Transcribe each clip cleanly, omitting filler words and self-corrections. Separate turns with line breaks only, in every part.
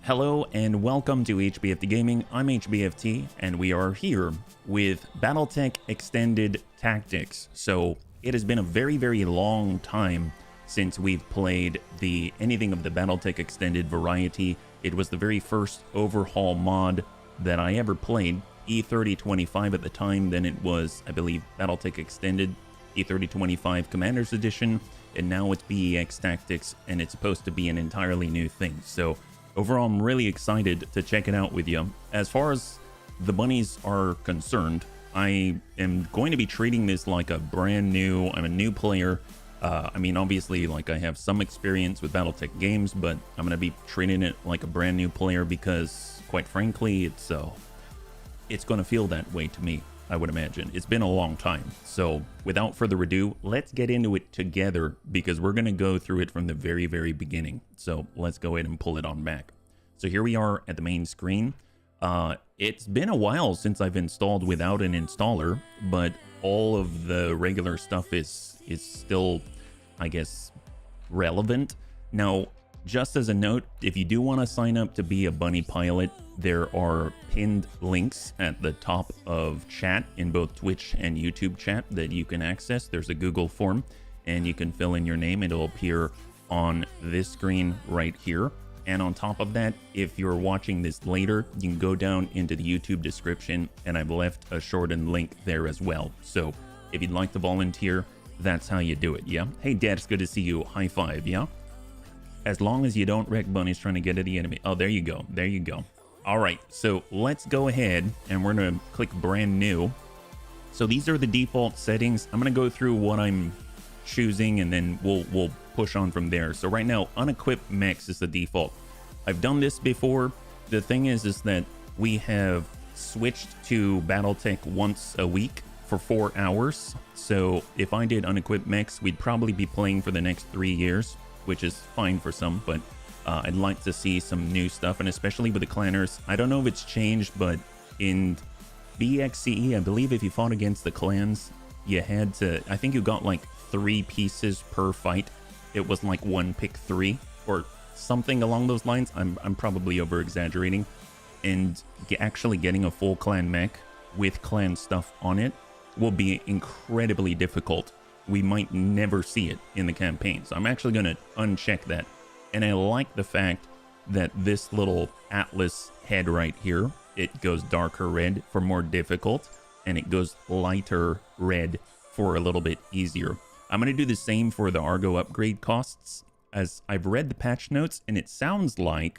Hello and welcome to HBFT Gaming. I'm HBFT and we are here with Battletech Extended Tactics. So it has been a very long time since we've played anything of the Battletech Extended variety. It was the very first overhaul mod that I ever played, E3025 at the time. Then it was, I believe, Battletech Extended, E3025 Commander's Edition, and now it's BEX Tactics, and it's supposed to be an entirely new thing. So overall, I'm really excited to check it out with you. As far as the bunnies are concerned, I am going to be treating this like a brand new, I'm a new player. I mean, obviously, like I have some experience with Battletech games, but I'm going to be treating it like a brand new player because, quite frankly, it's going to feel that way to me, I would imagine. It's been a long time. So without further ado, let's get into it together because we're going to go through it from the very beginning. So let's go ahead and pull it on back. So here we are at the main screen. It's been a while since I've installed without an installer, but all of the regular stuff is still, I guess, relevant. Now, just as a note, if you do want to sign up to be a bunny pilot, there are pinned links at the top of chat in both Twitch and YouTube chat that you can access. There's a Google form and you can fill in your name. It'll appear on this screen right here. And on top of that, if you're watching this later, you can go down into the YouTube description and I've left a shortened link there as well. So if you'd like to volunteer, that's how you do it, yeah? Hey, Dad, it's good to see you. High five, yeah? As long as you don't wreck bunnies trying to get at the enemy. Oh, there you go. There you go. All right, so let's go ahead and we're going to click brand new. So these are the default settings. I'm going to go through what I'm choosing and then we'll push on from there. So right now, unequipped mechs is the default. I've done this before. The thing is that we have switched to Battletech once a week for 4 hours. So if I did unequipped mechs, we'd probably be playing for the next 3 years, which is fine for some, but I'd like to see some new stuff, and especially with the clanners. I don't know if it's changed, but in BXCE, I believe if you fought against the clans, you had to, I think you got like 3 pieces per fight. It was like 1 pick 3 or something along those lines. I'm probably over exaggerating. And actually getting a full clan mech with clan stuff on it will be incredibly difficult. We might never see it in the campaign. So I'm actually going to uncheck that. And I like the fact that this little Atlas head right here, it goes darker red for more difficult, and it goes lighter red for a little bit easier. I'm going to do the same for the Argo upgrade costs, as I've read the patch notes, and it sounds like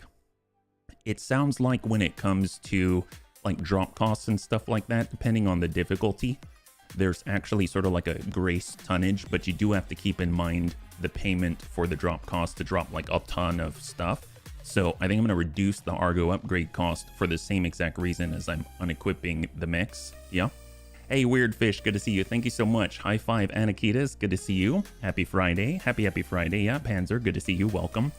when it comes to like drop costs and stuff like that, depending on the difficulty, there's actually sort of like a grace tonnage, but you do have to keep in mind the payment for the drop cost to drop like a ton of stuff. So I think I'm going to reduce the Argo upgrade cost for the same exact reason as I'm unequipping the mechs. Yeah. Hey, Weird Fish, good to see you. Thank you so much. High five, Anakitas. Good to see you. Happy Friday. Happy Friday. Yeah, Panzer, good to see you. Welcome.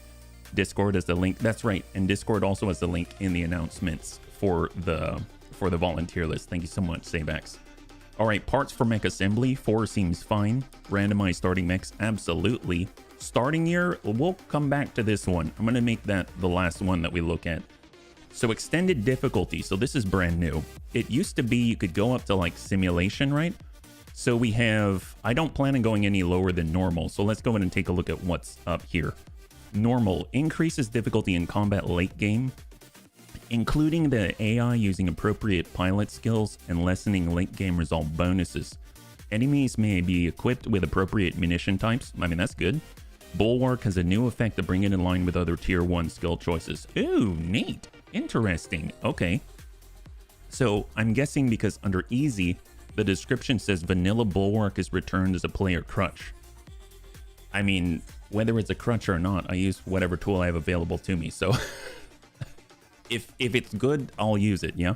Discord has the link. That's right. And Discord also has the link in the announcements for the volunteer list. Thank you so much, Sabax. All right, parts for mech assembly. 4 seems fine. Randomized starting mechs, absolutely. Starting year, we'll come back to this one. I'm going to make that the last one that we look at. So extended difficulty. So this is brand new. It used to be you could go up to like simulation, right? So we have, I don't plan on going any lower than normal. So let's go ahead and take a look at what's up here. Normal increases difficulty in combat late game, including the AI using appropriate pilot skills and lessening late game result bonuses. Enemies may be equipped with appropriate munition types. I mean, that's good. Bulwark has a new effect to bring it in line with other tier 1 skill choices. Ooh, neat. Interesting. Okay. So I'm guessing because under easy, the description says vanilla Bulwark is returned as a player crutch. I mean, whether it's a crutch or not, I use whatever tool I have available to me. So if it's good, I'll use it, yeah?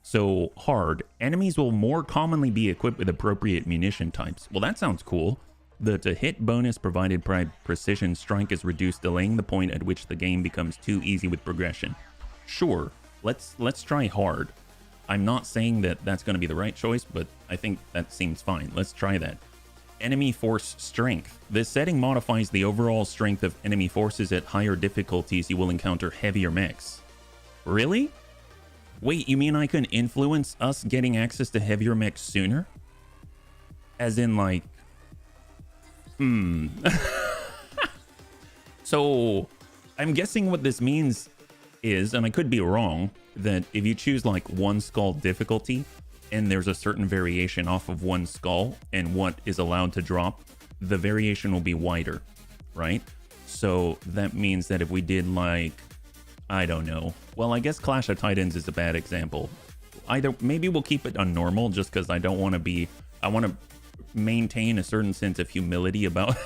So hard, enemies will more commonly be equipped with appropriate munition types. Well, that sounds cool. The to hit bonus provided by precision strike is reduced, delaying the point at which the game becomes too easy with progression. Sure, let's try hard. I'm not saying that that's going to be the right choice, but I think that seems fine. Let's try that. Enemy force strength. This setting modifies the overall strength of enemy forces. At higher difficulties, you will encounter heavier mechs. Really? Wait, you mean I can influence us getting access to heavier mechs sooner? As in, like... So, I'm guessing what this means is, and I could be wrong, that if you choose like one skull difficulty, and there's a certain variation off of one skull, and what is allowed to drop, the variation will be wider, right? So that means that if we did like, I don't know. Well, I guess Clash of Titans is a bad example. Either maybe we'll keep it on normal just because I don't want to be, I want to maintain a certain sense of humility about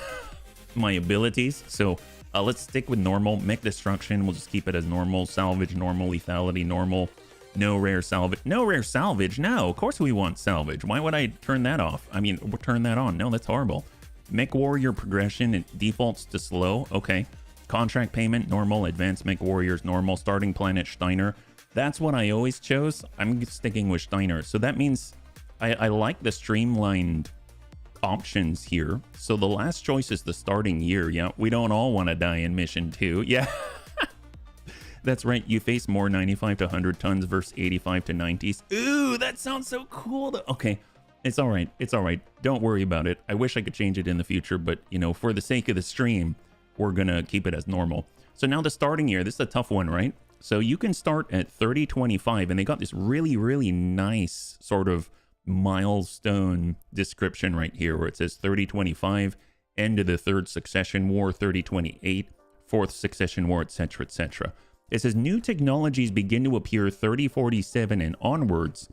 my abilities. So let's stick with normal. Mech destruction, we'll just keep it as normal. Salvage, normal. Lethality, normal. No rare salvage. No rare salvage? No, of course we want salvage. Why would I turn that off? I mean, we'll turn that on. No, that's horrible. Mech warrior progression, it defaults to slow. Okay. Contract payment, normal. Advanced mech warriors, normal. Starting planet, Steiner. That's what I always chose. I'm sticking with Steiner. So that means I like the streamlined options here. So the last choice is the starting year. Yeah, we don't all want to die in mission 2. Yeah. That's right. You face more 95 to 100 tons versus 85 to 90s. Ooh, that sounds so cool. Okay. It's all right. It's all right. Don't worry about it. I wish I could change it in the future, but you know, for the sake of the stream, we're going to keep it as normal. So now the starting year, this is a tough one, right? So you can start at 3025, and they got this really, really nice sort of milestone description right here where it says 3025, end of the third succession war, 3028, fourth succession war, etc., etc. It says new technologies begin to appear 3047 and onwards,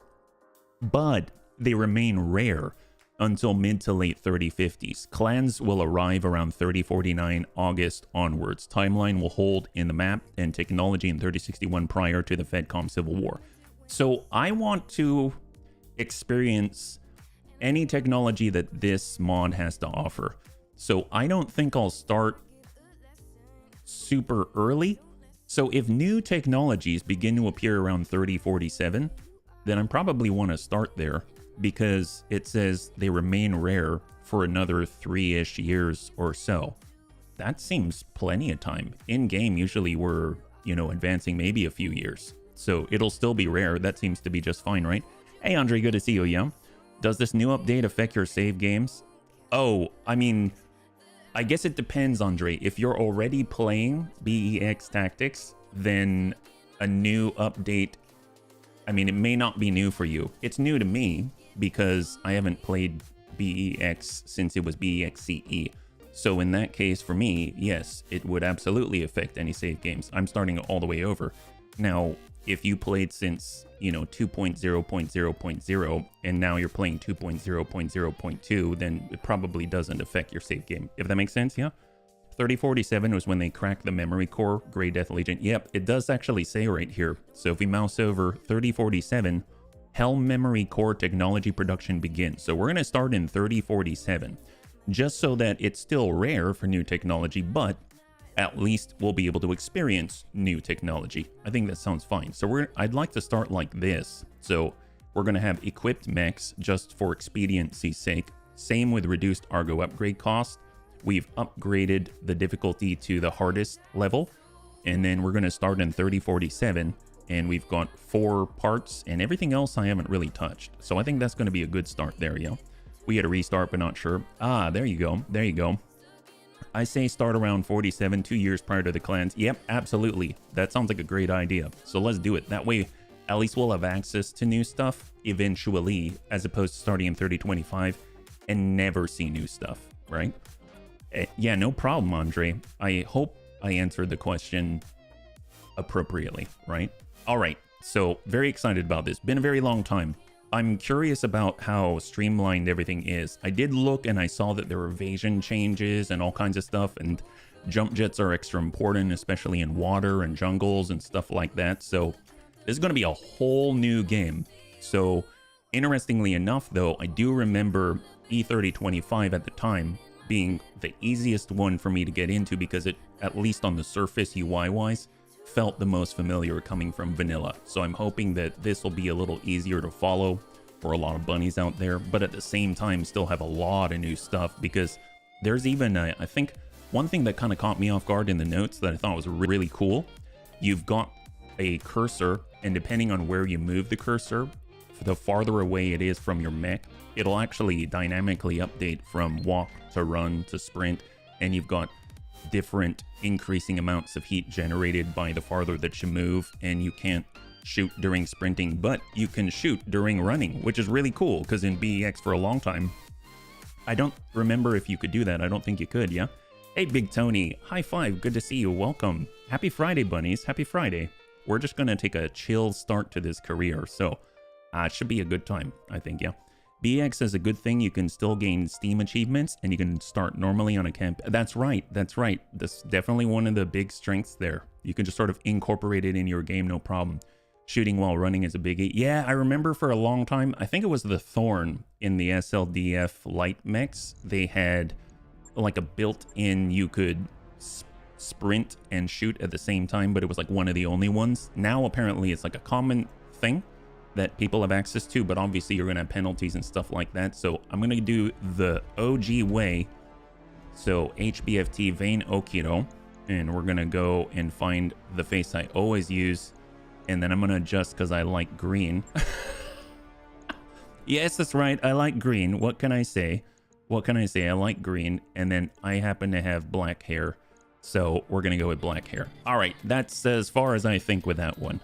but they remain rare until mid to late 3050s. Clans will arrive around 3049 August onwards. Timeline will hold in the map and technology in 3061 prior to the FedCom Civil War. So I want to experience any technology that this mod has to offer. So I don't think I'll start super early. So if new technologies begin to appear around 3047, then I probably want to start there, because it says they remain rare for another 3-ish years or so. That seems plenty of time. In game, usually we're, you know, advancing maybe a few years. So it'll still be rare. That seems to be just fine, right? Hey, Andre, good to see you, yeah? Does this new update affect your save games? Oh, I mean, I guess it depends, Andre. If you're already playing BEX Tactics, then a new update, I mean, it may not be new for you. It's new to me because I haven't played BEX since it was BEX CE. So in that case, for me, yes, it would absolutely affect any save games. I'm starting all the way over. Now, if you played since, you know, 2.0.0.0 and now you're playing 2.0.0.2, then it probably doesn't affect your save game, if that makes sense. Yeah. 3047 was when they cracked the memory core, Grey Death Legion. Yep, it does actually say right here. So if we mouse over 3047, Helm memory core technology production begins. So we're going to start in 3047, just so that it's still rare for new technology, but at least we'll be able to experience new technology. I think that sounds fine. So I'd like to start like this. So we're going to have equipped mechs just for expediency's sake. Same with reduced Argo upgrade cost. We've upgraded the difficulty to the hardest level. And then we're going to start in 3047. And we've got 4 parts and everything else I haven't really touched. So I think that's going to be a good start there, yeah. We had a restart, but not sure. Ah, there you go. There you go. I say start around 47, 2 years prior to the clans. Yep, absolutely. That sounds like a great idea. So let's do it. That way, at least we'll have access to new stuff eventually, as opposed to starting in 3025 and never see new stuff, right? Yeah, no problem, Andre. I hope I answered the question appropriately, right? All right, so very excited about this. Been a very long time. I'm curious about how streamlined everything is. I did look and I saw that there were evasion changes and all kinds of stuff, and jump jets are extra important, especially in water and jungles and stuff like that. So this is going to be a whole new game. So interestingly enough, though, I do remember E3025 at the time being the easiest one for me to get into because it, at least on the surface UI-wise, felt the most familiar coming from vanilla. So I'm hoping that this will be a little easier to follow for a lot of bunnies out there, but at the same time still have a lot of new stuff, because there's even I think one thing that kind of caught me off guard in the notes that I thought was really cool. You've got a cursor, and depending on where you move the cursor, the farther away it is from your mech, it'll actually dynamically update from walk to run to sprint, and you've got different increasing amounts of heat generated by the farther that you move, and you can't shoot during sprinting, but you can shoot during running, which is really cool, because in BEX for a long time, I don't remember if you could do that. I don't think you could, yeah? Hey, Big Tony, high five, good to see you, welcome. Happy Friday, bunnies, happy Friday. We're just gonna take a chill start to this career, so it should be a good time, I think, yeah. BEX is a good thing. You can still gain Steam achievements, and you can start normally on a camp. That's right, that's right. That's definitely one of the big strengths there. You can just sort of incorporate it in your game, no problem. Shooting while running is a biggie. Yeah, I remember for a long time, I think it was the Thorn in the SLDF light mechs. They had like a built-in, you could sprint and shoot at the same time, but it was like one of the only ones. Now apparently it's like a common thing that people have access to, but obviously you're gonna have penalties and stuff like that. So I'm gonna do the OG way. So HBFT Vein Okiro, and we're gonna go and find the face I always use, and then I'm gonna adjust because I like green. Yes, that's right, I like green. What can I say? What can I say? I like green, and then I happen to have black hair, so we're gonna go with black hair. All right, that's as far as I think with that one.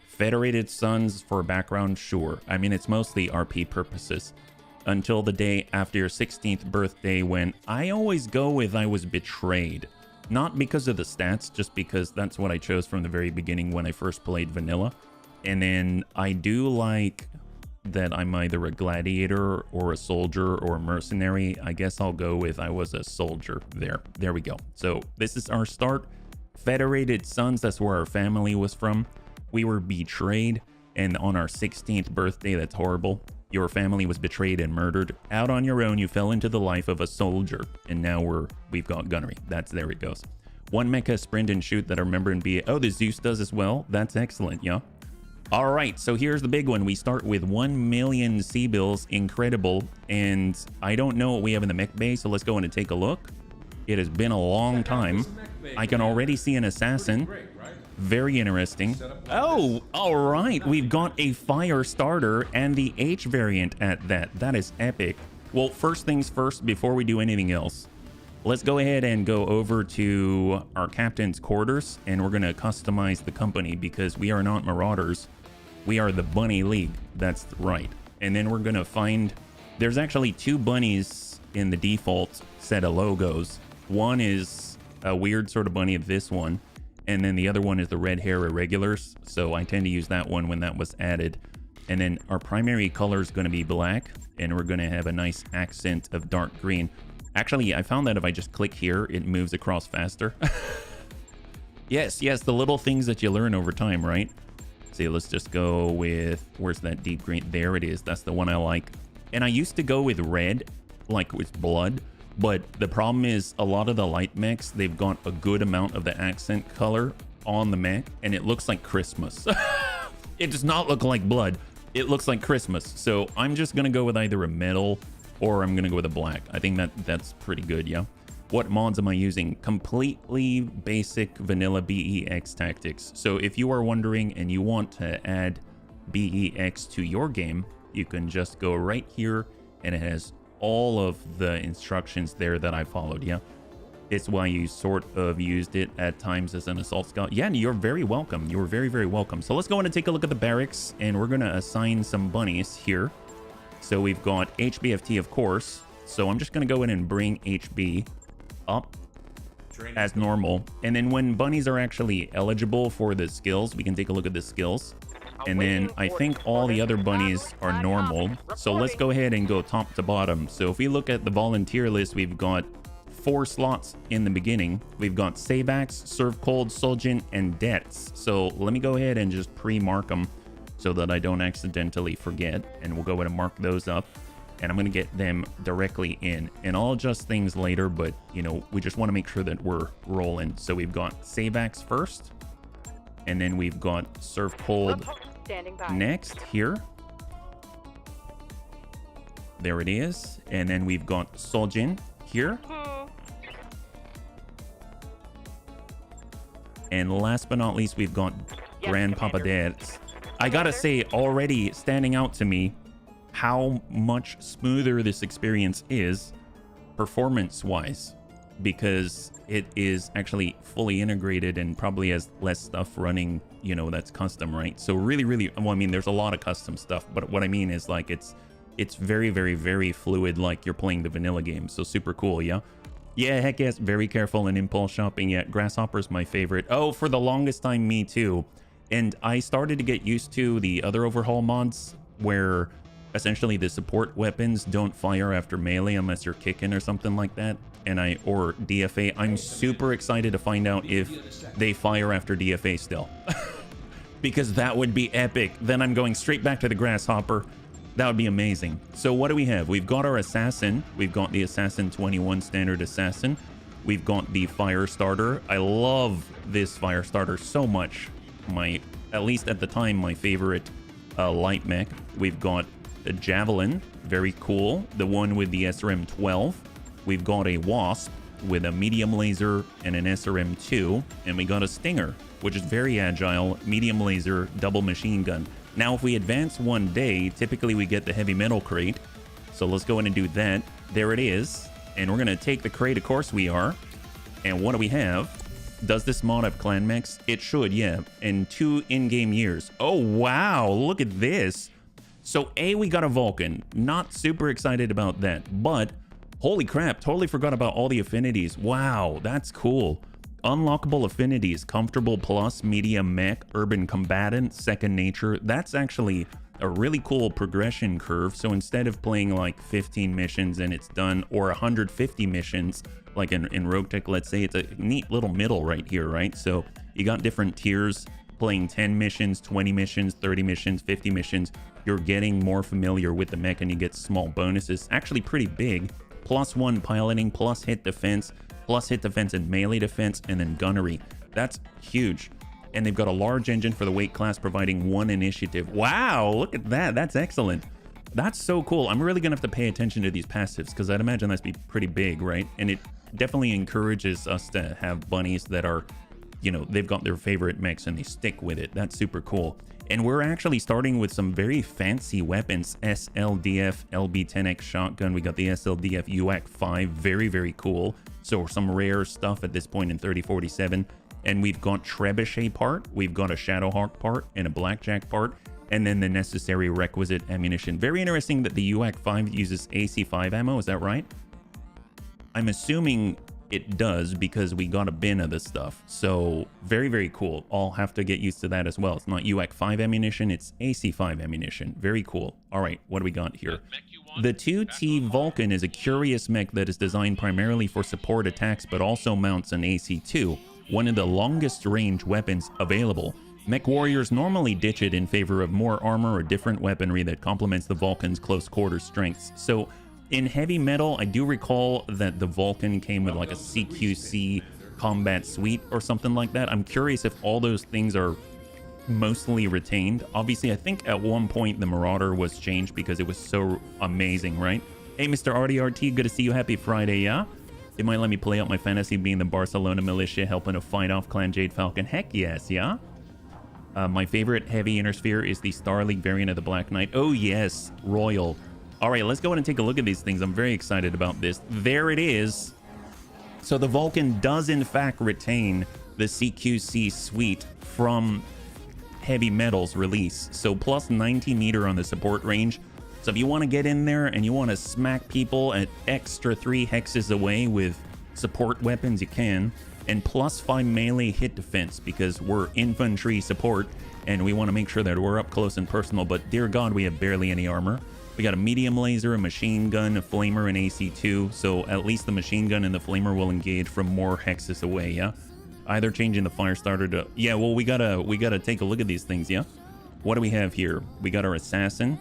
Federated Suns for background, sure. I mean, it's mostly RP purposes. Until the day after your 16th birthday, when I always go with I was betrayed. Not because of the stats, just because that's what I chose from the very beginning when I first played vanilla. And then I do like that I'm either a gladiator or a soldier or a mercenary. I guess I'll go with I was a soldier there. There we go. So this is our start. Federated Suns, that's where our family was from. We were betrayed, and on our 16th birthday, that's horrible. Your family was betrayed and murdered. Out on your own, you fell into the life of a soldier, and now we've got gunnery. There it goes. One mecha sprint and shoot that I remember in BA. Oh, the Zeus does as well. That's excellent, yeah. All right, so here's the big one. We start with 1 million C-bills, incredible, and I don't know what we have in the mech bay, so let's go in and take a look. It has been a long time. I can already see an assassin. Very interesting. Oh, all right. We've got a fire starter and the H variant at that. That is epic. Well, first things first, before we do anything else, let's go ahead and go over to our captain's quarters, and we're going to customize the company because we are not Marauders. We are the Bunny League. That's right. And then we're going to find, there's actually 2 bunnies in the default set of logos. One is a weird sort of bunny of this one, and then the other one is the red hair irregulars, so I tend to use that one when that was added. And then our primary color is going to be black, and we're going to have a nice accent of dark green. Actually, I found that if I just click here, it moves across faster. Yes, the little things that you learn over time, right? See, let's just go with, where's that deep green? There it is. That's the one I like. And I used to go with red, like with blood. But the problem is a lot of the light mechs, they've got a good amount of the accent color on the mech, and it looks like Christmas. It does not look like blood. It looks like Christmas. So I'm just going to go with either a metal or I'm going to go with a black. I think that's pretty good, yeah. What mods am I using? Completely basic vanilla BEX Tactics. So if you are wondering and you want to add BEX to your game, you can just go right here, and it has all of the instructions there that I followed, yeah. It's why you sort of used it at times as an assault scout. Yeah, and you're very welcome. You were very, very welcome. So let's go in and take a look at the barracks, and we're going to assign some bunnies here. So we've got HBFT, of course. So I'm just going to go in and bring HB up as normal. And then when bunnies are actually eligible for the skills, we can take a look at the skills. And then I think all the other bunnies are normal. So let's go ahead and go top to bottom. So if we look at the volunteer list, we've got 4 slots in the beginning. We've got Sabax, Serve Cold, Solgent, and Debts. So let me go ahead and just pre-mark them so that I don't accidentally forget. And we'll go ahead and mark those up. And I'm going to get them directly in. And I'll adjust things later, but, you know, we just want to make sure that we're rolling. So we've got Sabax first. And then we've got Serve Cold next here. There it is. And then we've got Soljin here. And last but not least, we've got Grandpapa Dads. I gotta say, already standing out to me how much smoother this experience is performance-wise, because it is actually fully integrated and probably has less stuff running, you know, that's custom, right? So really, well, I mean, there's a lot of custom stuff, but what I mean is like it's very, very fluid, like you're playing the vanilla game. So super cool, yeah? Yeah, heck yes, very careful in impulse shopping. Yeah, Grasshopper's my favorite. Oh, for the longest time, me too. And I started to get used to the other overhaul mods where essentially the support weapons don't fire after melee unless you're kicking or something like that. Or DFA. I'm super excited to find out if they fire after DFA still. Because that would be epic. Then I'm going straight back to the Grasshopper. That would be amazing. So what do we have? We've got our Assassin. We've got the Assassin 21 standard Assassin. We've got the Firestarter. I love this Firestarter so much. At least at the time, my favorite light mech. We've got a Javelin. Very cool. The one with the SRM-12. We've got a Wasp with a medium laser and an SRM-2. And we got a Stinger, which is very agile, medium laser, double machine gun. Now, if we advance one day, typically we get the heavy metal crate. So let's go in and do that. There it is. And we're going to take the crate, of course we are. And what do we have? Does this mod have clan mechs? It should, yeah. And 2 in-game years. Oh, wow. Look at this. So, we got a Vulcan. Not super excited about that. But, holy crap, totally forgot about all the affinities. Wow, that's cool. Unlockable affinities, comfortable plus, medium mech, urban combatant, second nature. That's actually a really cool progression curve. So instead of playing like 15 missions and it's done, or 150 missions, like in Rogue Tech, let's say, it's a neat little middle right here, right? So you got different tiers, playing 10 missions, 20 missions, 30 missions, 50 missions. You're getting more familiar with the mech and you get small bonuses, actually pretty big. +1 piloting, plus hit defense and melee defense, and then gunnery. That's huge. And they've got a large engine for the weight class, providing 1 initiative. Wow, look at that. That's excellent. That's so cool. I'm really gonna have to pay attention to these passives because I'd imagine that's be pretty big, right? And it definitely encourages us to have bunnies that are, you know, they've got their favorite mechs and they stick with it. That's super cool. And we're actually starting with some very fancy weapons. SLDF LB10X shotgun. We got the SLDF UAC-5. Very cool. So some rare stuff at this point in 3047. And we've got Trebuchet part. We've got a Shadowhawk part and a Blackjack part. And then the necessary requisite ammunition. Very interesting that the UAC-5 uses AC-5 ammo. Is that right? I'm assuming it does because we got a bin of this stuff. So very cool. I'll have to get used to that as well. It's not UAC-5 ammunition, it's AC-5 ammunition. Very cool. All right, what do we got here? The 2T Vulcan is a curious mech that is designed primarily for support attacks, but also mounts an AC-2, one of the longest range weapons available. Mech warriors normally ditch it in favor of more armor or different weaponry that complements the Vulcan's close quarter strengths. So in heavy metal, I do recall that the Vulcan came with like a CQC combat suite or something like that. I'm curious if all those things are mostly retained. Obviously, I think at one point the Marauder was changed because it was so amazing, right? Hey, Mr. RDRT, good to see you. Happy Friday, yeah? It might let me play out my fantasy being the Barcelona militia helping to fight off Clan Jade Falcon. Heck yes, yeah? My favorite heavy inner sphere is the Star League variant of the Black Knight. Oh yes, Royal. All right, let's go in and take a look at these things. I'm very excited about this. There it is. So the Vulcan does in fact retain the CQC suite from Heavy Metal's release. So plus 90 meter on the support range. So if you want to get in there and you want to smack people at extra 3 hexes away with support weapons, you can. And plus 5 melee hit defense because we're infantry support and we want to make sure that we're up close and personal. But dear God, we have barely any armor. We got a medium laser, a machine gun, a flamer, and AC-2. So at least the machine gun and the flamer will engage from more hexes away, yeah? Either changing the fire starter to... Yeah, well, we gotta take a look at these things, yeah? What do we have here? We got our assassin.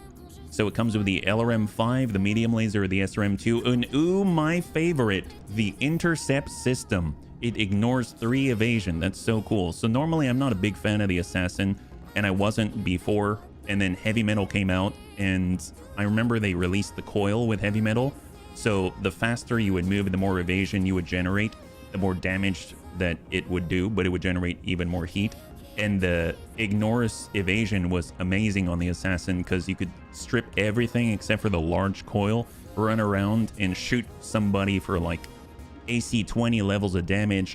So it comes with the LRM-5, the medium laser, the SRM-2, and ooh, my favorite, the intercept system. It ignores 3 evasion. That's so cool. So normally I'm not a big fan of the assassin, and I wasn't before. And then Heavy Metal came out, and I remember they released the coil with Heavy Metal. So the faster you would move, the more evasion you would generate, the more damage that it would do, but it would generate even more heat. And the ignores evasion was amazing on the assassin because you could strip everything except for the large coil, run around and shoot somebody for like AC 20 levels of damage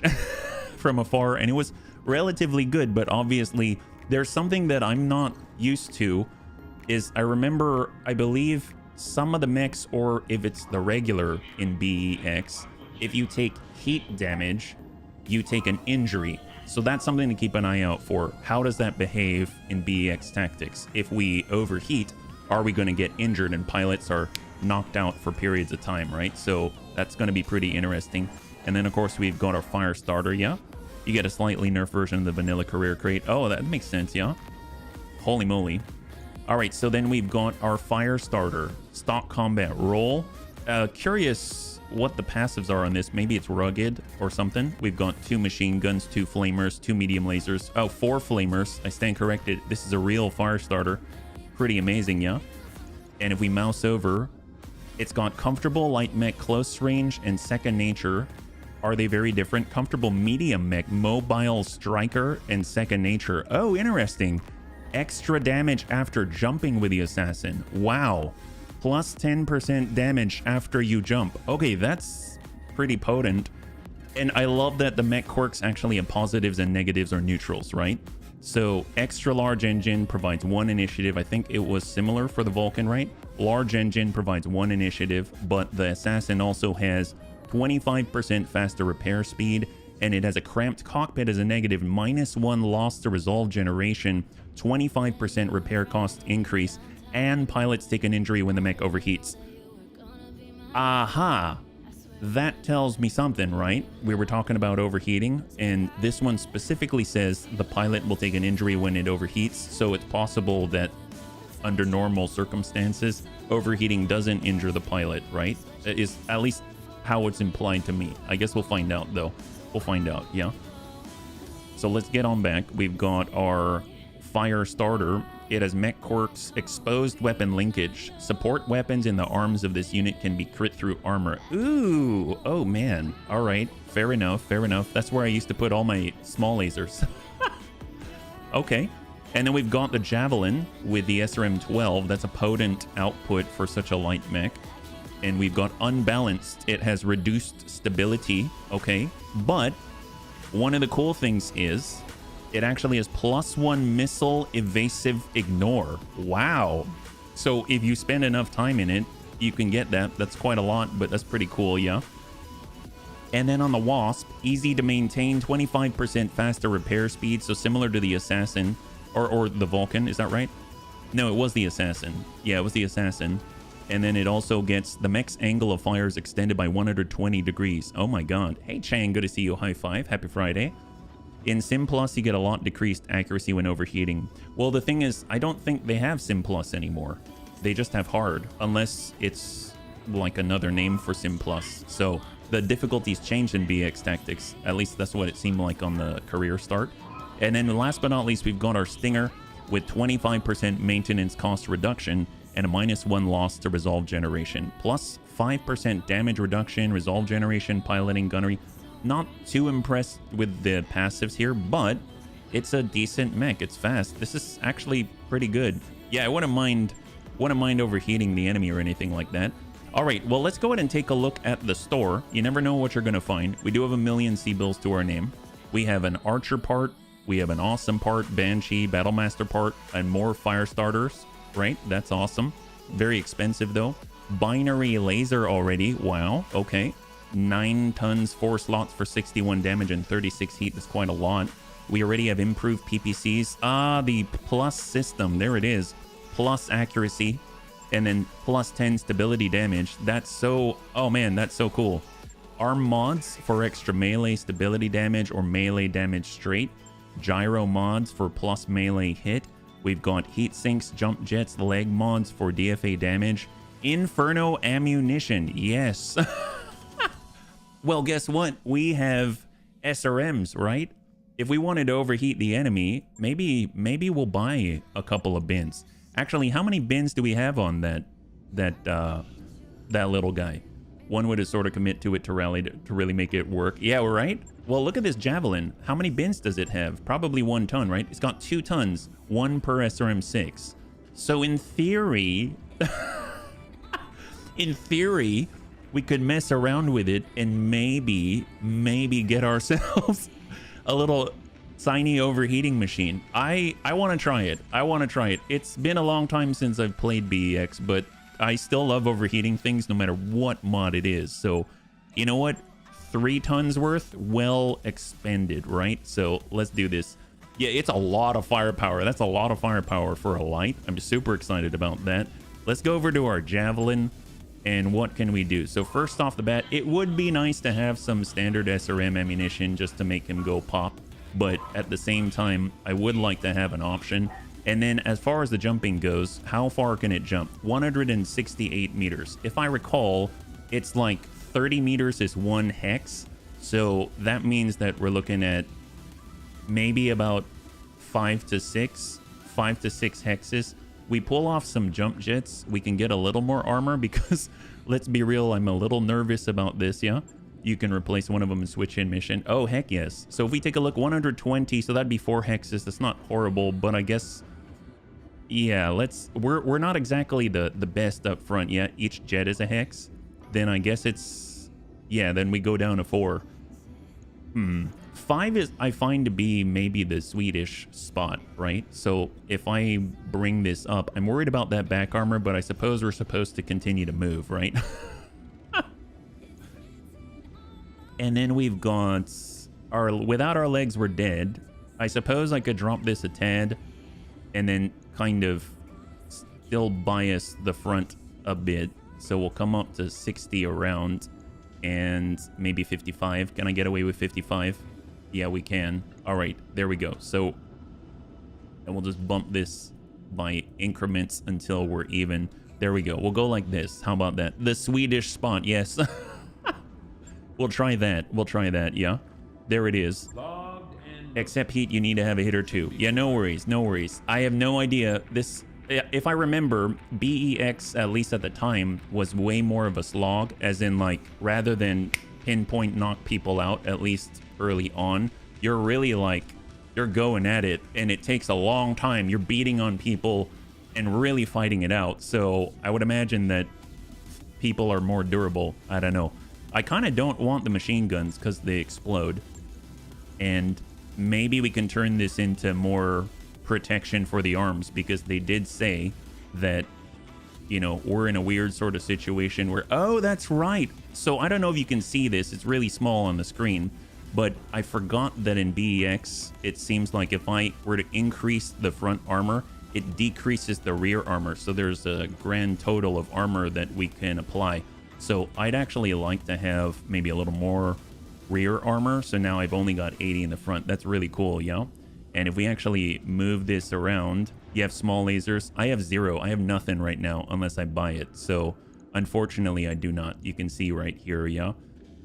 from afar, and it was relatively good. But obviously there's something that I'm not used to is I believe some of the mechs, or if it's the regular in BEX, if you take heat damage, you take an injury. So that's something to keep an eye out for. How does that behave in BEX Tactics? If we overheat, are we going to get injured? And pilots are knocked out for periods of time, right? So that's going to be pretty interesting. And then, of course, we've got our fire starter, yeah? You get a slightly nerfed version of the vanilla career crate. Oh, that makes sense, yeah? Holy moly. All right, so then we've got our fire starter. Stock combat roll. Curious what the passives are on this. Maybe it's rugged or something. We've got 2 machine guns, 2 flamers, 2 medium lasers. Oh, 4 flamers. I stand corrected. This is a real fire starter. Pretty amazing, yeah? And if we mouse over, it's got comfortable light mech close range and second nature. Are they very different? Comfortable medium mech, mobile striker, and second nature. Oh, interesting. Extra damage after jumping with the assassin. Wow. Plus 10% damage after you jump. Okay, that's pretty potent. And I love that the mech quirks actually have positives and negatives or neutrals, right? So extra large engine provides 1 initiative. I think it was similar for the Vulcan, right? Large engine provides 1 initiative, but the assassin also has 25% faster repair speed, and it has a cramped cockpit as a negative, -1 loss to resolve generation, 25% repair cost increase, and pilots take an injury when the mech overheats. Aha! That tells me something, right? We were talking about overheating, and this one specifically says the pilot will take an injury when it overheats, so it's possible that under normal circumstances, overheating doesn't injure the pilot, right? That is at least how it's implied to me. I guess we'll find out, though. We'll find out, yeah? So let's get on back. We've got our fire starter. It has mech quirks, exposed weapon linkage. Support weapons in the arms of this unit can be crit through armor. Ooh, oh man. All right, fair enough, fair enough. That's where I used to put all my small lasers. Okay, and then we've got the javelin with the SRM-12. That's a potent output for such a light mech. And we've got unbalanced. It has reduced stability, okay? But one of the cool things is it actually has +1 missile evasive ignore. Wow. So if you spend enough time in it, you can get that. That's quite a lot, but that's pretty cool, yeah? And then on the Wasp, easy to maintain, 25% faster repair speed, so similar to the Assassin, or the Vulcan, is that right? No, it was the Assassin. Yeah, it was the Assassin. And then it also gets the mech's angle of fire is extended by 120 degrees. Oh my god. Hey Chang, good to see you. High five. Happy Friday. In Sim Plus, you get a lot decreased accuracy when overheating. Well, the thing is, I don't think they have Sim Plus anymore. They just have hard, unless it's like another name for Sim Plus. So the difficulties changed in BEX Tactics. At least that's what it seemed like on the career start. And then last but not least, we've got our Stinger with 25% maintenance cost reduction and a -1 loss to resolve generation, plus 5% damage reduction, resolve generation, piloting, gunnery. Not too impressed with the passives here, but it's a decent mech. It's fast. This is actually pretty good. Yeah, I wouldn't mind overheating the enemy or anything like that. All right, well, let's go ahead and take a look at the store. You never know what you're going to find. We do have 1,000,000 C-bills to our name. We have an Archer part. We have an awesome part, Banshee, Battlemaster part, and more fire starters, right? That's awesome. Very expensive, though. Binary laser already. Wow, okay. 9 tons, 4 slots for 61 damage and 36 heat. That's quite a lot. We already have improved PPCs. Ah, the plus system. There it is. Plus accuracy. And then plus 10 stability damage. That's so... Oh, man, that's so cool. Arm mods for extra melee stability damage or melee damage straight. Gyro mods for plus melee hit. We've got heat sinks, jump jets, leg mods for DFA damage. Inferno ammunition. Yes. Well, guess what? We have SRMs, right? If we wanted to overheat the enemy, maybe we'll buy a couple of bins. Actually, how many bins do we have on that little guy? one would sort of commit to it to really make it work. Yeah, right? Well, look at this javelin. How many bins does it have? Probably 1 ton, right? It's got 2 tons, 1 per SRM6. So in theory, in theory, we could mess around with it and maybe get ourselves a little tiny overheating machine. I want to try it. I want to try it. It's been a long time since I've played BEX, but I still love overheating things no matter what mod it is. So, you know what? 3 tons worth, well expended, right? So let's do this. Yeah, it's a lot of firepower. That's a lot of firepower for a light. I'm super excited about that. Let's go over to our javelin. And what can we do? So first off the bat, it would be nice to have some standard SRM ammunition just to make him go pop. But at the same time, I would like to have an option. And then as far as the jumping goes, how far can it jump? 168 meters. If I recall, it's like 30 meters is 1 hex. So that means that we're looking at maybe about 5 to 6 hexes. We pull off some jump jets, we can get a little more armor because let's be real, I'm a little nervous about this. Yeah, you can replace one of them and switch in mission. Oh, heck yes. So if we take a look, 120, so that'd be 4 hexes. That's not horrible, but I guess, yeah, we're not exactly the best up front yet. Each jet is a hex. Then I guess it's, yeah, then we go down to 4. 5 is, I find, to be maybe the Swedish spot, right? So if I bring this up, I'm worried about that back armor, but I suppose we're supposed to continue to move, right? And then we've got our, without our legs, we're dead. I suppose I could drop this a tad and then kind of still bias the front a bit. So we'll come up to 60 around and maybe 55. Can I get away with 55? Yeah, we can. All right, there we go. So, and we'll just bump this by increments until we're even. There we go. We'll go like this. How about that? The Swedish spot. Yes. We'll try that. We'll try that. Yeah. There it is. Except heat, you need to have a hitter too. Yeah, no worries. No worries. I have no idea. This, if I remember, BEX, at least at the time, was way more of a slog, as in, like, rather than pinpoint knock people out, at least early on, you're really like, you're going at it, and it takes a long time. You're beating on people and really fighting it out. So I would imagine that people are more durable. I don't know. I kind of don't want the machine guns because they explode. And maybe we can turn this into more protection for the arms, because they did say that, you know, we're in a weird sort of situation where, oh, that's right. So I don't know if you can see this. It's really small on the screen, but I forgot that in BEX, it seems like if I were to increase the front armor, it decreases the rear armor. So there's a grand total of armor that we can apply. So I'd actually like to have maybe a little more rear armor. So now I've only got 80 in the front. That's really cool, yeah? And if we actually move this around, you have small lasers. I have 0. I have nothing right now unless I buy it. So unfortunately, I do not. You can see right here, yeah?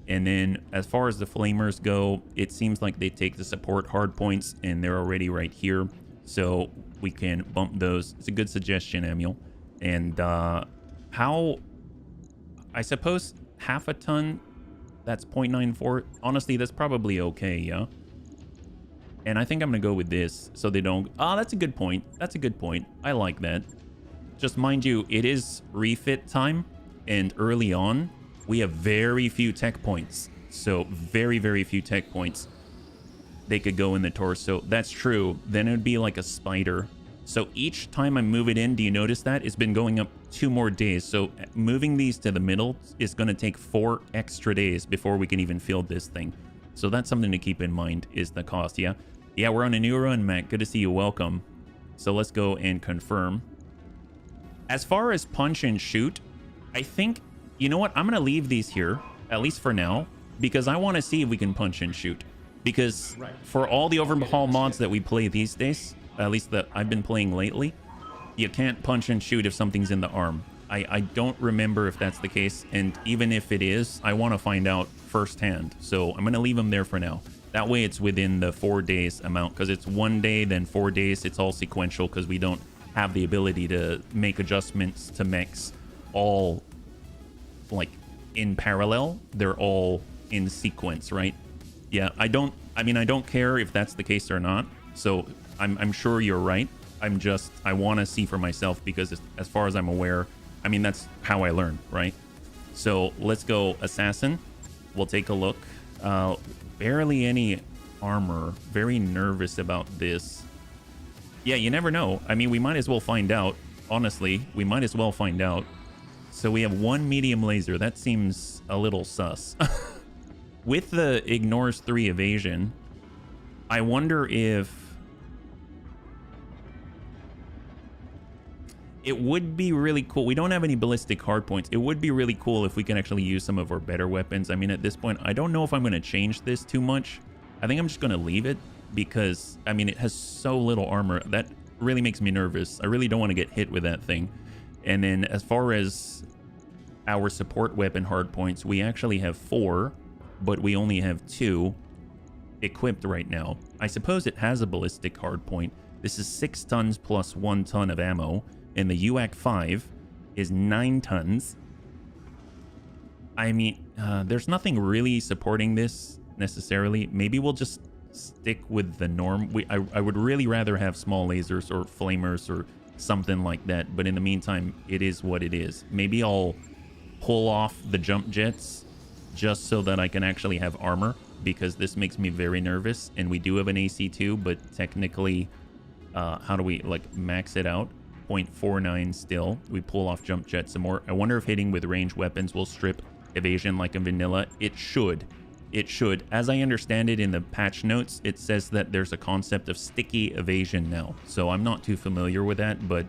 And then as far as the flamers go, it seems like they take the support hard points and they're already right here. So we can bump those. It's a good suggestion, Emil. And how, I suppose half a ton, that's 0.94. Honestly, that's probably okay, yeah? And I think I'm going to go with this so they don't... Ah, that's a good point. That's a good point. I like that. Just mind you, it is refit time. And early on, we have very few tech points. So very, very few tech points. They could go in the torso. That's true. Then it would be like a spider. So each time I move it in, do you notice that? It's been going up 2 more days. So moving these to the middle is going to take 4 extra days before we can even field this thing. So that's something to keep in mind, is the cost, yeah? Yeah, we're on a new run, Matt. Good to see you. Welcome. So let's go and confirm. As far as punch and shoot, I think, you know what? I'm going to leave these here, at least for now, because I want to see if we can punch and shoot. Because for all the overhaul mods that we play these days, at least that I've been playing lately, you can't punch and shoot if something's in the arm. I don't remember if that's the case, and even if it is, I want to find out firsthand. So I'm going to leave them there for now. That way it's within the 4 days amount, because it's 1 day, then 4 days. It's all sequential because we don't have the ability to make adjustments to mechs all like in parallel. They're all in sequence, right? Yeah, I don't care if that's the case or not. So I'm sure you're right. I want to see for myself because as far as I'm aware, I mean, that's how I learn, right? So let's go assassin. We'll take a look. Barely any armor. Very nervous about this. Yeah, you never know. I mean, we might as well find out. Honestly, we might as well find out. So we have one medium laser. That seems a little sus. With the ignores 3 evasion, I wonder if it would be really cool. We don't have any ballistic hardpoints. It would be really cool if we can actually use some of our better weapons. I mean, at this point, I don't know if I'm going to change this too much. I think I'm just going to leave it because, I mean, it has so little armor. That really makes me nervous. I really don't want to get hit with that thing. And then as far as our support weapon hardpoints, we actually have 4, but we only have 2 equipped right now. I suppose it has a ballistic hardpoint. This is 6 tons plus 1 ton of ammo. And the UAC 5 is 9 tons. I mean, there's nothing really supporting this necessarily. Maybe we'll just stick with the norm. I would really rather have small lasers or flamers or something like that. But in the meantime, it is what it is. Maybe I'll pull off the jump jets just so that I can actually have armor, because this makes me very nervous. And we do have an AC2, but technically, how do we like max it out? 0.49 still. We pull off jump jet some more. I wonder if hitting with ranged weapons will strip evasion like in vanilla. It should. It should. As I understand it in the patch notes, it says that there's a concept of sticky evasion now. So I'm not too familiar with that, but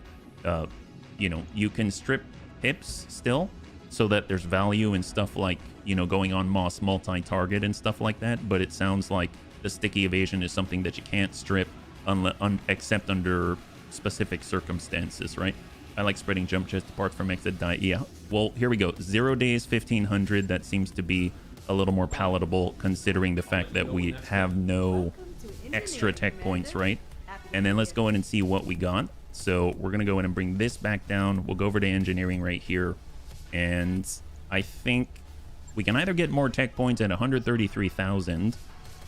you know, you can strip pips still so that there's value in stuff like, you know, going on Moss multi-target and stuff like that. But it sounds like the sticky evasion is something that you can't strip except under specific circumstances, right? I like spreading jump jets apart from mechs that die. Yeah, well, here we go. 0 days, 1500. That seems to be a little more palatable considering the fact that we have no extra tech points, right? And then let's go in and see what we got. So we're going to go in and bring this back down. We'll go over to engineering right here. And I think we can either get more tech points at 133,000,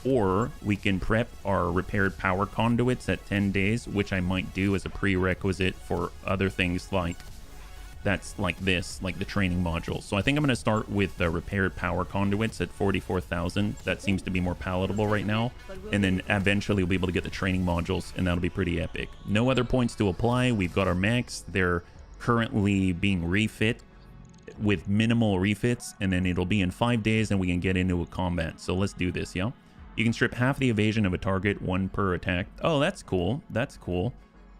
or we can prep our repaired power conduits at 10 days, which I might do as a prerequisite for other things like that's like this, like the training module. So I think I'm going to start with the repaired power conduits at 44,000. That seems to be more palatable right now. And then eventually we'll be able to get the training modules, and that'll be pretty epic. No other points to apply. We've got our mechs. They're currently being refit with minimal refits, and then it'll be in 5 days and we can get into a combat. So let's do this, yeah? You can strip half the evasion of a target, 1 per attack. Oh, that's cool. That's cool.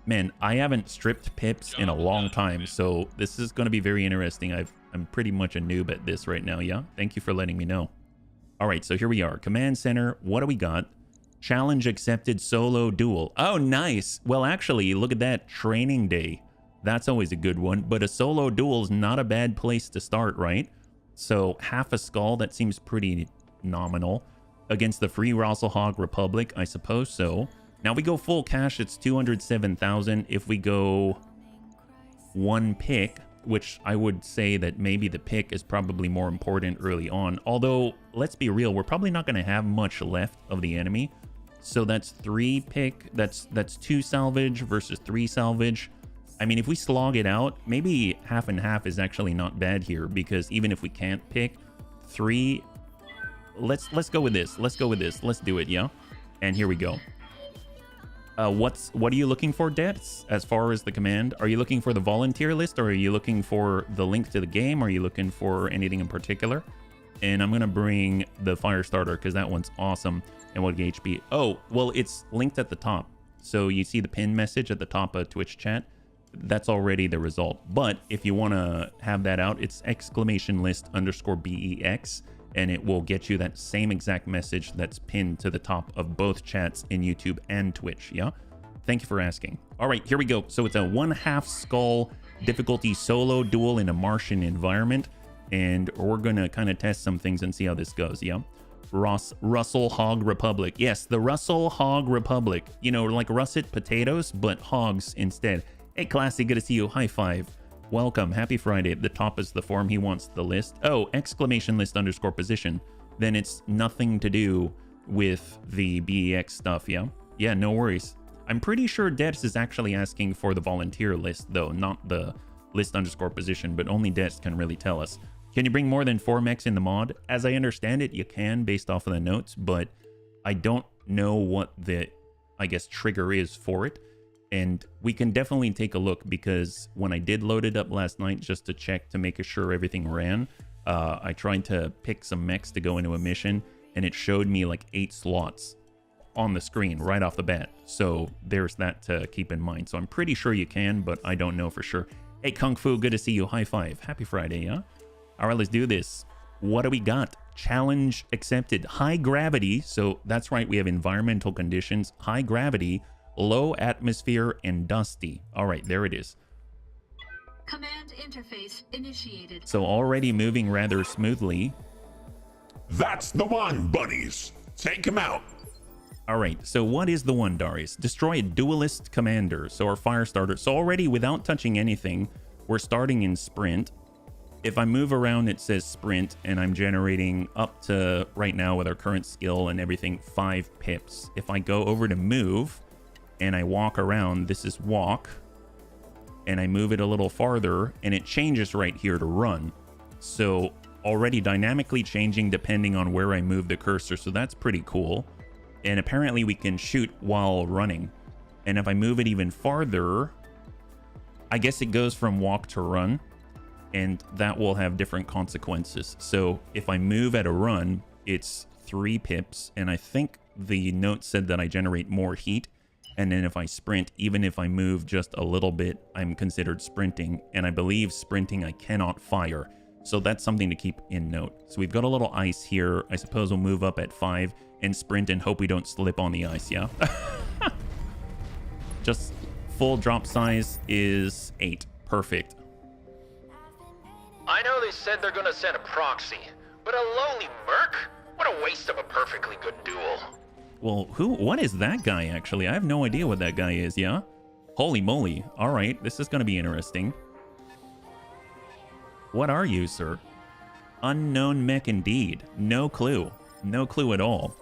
Man, I haven't stripped pips in a long time, so this is going to be very interesting. I'm pretty much a noob at this right now, yeah? Thank you for letting me know. All right, so here we are. Command Center, what do we got? Challenge accepted solo duel. Oh, nice. Well, actually, look at that. Training day. That's always a good one, but a solo duel is not a bad place to start, right? So half a skull, that seems pretty nominal. Against the Free Rosselhog Republic, I suppose so. Now we go full cash, it's 207,000. If we go 1 pick, which I would say that maybe the pick is probably more important early on. Although, let's be real, we're probably not going to have much left of the enemy. So that's 3 pick, that's 2 salvage versus 3 salvage. I mean, if we slog it out, maybe half and half is actually not bad here, because even if we can't pick 3... Let's go with this. Let's go with this. Let's do it, yeah? And here we go. What are you looking for, Debs, as far as the command? Are you looking for the volunteer list, or are you looking for the link to the game? Are you looking for anything in particular? And I'm going to bring the fire starter because that one's awesome. And what HP? Oh, well, it's linked at the top. So you see the pin message at the top of Twitch chat. That's already the result. But if you want to have that out, it's !BEX. And it will get you that same exact message that's pinned to the top of both chats in YouTube and Twitch, yeah? Thank you for asking. All right, here we go. So it's a 1/2 skull difficulty solo duel in a Martian environment, and we're gonna kind of test some things and see how this goes, yeah? Russell Hog Republic. Yes, the Russell Hog Republic. You know, like russet potatoes, but hogs instead. Hey, Classy, good to see you. High five. Welcome. Happy Friday. At the top is the form. He wants the list. Oh, exclamation list underscore position. Then it's nothing to do with the BEX stuff, yeah? Yeah, no worries. I'm pretty sure Debs is actually asking for the volunteer list, though, not the list underscore position, but only Debs can really tell us. Can you bring more than 4 mechs in the mod? As I understand it, you can based off of the notes, but I don't know what the, I guess, trigger is for it. And we can definitely take a look, because when I did load it up last night just to check to make sure everything ran, I tried to pick some mechs to go into a mission, and it showed me like 8 slots on the screen right off the bat. So there's that to keep in mind. So I'm pretty sure you can, but I don't know for sure. Hey, Kung Fu, good to see you. High five. Happy Friday, yeah? All right, let's do this. What do we got? Challenge accepted. High gravity. So that's right, we have environmental conditions. High gravity, low atmosphere, and dusty. All right, there it is.
Command interface initiated.
So already moving rather smoothly.
That's the one, buddies. Take him out.
All right, so what is the one, Darius? Destroy a duelist commander, so our fire starter. So already, without touching anything, we're starting in sprint. If I move around, it says sprint, and I'm generating up to, right now with our current skill and everything, 5 pips. If I go over to move, and I walk around, this is walk, and I move it a little farther, and it changes right here to run. So already dynamically changing depending on where I move the cursor, so that's pretty cool. And apparently we can shoot while running. And if I move it even farther, I guess it goes from walk to run, and that will have different consequences. So if I move at a run, it's 3 pips, and I think the note said that I generate more heat. And then if I sprint, even if I move just a little bit, I'm considered sprinting. And I believe sprinting I cannot fire. So that's something to keep in note. So we've got a little ice here. I suppose we'll move up at 5 and sprint and hope we don't slip on the ice, yeah? Just full drop size is 8. Perfect.
I know they said they're gonna send a proxy, but a lowly merc? What a waste of a perfectly good duel.
Well, what is that guy, actually? I have no idea what that guy is, yeah? Holy moly. All right, this is going to be interesting. What are you, sir? Unknown mech indeed. No clue. No clue at all.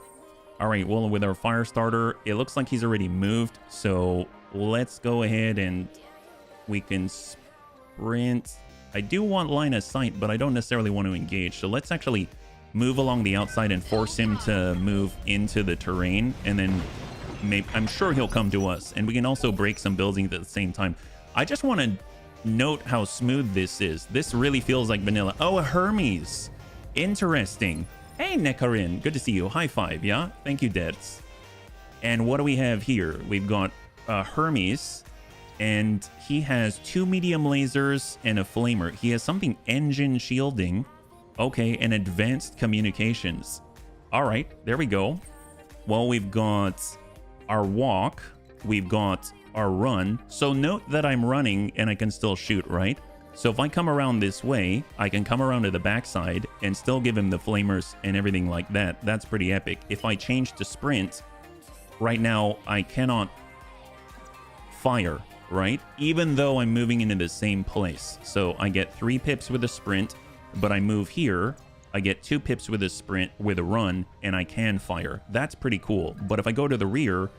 All right, well, with our fire starter, it looks like he's already moved. So let's go ahead and we can sprint. I do want line of sight, but I don't necessarily want to engage. So let's actually move along the outside and force him to move into the terrain, and then maybe, I'm sure he'll come to us, and we can also break some buildings at the same time. I just want to note how smooth this is. This really feels like vanilla. Oh, a Hermes. Interesting. Hey, Nekarin. Good to see you. High five, yeah? Thank you, Debs. And what do we have here? We've got Hermes, and he has 2 medium lasers and a flamer. He has something engine shielding. Okay, and advanced communications. All right, there we go. Well, we've got our walk. We've got our run. So note that I'm running and I can still shoot, right? So if I come around this way, I can come around to the backside and still give him the flamers and everything like that. That's pretty epic. If I change to sprint, right now I cannot fire, right? Even though I'm moving into the same place. So I get 3 pips with a sprint, but I move here, I get 2 pips with a sprint, with a run, and I can fire. That's pretty cool. But if I go to the rear,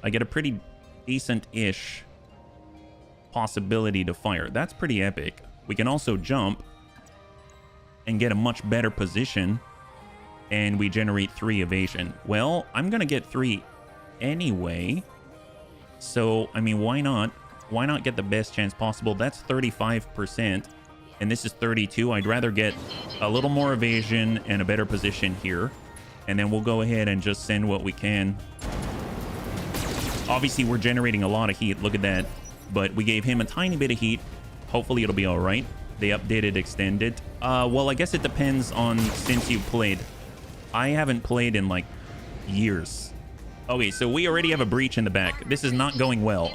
I get a pretty decent-ish possibility to fire. That's pretty epic. We can also jump and get a much better position, and we generate 3 evasion. Well, I'm gonna get 3 anyway. So, I mean, why not? Why not get the best chance possible? That's 35%. And this is 32. I'd rather get a little more evasion and a better position here. And then we'll go ahead and just send what we can. Obviously, we're generating a lot of heat. Look at that. But we gave him a tiny bit of heat. Hopefully, it'll be all right. They updated extended. Well, I guess it depends on since you've played. I haven't played in, like, years. Okay, so we already have a breach in the back. This is not going well.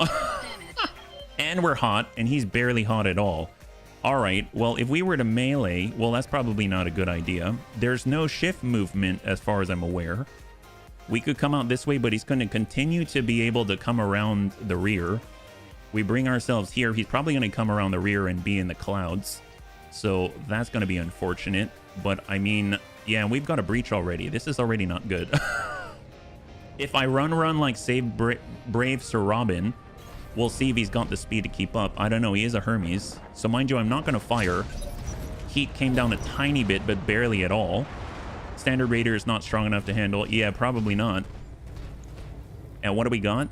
And we're hot, and he's barely hot at all. All right, well, if we were to melee, well, that's probably not a good idea. There's no shift movement as far as I'm aware. We could come out this way, but he's going to continue to be able to come around the rear. We bring ourselves here. He's probably going to come around the rear and be in the clouds. So that's going to be unfortunate. But I mean, yeah, we've got a breach already. This is already not good. If I run like Save Brave Sir Robin, we'll see if he's got the speed to keep up. I don't know. He is a Hermes. So mind you, I'm not going to fire. Heat came down a tiny bit, but barely at all. Standard Raider is not strong enough to handle. Yeah, probably not. And what do we got?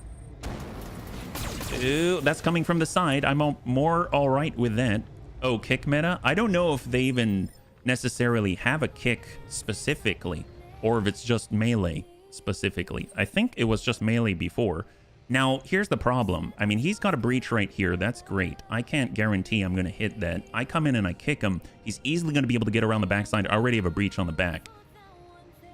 Ooh, that's coming from the side. I'm more all right with that. Oh, kick meta? I don't know if they even necessarily have a kick specifically, or if it's just melee specifically. I think it was just melee before. Now, here's the problem. I mean, he's got a breach right here. That's great. I can't guarantee I'm going to hit that. I come in and I kick him. He's easily going to be able to get around the backside. I already have a breach on the back.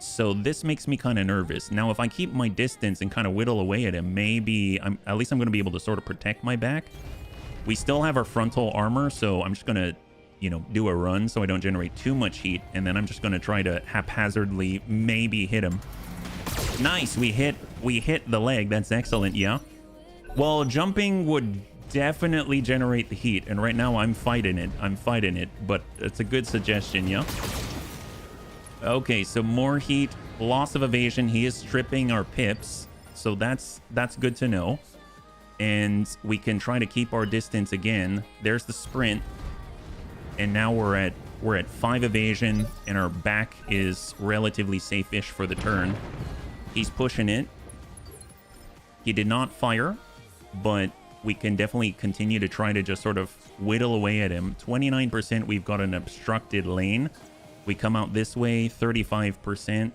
So this makes me kind of nervous. Now, if I keep my distance and kind of whittle away at him, maybe at least I'm going to be able to sort of protect my back. We still have our frontal armor, so I'm just going to, you know, do a run so I don't generate too much heat. And then I'm just going to try to haphazardly maybe hit him. Nice, we hit the leg. That's excellent, yeah. Well, jumping would definitely generate the heat, and right now I'm fighting it, but it's a good suggestion, yeah. Okay, so more heat, loss of evasion. He is stripping our pips, so that's good to know. And we can try to keep our distance again. There's the sprint, and now we're at 5 evasion, and our back is relatively safe-ish for the turn. He's pushing it. He did not fire, but we can definitely continue to try to just sort of whittle away at him. 29%, we've got an obstructed lane. We come out this way, 35%.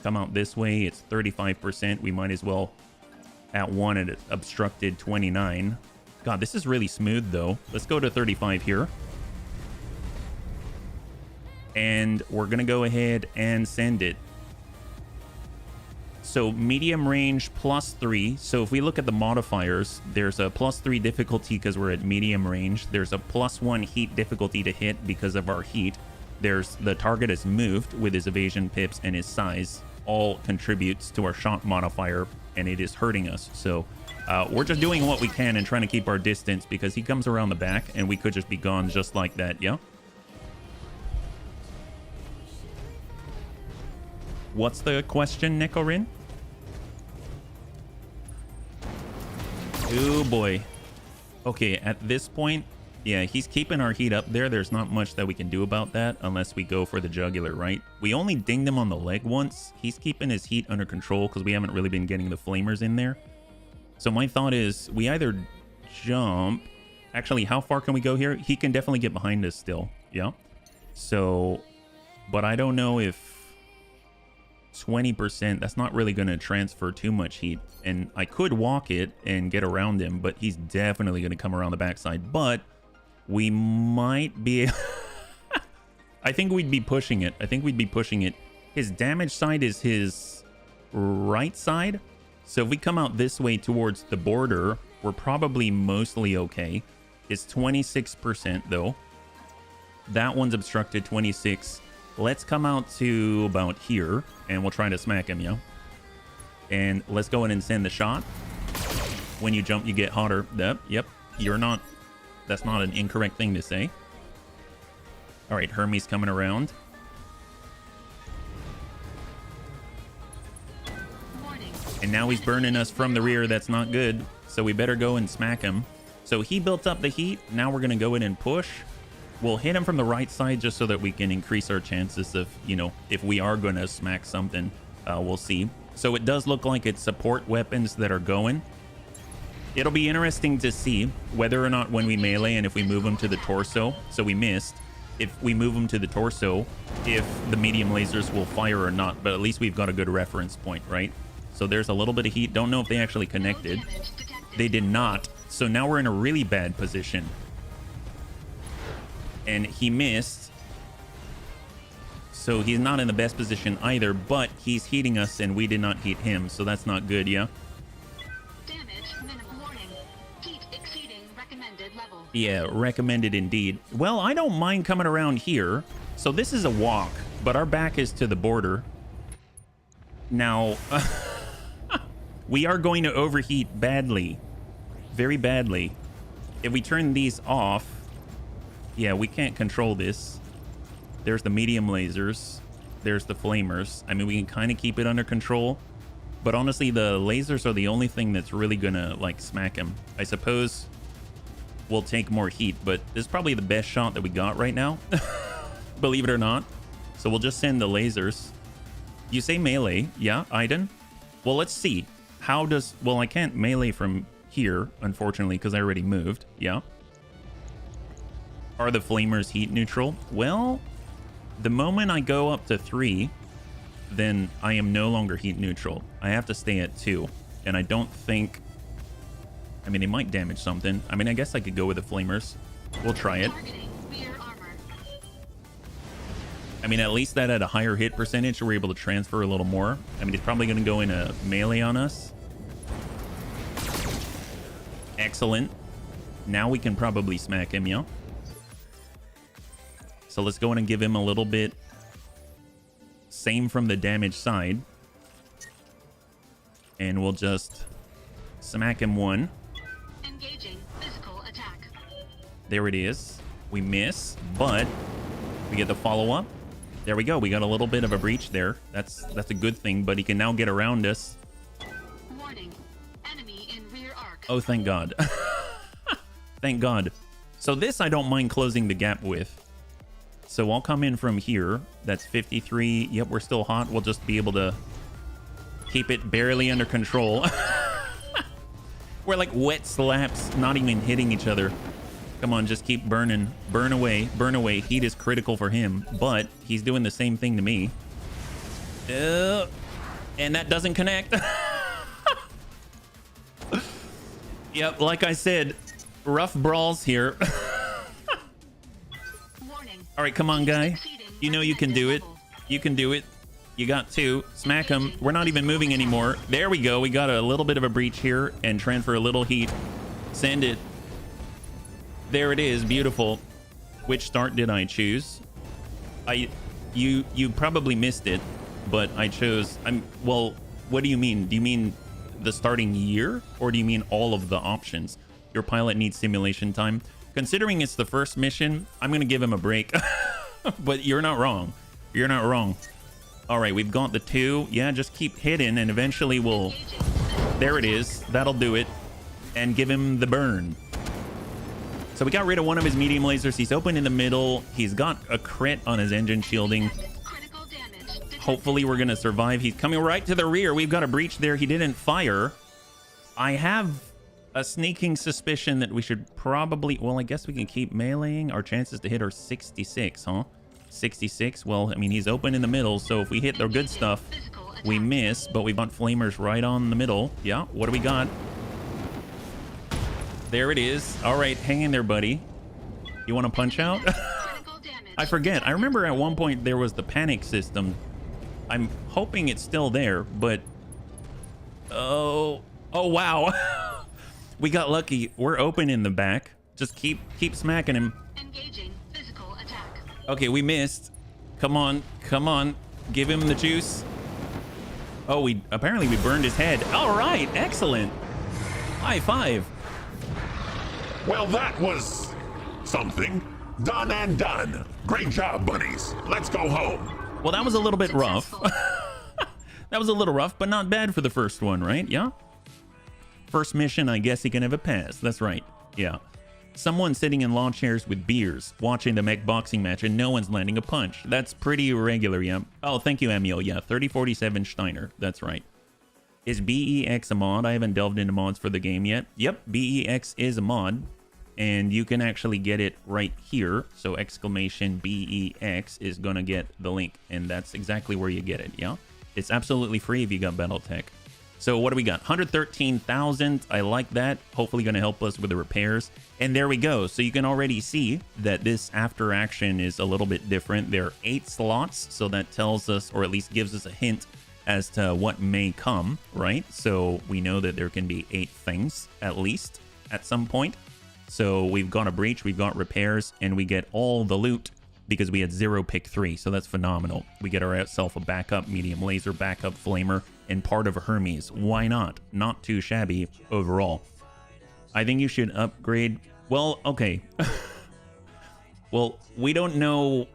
Come out this way, it's 35%. We might as well at one at obstructed 29. God, this is really smooth though. Let's go to 35 here. And we're gonna go ahead and send it. So medium range +3. So if we look at the modifiers, there's a +3 difficulty because we're at medium range. There's a +1 heat difficulty to hit because of our heat. There's the target is moved with his evasion pips and his size. All contributes to our shot modifier, and it is hurting us. So we're just doing what we can and trying to keep our distance because he comes around the back and we could just be gone just like that, yeah? What's the question, Nekorin? Oh boy. Okay, at this point, yeah, he's keeping our heat up there. There's not much that we can do about that unless we go for the jugular, right? We only dinged him on the leg once. He's keeping his heat under control because we haven't really been getting the flamers in there. So my thought is we either jump. Actually, how far can we go here? He can definitely get behind us still. Yeah. So, but I don't know if 20%, that's not really going to transfer too much heat. And I could walk it and get around him, but he's definitely going to come around the backside. But we might be... I think we'd be pushing it. His damage side is his right side. So if we come out this way towards the border, we're probably mostly okay. It's 26% though. That one's obstructed, 26. Let's come out to about here, and we'll try to smack him, yeah? And let's go in and send the shot. When you jump, you get hotter. Yep, you're not... That's not an incorrect thing to say. All right, Hermes coming around. And now he's burning us from the rear. That's not good. So we better go and smack him. So he built up the heat. Now we're going to go in and push. We'll hit him from the right side just so that we can increase our chances of, you know, if we are going to smack something, we'll see. So it does look like it's support weapons that are going. It'll be interesting to see whether or not when we melee and if we move him to the torso, so we missed, if we move him to the torso, if the medium lasers will fire or not, but at least we've got a good reference point, right? So there's a little bit of heat. Don't know if they actually connected. They did not. So now we're in a really bad position. And he missed. So he's not in the best position either, but he's heating us and we did not heat him. So that's not good, yeah?
Damage, minimum warning. Heat exceeding recommended level.
Yeah, recommended indeed. Well, I don't mind coming around here. So this is a walk, but our back is to the border. Now, we are going to overheat badly. Very badly. If we turn these off, yeah, we can't control this. There's the medium lasers. There's the flamers. I mean, we can kind of keep it under control. But honestly, the lasers are the only thing that's really gonna, like, smack him. I suppose we'll take more heat, but this is probably the best shot that we got right now. Believe it or not. So we'll just send the lasers. You say melee. Yeah, Aiden? Well, let's see. How does... Well, I can't melee from here, unfortunately, because I already moved. Yeah. Are the flamers heat neutral? Well, the moment I go up to 3, then I am no longer heat neutral. I have to stay at 2. And I don't think... I mean, they might damage something. I mean, I guess I could go with the flamers. We'll try it.
Targeting rear armor.
I mean, at least that at a higher hit percentage, we're able to transfer a little more. I mean, he's probably going to go in a melee on us. Excellent. Now we can probably smack him, yeah? So let's go in and give him a little bit. Same from the damage side. And we'll just smack him 1.
Engaging physical attack.
There it is. We miss, but we get the follow-up. There we go. We got a little bit of a breach there. That's a good thing, but he can now get around us.
Warning. Enemy in rear arc.
Oh, thank God. Thank God. So this I don't mind closing the gap with. So I'll come in from here. That's 53. Yep, we're still hot. We'll just be able to keep it barely under control. We're like wet slaps, not even hitting each other. Come on, just keep burning. Burn away. Burn away. Heat is critical for him, but he's doing the same thing to me. And that doesn't connect. Yep, like I said, rough brawls here.
Warning.
All right, come on, guy. You know you can do it. You can do it. You got 2. Smack him. We're not even moving anymore. There we go. We got a little bit of a breach here and transfer a little heat. Send it. There it is. Beautiful. Which start did I choose? You probably missed it, but I chose... Well, what do you mean? Do you mean the starting year, or do you mean all of the options? Your pilot needs simulation time. Considering it's the first mission, I'm going to give him a break. But you're not wrong. You're not wrong. All right, we've got the 2. Yeah, just keep hitting, and eventually we'll... There it is. That'll do it. And give him the burn. So we got rid of one of his medium lasers. He's open in the middle. He's got a crit on his engine shielding.
Critical damage detected.
Hopefully we're going to survive. He's coming right to the rear. We've got a breach there. He didn't fire. I have a sneaking suspicion that we should probably... Well, I guess we can keep meleeing. Our chances to hit are 66, huh? 66. Well, I mean, he's open in the middle, so if we hit the good stuff, we miss, but we've got flamers right on the middle. Yeah, what do we got? There it is. All right, hang in there, buddy. You want to punch out? I forget. I remember at one point there was the panic system. I'm hoping it's still there, but... Oh, wow. We got lucky. We're open in the back. Just keep smacking him.
Engaging physical attack.
Okay, we missed. Come on, come on. Give him the juice. Oh, apparently we burned his head. All right, excellent. High five.
Well, that was something. Done and done. Great job, bunnies. Let's go home.
Well, that was a little bit rough. That was a little rough, but not bad for the first one, right? Yeah? First mission, I guess he can have a pass. That's right. Yeah. Someone sitting in lawn chairs with beers, watching the mech boxing match, and no one's landing a punch. That's pretty regular, yeah. Oh, thank you, Emil. Yeah, 3047 Steiner. That's right. Is BEX a mod? I haven't delved into mods for the game yet. Yep, BEX is a mod, and you can actually get it right here. So exclamation BEX is going to get the link, and that's exactly where you get it, yeah? It's absolutely free if you got Battletech. So what do we got? 113,000. I like that. Hopefully going to help us with the repairs. And there we go. So you can already see that this after action is a little bit different. There are 8 slots, so that tells us, or at least gives us a hint as to what may come, right? So we know that there can be 8 things at least at some point. So we've got a breach, we've got repairs, and we get all the loot because we had 0 pick 3. So that's phenomenal. We get ourselves a backup medium laser, backup flamer, and part of a Hermes. Why not? Not too shabby overall. I think you should upgrade Well, okay. Well, we don't know.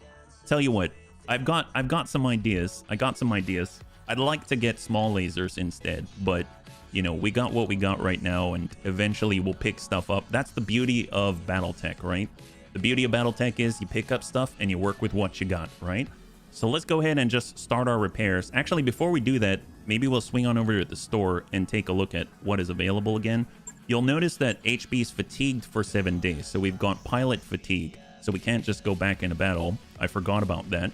Tell you what, I've got some ideas. I got some ideas. I'd like to get small lasers instead, but you know, we got what we got right now, and eventually we'll pick stuff up. That's the beauty of Battletech, right? The beauty of Battletech is you pick up stuff and you work with what you got, right? So let's go ahead and just start our repairs. Actually, before we do that, maybe we'll swing on over to the store and take a look at what is available again. You'll notice that HB is fatigued for 7 days, so we've got pilot fatigue, so we can't just go back into battle. I forgot about that.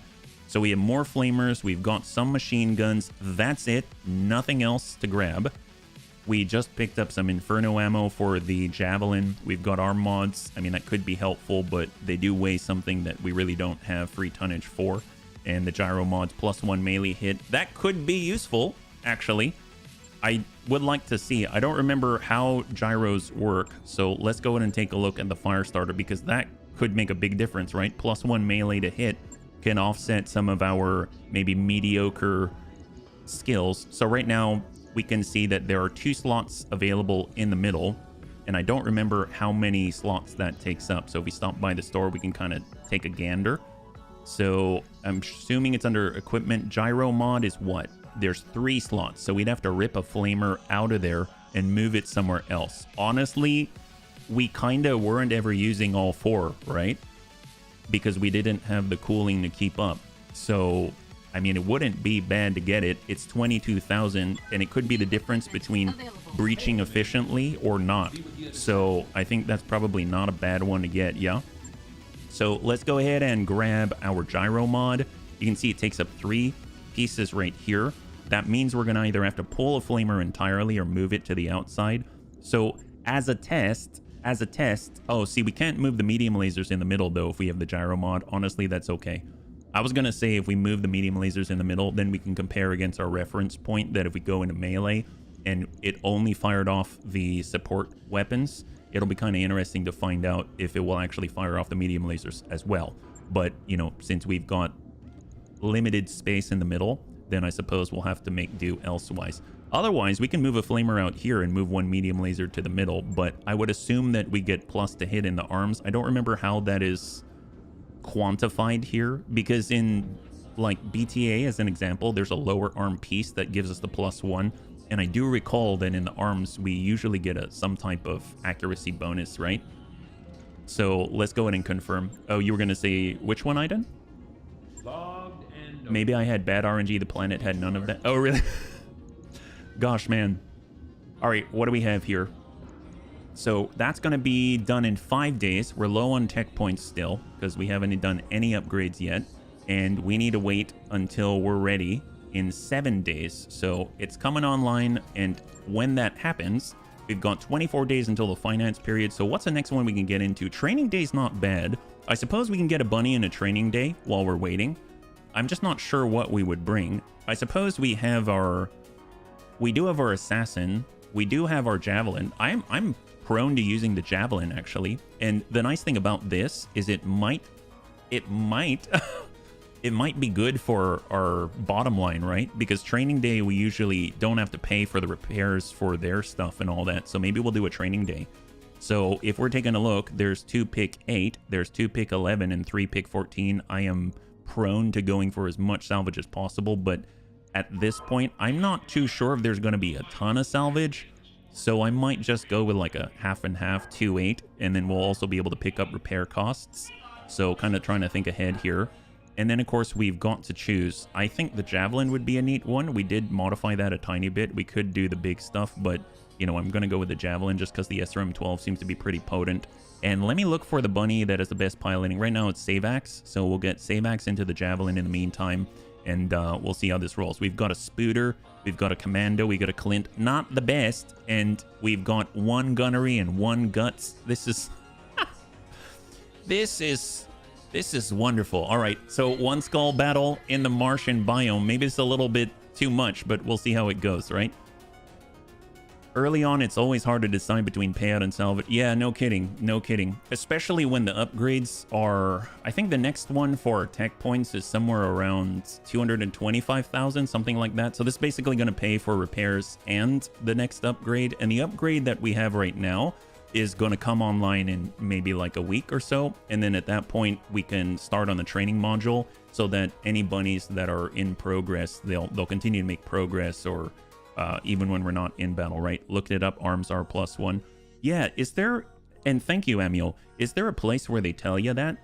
So we have more flamers, we've got some machine guns, that's it, nothing else to grab. We just picked up some Inferno ammo for the Javelin. We've got our mods. I mean, that could be helpful, but they do weigh something that we really don't have free tonnage for. And the gyro mods +1 melee hit. That could be useful, actually. I would like to see. I don't remember how gyros work, so let's go ahead and take a look at the fire starter, because that could make a big difference, right? +1 melee to hit can offset some of our maybe mediocre skills. So right now, we can see that there are 2 slots available in the middle, and I don't remember how many slots that takes up. So if we stop by the store, we can kind of take a gander. So I'm assuming it's under equipment. Gyro mod is what? There's 3 slots, so we'd have to rip a flamer out of there and move it somewhere else. Honestly, we kind of weren't ever using all 4, right? Because we didn't have the cooling to keep up. So I mean, it wouldn't be bad to get it. It's 22,000, and it could be the difference between breaching efficiently or not. So I think that's probably not a bad one to get, yeah? So let's go ahead and grab our gyro mod. You can see it takes up 3 pieces right here. That means we're going to either have to pull a flamer entirely or move it to the outside. So as a test, oh, see, we can't move the medium lasers in the middle, though, if we have the gyro mod. Honestly, that's okay. I was going to say if we move the medium lasers in the middle, then we can compare against our reference point that if we go into melee and it only fired off the support weapons, it'll be kind of interesting to find out if it will actually fire off the medium lasers as well. But, you know, since we've got limited space in the middle, then I suppose we'll have to make do elsewise. Otherwise, we can move a flamer out here and move 1 medium laser to the middle, but I would assume that we get plus to hit in the arms. I don't remember how that is quantified here, because in like BTA as an example, there's a lower arm piece that gives us the +1, and I do recall that in the arms we usually get some type of accuracy bonus, right? So let's go ahead and confirm. Oh, you were gonna say which one, Aiden? Maybe I had bad RNG. The planet had none of that. Oh, really? Gosh, man. All right, what do we have here? So that's going to be done in 5 days. We're low on tech points still because we haven't done any upgrades yet. And we need to wait until we're ready in 7 days. So it's coming online. And when that happens, we've got 24 days until the finance period. So what's the next one we can get into? Training day's not bad. I suppose we can get a bunny in a training day while we're waiting. I'm just not sure what we would bring. I suppose we do have our assassin. We do have our javelin. I'm prone to using the javelin, actually. And the nice thing about this is it might it might be good for our bottom line, right? Because training day, we usually don't have to pay for the repairs for their stuff and all that. So maybe we'll do a training day. So if we're taking a look, there's 2 pick 8, there's 2 pick 11, and 3 pick 14. I am prone to going for as much salvage as possible, but at this point, I'm not too sure if there's going to be a ton of salvage. So I might just go with like a half and half, 2-8, and then we'll also be able to pick up repair costs. So kind of trying to think ahead here. And then, of course, we've got to choose. I think the Javelin would be a neat one. We did modify that a tiny bit. We could do the big stuff, but, you know, I'm going to go with the Javelin just because the SRM-12 seems to be pretty potent. And let me look for the bunny that is the best piloting. Right now, it's Savax, so we'll get Savax into the Javelin in the meantime, and we'll see how this rolls. We've got a Spooter, we've got a Commando, we got a Clint. Not the best, and we've got 1 Gunnery and 1 Guts. This is... This is wonderful. All right, so 1 skull battle in the Martian biome. Maybe it's a little bit too much, but we'll see how it goes, right? Early on, it's always hard to decide between payout and salvage. Yeah, no kidding, no kidding. Especially when the upgrades are... I think the next one for tech points is somewhere around 225,000, something like that. So this is basically going to pay for repairs and the next upgrade. And the upgrade that we have right now is going to come online in maybe like a week or so. And then at that point, we can start on the training module so that any bunnies that are in progress, they'll continue to make progress, or even when we're not in battle, right? Looked it up, arms are +1. Yeah, is there, and thank you, Manuel, is there a place where they tell you that?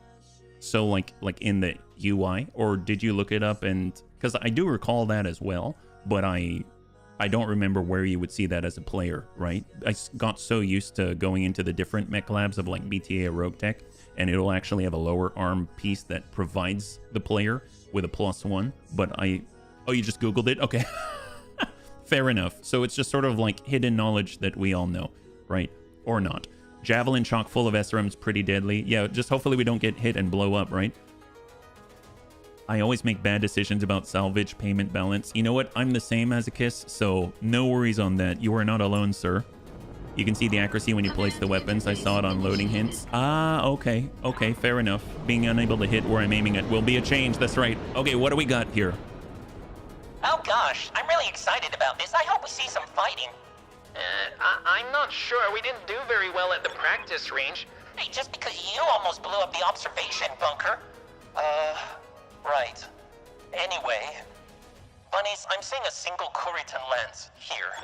So like in the UI, or did you look it up? And because I do recall that as well, but I don't remember where you would see that as a player, right? I got so used to going into the different mech labs of like BTA or Rogue Tech, and it'll actually have a lower arm piece that provides the player with a +1. But oh, you just Googled it? Okay. Fair enough. So it's just sort of like hidden knowledge that we all know, right? Or not. Javelin chock full of SRM's pretty deadly. Yeah, just hopefully we don't get hit and blow up, right? I always make bad decisions about salvage payment balance. You know what? I'm the same as a kiss, so no worries on that. You are not alone, sir. You can see the accuracy when you place the weapons. I saw it on loading hints. Ah, okay. Okay, fair enough. Being unable to hit where I'm aiming at will be a change. That's right. Okay, what do we got here?
Oh gosh, I'm really excited about this. I hope we see some fighting.
I'm not sure. We didn't do very well at the practice range.
Hey, just because you almost blew up the observation bunker. Right. Anyway, bunnies, I'm seeing a single Kuritan lens here.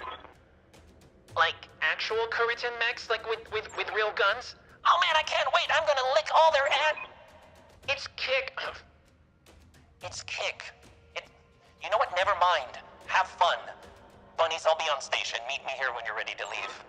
Like actual Kuritan mechs, like with real guns?
Oh man, I can't wait. I'm gonna lick all their
It's kick.
It's kick. You know what? Never mind. Have fun. Bunnies, I'll be on station. Meet me here when you're ready to leave.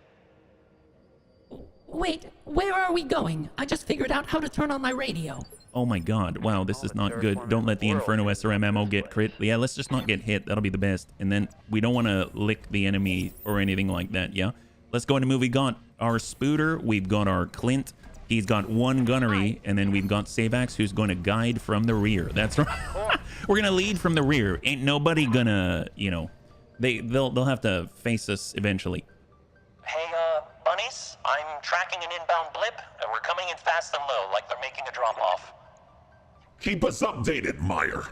Wait, where are we going? I just figured out how to turn on my radio.
Oh my god, wow, this is not good. Don't let the Inferno SRM ammo get crit. Yeah, let's just not get hit. That'll be the best. And then we don't want to lick the enemy or anything like that, yeah? Let's go into move. We got our Spooter, we've got our Clint, he's got one gunnery, and then we've got Savax, who's going to guide from the rear. That's right. We're going to lead from the rear. Ain't nobody gonna, you know, they'll have to face us eventually.
Hey, bunnies, I'm tracking an inbound blip, and we're coming in fast and low, like they're making a drop-off.
Keep us updated, Meyer.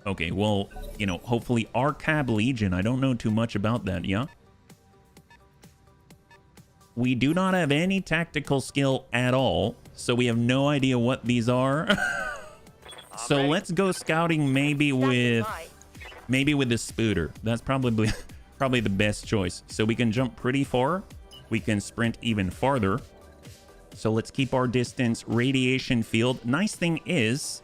Okay, well, you know, hopefully our Cab Legion, I don't know too much about that, yeah? We do not have any tactical skill at all, so we have no idea what these are. So let's go scouting maybe with the Spooter. That's probably the best choice. So we can jump pretty far. We can sprint even farther. So let's keep our distance. Radiation field. Nice thing is,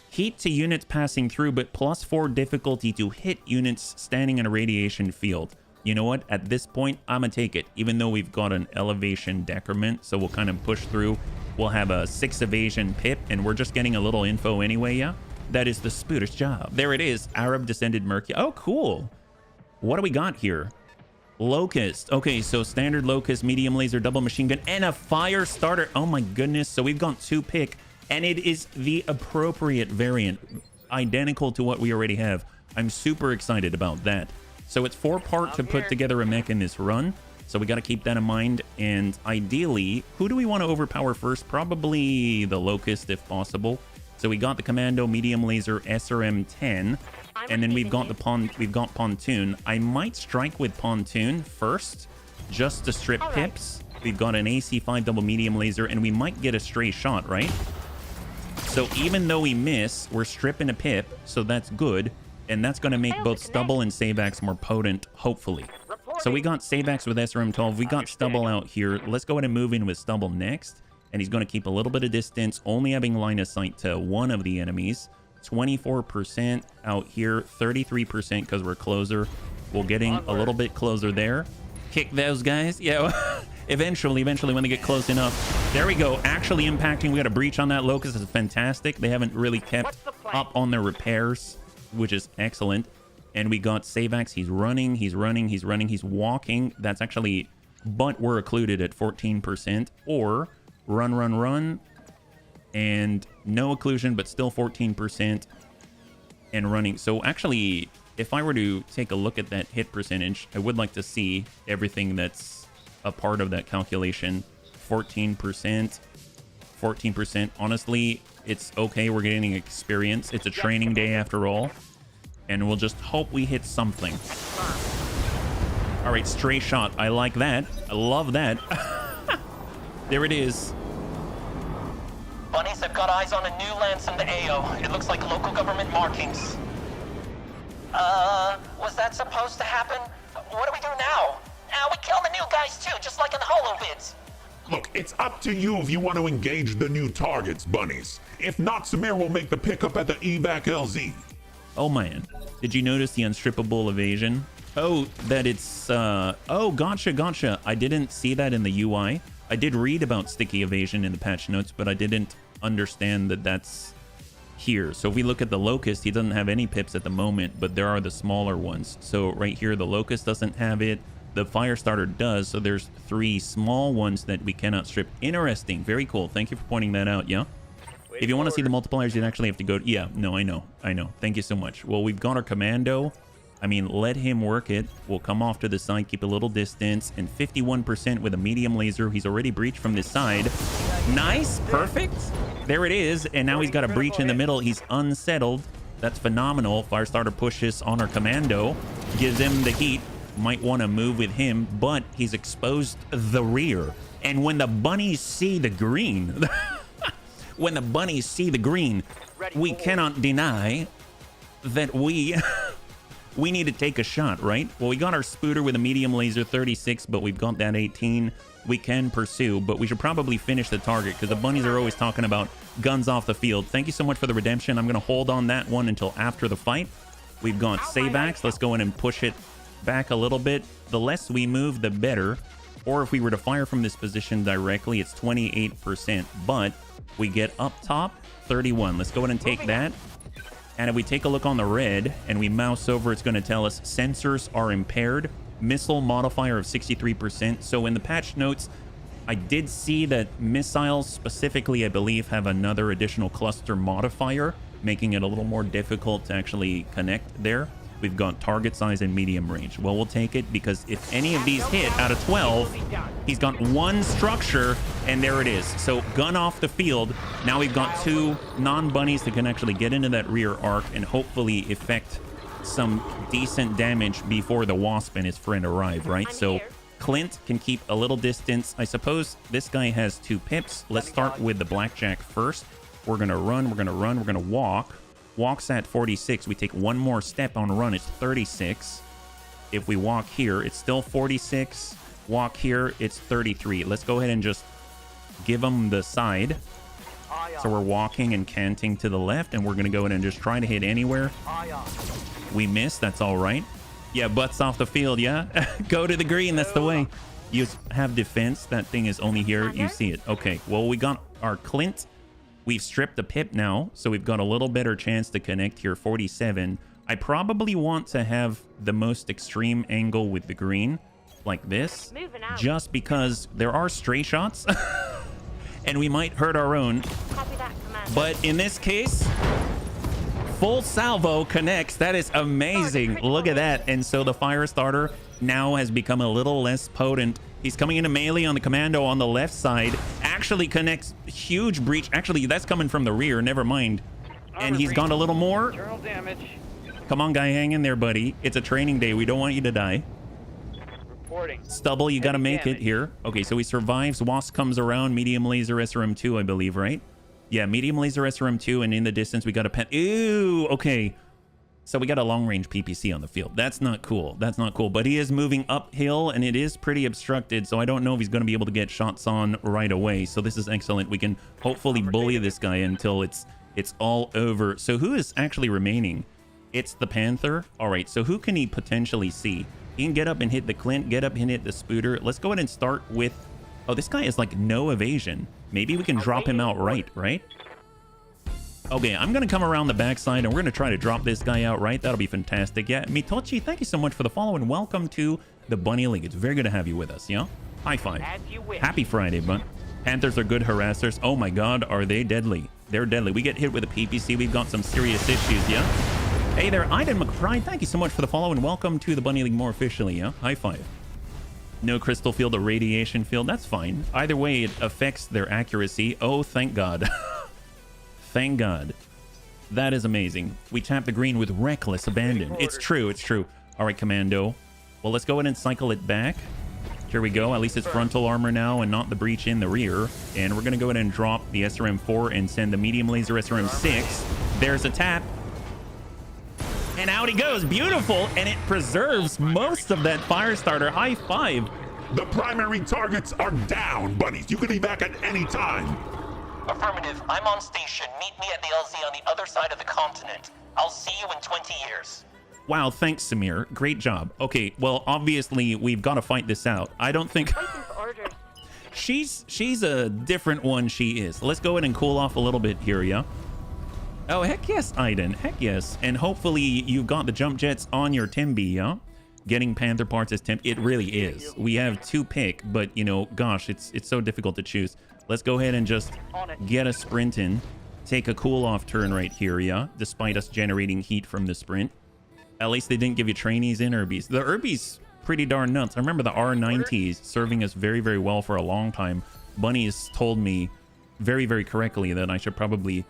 heat to units passing through, but +4 difficulty to hit units standing in a radiation field. You know what? At this point, I'm gonna take it, even though we've got an elevation decrement. So we'll kind of push through. We'll have a 6 evasion pip, and we're just getting a little info anyway, yeah? That is the Spooter's job. There it is. Arab Descended Mercury. Oh, cool. What do we got here? Locust. Okay, so standard Locust, medium laser, double machine gun, and a fire starter. Oh my goodness. So we've got 2 pick, and it is the appropriate variant, identical to what we already have. I'm super excited about that. So it's 4-part to put together a mech in this run. So we got to keep that in mind. And ideally, who do we want to overpower first? Probably the Locust if possible. So we got the Commando, medium laser, SRM-10. And then we've got Pontoon. I might strike with Pontoon first, just to strip pips. We've got an AC-5 double medium laser, and we might get a stray shot, right? So even though we miss, we're stripping a pip, so that's good. And that's going to make both Stubble and Savax more potent, hopefully. So we got Savax with SRM-12. We got Stubble out here. Let's go ahead and move in with Stubble next. And he's going to keep a little bit of distance, only having line of sight to one of the enemies. 24% out here, 33% because we're closer. We're getting a little bit closer there. Kick those guys. Yeah, eventually when they get close enough. There we go. Actually impacting. We got a breach on that Locust. Is fantastic. They haven't really kept up on their repairs, which is excellent. And we got Savax. He's running. He's walking. That's actually, but we're occluded at 14%. Or run. And no occlusion, but still 14% and running. So actually, if I were to take a look at that hit percentage, I would like to see everything that's a part of that calculation. 14%. Honestly, it's okay. We're getting experience. It's a training day after all. And we'll just hope we hit something. All right, stray shot. I like that. I love that. There it is.
Bunnies have got eyes on a new lance in the AO. It looks like local government markings. Was that supposed to happen? What do we do now? We kill the new guys too, just like in the holo vids.
Look, it's up to you if you want to engage the new targets, bunnies. If not, Samir will make the pickup at the evac LZ.
Oh man, did you notice the unstrippable evasion? Oh, that it's, oh, gotcha. I didn't see that in the UI. I did read about sticky evasion in the patch notes, but I didn't understand that that's here. So if we look at the Locust, he doesn't have any pips at the moment, but there are the smaller ones. So right here, the Locust doesn't have it. The Firestarter does. So there's 3 small ones that we cannot strip. Interesting. Very cool. Thank you for pointing that out. Yeah. If you want to see the multipliers, you'd actually have to go. Yeah, no, I know. Thank you so much. Well, we've got our commando. I mean, let him work it. We'll come off to the side, keep a little distance, and 51% with a medium laser. He's already breached from this side. Nice, perfect. There it is. And now he's got a breach in the middle. He's unsettled. That's phenomenal. Firestarter pushes on our commando, gives him the heat. Might want to move with him, but he's exposed the rear. And when the bunnies see the green, when the bunnies see the green, we cannot deny that we need to take a shot, right? Well, we got our Spooter with a medium laser 36, but we've got that 18. We can pursue, but we should probably finish the target because the bunnies are always talking about guns off the field. Thank you so much for the redemption. I'm going to hold on that one until after the fight. We've got Sabax. Let's go in and push it back a little bit. The less we move, the better. Or if we were to fire from this position directly, it's 28%, but we get up top 31. Let's go ahead and take that. And if we take a look on the red and we mouse over, it's going to tell us sensors are impaired. Missile modifier of 63%. So in the patch notes, I did see that missiles specifically, I believe, have another additional cluster modifier, making it a little more difficult to actually connect there. We've got target size and medium range. Well, we'll take it because if any of these hit out of 12, he's got 1 structure, and there it is. So gun off the field. Now we've got 2 non-bunnies that can actually get into that rear arc and hopefully effect some decent damage before the Wasp and his friend arrive, right? So Clint can keep a little distance. I suppose this guy has 2 pips. Let's start with the Blackjack first. We're going to run. We're going to walk. Walks at 46. We take 1 more step on run. It's 36. If we walk here, it's still 46. Walk here, it's 33. Let's go ahead and just give them the side. So we're walking and canting to the left, and we're going to go in and just try to hit anywhere. We miss. That's all right. Yeah, butts off the field. Yeah, go to the green. That's the way. You have defense. That thing is only here. You see it. Okay. Well, we got our Clint. We've stripped the pip now, so we've got a little better chance to connect here. 47. I probably want to have the most extreme angle with the green, like this, just because there are stray shots, and we might hurt our own. But in this case, full salvo connects. That is amazing. Look at that. And so the Firestarter now has become a little less potent. He's coming into melee on the commando on the left side. Actually connects huge breach. Actually, that's coming from the rear. Never mind. And he's gone a little more. Come on, guy. Hang in there, buddy. It's a training day. We don't want you to die. Stubble, you got to make it here. Okay, so he survives. Wasp comes around. Medium laser SRM2, I believe, right? Yeah, medium laser SRM2. And in the distance, we got a pen. Ew. Okay. So we got a long-range PPC on the field. That's not cool. That's not cool. But he is moving uphill, and it is pretty obstructed, so I don't know if he's going to be able to get shots on right away. So this is excellent. We can hopefully bully this guy until it's all over. So who is actually remaining? It's the Panther. All right, so who can he potentially see? He can get up and hit the Clint, get up and hit the Spooter. Let's go ahead and start with... Oh, this guy is like no evasion. Maybe we can drop him outright, right? Okay, I'm going to come around the backside, and we're going to try to drop this guy outright. That'll be fantastic. Yeah, Mitochi, thank you so much for the follow, and welcome to the Bunny League. It's very good to have you with us, yeah? High five. Happy Friday, bud. Panthers are good harassers. Oh my god, are they deadly? They're deadly. We get hit with a PPC. We've got some serious issues, yeah? Hey there, Iden McBride. Thank you so much for the follow, and welcome to the Bunny League more officially, yeah? High five. No crystal field or radiation field. That's fine. Either way, it affects their accuracy. Oh, thank god. Thank God. That is amazing. We tap the green with reckless abandon. It's true. It's true. All right, Commando. Well, let's go ahead and cycle it back. Here we go. At least it's frontal armor now and not the breach in the rear. And we're going to go ahead and drop the SRM-4 and send the medium laser SRM-6. There's a tap. And out he goes. Beautiful. And it preserves most of that fire starter. High five.
The primary targets are down, bunnies. You can be back at any time.
Affirmative. I'm on station. Meet me at the LZ on the other side of the continent. I'll see you in 20 years.
Wow, thanks, Samir. Great job. Okay, well, obviously, we've got to fight this out. I don't think... She's a different one, she is. Let's go ahead and cool off a little bit here, yeah? Oh, heck yes, Aiden. Heck yes. And hopefully you got the jump jets on your Timby, yeah? Getting Panther parts as temp. It really is. We have 2 pick, but, you know, gosh, it's so difficult to choose. Let's go ahead and just get a sprint in. Take a cool off turn right here, yeah? Despite us generating heat from the sprint. At least they didn't give you trainees and Urbies. The Urbies pretty darn nuts. I remember the R90s serving us very, very well for a long time. Bunnies told me very, very correctly that I should probably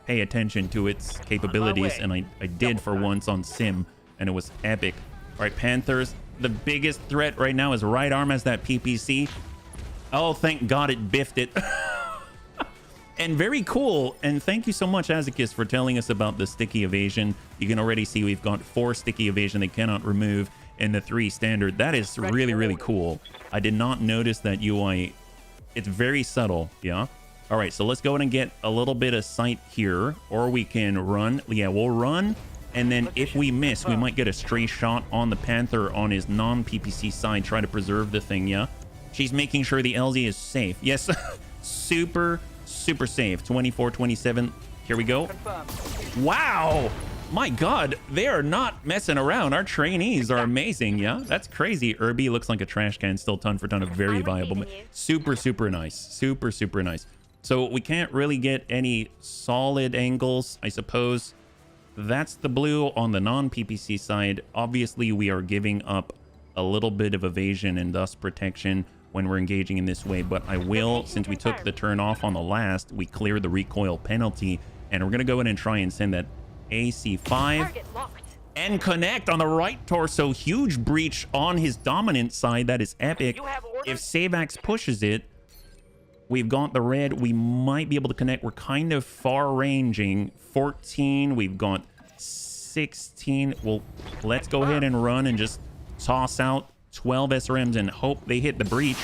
pay attention to its capabilities, and I did for once on Sim, and it was epic. All right, Panthers. The biggest threat right now is right arm as that PPC. Oh, thank God it biffed it. And very cool. And thank you so much, Azikis, for telling us about the sticky evasion. You can already see we've got 4 sticky evasion they cannot remove and the 3 standard. That is really, really cool. I did not notice that UI. It's very subtle. Yeah. All right. So let's go ahead and get a little bit of sight here, or we can run. Yeah, we'll run. And then if we miss, we might get a stray shot on the Panther on his non-PPC side. Try to preserve the thing. Yeah. She's making sure the LZ is safe. Yes. Super safe. 24-27. Here we go. Wow, my God, they are not messing around. Our trainees are amazing. Yeah, that's crazy. Irby looks like a trash can, still ton for ton of very viable. Super nice. Super nice. So we can't really get any solid angles, I suppose. That's the blue on the non-PPC side. Obviously we are giving up a little bit of evasion and thus protection when we're engaging in this way, but I will, since we took the turn off on the last, we cleared the recoil penalty, and we're gonna go in and try and send that AC5 and connect on the right torso. Huge breach on his dominant side. That is epic. If Savax pushes it, we've got the red. We might be able to connect. We're kind of far ranging. 14, we've got 16. Well, let's go ahead and run and just toss out 12 SRMs and hope they hit the breach.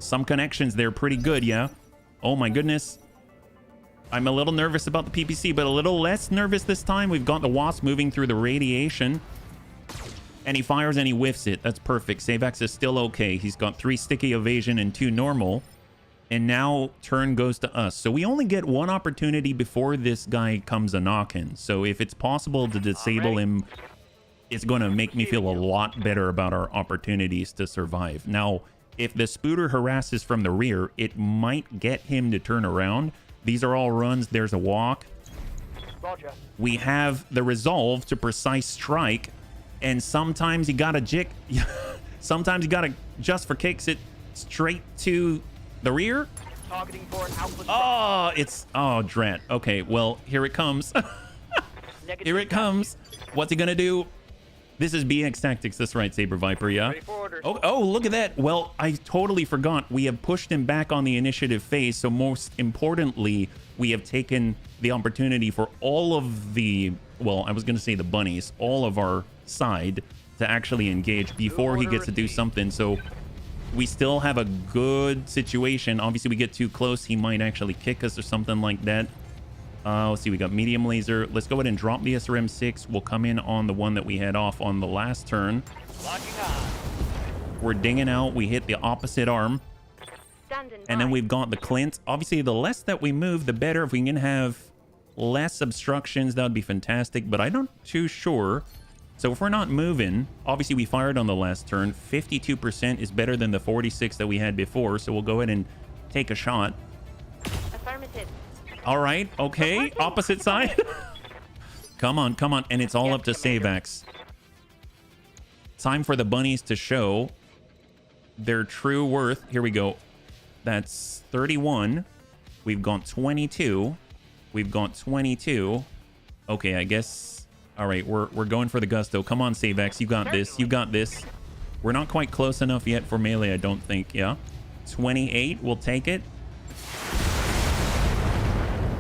Some connections there pretty good, yeah. Oh my goodness. I'm a little nervous about the PPC, but a little less nervous this time. We've got the Wasp moving through the radiation. And he fires and he whiffs it. That's perfect. Savax is still okay. He's got 3 sticky evasion and 2 normal. And now turn goes to us. So we only get 1 opportunity before this guy comes a knockin'. So if it's possible to disable him, it's going to make me feel a lot better about our opportunities to survive. Now, if the Spooter harasses from the rear, it might get him to turn around. These are all runs. There's a walk.
Roger.
We have the resolve to precise strike, and sometimes you got to jig. Sometimes you got to just for kicks it straight to the rear.
Targeting for an alpha.
Oh, it's drat. Okay, well, here it comes. Here it comes. What's he gonna do? This is BEX Tactics. That's right, Saber Viper, yeah? Oh, look at that. Well, I totally forgot. We have pushed him back on the initiative phase. So most importantly, we have taken the opportunity for all of the, well, I was going to say the bunnies, all of our side to actually engage before he gets to do something. So we still have a good situation. Obviously, we get too close, he might actually kick us or something like that. Let's see, we got medium laser. Let's go ahead and drop the SRM-6. We'll come in on the one that we had off on the last turn. We're dinging out. We hit the opposite arm. And then we've got the Clint. Obviously, the less that we move, the better. If we can have less obstructions, that would be fantastic. But I'm not too sure. So if we're not moving, obviously we fired on the last turn. 52% is better than the 46 that we had before. So we'll go ahead and take a shot.
Affirmative.
All right, okay, opposite side. Come on, come on. And it's all up to Savax. Time for the bunnies to show their true worth. Here we go. That's 31. We've got 22. We've got 22. Okay, I guess. All right, we're going for the gusto. Come on, Savax. You got this. You got this. We're not quite close enough yet for melee, I don't think. Yeah. 28, we'll take it.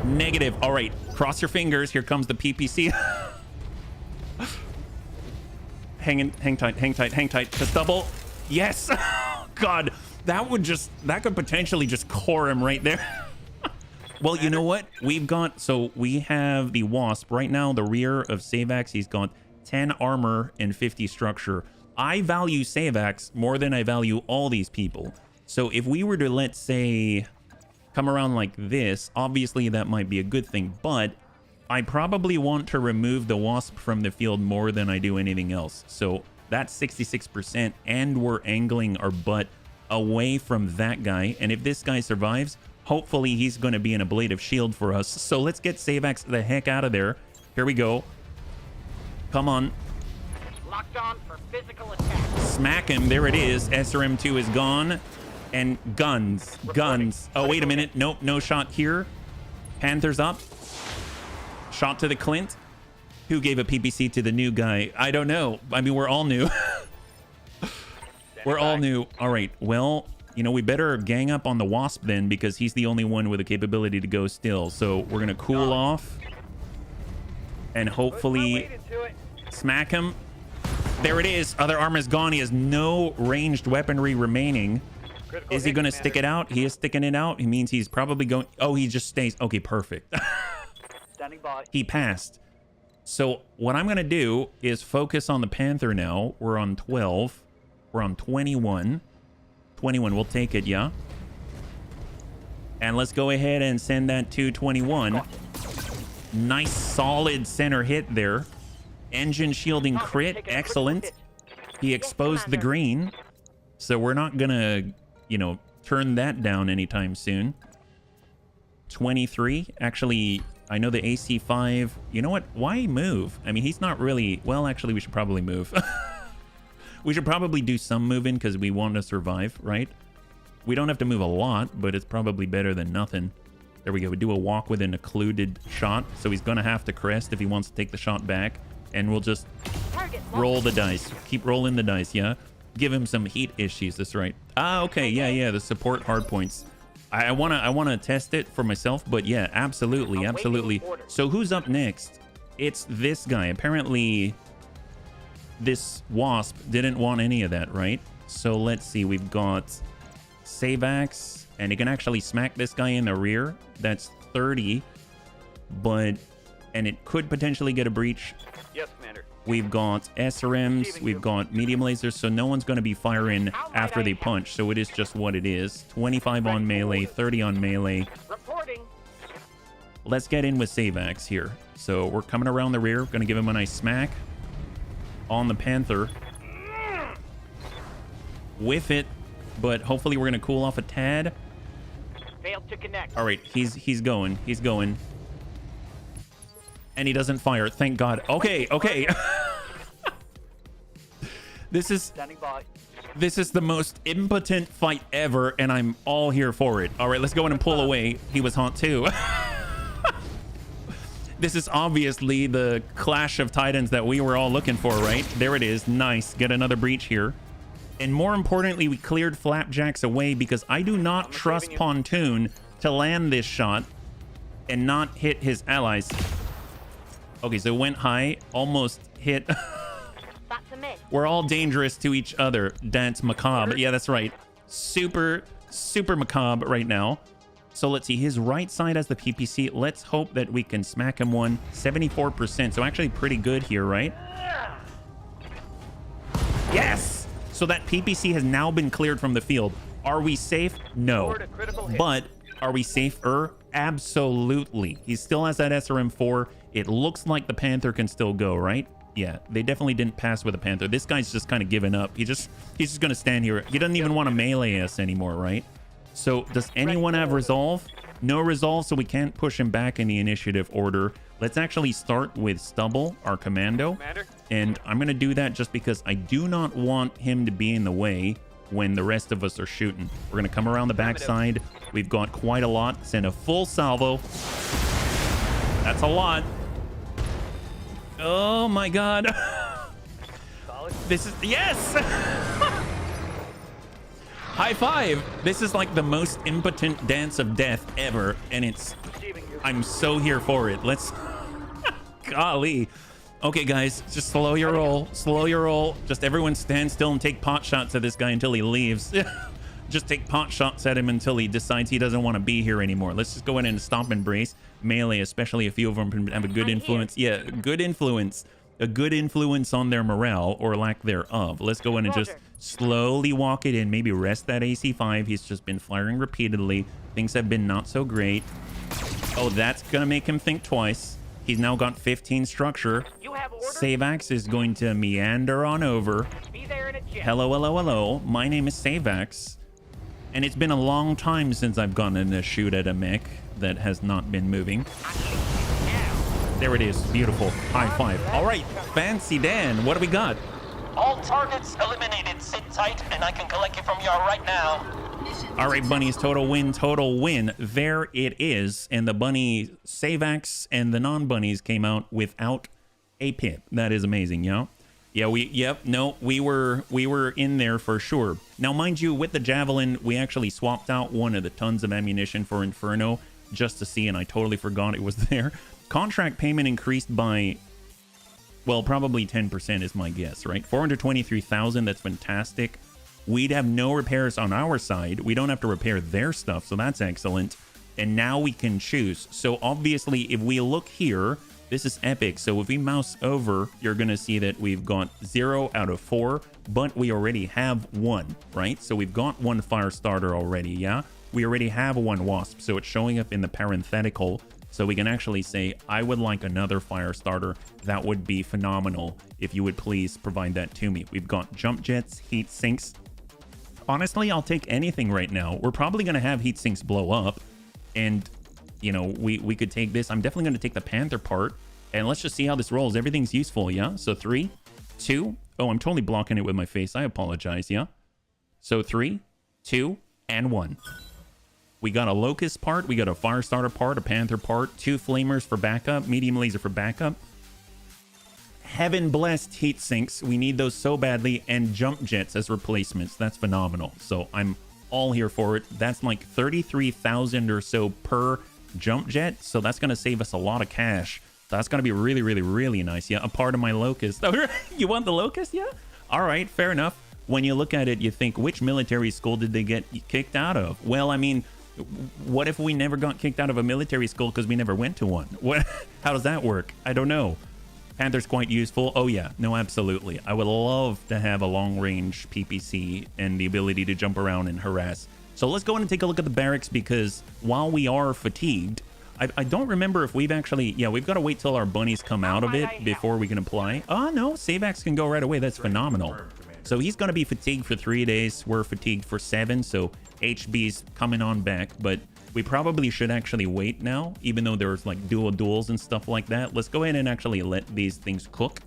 Negative. All right, cross your fingers. Here comes the PPC. hang tight, hang tight, hang tight. Just double. Yes. God, that could potentially just core him right there. Well, you know what? We have the Wasp right now. The rear of Savax, he's got 10 armor and 50 structure. I value Savax more than I value all these people. So if we were to, let's say, come around like this, obviously that might be a good thing, but I probably want to remove the Wasp from the field more than I do anything else. So that's 66%, and we're angling our butt away from that guy. And if this guy survives, hopefully he's going to be an ablative shield for us. So let's get Savax the heck out of there. Here we go. Come on.
Locked on for physical attack.
Smack him. There it is. SRM2 is gone. And guns. Guns. Oh, wait a minute. Nope, no shot here. Panther's up. Shot to the Clint. Who gave a PPC to the new guy? I don't know. I mean, we're all new. We're all new. All right. Well, you know, we better gang up on the Wasp then, because he's the only one with the capability to go still. So we're going to cool off. And hopefully smack him. There it is. Other armor is gone. He has no ranged weaponry remaining. Is he going to stick it out? He is sticking it out. It means he's probably going... Oh, he just stays. Okay, perfect.
Standing by.
He passed. So what I'm going to do is focus on the Panther now. We're on 12. We're on 21. 21, we'll take it, yeah? And let's go ahead and send that to 21. Nice, solid center hit there. Engine shielding crit. Excellent. He exposed the green. So we're not going to, you know, turn that down anytime soon. 23. Actually, I know the AC5. You know what? Why move? I mean, he's not really... Well, actually, we should probably move. We should probably do some moving because we want to survive, right? We don't have to move a lot, but it's probably better than nothing. There we go. We do a walk with an occluded shot. So he's going to have to crest if he wants to take the shot back. And we'll just roll the dice. Keep rolling the dice, yeah? Give him some heat issues. That's right. Ah, okay. Yeah. The support hard points. I wanna test it for myself, but yeah, absolutely. So who's up next? It's this guy. Apparently, this Wasp didn't want any of that, right? So let's see. We've got Savax, and he can actually smack this guy in the rear. That's 30, and it could potentially get a breach.
Yes, Commander.
We've got SRMs, we've got medium lasers, so no one's going to be firing after they punch, so it is just what it is. 25 on melee, 30 on melee.
Reporting.
Let's get in with Savax here. So we're coming around the rear, going to give him a nice smack on the Panther. Whiff it, but hopefully we're going to cool off a tad.
Failed to connect.
All right, he's going. And he doesn't fire. Thank God. Okay. This is the most impotent fight ever, and I'm all here for it. All right, let's go in and pull away. He was haunt too. This is obviously the clash of titans that we were all looking for, right? There it is. Nice. Get another breach here. And more importantly, we cleared Flapjacks away because I do not trust Pontoon to land this shot and not hit his allies. Okay, so it went high, almost hit.
That's a miss.
We're all dangerous to each other. That's macabre. Yeah, that's right. Super macabre right now. So let's see. His right side has the PPC. Let's hope that we can smack him one. 74%. So actually pretty good here, right? Yes! So that PPC has now been cleared from the field. Are we safe? No. But are we safer? Absolutely. He still has that SRM4. It looks like the Panther can still go, right? Yeah, they definitely didn't pass with a Panther. This guy's just kind of given up. He's just going to stand here. He doesn't even want to melee us anymore, right? So does anyone have resolve? No resolve, so we can't push him back in the initiative order. Let's actually start with Stubble, our commando. And I'm going to do that just because I do not want him to be in the way when the rest of us are shooting. We're going to come around the backside. We've got quite a lot. Send a full salvo. That's a lot. Oh my God. This is... Yes! High five. This is like the most impotent dance of death ever, and I'm so here for it. Let's golly. Okay, guys, just slow your roll. Slow your roll. Just everyone stand still and take pot shots at this guy until he leaves. Just take pot shots at him until he decides he doesn't want to be here anymore. Let's just go in and stomp and brace. Melee, especially a few of them have a good influence. Yeah, good influence. A good influence on their morale or lack thereof. Let's go in and just slowly walk it in. Maybe rest that AC5. He's just been firing repeatedly. Things have been not so great. Oh, that's going to make him think twice. He's now got 15 structure. Savax is going to meander on over. Hello, hello, hello. My name is Savax. And it's been a long time since I've gone in to shoot at a mech that has not been moving. There it is. Beautiful. High five. All right. Fancy Dan. What do we got?
All targets eliminated. Sit tight, and I can collect you from your right now.
All right, bunnies. Total win. Total win. There it is. And the bunny Savax and the non-bunnies came out without a pip. That is amazing, you know? Yeah, we were in there for sure. Now, mind you, with the Javelin, we actually swapped out one of the tons of ammunition for Inferno just to see, and I totally forgot it was there. Contract payment increased by, well, probably 10% is my guess, right? 423,000, that's fantastic. We'd have no repairs on our side. We don't have to repair their stuff, so that's excellent. And now we can choose. So obviously, if we look here, this is epic. So if we mouse over, you're going to see that we've got 0 out of 4, but we already have 1, right? So we've got 1 fire starter already, yeah? We already have 1 wasp, so it's showing up in the parenthetical. So we can actually say, I would like another fire starter. That would be phenomenal if you would please provide that to me. We've got jump jets, heat sinks. Honestly, I'll take anything right now. We're probably going to have heat sinks blow up. And, you know, we could take this. I'm definitely going to take the Panther part. And let's just see how this rolls. Everything's useful, yeah? So 3, 2. Oh, I'm totally blocking it with my face. I apologize, yeah? So 3, 2, and 1. We got a Locust part. We got a Fire Starter part, a Panther part, 2 Flamers for backup, medium laser for backup. Heaven blessed heat sinks. We need those so badly. And jump jets as replacements. That's phenomenal. So I'm all here for it. That's like 33,000 or so per jump jet. So that's going to save us a lot of cash. That's going to be really, really, really nice. Yeah, a part of my Locust. You want the Locust? Yeah? All right, fair enough. When you look at it, you think, which military school did they get kicked out of? Well, I mean, what if we never got kicked out of a military school because we never went to one? What? How does that work? I don't know. Panther's quite useful. Oh, yeah. No, absolutely. I would love to have a long-range PPC and the ability to jump around and harass. So let's go in and take a look at the barracks because while we are fatigued, I don't remember if we've actually... Yeah, we've got to wait till our bunnies come out of it before we can apply. Oh, no. Savax can go right away. That's phenomenal. So he's going to be fatigued for 3 days. We're fatigued for 7. So HB's coming on back. But we probably should actually wait now, even though there's like duels and stuff like that. Let's go ahead and actually let these things cook.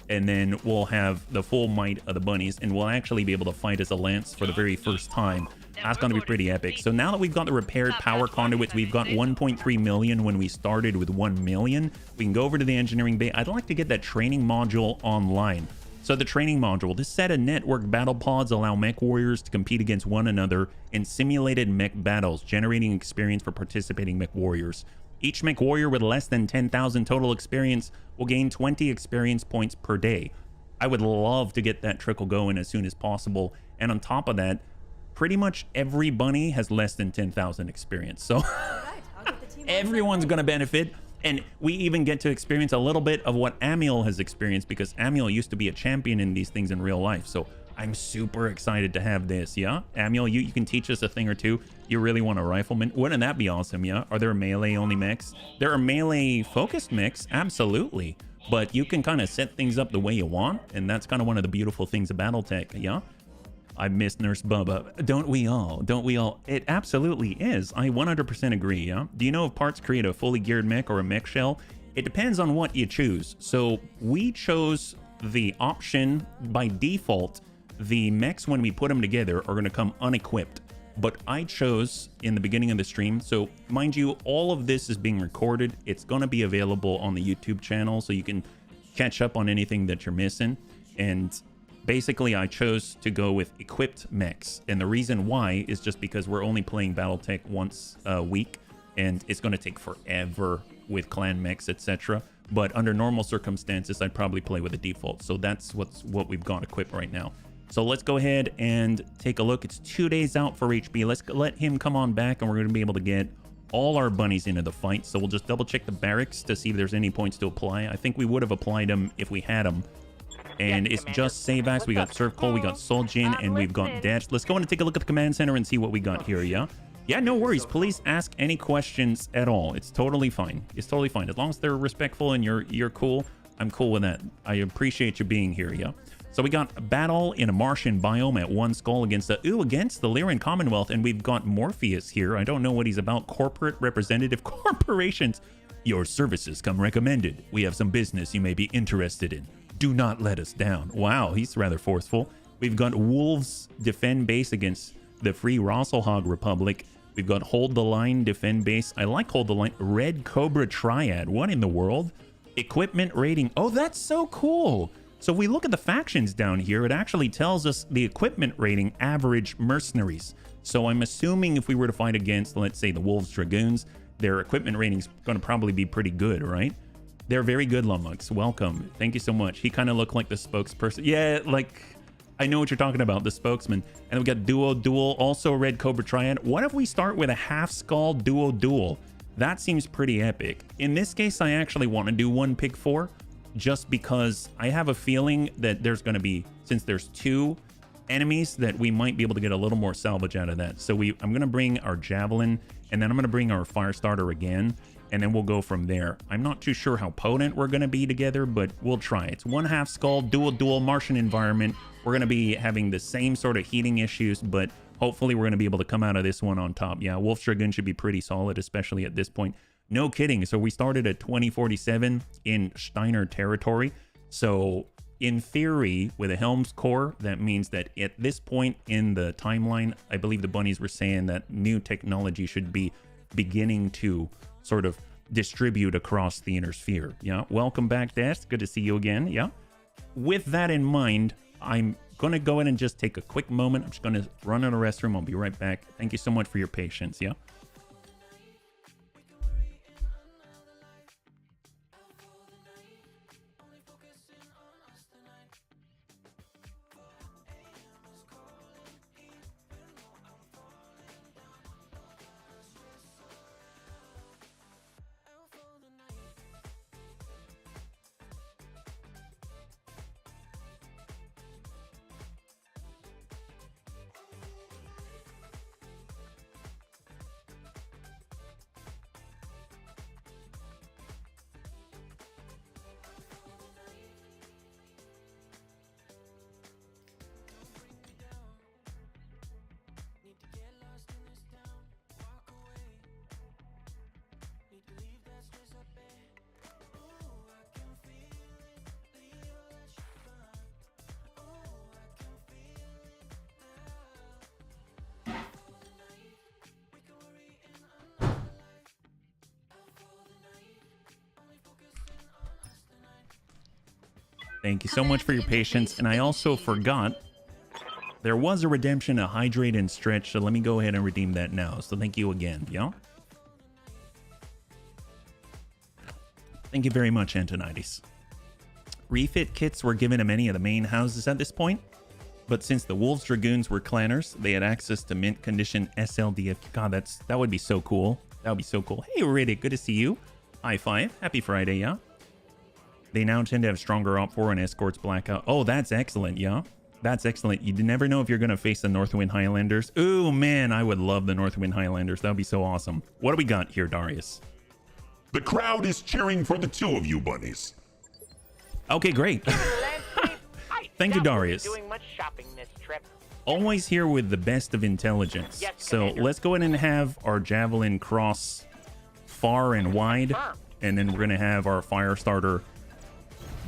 And then we'll have the full might of the bunnies. And we'll actually be able to fight as a lance for the very first time. That's going to be pretty epic. So now that we've got the repaired power conduits, we've got 1.3 million when we started with 1 million. We can go over to the engineering bay. I'd like to get that training module online. So the training module, this set of network battle pods allow mech warriors to compete against one another in simulated mech battles, generating experience for participating mech warriors. Each mech warrior with less than 10,000 total experience will gain 20 experience points per day. I would love to get that trickle going as soon as possible. And on top of that, pretty much every bunny has less than 10,000 experience. So everyone's going to benefit. And we even get to experience a little bit of what Amiel has experienced because Amiel used to be a champion in these things in real life. So I'm super excited to have this, yeah? Amiel, you can teach us a thing or two. You really want a rifleman? Wouldn't that be awesome, yeah? Are there melee-only mechs? There are melee-focused mechs, absolutely. But you can kind of set things up the way you want. And that's kind of one of the beautiful things of Battletech, yeah? I miss Nurse Bubba. Don't we all? Don't we all? It absolutely is. I 100% agree, yeah? Do you know if parts create a fully geared mech or a mech shell? It depends on what you choose. So we chose the option by default. The mechs, when we put them together, are going to come unequipped. But I chose in the beginning of the stream. So mind you, all of this is being recorded. It's going to be available on the YouTube channel so you can catch up on anything that you're missing. And basically I chose to go with equipped mechs, and the reason why is just because we're only playing Battletech once a week, and it's going to take forever with clan mechs, etc. But under normal circumstances, I'd probably play with the default. So that's what we've got equipped right now. So let's go ahead and take a look. It's 2 days out for HB. Let's let him come on back, and we're going to be able to get all our bunnies into the fight. So we'll just double check the barracks to see if there's any points to apply. I think we would have applied them if we had them. And
Yes,
it's
Commander.
just Savax, we got Surf Cole, we got Soljin, and we've got Dash. Let's go in and take a look at the command center and see what we got here, yeah? Yeah, no worries. Please ask any questions at all. It's totally fine. It's totally fine. As long as they're respectful and you're cool, I'm cool with that. I appreciate you being here, yeah? So we got a battle in a Martian biome at 1 skull against the Lyran Commonwealth, and we've got Morpheus here. I don't know what he's about. Corporate representative corporations. Your services come recommended. We have some business you may be interested in. Do not let us down. Wow, he's rather forceful. We've got Wolves defend base against the Free Rosselhog Republic. We've got Hold the Line defend base. I like Hold the Line. Red Cobra Triad. What in the world? Equipment rating. Oh, that's so cool. So if we look at the factions down here, it actually tells us the equipment rating average mercenaries. So I'm assuming if we were to fight against, let's say, the Wolves Dragoons, their equipment rating's going to probably be pretty good, right? They're very good, Lumux. Welcome. Thank you so much. He kind of looked like the spokesperson. Yeah, like, I know what you're talking about, the spokesman. And we got Duo, also Red Cobra Triad. What if we start with a half skull Duo? That seems pretty epic. In this case, I actually want to do 1 pick 4, just because I have a feeling that there's going to be, since there's 2 enemies, that we might be able to get a little more salvage out of that. So I'm going to bring our Javelin, and then I'm going to bring our Firestarter again, and then we'll go from there. I'm not too sure how potent we're going to be together, but we'll try. It's 1 half skull, dual Martian environment. We're going to be having the same sort of heating issues, but hopefully we're going to be able to come out of this one on top. Yeah, Wolf Dragoon should be pretty solid, especially at this point. No kidding. So we started at 2047 in Steiner territory. So in theory, with a Helm's Core, that means that at this point in the timeline, I believe the bunnies were saying that new technology should be beginning to sort of distribute across the inner sphere. Yeah, welcome back, Dash. Good to see you again. Yeah. With that in mind, I'm going to go in and just take a quick moment. I'm just going to run in the restroom. I'll be right back. Thank you so much for your patience. Yeah. Thank you so much for your patience. And I also forgot there was a redemption, a hydrate and stretch. So let me go ahead and redeem that now. So thank you again. Yeah. Thank you very much, Antonides. Refit kits were given to many of the main houses at this point. But since the Wolves Dragoons were clanners, they had access to mint condition SLDF. God, that would be so cool. That would be so cool. Hey, Riddick, good to see you. High five. Happy Friday, yeah? They now tend to have stronger OP4 and escorts blackout. Oh, that's excellent, yeah? That's excellent. You never know if you're going to face the Northwind Highlanders. Ooh, man, I would love the Northwind Highlanders. That would be so awesome. What do we got here, Darius?
The crowd is cheering for the 2 of you bunnies.
Okay, great. Thank you, Darius.
Doing much shopping this trip.
Always here with the best of intelligence.
Yes,
so
Commander.
let's go in and have our Javelin cross far and wide. And then we're going to have our Firestarter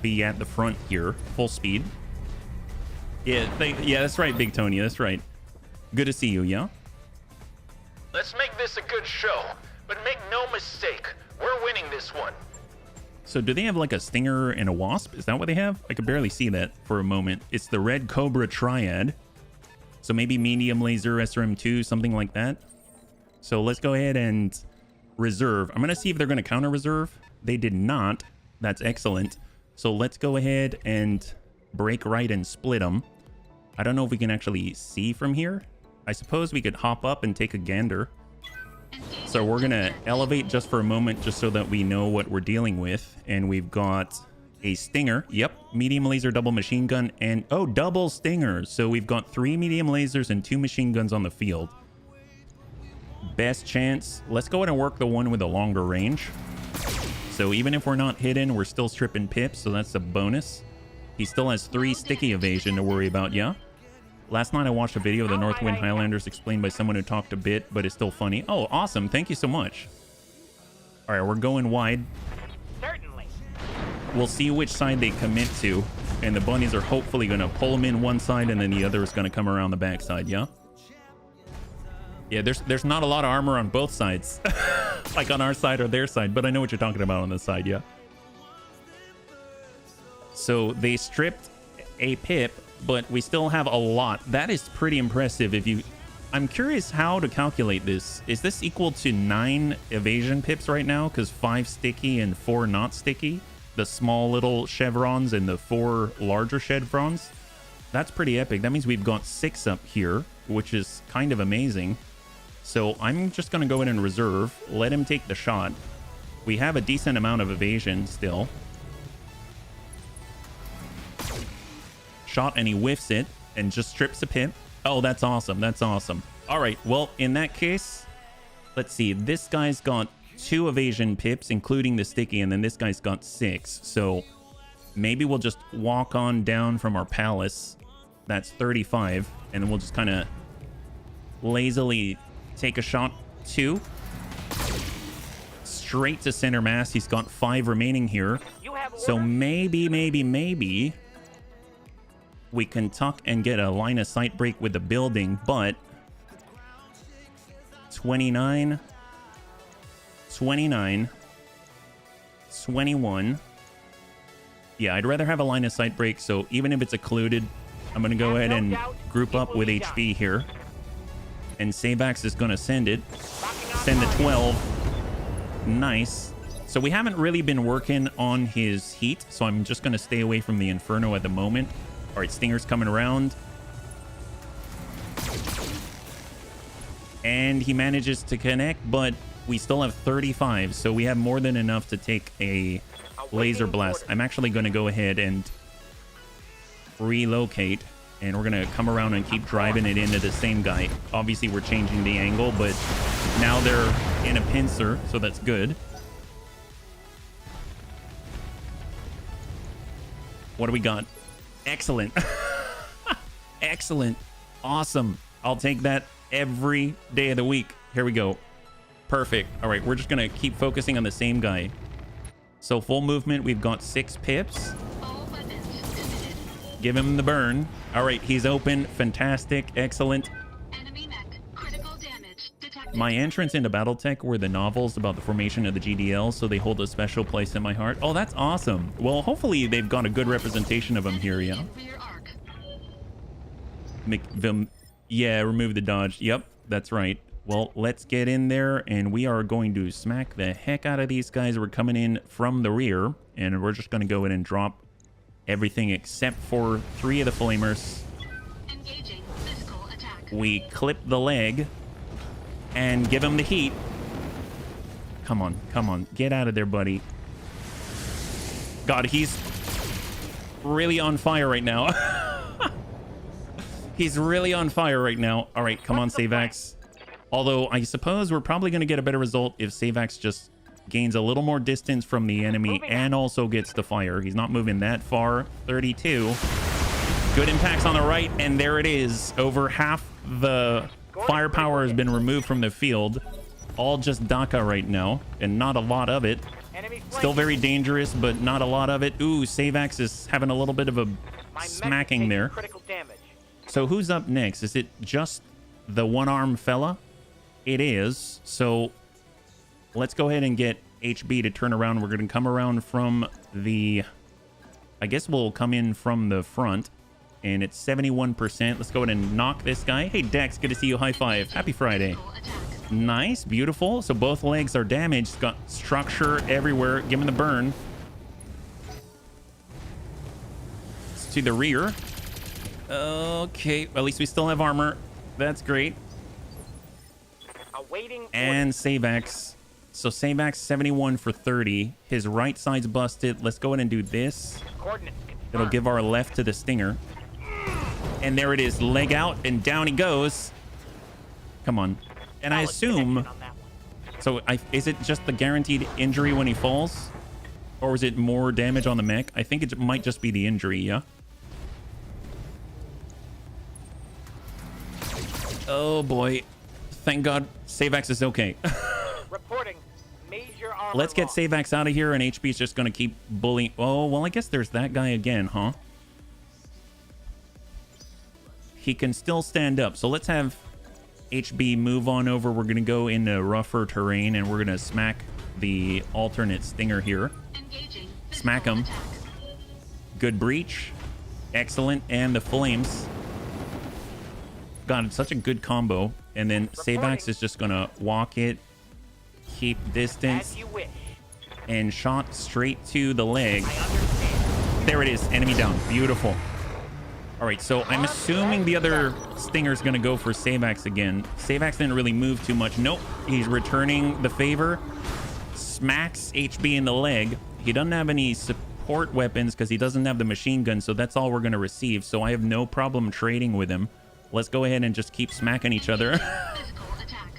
be at the front here, full speed. Yeah, that's right, Big Tony. That's right. Good to see you, yeah?
Let's make this a good show, but make no mistake, we're winning this one.
So do they have like a stinger and a wasp? Is that what they have? I could barely see that for a moment. It's the red cobra triad. So maybe medium laser SRM2, something like that. So let's go ahead and reserve. I'm going to see if they're going to counter reserve. They did not. That's excellent. So let's go ahead and break right and split them. I don't know if we can actually see from here. I suppose we could hop up and take a gander. So we're going to elevate just for a moment just so that we know what we're dealing with. And we've got a stinger. Yep. Medium laser, double machine gun, and oh, double stingers. So we've got 3 medium lasers and 2 machine guns on the field. Best chance. Let's go ahead and work the one with a longer range. So even if we're not hidden, we're still stripping pips. So that's a bonus. He still has 3 sticky evasion to worry about. Yeah. Last night I watched a video of the Northwind Highlanders explained by someone who talked a bit, but it's still funny. Oh, awesome. Thank you so much. All right, we're going wide.
Certainly.
We'll see which side they commit to, and the bunnies are hopefully going to pull them in one side, and then the other is going to come around the back side, yeah? Yeah, there's not a lot of armor on both sides, like on our side or their side, but I know what you're talking about on this side, yeah? So they stripped a pip, but we still have a lot. That is pretty impressive. I'm curious how to calculate this. Is this equal to 9 evasion pips right now? Because 5 sticky and 4 not sticky. The small little chevrons and the 4 larger chevrons. That's pretty epic. That means we've got 6 up here, which is kind of amazing. So I'm just going to go in and reserve. Let him take the shot. We have a decent amount of evasion still. Shot and he whiffs it and just strips a pip. Oh, that's awesome. That's awesome. All right. Well, in that case, let's see. This guy's got 2 evasion pips, including the sticky, and then this guy's got 6. So maybe we'll just walk on down from our palace. That's 35. And then we'll just kind of lazily take a shot 2. Straight to center mass. He's got 5 remaining here. So maybe we can tuck and get a line of sight break with the building, but 29, 21. Yeah, I'd rather have a line of sight break, so even if it's occluded, I'm going to go ahead and group up with HB here. And Sabax is going to send it. Send the 12. Nice. So we haven't really been working on his heat, so I'm just going to stay away from the Inferno at the moment. All right, Stinger's coming around. And he manages to connect, but we still have 35, so we have more than enough to take a laser blast. I'm actually going to go ahead and relocate, and we're going to come around and keep driving it into the same guy. Obviously, we're changing the angle, but now they're in a pincer, so that's good. What do we got? Excellent. Excellent. Awesome. I'll take that every day of the week. Here we go. Perfect. All right, we're just going to keep focusing on the same guy. So full movement, we've got 6 pips.
All weapons committed.
Give him the burn. All right, he's open. Fantastic. Excellent.
Enemy mech. Critical damage detected.
My entrance into Battletech were the novels about the formation of the GDL, so they hold a special place in my heart. Oh, that's awesome. Well, hopefully they've got a good representation of him here, yeah?
In rear arc.
Yeah, remove the dodge. Yep, that's right. Well, let's get in there, and we are going to smack the heck out of these guys. We're coming in from the rear, and we're just going to go in and drop everything except for 3 of the flamers.
Engaging physical attack.
We clip the leg and give him the heat. Come on, come on. Get out of there, buddy. God, he's really on fire right now. He's really on fire right now. All right, come on, Savax. Although I suppose we're probably going to get a better result if Savax just gains a little more distance from the enemy and also gets the fire. He's not moving that far. 32. Good impacts on the right, and there it is. Over half the firepower has been removed from the field. All just DACA right now, and not a lot of it. Still very dangerous, but not a lot of it. Ooh, Savax is having a little bit of a smacking there. So who's up next? Is it just the one-armed fella? It is. So let's go ahead and get HB to turn around. We're going to come around from the... I guess we'll come in from the front. And it's 71%. Let's go ahead and knock this guy. Hey, Dex, good to see you. High five. Happy Friday. Nice. Beautiful. So both legs are damaged. Got structure everywhere. Give him the burn. It's to the rear. Okay. At least we still have armor. That's great.
Awaiting
And Savax. So Savax 71 for 30. His right side's busted. Let's go ahead and do this.
coordinates.
It'll give our left to the Stinger. And there it is. Leg out and down he goes. Come on. And I assume... So is it just the guaranteed injury when he falls? Or is it more damage on the mech? I think it might just be the injury, yeah? Oh boy. Thank God Savax is okay.
Reporting major armor
Let's get
loss.
Savax out of here, and HB's just going to keep bullying. Oh, well, I guess there's that guy again, huh? He can still stand up. So let's have HB move on over. We're going to go into rougher terrain, and we're going to smack the alternate Stinger here.
Engaging.
Smack him.
Attack.
Good breach. Excellent. And the flames. God, it's such a good combo. And then Savax is just going to walk it, keep distance,
As you wish.
and shot straight to the leg.
I understand.
There it is. Enemy down. Beautiful. All right, so I'm assuming the other Stinger's going to go for Savax again. Savax didn't really move too much. Nope. He's returning the favor. Smacks HB in the leg. He doesn't have any support weapons because he doesn't have the machine gun, so that's all we're going to receive. So I have no problem trading with him. Let's go ahead and just keep smacking each other.
Physical attack.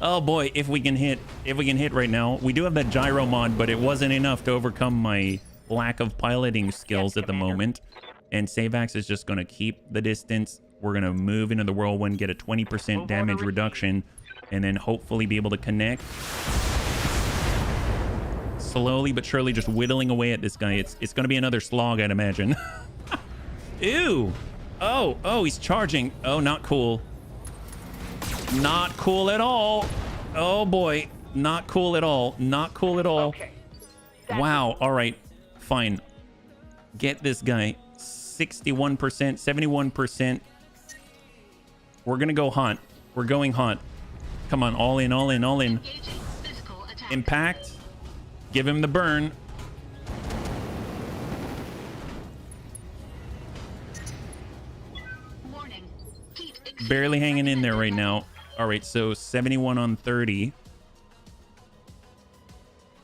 Oh boy, if we can hit right now. We do have that gyro mod, but it wasn't enough to overcome my lack of piloting skills at the moment. And Savax is just going to keep the distance. We're going to move into the whirlwind, get a 20% damage reduction, and then hopefully be able to connect. Slowly but surely just whittling away at this guy. It's going to be another slog, I'd imagine. Ew. Oh, he's charging. Oh, not cool. Not cool at all. Oh boy. Not cool at all. Not cool at all.
Okay.
Wow. All right. Fine. Get this guy. 61%, 71%. We're going to go hot. We're going hot. Come on. All in, all in, all in.
Engaging. Physical attack.
Impact. Give him the burn.
Warning. Heat exceeding
Barely hanging in there right
recommended
now. All right, so 71 on 30.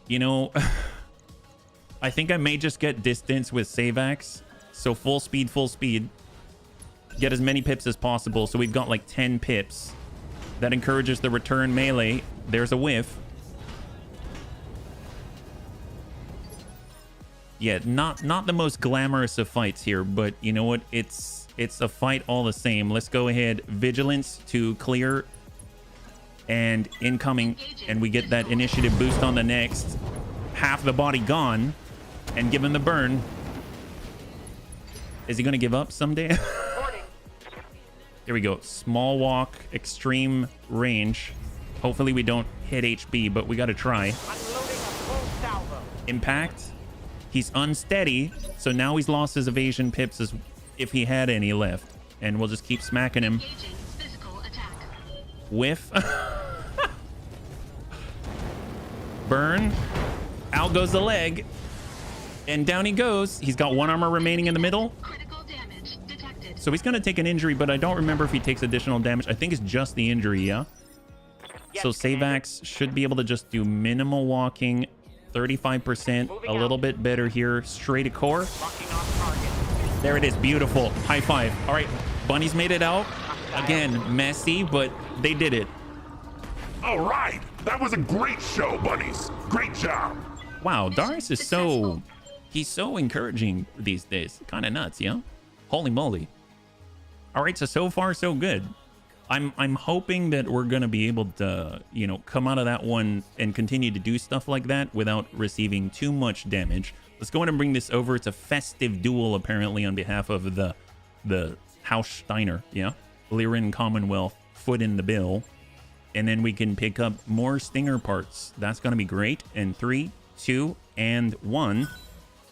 You know, I think I may just get distance with Savax. So full speed, full speed. Get as many pips as possible. So we've got like 10 pips. That encourages the return melee. There's a whiff. Yeah, not the most glamorous of fights here, but you know what? It's a fight all the same. Let's go ahead. Vigilance to clear. And incoming. And we get that initiative boost on the next. Half the body gone. And give him the burn. Is he going to give up someday?
Reporting.
There we go. Small walk. Extreme range. Hopefully we don't hit HB, but we got to try.
Unloading a full salvo.
Impact. He's unsteady, so now he's lost his evasion pips as if he had any left. And we'll just keep smacking him.
Engaging. Physical attack.
Whiff. Burn. Out goes the leg. And down he goes. He's got one armor remaining in the middle.
Critical damage detected.
So he's going to take an injury, but I don't remember if he takes additional damage. I think it's just the injury, yeah?
Yes,
So
Commander.
Savax should be able to just do minimal walking. 35%. A little bit better here. Straight to core.
Locking on target.
There it is. Beautiful. High five. All right. Bunnies made it out. Again, messy, but they did it.
All right. That was a great show, bunnies. Great job.
Wow. Darius is so...
Successful.
He's so encouraging these days. Kind of nuts, yeah? Holy moly. All right. So far, so good. I'm hoping that we're going to be able to, you know, come out of that one and continue to do stuff like that without receiving too much damage. Let's go ahead and bring this over. It's a festive duel, apparently, on behalf of the House Steiner, yeah? Lyran Commonwealth, foot in the bill. and then we can pick up more Stinger parts. That's going to be great. And 3, 2, and 1.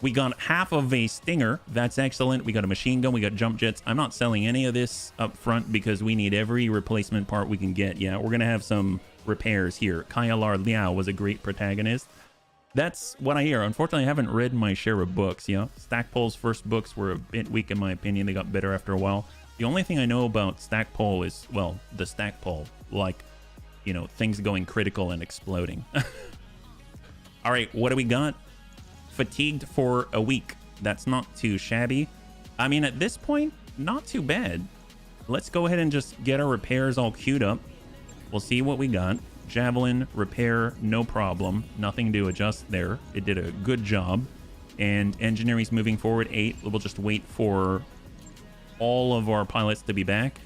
We got half of a Stinger. That's excellent. We got a machine gun. We got jump jets. I'm not selling any of this up front because we need every replacement part we can get. Yeah, we're going to have some repairs here. Kaialar Liao was a great protagonist. That's what I hear. Unfortunately, I haven't read my share of books. Yeah, Stackpole's first books were a bit weak in my opinion. They got better after a while. The only thing I know about Stackpole is, well, the Stackpole. Like, you know, things going critical and exploding. All right, what do we got? Fatigued for a week. That's not too shabby. I mean, at this point, not too bad. Let's go ahead and just get our repairs all queued up. We'll see what we got. Javelin, repair, no problem. Nothing to adjust there. It did a good job. And engineering's moving forward. 8. We'll just wait for all of our pilots to be back.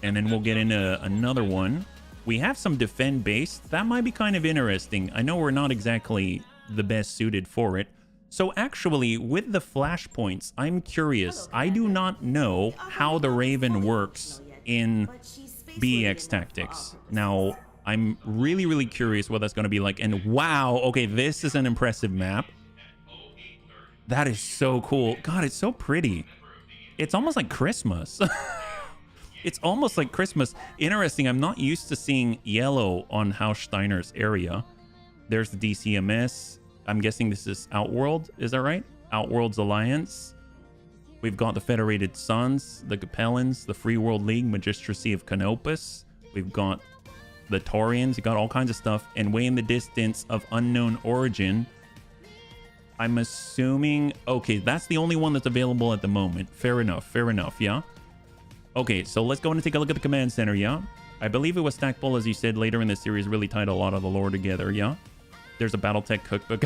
And then we'll get into another one. We have some defend base. That might be kind of interesting. I know we're not exactly the best suited for it. So actually, with the flashpoints, I'm curious. I do not know how the Raven works in BEX Tactics. Now, I'm really, really curious what that's going to be like. And wow, okay, this is an impressive map. That is so cool. God, it's so pretty. It's almost like Christmas. It's almost like Christmas. Interesting, I'm not used to seeing yellow on Haus Steiner's area. There's the DCMS. I'm guessing this is Outworld, is that right? Outworld's Alliance. We've got the Federated Suns, the Capellans, the Free World League, Magistracy of Canopus. We've got the Taurians. You got all kinds of stuff. And way in the distance of unknown origin. I'm assuming... Okay, that's the only one that's available at the moment. Fair enough, yeah? Okay, so let's go and take a look at the command center, yeah? I believe it was Stackpole, as you said, later in the series, really tied a lot of the lore together, yeah? There's a Battletech cookbook.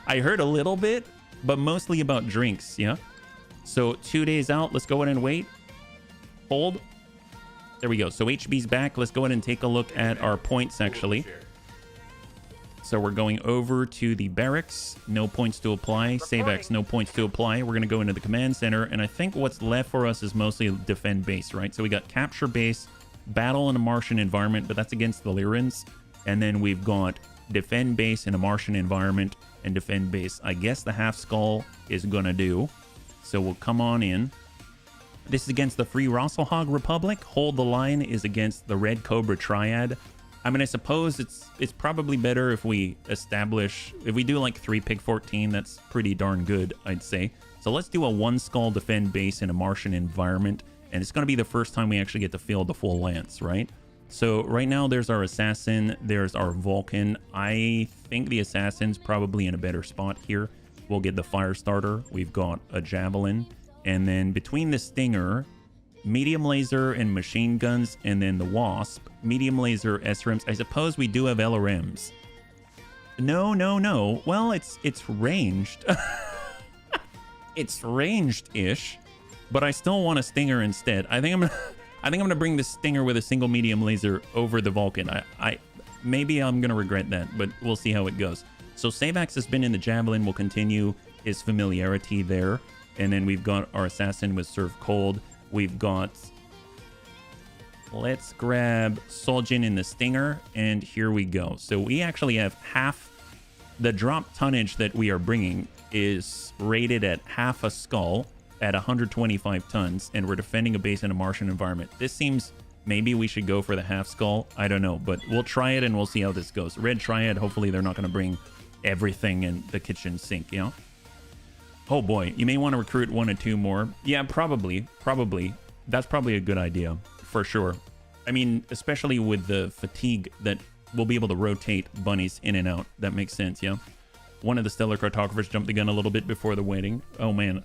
I heard a little bit, but mostly about drinks, yeah? So 2 days out, let's go ahead and wait. Hold. There we go. So HB's back. Let's go ahead and take a look at our points, actually. So we're going over to the barracks. No points to apply. Save X, no points to apply. We're going to go into the command center. And I think what's left for us is mostly defend base, right? So we got capture base, battle in a Martian environment, but that's against the Lyrans. And then we've got defend base in a Martian environment and defend base. I guess the half skull is going to do. So we'll come on in. This is against the Free Rosselhog Republic. Hold the Line is against the Red Cobra Triad. I mean, I suppose it's probably better if we establish... If we do like 3 Pig 14, that's pretty darn good, I'd say. So let's do a 1 skull defend base in a Martian environment. And it's going to be the first time we actually get to field the full lance, right? So right now there's our Assassin. There's our Vulcan. I think the Assassin's probably in a better spot here. We'll get the fire starter. We've got a Javelin. And then between the Stinger, medium laser and machine guns, and then the Wasp, medium laser SRMs. I suppose we do have LRMs. No. Well, it's ranged. It's ranged-ish, but I still want a Stinger instead. I think I'm gonna bring the Stinger with a single medium laser over the Vulcan. Maybe I'm gonna regret that, but we'll see how it goes. So Savax has been in the Javelin. Will continue his familiarity there. And then we've got our Assassin with Serve Cold. We've got... Let's grab Soljin in the Stinger. And here we go. So we actually have half... The drop tonnage that we are bringing is rated at half a skull at 125 tons. And we're defending a base in a Martian environment. This seems... Maybe we should go for the half skull. I don't know. But we'll try it and we'll see how this goes. Red Triad, hopefully they're not going to bring everything in the kitchen sink, you know? Oh boy, you may want to recruit 1 or 2 more. Yeah, probably. That's probably a good idea, for sure. I mean, especially with the fatigue that we'll be able to rotate bunnies in and out. That makes sense, yeah? One of the stellar cartographers jumped the gun a little bit before the wedding. Oh man.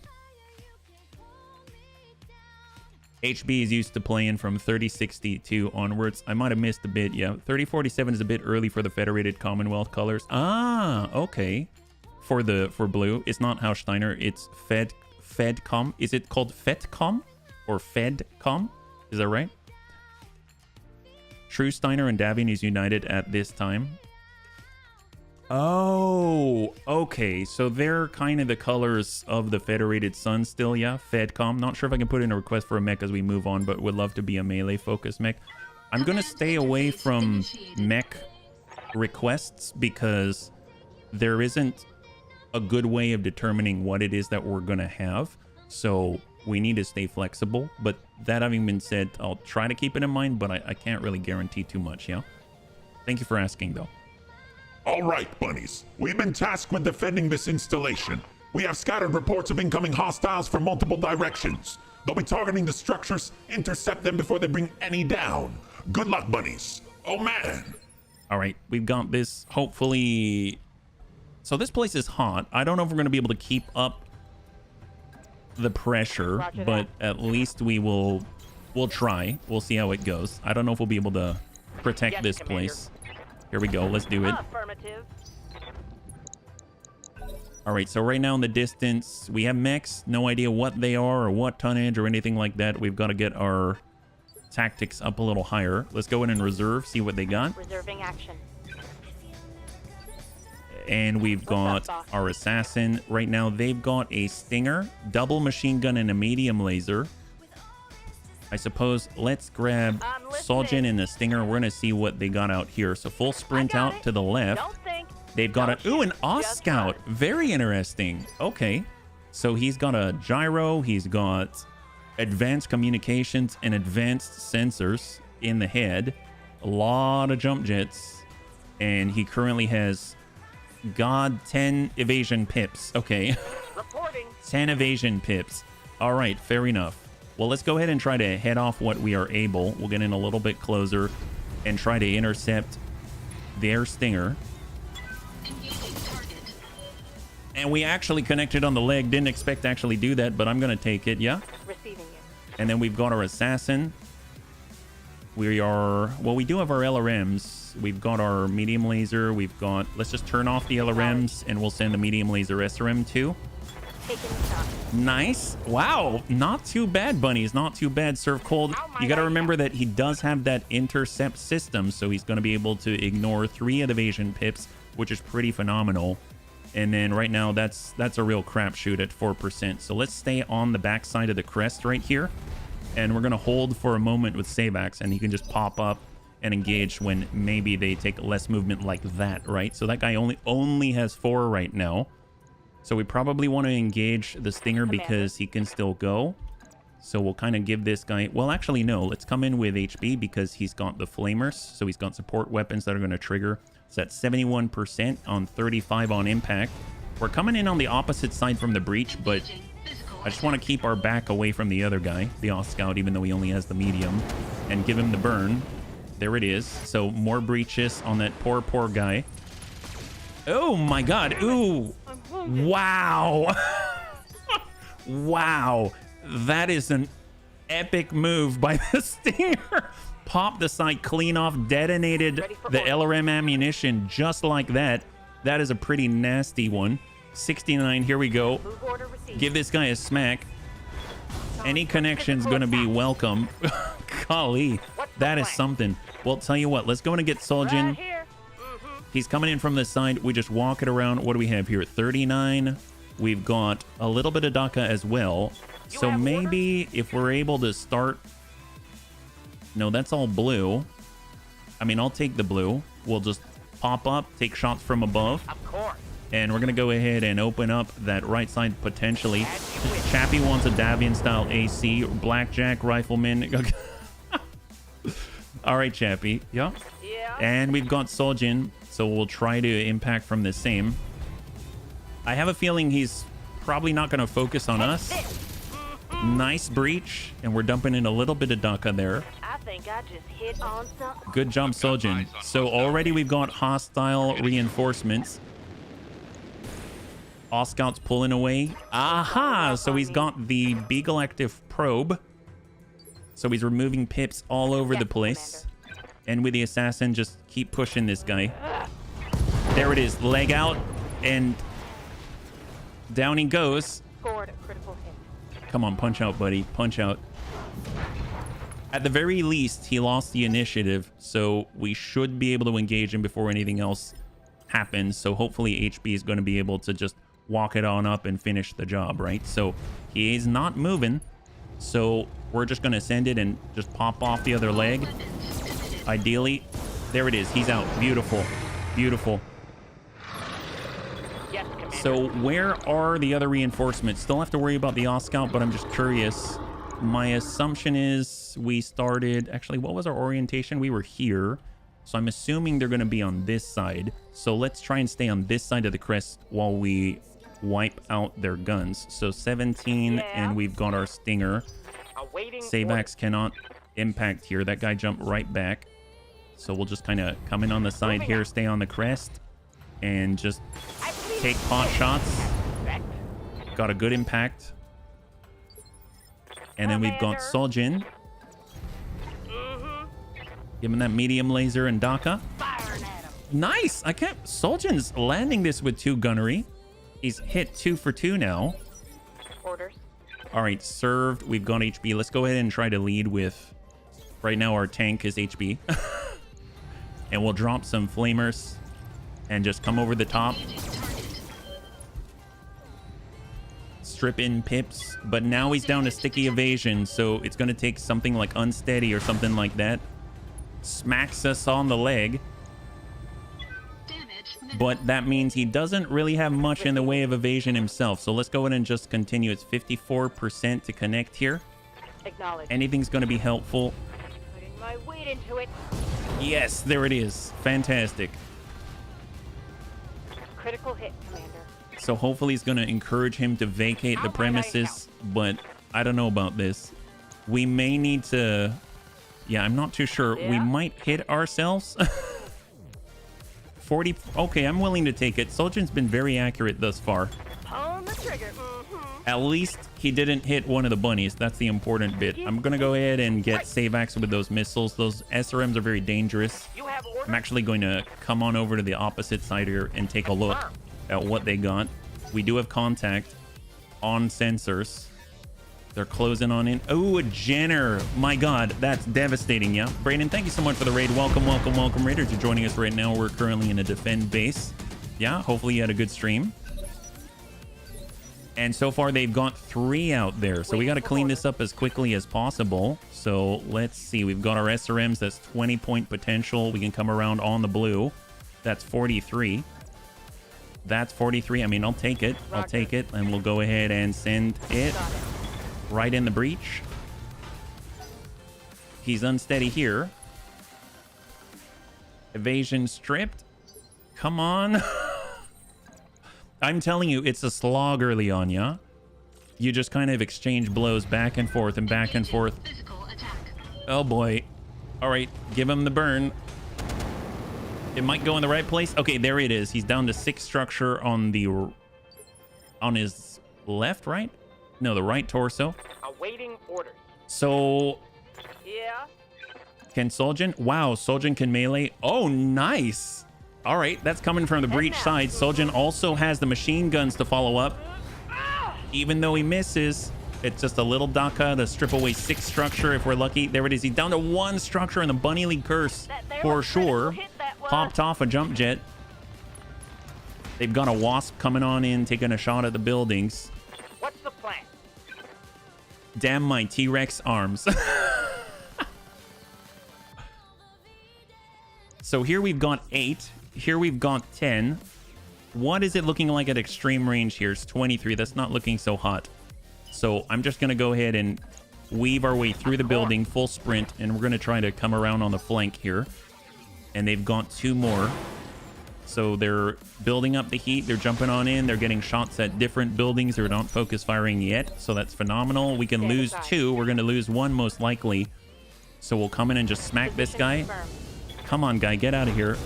HB is used to playing from 3062 onwards. I might have missed a bit, yeah. 3047 is a bit early for the Federated Commonwealth colors. Ah, okay. For blue, it's not Haus Steiner, it's Fedcom. Is it called Fedcom or Fedcom? Is that right? True Steiner and Davian is united at this time. Oh, okay. So they're kind of the colors of the Federated Sun still, yeah? Fedcom. Not sure if I can put in a request for a mech as we move on, but would love to be a melee focused mech. I'm going to stay away from mech requests because there isn't a good way of determining what it is that we're going to have. So we need to stay flexible. But that having been said, I'll try to keep it in mind, but I can't really guarantee too much, yeah? Thank you for asking, though.
All right, bunnies. We've been tasked with defending this installation. We have scattered reports of incoming hostiles from multiple directions. They'll be targeting the structures. Intercept them before they bring any down. Good luck, bunnies. Oh, man.
All right, we've got this, hopefully... So this place is hot. I don't know if we're going to be able to keep up the pressure, but at least we'll try. We'll see how it goes. I don't know if we'll be able to protect this place. Here we go. Let's do it.
Affirmative.
All right, so right now in the distance, we have mechs. No idea what they are or what tonnage or anything like that. We've got to get our tactics up a little higher. Let's go in and reserve, see what they got.
Reserving action.
And we've got our assassin. Right now, they've got a stinger, double machine gun, and a medium laser. I suppose let's grab Soljin and the stinger. We're going to see what they got out here. So full sprint out to the left.
Don't think.
They've got an Oz Scout. Very interesting. Okay. So he's got a gyro. He's got advanced communications and advanced sensors in the head. A lot of jump jets. And he currently has... 10 evasion pips. Okay.
Reporting.
10 evasion pips. All right, fair enough. Well, let's go ahead and try to head off what we are able. We'll get in a little bit closer and try to intercept their stinger.
Engaging target.
And we actually connected on the leg. Didn't expect to actually do that, but I'm going to take it, yeah?
Receiving you.
And then we've got our assassin. We are... Well, we do have our LRMs. We've got our medium laser. We've got... Let's just turn off the LRMs, and we'll send the medium laser SRM too.
Taking the shot.
Nice. Wow. Not too bad, bunnies. Not too bad. Serve cold. You got to remember that he does have that intercept system, so he's going to be able to ignore 3 of the evasion pips, which is pretty phenomenal. And then right now, that's a real crapshoot at 4%. So let's stay on the backside of the crest right here. And we're going to hold for a moment with Savax, and he can just pop up and engage when maybe they take less movement like that, right? So that guy only has 4 right now. So we probably want to engage the stinger because he can still go. So we'll kind of give this guy... Well, actually, no. Let's come in with HB because he's got the flamers. So he's got support weapons that are going to trigger. So that's 71% on 35 on impact. We're coming in on the opposite side from the breach, but I just want to keep our back away from the other guy, the Oz Scout, even though he only has the medium, and give him the burn. There it is. So more breaches on that poor guy. Oh my god. Ooh. Wow. Wow. That is an epic move by the stinger. Popped the site clean off, detonated the LRM ammunition just like that. That is a pretty nasty one. 69. Here we go. Give this guy a smack. Any connection's going to be welcome. Golly, that is something. Well, tell you what, let's go in and get Soljin. He's coming in from this side. We just walk it around. What do we have here? 39. We've got a little bit of Daka as well. So maybe if we're able to start... No, that's all blue. I mean, I'll take the blue. We'll just pop up, take shots from above.
Of course.
And we're going to go ahead and open up that right side potentially. Chappie wants a Davian-style AC. Blackjack Rifleman. All right, Chappie. Yeah. And we've got Soljin, so we'll try to impact from the same. I have a feeling he's probably not going to focus on us. Nice breach, and we're dumping in a little bit of Daka there.
I think I just hit on something.
Good job, Soljin. So already we've got hostile reinforcements. Oz Scout's pulling away. Aha! So he's got the Beagle active probe. So he's removing pips all over the place. And with the assassin, just keep pushing this guy. There it is. Leg out. And down he goes.
Scored a critical hit.
Come on, punch out, buddy. Punch out. At the very least, he lost the initiative. So we should be able to engage him before anything else happens. So hopefully HB is going to be able to just walk it on up and finish the job, right? So he is not moving. So we're just going to send it and just pop off the other leg. Ideally, there it is. He's out. Beautiful. Beautiful.
Yes, Commander.
So where are the other reinforcements? Still have to worry about the Oscout, but I'm just curious. My assumption is we started... Actually, what was our orientation? We were here. So I'm assuming they're going to be on this side. So let's try and stay on this side of the crest while we wipe out their guns. So 17, and we've got our Stinger.
Awaiting
Savax cannot impact here. That guy jumped right back. So we'll just kind of come in on the side here, stay on the crest, and just take pot shots. Got a good impact. And then we've got Soljin. Give him that medium laser and Daka. Nice! I kept... Soljin's landing this with 2 gunnery. He's hit 2 for 2 now.
Orders.
All right, served. We've got HB. Let's go ahead and try to lead with... Right now, our tank is HB. And we'll drop some flamers and just come over the top. Strip in pips. But now he's down to sticky evasion, so it's going to take something like unsteady or something like that. Smacks us on the leg. But that means he doesn't really have much in the way of evasion himself. So let's go ahead and just continue. It's 54% to connect here.
Acknowledge.
Anything's going to be helpful.
Putting my weight into it.
Yes, there it is. Fantastic.
Critical hit, Commander.
So hopefully it's going to encourage him to vacate the premises. But I don't know about this. We may need to... Yeah, I'm not too sure. We
Yeah.
might hit ourselves. 40... Okay, I'm willing to take it. Soljin's been very accurate thus far.
Pull the trigger.
At least he didn't hit one of the bunnies. That's the important bit. I'm going to go ahead and get Savax with those missiles. Those SRMs are very dangerous.
You have orders.
I'm actually going to come on over to the opposite side here and take a look at what they got. We do have contact on sensors. They're closing on in. Oh, a Jenner. My God, that's devastating, yeah? Brayden, thank you so much for the raid. Welcome, welcome, welcome. Raiders are joining us right now. We're currently in a defend base. Yeah, hopefully you had a good stream. And so far, they've got 3 out there. So we got to clean this up as quickly as possible. So let's see. We've got our SRMs. That's 20-point potential. We can come around on the blue. That's 43. That's 43. I mean, I'll take it. I'll take it. And we'll go ahead and send it right in the breach. He's unsteady here. Evasion stripped. Come on. I'm telling you, it's a slog early on, yeah? You just kind of exchange blows back and forth and back and forth. Oh boy. All right, give him the burn. It might go in the right place. Okay, there it is. He's down to 6 structure on the... On his left, right? No, the right torso.
Awaiting orders.
So...
Yeah.
Can Soljin? Wow, Soljin can melee. Oh, nice. All right, that's coming from the breach side. Soljin also has the machine guns to follow up. Even though he misses, it's just a little Daka to strip away 6 structure if we're lucky. There it is. He's down to 1 structure in the Bunny League Curse for sure. Popped off a jump jet. They've got a Wasp coming on in, taking a shot at the buildings.
What's the plan?
Damn my T-Rex arms. So here we've got 8. Here we've got 10. What is it looking like at extreme range here? It's 23. That's not looking so hot. So I'm just going to go ahead and weave our way through the building, full sprint, and we're going to try to come around on the flank here. And they've got 2 more. So they're building up the heat. They're jumping on in. They're getting shots at different buildings. They're not focus firing yet. So that's phenomenal. We can lose 2. We're going to lose 1 most likely. So we'll come in and just smack this guy. Come on, guy. Get out of here.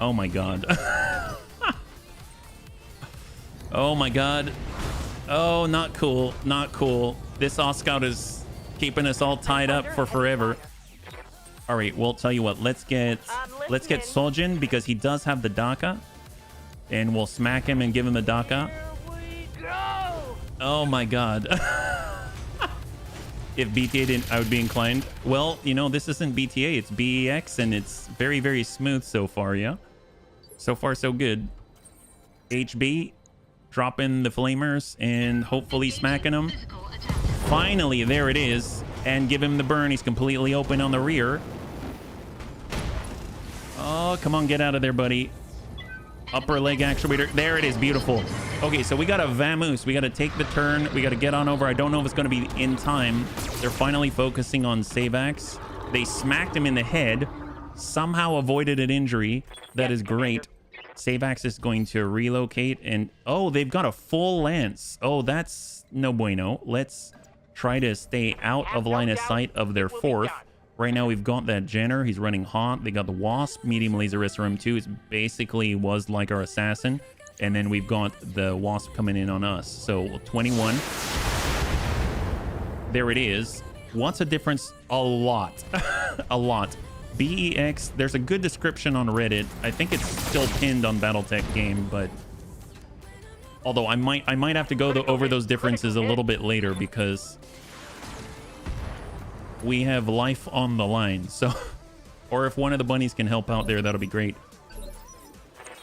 Oh, my God. Oh, my God. Oh, not cool. Not cool. This Oscout is keeping us all tied up for forever. All right, well, tell you what. Let's get Soljin because he does have the Daka. And we'll smack him and give him the Daka. Oh, my God. If BTA didn't, I would be inclined. Well, you know, this isn't BTA. It's BEX, and it's very, very smooth so far, yeah? So far, so good. HB, dropping the flamers and hopefully smacking them. Finally, there it is. And give him the burn. He's completely open on the rear. Oh, come on, get out of there, buddy. Upper leg actuator. There it is. Beautiful. Okay, so we got a vamoose. We got to take the turn. We got to get on over. I don't know if it's going to be in time. They're finally focusing on Savax. They smacked him in the head. Somehow avoided an injury. That is great. Savax is going to relocate. And, oh, they've got a full lance. Oh, that's no bueno. Let's try to stay out of line of sight of their fourth. Right now, we've got that Jenner. He's running hot. They got the Wasp, medium laser SRM2. It basically was like our assassin. And then we've got the Wasp coming in on us. So 21. There it is. What's the difference? A lot. A lot. BEX, there's a good description on Reddit. I think it's still pinned on Battletech game, but although I might have to go over those differences a little bit later because we have life on the line. So, or if one of the bunnies can help out there, that'll be great.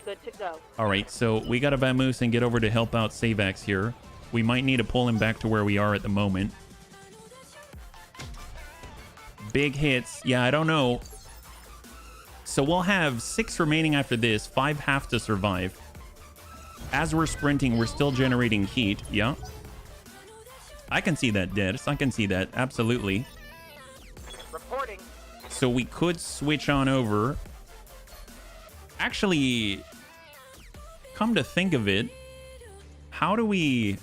Good to go.
All right, so we got to vamoose and get over to help out Savax here. We might need to pull him back to where we are at the moment. Big hits. Yeah, I don't know. So we'll have 6 remaining after this. 5 have to survive. As we're sprinting, we're still generating heat. Yeah. I can see that, Dead. I can see that. Absolutely.
Reporting.
So we could switch on over. Actually, come to think of it, how do we...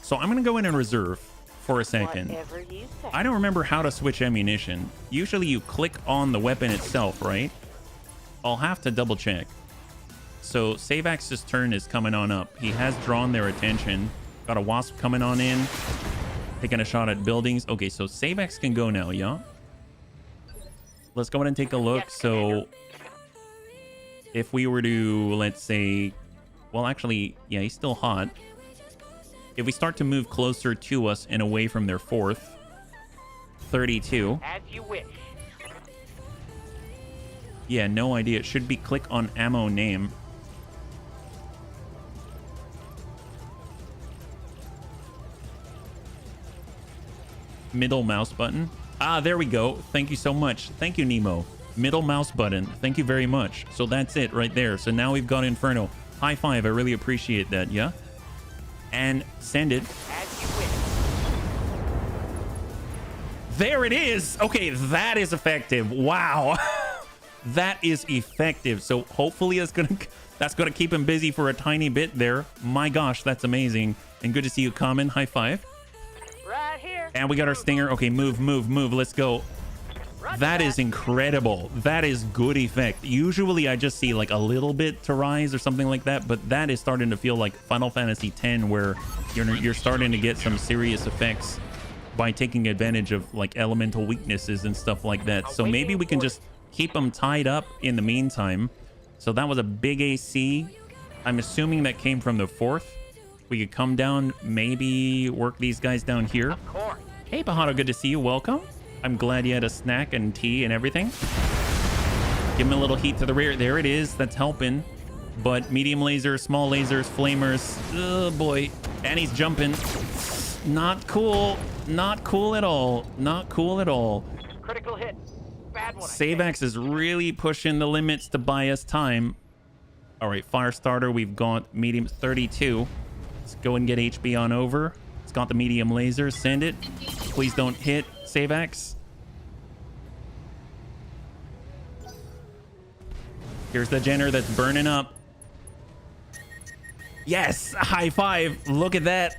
So I'm going to go in and reserve for a second.
Whatever you say.
I don't remember how to switch ammunition. Usually you click on the weapon itself, right? I'll have to double check. So Savax's turn is coming on up. He has drawn their attention. Got a Wasp coming on in. Taking a shot at buildings. Okay, so Savax can go now, yeah? Let's go ahead and take a look. So if we were to, let's say... Well, actually, yeah, he's still hot. If we start to move closer to us and away from their fourth, 32.
As you wish.
Yeah, no idea. It should be click on ammo name. Middle mouse button. Ah, there we go. Thank you so much. Thank you, Nemo. Middle mouse button. Thank you very much. So that's it right there. So now we've got Inferno. High five. I really appreciate that. Yeah. And send it.
As you wish.
There it is. Okay, that is effective. Wow. That is effective. So hopefully that's gonna keep him busy for a tiny bit there. My gosh, that's amazing. And good to see you, Common. High five.
Right here.
And we got our stinger. Okay, move. Let's go. That is incredible. That is good effect. Usually I just see like a little bit to rise or something like that, but that is starting to feel like Final Fantasy X, where you're starting to get some serious effects by taking advantage of like elemental weaknesses and stuff like that. So maybe we can just keep them tied up in the meantime. So that was a big AC. I'm assuming that came from the fourth. We could come down, maybe work these guys down here.
Of course.
Hey, Bahado, good to see you. Welcome. I'm glad you had a snack and tea and everything. Give him a little heat to the rear. There it is. That's helping. But medium lasers, small lasers, flamers. Oh, boy. And he's jumping. Not cool. Not cool at all. Not cool at all.
Critical hit. Bad one.
Savax is really pushing the limits to buy us time. All right, Firestarter. We've got medium 32. Let's go and get HB on over. It's got the medium laser. Send it. Please don't hit Savax. Here's the Jenner that's burning up. Yes, high five. Look at that.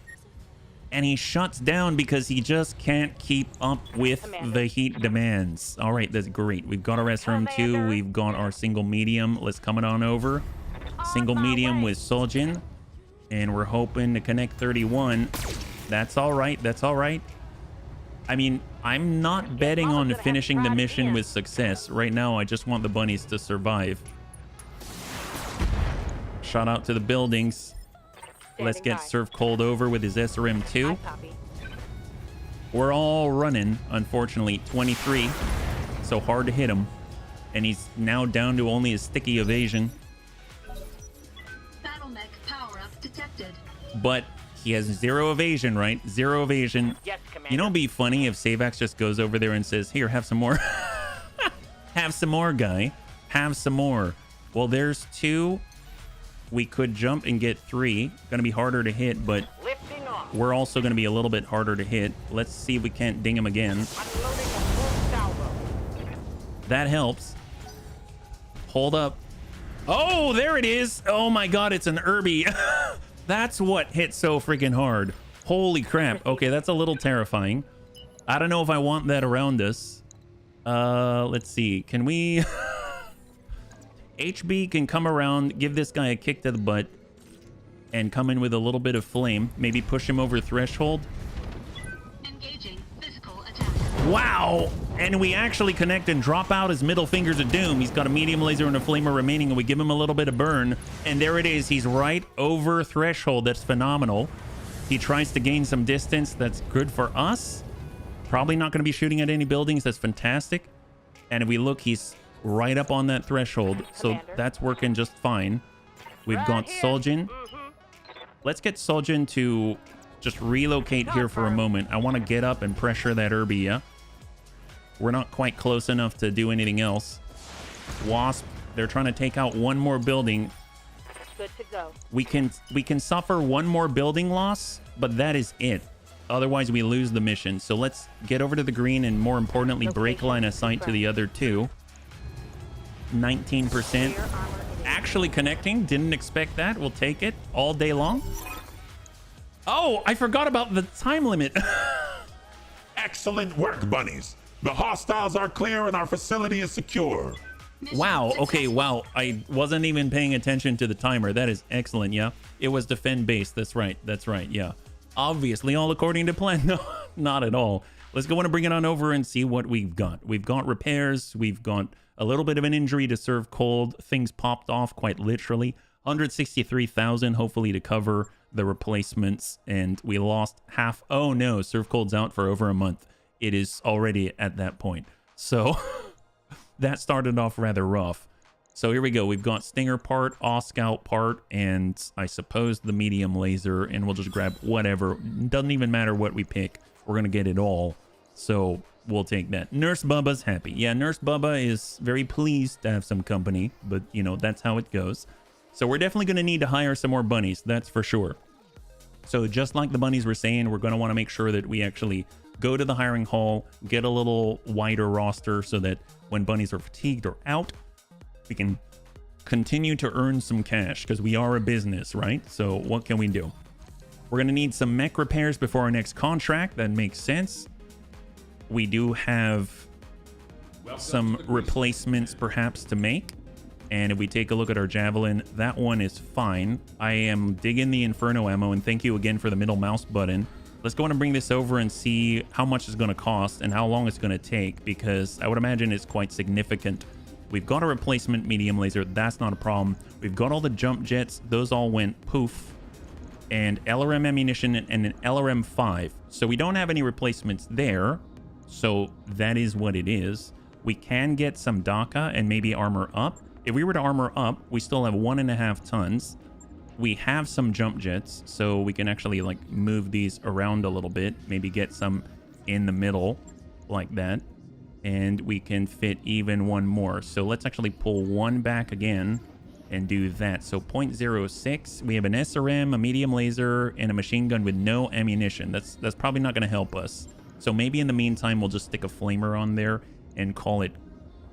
And he shuts down because he just can't keep up with the heat demands. All right, that's great. We've got our SRM2. We've got our single medium. Let's come on over. Single medium with Soljin. And we're hoping to connect 31. That's all right. That's all right. I mean, I'm not betting on finishing the mission with success. Right now, I just want the bunnies to survive. Shout out to the buildings. Let's get Surf Cold over with his SRM2. We're all running, unfortunately. 23. So hard to hit him. And he's now down to only a sticky evasion.
Battletech power-up detected.
But he has 0 evasion, right? 0 evasion.
Yes, Commander.
You know, it'd be funny if Savax just goes over there and says, here, have some more. Have some more, guy. have some more. Well, there's 2. We could jump and get 3. Gonna be harder to hit, but
Lifting off.
we're also gonna be a little bit harder to hit. Let's see if we can't ding him again.
Unloading a full salvo.
That helps. Hold up. Oh, there it is. Oh my god, it's an Irby. That's what hit so freaking hard. Holy crap. Okay, that's a little terrifying. I don't know if I want that around us. Let's see. Can we... HB can come around, give this guy a kick to the butt, and come in with a little bit of flame. Maybe push him over threshold.
Engaging physical attack.
Wow! And we actually connect and drop out his middle fingers of doom. He's got a medium laser and a flamer remaining, and we give him a little bit of burn. And there it is. He's right over threshold. That's phenomenal. He tries to gain some distance. That's good for us. Probably not going to be shooting at any buildings. That's fantastic. And if we look, he's right up on that threshold. So
Commander.
that's working just fine. We've
Right
got
here.
Soljin. Let's get Soljin to just relocate here for a moment. I want to get up and pressure that Irby, yeah? We're not quite close enough to do anything else. Wasp, they're trying to take out one more building.
Good to go.
We can suffer one more building loss, but that is it. Otherwise, we lose the mission. So let's get over to the green and, more importantly, break line of sight to the other 2. 19%. Actually connecting. Didn't expect that. We'll take it all day long. Oh, I forgot about the time limit.
Excellent work, bunnies. The hostiles are clear and our facility is secure.
Mission
Wow. Okay.
successful.
Wow. I wasn't even paying attention to the timer. That is excellent. Yeah. It was defend base. That's right. That's right. Yeah. Obviously, all according to plan. No, not at all. Let's go on and bring it on over and see what we've got. We've got repairs. We've got a little bit of an injury to serve cold. Things popped off quite literally. 163,000, hopefully to cover the replacements. And we lost half. Oh no, serve cold's out for over a month. It is already at that point. So that started off rather rough. So here we go. We've got Stinger part, Scout part, and I suppose the medium laser, and we'll just grab whatever. Doesn't even matter what we pick. We're going to get it all. So we'll take that. Nurse Bubba's happy. Yeah, Nurse Bubba is very pleased to have some company, but you know, that's how it goes. So we're definitely going to need to hire some more bunnies. That's for sure. So just like the bunnies were saying, we're going to want to make sure that we actually go to the hiring hall, get a little wider roster so that when bunnies are fatigued or out, we can continue to earn some cash because we are a business, right? So what can we do? We're going to need some mech repairs before our next contract. That makes sense. We do have some replacements perhaps to make. And if we take a look at our Javelin, that one is fine. I am digging the Inferno ammo, and thank you again for the middle mouse button. Let's go on and bring this over and see how much it's going to cost and how long it's going to take, because I would imagine it's quite significant. We've got a replacement medium laser. That's not a problem. We've got all the jump jets. Those all went poof. And LRM ammunition and an LRM 5. So we don't have any replacements there. So that is what it is. We can get some DACA and maybe armor up. If we were to armor up, we still have 1.5 tons. We have some jump jets, so we can actually like move these around a little bit. Maybe get some in the middle like that. And we can fit even one more. So let's actually pull one back again and do that. So 0.06. We have an SRM, a medium laser, and a machine gun with no ammunition. That's probably not going to help us. So maybe in the meantime, we'll just stick a flamer on there and call it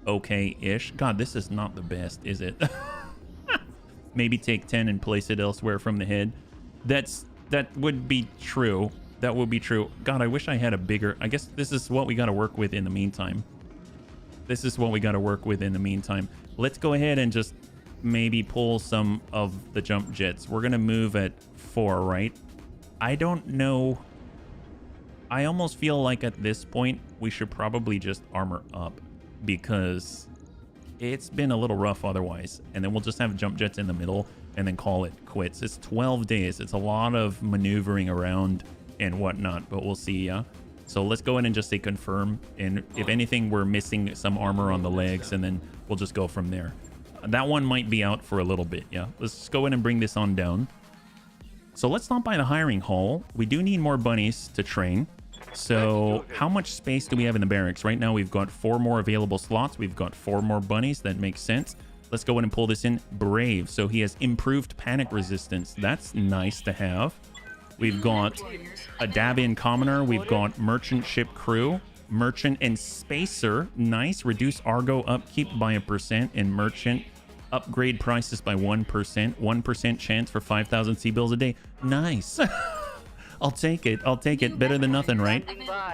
okay-ish. God, this is not the best, is it? Maybe take 10 and place it elsewhere from the head. That would be true. That would be true. God, I wish I had a bigger... I guess this is what we got to work with in the meantime. This is what we got to work with in the meantime. Let's go ahead and just maybe pull some of the jump jets. We're going to move at 4, right? I don't know. I almost feel like at this point, we should probably just armor up, because it's been a little rough otherwise. And then we'll just have jump jets in the middle and then call it quits. It's 12 days. It's a lot of maneuvering around and whatnot, but we'll see. Yeah. So let's go in and just say confirm. And if anything, we're missing some armor on the legs, and then we'll just go from there. That one might be out for a little bit. Yeah. Let's just go in and bring this on down. So let's stop by the hiring hall. We do need more bunnies to train. So how much space do we have in the barracks? Right now we've got 4 more available slots. We've got 4 more bunnies. That makes sense. Let's go ahead and pull this in. Brave. So he has improved panic resistance. That's nice to have. We've got a dab-in commoner. We've got merchant ship crew. Merchant and spacer. Nice. Reduce Argo upkeep by 1%. And merchant upgrade prices by 1%. 1% chance for 5,000 C-bills a day. Nice. I'll take it. I'll take it. Better than nothing, right?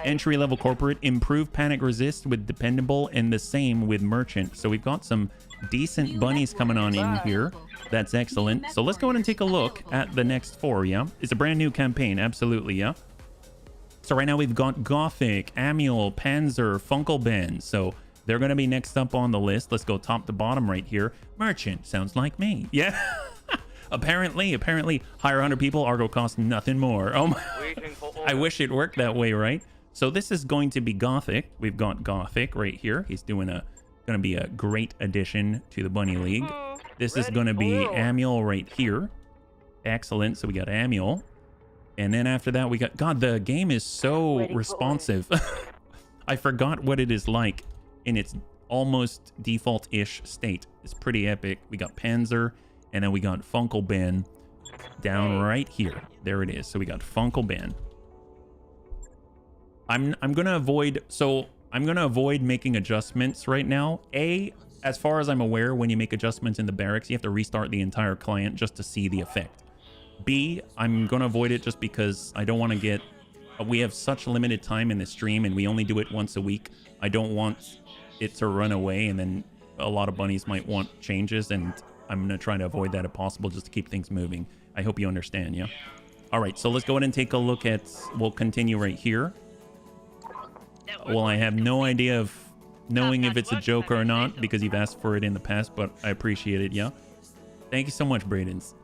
Entry level corporate. Improve panic resist with dependable, and the same with merchant. So we've got some decent bunnies coming on in here. That's excellent. So let's go ahead and take a look at the next 4, yeah? It's a brand new campaign. Absolutely, yeah? So right now we've got Gothic, Amiel, Panzer, Funkelben. So they're going to be next up on the list. Let's go top to bottom right here. Merchant. Sounds like me. Yeah. Apparently, hire 100 people, Argo costs nothing more. Oh my, I wish it worked that way, right? So this is going to be Gothic. We've got Gothic right here. He's gonna be a great addition to the Bunny League. This is gonna be Amiel right here. Excellent. So we got Amiel. And then after that, we got, God, the game is so responsive. I forgot what it is like in its almost default-ish state. It's pretty epic. We got Panzer. And then we got Funkelben down right here. There it is. So we got Funkelben. I'm gonna avoid making adjustments right now. As far as I'm aware, when you make adjustments in the barracks, you have to restart the entire client just to see the effect. B, I'm gonna avoid it just because I don't want to get. We have such limited time in the stream, and we only do it once a week. I don't want it to run away, and then a lot of bunnies might want changes, and I'm going to try to avoid that if possible, just to keep things moving. I hope you understand, yeah? All right, so let's go ahead and take a look at... We'll continue right here. Well, I have no idea of knowing if it's a joke or not, because you've asked for it in the past, but I appreciate it, yeah? Thank you so much, Bradens.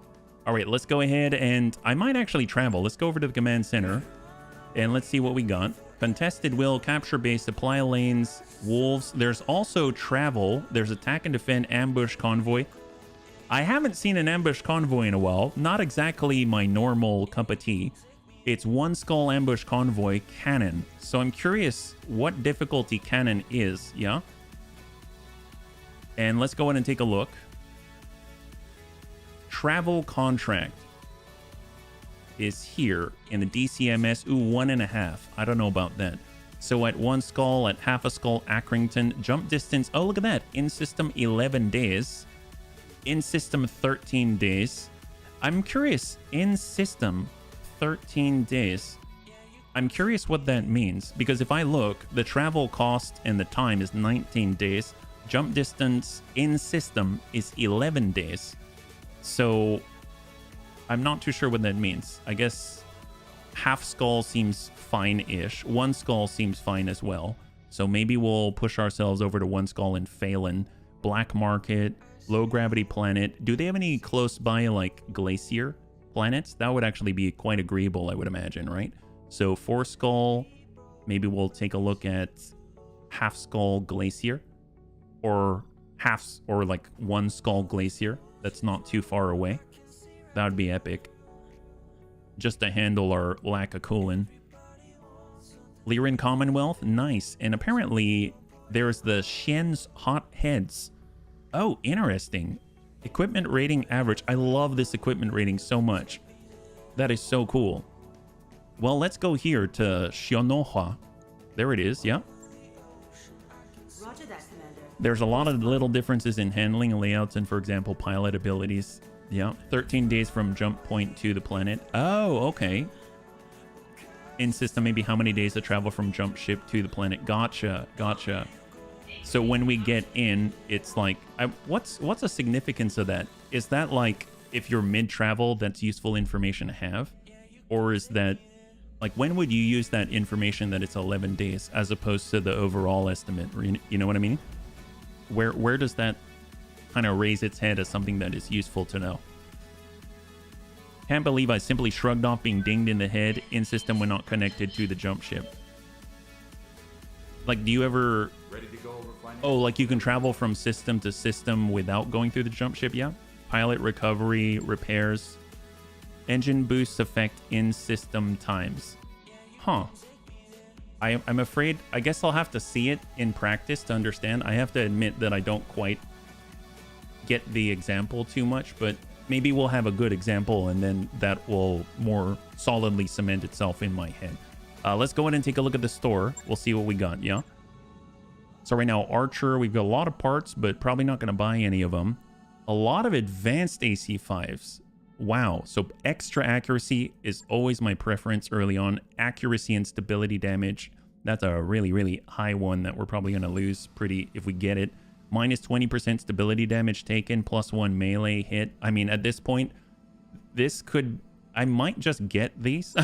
All right, let's go ahead, and I might actually travel. Let's go over to the command center, and let's see what we got. Contested will, capture base, supply lanes, wolves. There's also travel. There's attack and defend, ambush, convoy. I haven't seen an ambush convoy in a while. Not exactly my normal cup of tea. It's 1 skull ambush convoy cannon. So I'm curious what difficulty cannon is, yeah? And let's go ahead and take a look. Travel contract is here in the DCMS. Ooh, 1.5. I don't know about that. So at 1 skull, at half a skull, Accrington. Jump distance. Oh, look at that. In system, 11 days. In system, 13 days. I'm curious. In system, 13 days. I'm curious what that means, because if I look, the travel cost and the time is 19 days. Jump distance in system is 11 days. So I'm not too sure what that means. I guess half skull seems fine-ish. 1 skull seems fine as well. So maybe we'll push ourselves over to 1 skull in Phelan. Black Market. Low gravity planet. Do they have any close by, like, glacier planets? That would actually be quite agreeable, I would imagine, right? So 4 skull, maybe we'll take a look at half skull glacier, or like 1 skull glacier. That's not too far away. That would be epic, just to handle our lack of cooling. Lyran Commonwealth, nice. And apparently there's the Shen's Hot Heads. Oh, interesting. Equipment rating average. I love this equipment rating so much. That is so cool. Well, let's go here to Shionoha. There it is, yeah.
Roger that, Commander.
There's a lot of little differences in handling and layouts and, for example, pilot abilities. Yeah, 13 days from jump point to the planet. Oh, okay. In system, maybe how many days to travel from jump ship to the planet. Gotcha, gotcha. So when we get in, it's like, what's the significance of that? Is that like, if you're mid-travel, that's useful information to have? Or is that, like, when would you use that information that it's 11 days as opposed to the overall estimate? You know what I mean? Where does that kind of raise its head as something that is useful to know? Can't believe I simply shrugged off being dinged in the head in system when not connected to the jump ship. Like, do you ever...
Ready to go over finance?
Oh, like you can travel from system to system without going through the jump ship? Yeah. Pilot recovery, repairs. Engine boosts affect in-system times. Huh. I'm afraid, I guess I'll have to see it in practice to understand. I have to admit that I don't quite get the example too much, but maybe we'll have a good example and then that will more solidly cement itself in my head. Let's go ahead and take a look at the store. We'll see what we got, yeah? So right now, Archer, we've got a lot of parts, but probably not going to buy any of them. A lot of advanced AC5s. Wow. So extra accuracy is always my preference early on. Accuracy and stability damage. That's a really, really high one that we're probably going to lose pretty if we get it. Minus 20% stability damage taken, +1 melee hit. I mean, at this point, this could... I might just get these.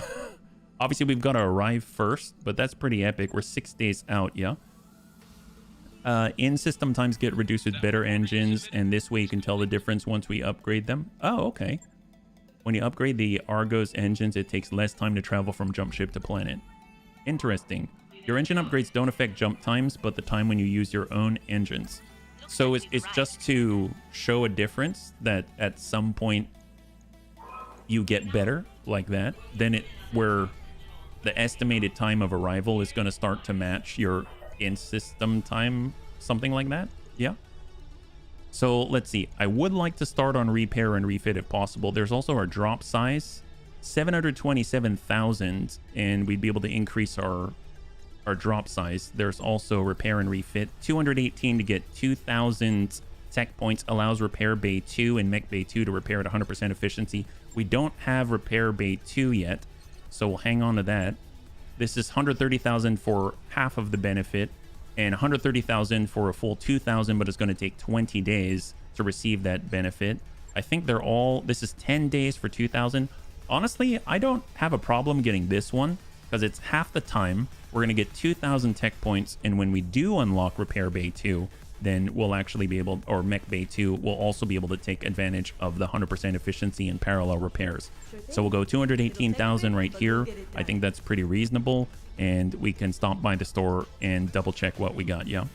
Obviously, we've got to arrive first, but that's pretty epic. We're 6 days out, yeah? In-system times get reduced with better engines, and this way you can tell the difference once we upgrade them. Oh, okay. When you upgrade the Argo's engines, it takes less time to travel from jump ship to planet. Interesting. Your engine upgrades don't affect jump times, but the time when you use your own engines. So it's just to show a difference that at some point you get better like that. Then where the estimated time of arrival is going to start to match your in-system time, something like that. Yeah. So let's see. I would like to start on repair and refit if possible. There's also our drop size, 727,000, and we'd be able to increase our drop size. There's also repair and refit, 218 to get 2,000 tech points, allows repair bay 2 and mech bay 2 to repair at 100% efficiency. We don't have repair bay 2 yet, so we'll hang on to that. This is 130,000 for half of the benefit and 130,000 for a full 2,000, but it's going to take 20 days to receive that benefit. I think they're all... This is 10 days for 2,000. Honestly, I don't have a problem getting this one because it's half the time. We're going to get 2,000 tech points, and when we do unlock Repair Bay 2, then we'll actually be able... Or Mech Bay 2 will also be able to take advantage of the 100% efficiency and parallel repairs. So we'll go 218,000 right here. I think that's pretty reasonable. And we can stop by the store and double check what we got, yeah?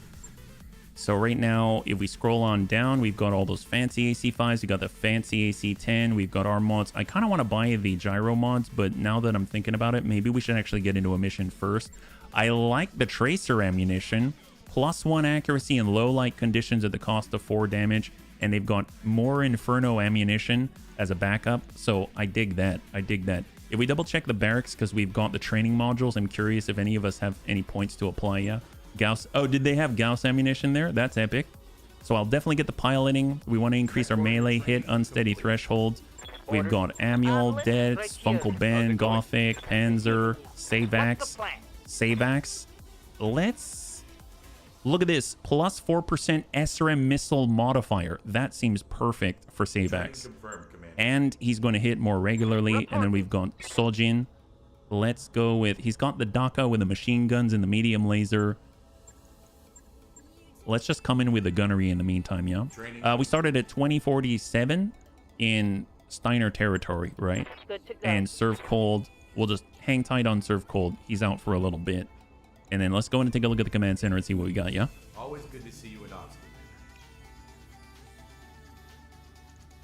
So right now, if we scroll on down, we've got all those fancy AC5s. We got the fancy AC10. We've got our mods. I kind of want to buy the gyro mods, but now that I'm thinking about it, maybe we should actually get into a mission first. I like the tracer ammunition. +1 accuracy in low light conditions at the cost of 4 damage. And they've got more Inferno ammunition as a backup. So I dig that. I dig that. If we double check the barracks, because we've got the training modules, I'm curious if any of us have any points to apply, yeah? Gauss. Oh, did they have Gauss ammunition there? That's epic. So I'll definitely get the piloting. We want to increase our melee hit, unsteady thresholds. We've got Amiel, Dets, Funkel Ben, Gothic, Panzer, Savax. Savax. Let's look at this. +4% SRM missile modifier. That seems perfect for Savax. And he's going to hit more regularly. And then we've got Sojin. Let's go with... He's got the Daka with the machine guns and the medium laser. Let's just come in with the gunnery in the meantime, yeah? We started at 2047 in Steiner territory, right? And Serve Cold. We'll just hang tight on Serve Cold. He's out for a little bit. And then let's go in and take a look at the command center and see what we got, yeah?
Always good to see you in Austin.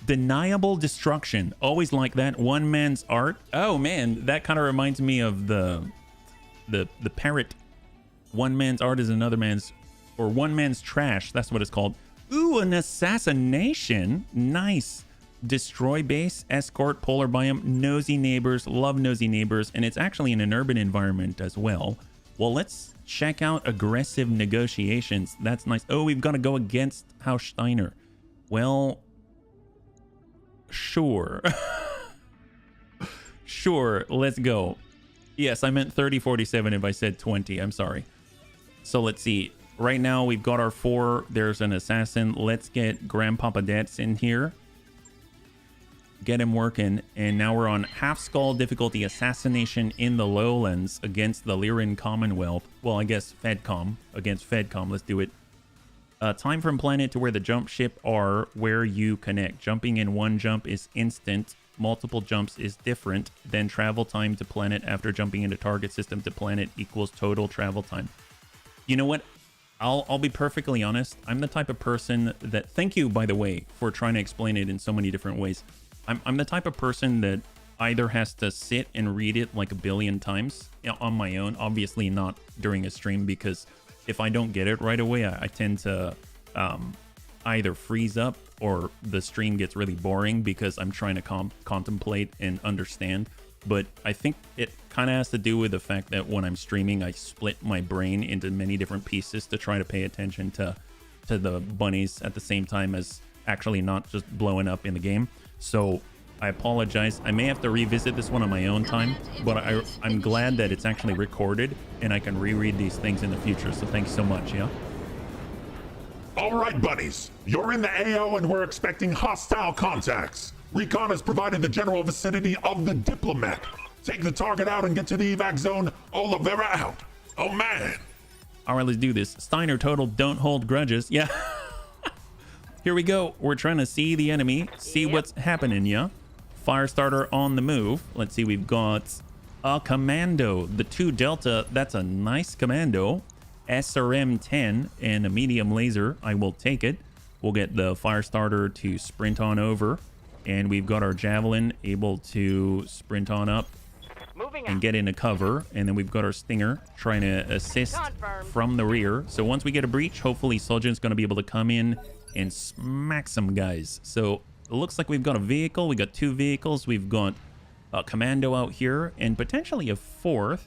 Deniable destruction. Always like that. One man's art. Oh man, that kind of reminds me of the parrot. One man's art is another man's, or one man's trash. That's what it's called. Ooh, an assassination. Nice. Destroy base, escort, polar biome, nosy neighbors. Love nosy neighbors. And it's actually in an urban environment as well. Well, let's check out aggressive negotiations. That's nice. Oh, we've got to go against House Steiner. Well, sure. Sure, let's go. Yes, I meant 3047 if I said 20. I'm sorry. So let's see. Right now, we've got our 4. There's an assassin. Let's get Grandpapa Dets in here. Get him working. And now we're on half skull difficulty assassination in the lowlands against the Lyran Commonwealth. Well, I guess Fedcom against Fedcom. Let's do it. Time from planet to where the jump ship are where you connect. Jumping in one jump is instant. Multiple jumps is different. Then travel time to planet after jumping into target system to planet equals total travel time. You know what? I'll be perfectly honest. I'm the type of person that... Thank you, by the way, for trying to explain it in so many different ways. I'm the type of person that either has to sit and read it like a billion times on my own. Obviously not during a stream, because if I don't get it right away, I tend to either freeze up or the stream gets really boring because I'm trying to contemplate and understand. But I think it kind of has to do with the fact that when I'm streaming, I split my brain into many different pieces to try to pay attention to the bunnies at the same time as actually not just blowing up in the game. So I apologize. I may have to revisit this one on my own time, but I'm glad that it's actually recorded and I can reread these things in the future. So thanks so much, yeah?
All right, buddies. You're in the AO and we're expecting hostile contacts. Recon has provided the general vicinity of the Diplomat. Take the target out and get to the evac zone. Oliveira out. Oh, man.
All right, let's do this. Steiner total, don't hold grudges. Yeah. Here we go. We're trying to see the enemy, see what's happening, yeah? Firestarter on the move. Let's see, we've got a commando. The 2 Delta, that's a nice commando. SRM 10 and a medium laser. I will take it. We'll get the Firestarter to sprint on over. And we've got our Javelin able to sprint on up and get into cover. And then we've got our Stinger trying to assist from the rear. So once we get a breach, hopefully Soljin's going to be able to come in and smack some guys. So it looks like we've got a vehicle. We got 2 vehicles. We've got a commando out here and potentially a 4th.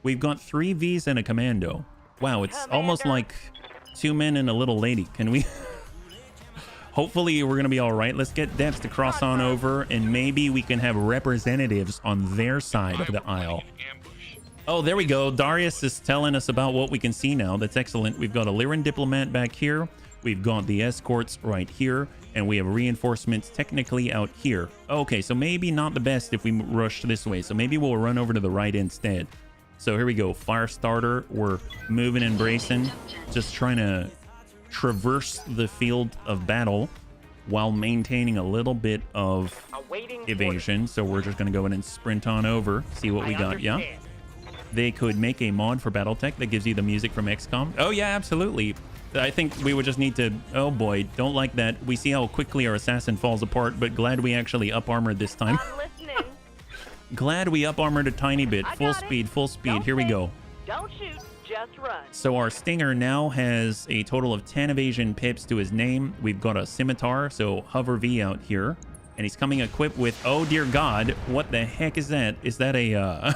We've got 3 Vs and a commando. Wow, it's almost like 2 men and a little lady. Can we... Hopefully we're going to be all right. Let's get Debs to cross on over, and maybe we can have representatives on their side of the aisle. Oh, there we go. Darius is telling us about what we can see now. That's excellent. We've got a Lyran Diplomat back here. We've got the escorts right here, and we have reinforcements technically out here. Okay, so maybe not the best if we rush this way. So maybe we'll run over to the right instead. So here we go. Firestarter. We're moving and bracing. Just trying to traverse the field of battle while maintaining a little bit of evasion. So we're just going to go in and sprint on over, see what we got. Yeah, they could make a mod for Battletech that gives you the music from XCOM. Oh yeah, absolutely. I think we would just need to... Oh boy, don't like that. We see how quickly our assassin falls apart, but glad we actually up armored this time. Glad we up armored a tiny bit. Full speed, full speed.
Don't
Here we
think,
go.
Don't shoot, just run.
So our Stinger now has a total of 10 evasion pips to his name. We've got a Scimitar, so Hover V out here. And he's coming equipped with, oh dear God, what the heck is that? Is that a,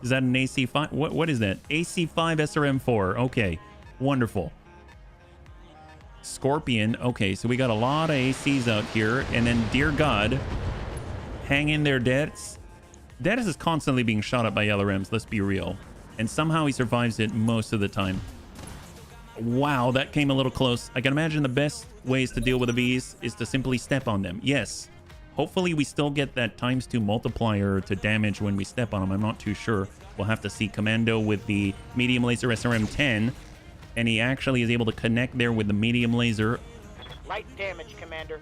is that an AC5? What is that? AC5 SRM4. Okay, wonderful. Scorpion. Okay, so we got a lot of ACs out here. And then, dear God, hang in there, Debs. Debs is constantly being shot at by LRMs, let's be real. And somehow he survives it most of the time. Wow, that came a little close. I can imagine the best ways to deal with the Vs is to simply step on them. Yes. Hopefully we still get that ×2 multiplier to damage when we step on them. I'm not too sure. We'll have to see. Commando with the medium laser SRM-10. And he actually is able to connect there with the medium laser.
Light damage, Commander.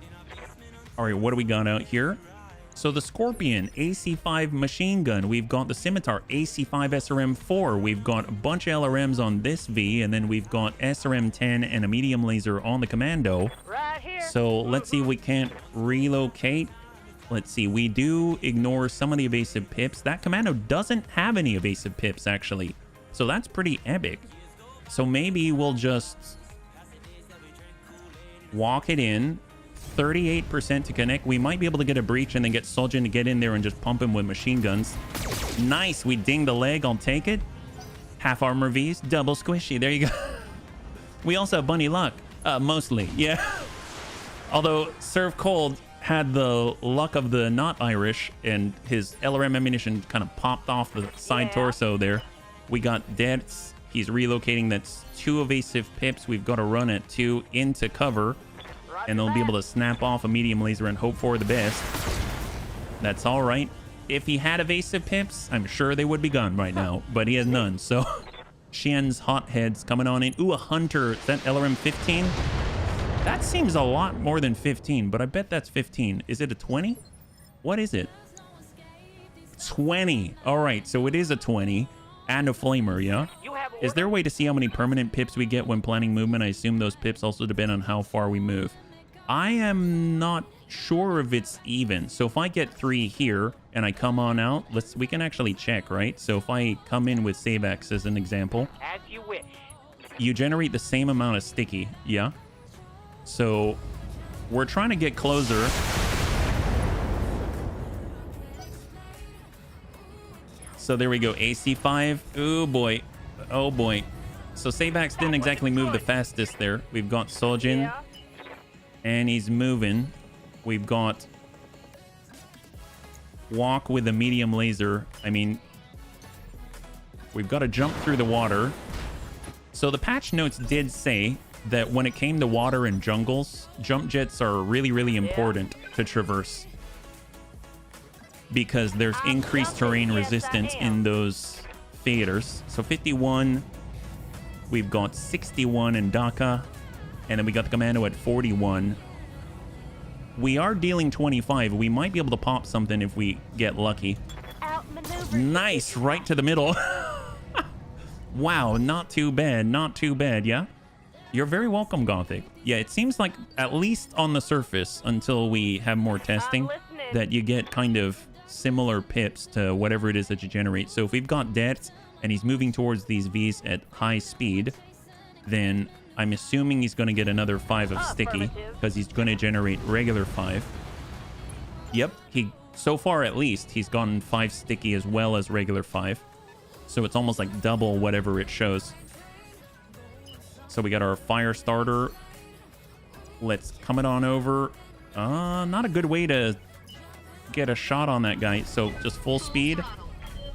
All right, what do we got out here? So the Scorpion, AC5 machine gun. We've got the Scimitar, AC5 SRM4. We've got a bunch of LRMs on this V, and then we've got SRM10 and a medium laser on the Commando.
Right here.
So let's see if we can't relocate. Let's see, we do ignore some of the evasive pips. That Commando doesn't have any evasive pips, actually. So that's pretty epic. So maybe we'll just walk it in. 38% to connect. We might be able to get a breach and then get Soljin to get in there and just pump him with machine guns. Nice. We dinged the leg. I'll take it. Half armor Vs. Double squishy. There you go. We also have bunny luck. Mostly. Yeah. Although Serve Cold had the luck of the not Irish and his LRM ammunition kind of popped off the side torso there. We got Debs. He's relocating. That's 2 evasive pips. We've got to run at 2 into cover. And they'll be able to snap off a medium laser and hope for the best. That's all right. If he had evasive pips, I'm sure they would be gone right now. But he has none. So Xian's hotheads coming on in. Ooh, a Hunter. Is that LRM 15? That seems a lot more than 15, but I bet that's 15. Is it a 20? What is it? 20. All right, so it is a 20 and a flamer, yeah? Is there a way to see how many permanent pips we get when planning movement? I assume those pips also depend on how far we move. I am not sure if it's even. So if I get 3 here and I come on out, we can actually check, right? So if I come in with Savex as an example,
As you wish.
you generate the same amount of sticky. Yeah. So we're trying to get closer. So there we go. AC5. Oh boy. Oh boy. So Savex didn't exactly move the fastest there. We've got Sojin.
Yeah.
And he's moving. We've got Walk with a medium laser. I mean, we've got to jump through the water. So the patch notes did say that when it came to water and jungles, jump jets are really, really important to traverse. Because there's increased terrain resistance in those theaters. So 51. We've got 61 in Dhaka. And then we got the commando at 41. We are dealing 25. We might be able to pop something if we get lucky. Nice, right to the middle. Wow, not too bad, not too bad, yeah? You're very welcome, Gothic. Yeah, it seems like, at least on the surface, until we have more testing, that you get kind of similar pips to whatever it is that you generate. So if we've got depth and he's moving towards these Vs at high speed, then I'm assuming he's going to get another 5 of sticky because he's going to generate regular 5. Yep, so far at least, he's gotten 5 sticky as well as regular 5. So it's almost like double whatever it shows. So we got our fire starter. Let's come it on over. Not a good way to get a shot on that guy. So just full speed.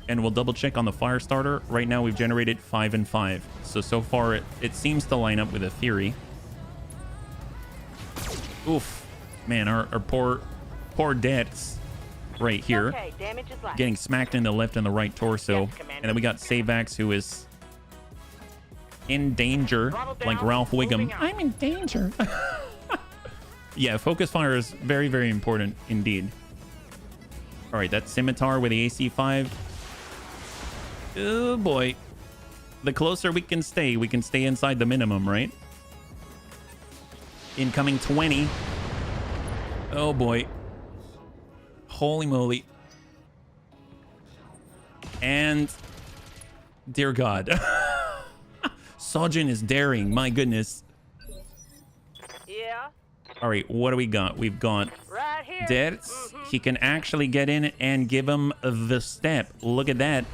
And we'll double check on the fire starter. Right now we've generated 5 and 5. So far it seems to line up with a theory. Oof. Man, our poor deaths right here.
Okay, damage is light.
Getting smacked in the left and the right torso.
Yes, Commander.
And then we got Savex, who is in danger, like Ralph Wiggum. I'm in danger. Yeah, focus fire is very, very important indeed. All right, that scimitar with the AC5. Oh boy. The closer we can stay inside the minimum, right? Incoming 20. Oh boy. Holy moly. And dear God. Sojin is daring, my goodness.
Yeah.
All right, what do we got? We've got
Right here.
Dets. He can actually get in and give him the step. Look at that.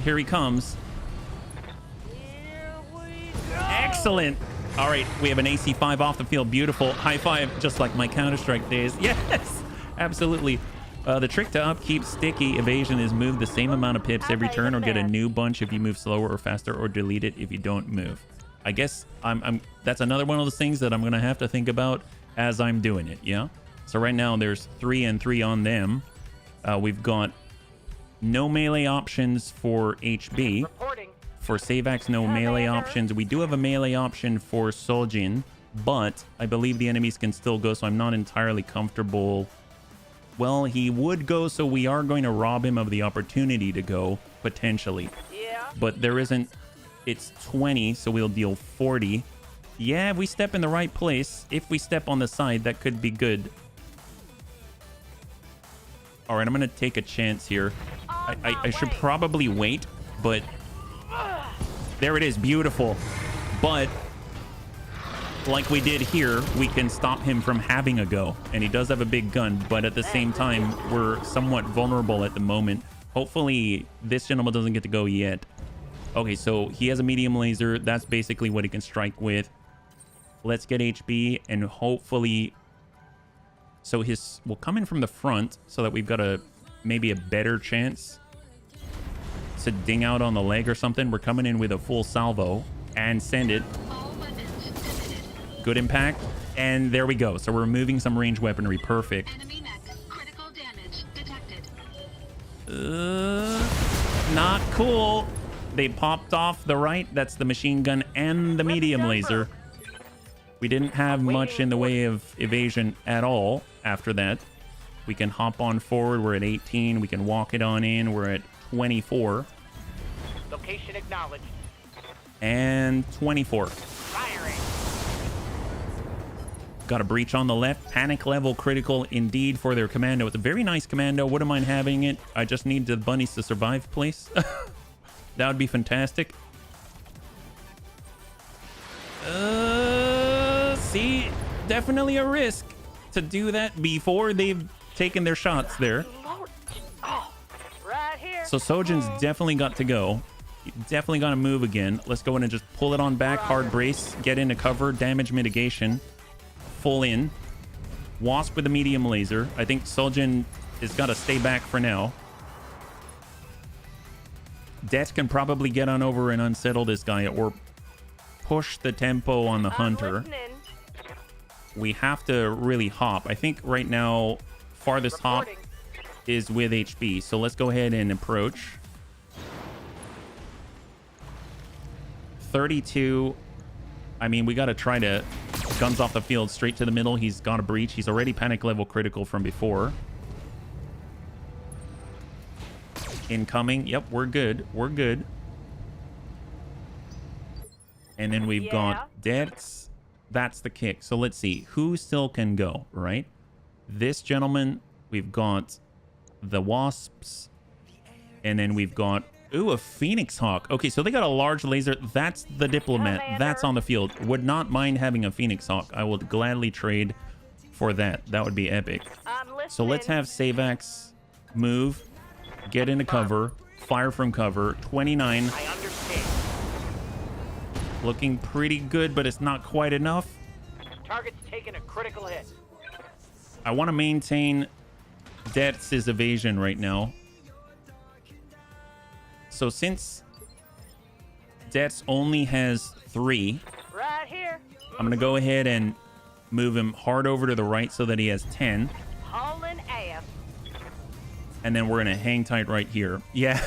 Here he comes.
Here we go.
Excellent. All right, we have an AC5 off the field. Beautiful. High five, just like my Counter-Strike days. Yes, absolutely. The trick to upkeep sticky evasion is move the same amount of pips every turn or get a new bunch if you move slower or faster, or delete it if you don't move. I guess that's another one of those things that I'm going to have to think about as I'm doing it, yeah? So right now there's 3 and 3 on them. We've got no melee options for HB.
Reporting.
For Savex, no melee options. We do have a melee option for Sojin, but I believe the enemies can still go, so I'm not entirely comfortable. Well, he would go, so we are going to rob him of the opportunity to go, potentially.
Yeah.
But there isn't... It's 20, so we'll deal 40. Yeah, if we step in the right place, if we step on the side, that could be good. All right, I'm going to take a chance here. I should probably wait, but... There it is, beautiful. But, like we did here, we can stop him from having a go. And he does have a big gun, but at the same time, we're somewhat vulnerable at the moment. Hopefully, this gentleman doesn't get to go yet. Okay, so he has a medium laser. That's basically what he can strike with. Let's get HB, and hopefully... So we'll come in from the front so that we've got maybe a better chance to ding out on the leg or something. We're coming in with a full salvo and send it. Good impact. And there we go. So we're removing some range weaponry. Perfect.
Enemy mech. Critical damage detected.
Not cool. They popped off the right. That's the machine gun and the medium laser. We didn't have much in the way of evasion at all after that. We can hop on forward. We're at 18. We can walk it on in. We're at 24.
Location acknowledged.
And 24.
Firing.
Got a breach on the left. Panic level critical indeed for their commando. It's a very nice commando. Wouldn't mind having it. I just need the bunnies to survive, please. That would be fantastic. See, definitely a risk to do that before they've taken their shots there.
Right here.
So Sojin's definitely got to go. Definitely got to move again. Let's go in and just pull it on back. Hard brace. Get into cover. Damage mitigation. Full in. Wasp with a medium laser. I think Sojin has got to stay back for now. Det can probably get on over and unsettle this guy or push the tempo on the hunter.
Listening.
We have to really hop. I think right now farthest hop
Reporting.
is with HB. So let's go ahead and approach. 32. I mean, we got to try to guns off the field straight to the middle. He's got a breach. He's already panic level critical from before. Incoming. Yep, we're good. We're good. And then we've got Dets. That's the kick. So let's see. Who still can go, right? This gentleman. We've got the Wasps. And then we've got... Ooh, a Phoenix Hawk. Okay, so they got a large laser. That's the Diplomat.
Commander.
That's on the field. Would not mind having a Phoenix Hawk. I would gladly trade for that. That would be epic.
I'm listening.
So let's have Savax move, get into cover, fire from cover. 29.
I understand.
Looking pretty good, but it's not quite enough.
Target's taking a critical hit.
I want to maintain Dets' evasion right now. So since Dets only has 3,
Right here.
I'm going to go ahead and move him hard over to the right so that he has 10.
Hauling ass.
And then we're going to hang tight right here. Yeah,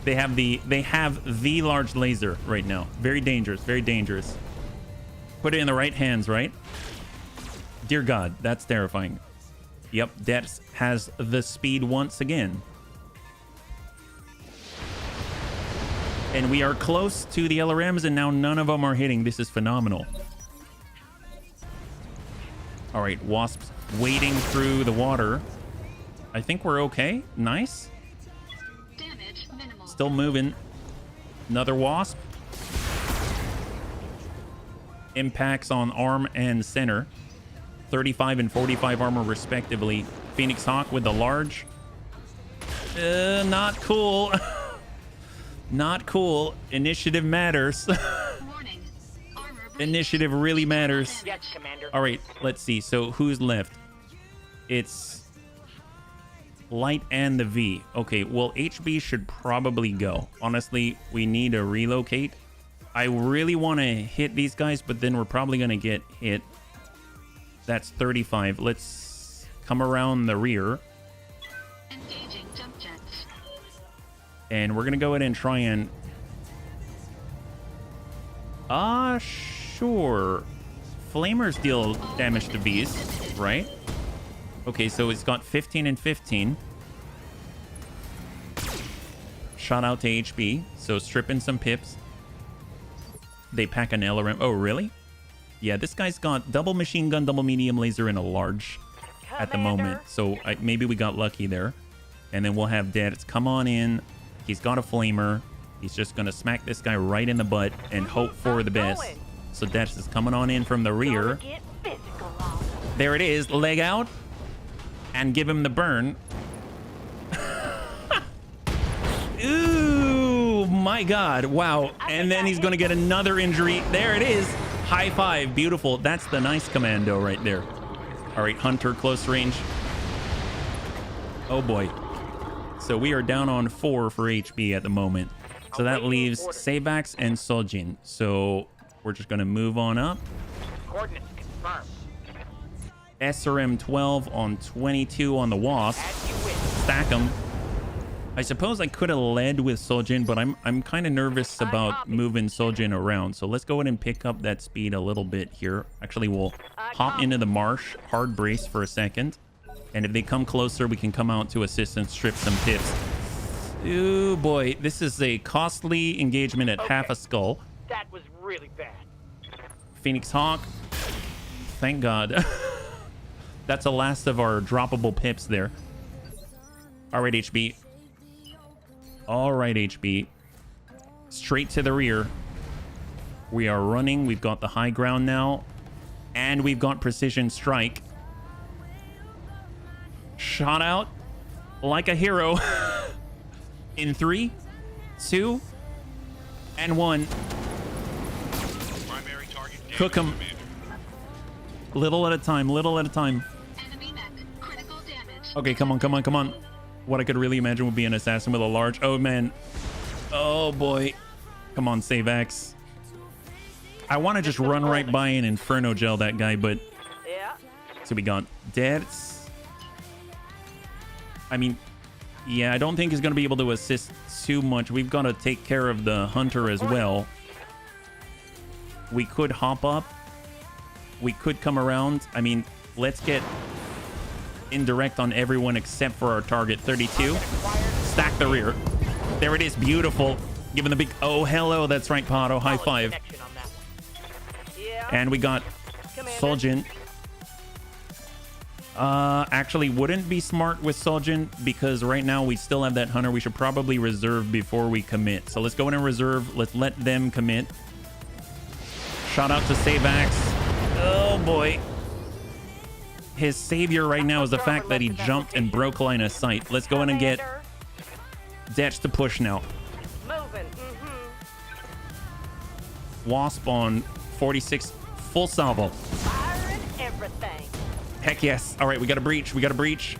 they have the large laser right now. Very dangerous, very dangerous. Put it in the right hands, right? Dear God, that's terrifying. Yep, Dets has the speed once again. And we are close to the LRMs, and now none of them are hitting. This is phenomenal. All right, Wasps wading through the water. I think we're okay. Nice.
Damage minimal.
Still moving. Another Wasp. Impacts on arm and center. 35 and 45 armor respectively. Phoenix Hawk with the large. Not cool. Not cool. Initiative matters.
Warning. Armor breach.
Initiative really matters.
Yes, Commander.
All right, let's see. So who's left? It's Light and the V. Okay, well, HB should probably go. Honestly, we need to relocate. I really want to hit these guys, but then we're probably going to get hit. That's 35. Let's come around the rear.
Engaging jump jets.
And we're going to go ahead and try and... Sure. Flamers deal damage to beasts, right? Okay, so it's got 15 and 15. Shot out to HB. So stripping some pips. They pack an LRM. Oh, really? Yeah, this guy's got double machine gun, double medium laser, and a large at the moment. So maybe we got lucky there. And then we'll have Dets come on in. He's got a flamer. He's just going to smack this guy right in the butt and hope for the best. So Dets is coming on in from the rear.
Get physical on.
There it is. Leg out. And give him the burn. Ooh, my God. Wow. And then he's going to get another injury. There it is. High five. Beautiful. That's the nice commando right there. All right, Hunter, close range. Oh, boy. So we are down on 4 for HB at the moment. So that leaves Savax and Sojin. So we're just going to move on up.
Coordinates confirmed.
SRM 12 on 22 on the Wasp.
As you wish.
Stack them. I suppose I could have led with Sojin, but I'm kind of nervous about moving Sojin around. So let's go ahead and pick up that speed a little bit here. Actually, we'll hop into the marsh, hard brace for a second. And if they come closer, we can come out to assist and strip some pips. Ooh, boy. This is a costly engagement at half a skull.
That was really bad.
Phoenix Hawk. Thank God. That's the last of our droppable pips there. All right, HB. All right, HB. Straight to the rear. We are running. We've got the high ground now. And we've got precision strike. Shot out like a hero. In 3, 2, and 1. Cook him. Little at a time, little at a time.
Enemy mech, critical damage.
Okay, come on, come on, come on. What I could really imagine would be an assassin with a large... Oh, man. Oh, boy. Come on, save X. I want to just run right by and Inferno gel that guy, but...
Yeah.
So we got deaths. I mean, yeah, I don't think he's going to be able to assist too much. We've got to take care of the hunter as well. We could hop up. We could come around. I mean, let's get indirect on everyone except for our target 32. Stack the rear. There it is. Beautiful. Giving the big... Oh, hello. That's right, Pato. High five.
Yeah.
And we got Soljin. Actually wouldn't be smart with Soljin because right now we still have that hunter. We should probably reserve before we commit. So let's go in and reserve. Let's let them commit. Shout out to Savax. Oh boy. His savior right now is the fact that he jumped and broke line of sight. Let's go in and get Detch to push now.
Moving.
Wasp on 46 full salvo.
Firing everything.
Heck yes. All right, we got a breach. We got a breach.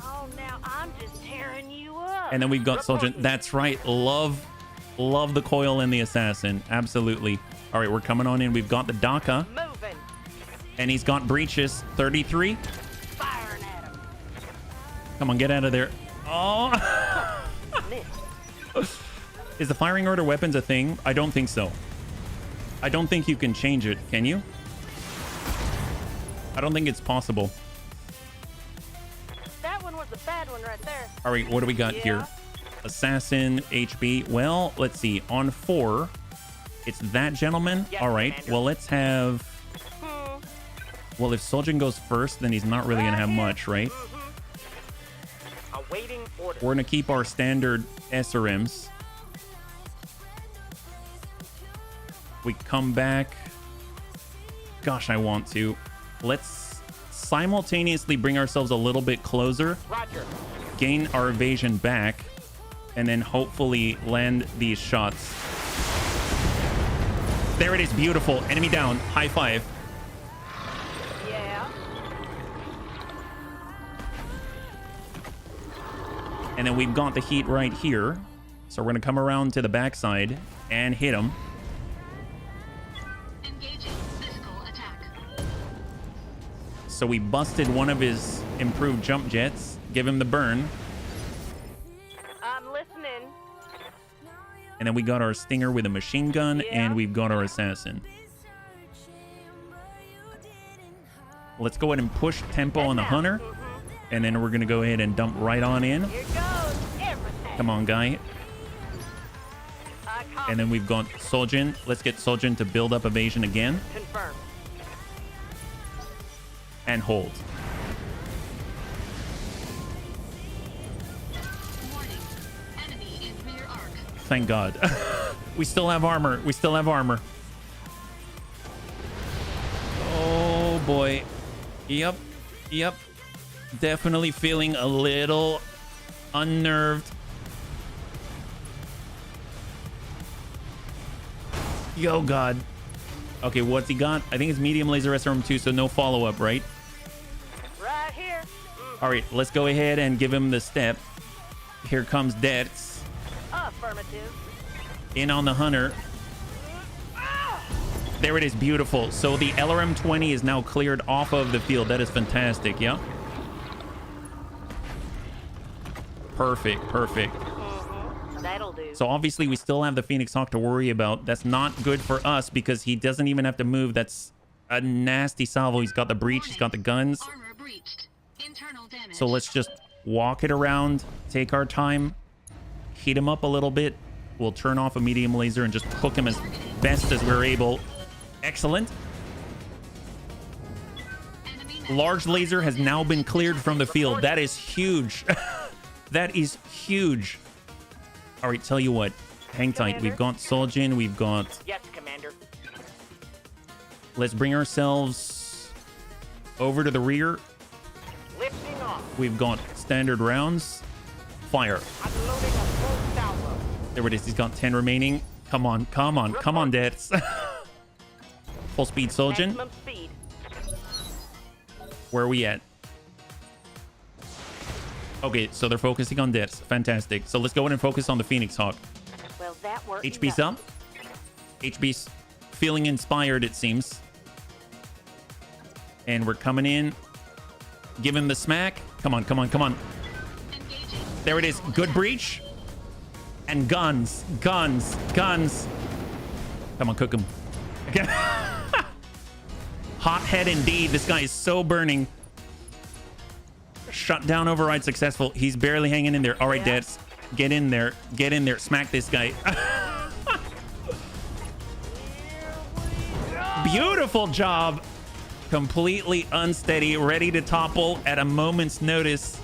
Oh, now I'm just tearing you up.
And then we've got Soljin. That's right. Love the coil and the assassin. Absolutely. All right, we're coming on in. We've got the Daka.
Moving.
And he's got breaches. 33.
Firing at him.
Come on, get out of there. Oh. Is the firing order weapons a thing? I don't think so. I don't think you can change it. Can you? I don't think it's possible.
That one was a bad one right there.
All right, what do we got here? Assassin, HB. Well, let's see. On 4, it's that gentleman.
Yes,
All right,
Commander.
well, let's have... Well, if Soljin goes first, then he's not really going to have much, right?
Awaiting order.
We're going to keep our standard SRMs. We come back. Gosh, I want to. Let's simultaneously bring ourselves a little bit closer.
Roger.
Gain our evasion back. And then hopefully land these shots. There it is. Beautiful. Enemy down. High five.
Yeah.
And then we've got the heat right here. So we're going to come around to the backside and hit him.
Engaging physical attack.
So we busted one of his improved jump jets. Give him the burn.
I'm listening.
And then we got our stinger with a machine gun.
Yeah.
And we've got our assassin. Let's go ahead and push tempo on the hunter. And then we're going to go ahead and dump right on in.
Here goes everything.
Come on, guy.
I copy.
And then we've got Soljin. Let's get Soljin to build up evasion again.
Confirm.
And hold.
Warning. Enemy in rear arc.
Thank God. We still have armor. We still have armor. Oh, boy. Yep. Yep. Definitely feeling a little unnerved. Yo, God. Okay, what's he got? I think it's medium laser SRM2, so no follow-up, right?
Right here.
All right, let's go ahead and give him the step. Here comes Detz.
Affirmative.
In on the hunter. There it is. Beautiful. So the LRM-20 is now cleared off of the field. That is fantastic. Yeah. Perfect. Perfect.
That'll do.
So obviously we still have the Phoenix Hawk to worry about. That's not good for us because he doesn't even have to move. That's a nasty salvo. He's got the breach. He's got the guns.
Armor breached. Internal damage.
So let's just walk it around. Take our time. Heat him up a little bit. We'll turn off a medium laser and just hook him as best as we're able. Excellent. Large laser has now been cleared from the field. That is huge. That is huge. All right, tell you what. Hang tight. We've got Soljin. We've got...
Yes, Commander.
Let's bring ourselves over to the rear.
Lifting off.
We've got standard rounds. Fire.
I'm loading a full salvo.
There it is. He's got 10 remaining. Come on. Come on. Come on, Dets. Full speed Soljin.
Maximum speed.
Where are we at? Okay, so they're focusing on Dets. Fantastic. So let's go in and focus on the Phoenix Hawk.
Well, that worked.
HB's up. HB's feeling inspired, it seems. And we're coming in. Give him the smack. Come on, come on, come on.
Engaging.
There it is. Good breach. And guns. Guns. Guns. Come on, cook him. Okay. Hot head indeed. This guy is so burning. Shut down override successful. He's barely hanging in there. All right, Dets. Get in there. Get in there. Smack this guy. Beautiful job. Completely unsteady. Ready to topple at a moment's notice.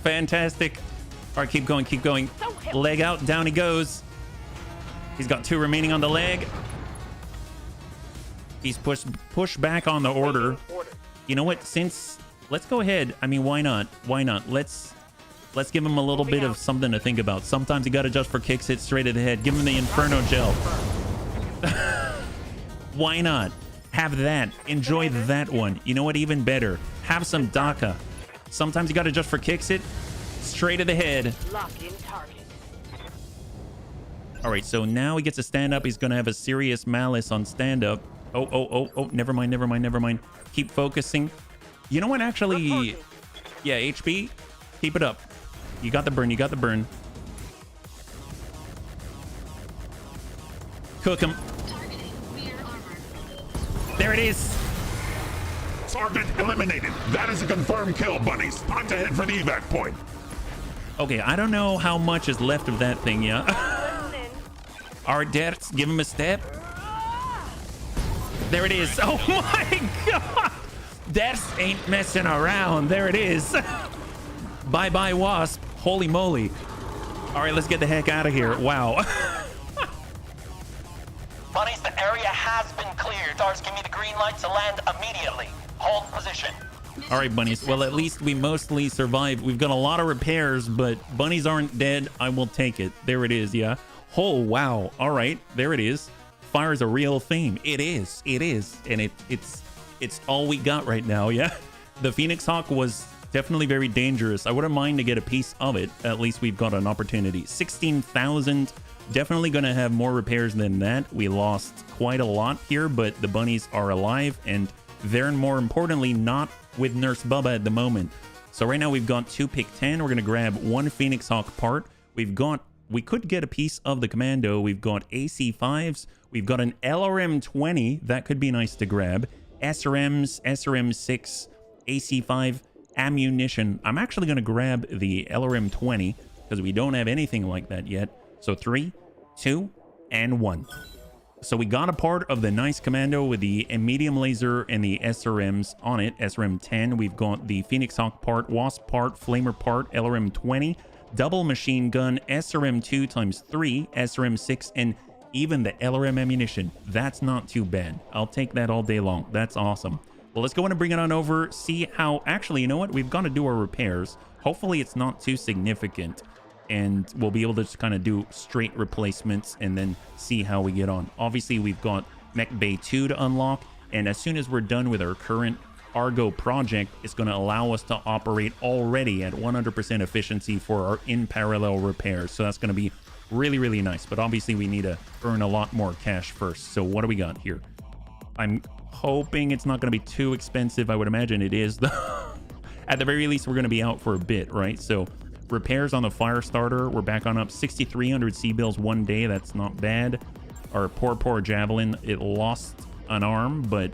Fantastic. All right, keep going. Keep going. Leg out. Down he goes. He's got 2 remaining on the leg. He's pushed back on the order. You know what? Since... Let's go ahead. I mean, why not? Why not? Let's give him a little bit of something to think about. Sometimes you got to adjust for kicks, hit straight at the head. Give him the Inferno Gel. Why not? Have that. Enjoy that one. You know what? Even better. Have some DACA. Sometimes you got to adjust for kicks, hit straight at the head.
Lock in target.
All right, so now he gets a stand up. He's going to have a serious malice on stand up. Oh, never mind, never mind, never mind. Keep focusing. You know what, actually, yeah, HB, keep it up. You got the burn, you got the burn. Cook him.
Targeting rear armor.
There it is.
Target eliminated. That is a confirmed kill, bunnies. Time to head for the evac point.
Okay, I don't know how much is left of that thing, yeah. All right, Dets, give him a step. There it is. Oh my God. Dets ain't messing around. There it is. Bye-bye, Wasp. Holy moly. All right, let's get the heck out of here. Wow.
Bunnies, the area has been cleared. Stars, give me the green light to land immediately. Hold position.
All right, bunnies. Well, at least we mostly survived. We've got a lot of repairs, but bunnies aren't dead. I will take it. There it is, yeah. Oh, wow. All right, there it is. Fire is a real theme. It is. It is. And it's all we got right now, yeah. The Phoenix Hawk was definitely very dangerous. I wouldn't mind to get a piece of it. At least we've got an opportunity. 16,000. Definitely going to have more repairs than that. We lost quite a lot here, but the bunnies are alive, and they're, more importantly, not with Nurse Bubba at the moment. So right now we've got 2 pick 10. We're going to grab 1 Phoenix Hawk part. We could get a piece of the commando. We've got AC5s. We've got an LRM-20. That could be nice to grab. SRMs, SRM-6, AC5, ammunition. I'm actually going to grab the LRM-20 because we don't have anything like that yet. So 3, 2, and 1. So we got a part of the nice commando with the medium laser and the SRMs on it. SRM-10. We've got the Phoenix Hawk part, Wasp part, Flamer part, LRM-20, double machine gun, SRM-2 times 3, SRM-6, and even the LRM ammunition. That's not too bad. I'll take that all day long. That's awesome. Well, let's go in and bring it on over. See how... Actually, you know what? We've got to do our repairs. Hopefully, it's not too significant. And we'll be able to just kind of do straight replacements and then see how we get on. Obviously, we've got Mech Bay 2 to unlock. And as soon as we're done with our current Argo project, it's going to allow us to operate already at 100% efficiency for our in-parallel repairs. So that's going to be really, really nice. But obviously, we need to earn a lot more cash first. So what do we got here? I'm hoping it's not going to be too expensive. I would imagine it is, though. At the very least, we're going to be out for a bit, right? So repairs on the fire starter, we're back on up 6,300 C-bills 1 day. That's not bad. Our poor javelin, it lost an arm, but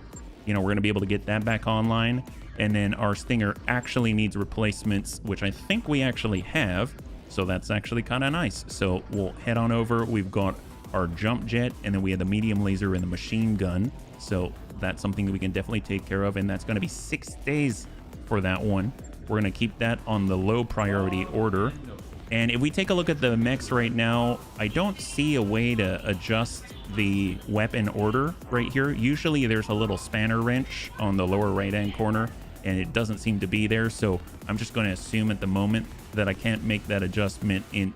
you know, we're going to be able to get that back online. And then our Stinger actually needs replacements, which I think we actually have. So that's actually kind of nice. So we'll head on over. We've got our jump jet, and then we have the medium laser and the machine gun. So that's something that we can definitely take care of, and that's going to be 6 days for that one. We're going to keep that on the low priority order. And if we take a look at the mechs right now, I don't see a way to adjust the weapon order right here. Usually there's a little spanner wrench on the lower right hand corner, and it doesn't seem to be there. So I'm just going to assume at the moment that I can't make that adjustment in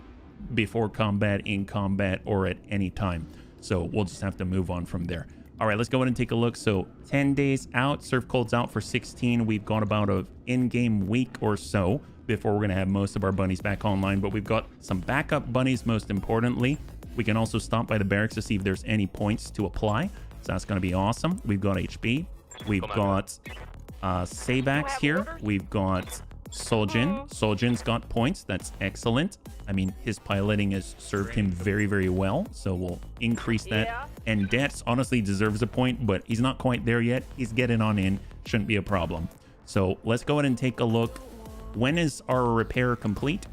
before combat, in combat, or at any time. So we'll just have to move on from there. All right, let's go ahead and take a look. So 10 days out, surf cold's out for 16. We've got about a in-game week or so before we're going to have most of our bunnies back online, but we've got some backup bunnies. Most importantly, we can also stop by the barracks to see if there's any points to apply. So that's going to be awesome. We've got HB. We've got Savax here. We've got Soljin. Soljin's got points. That's excellent. I mean, his piloting has served him very, very well. So we'll increase that.
Yeah.
And Dets honestly deserves a point, but he's not quite there yet. He's getting on in. Shouldn't be a problem. So let's go ahead and take a look. When is our repair complete?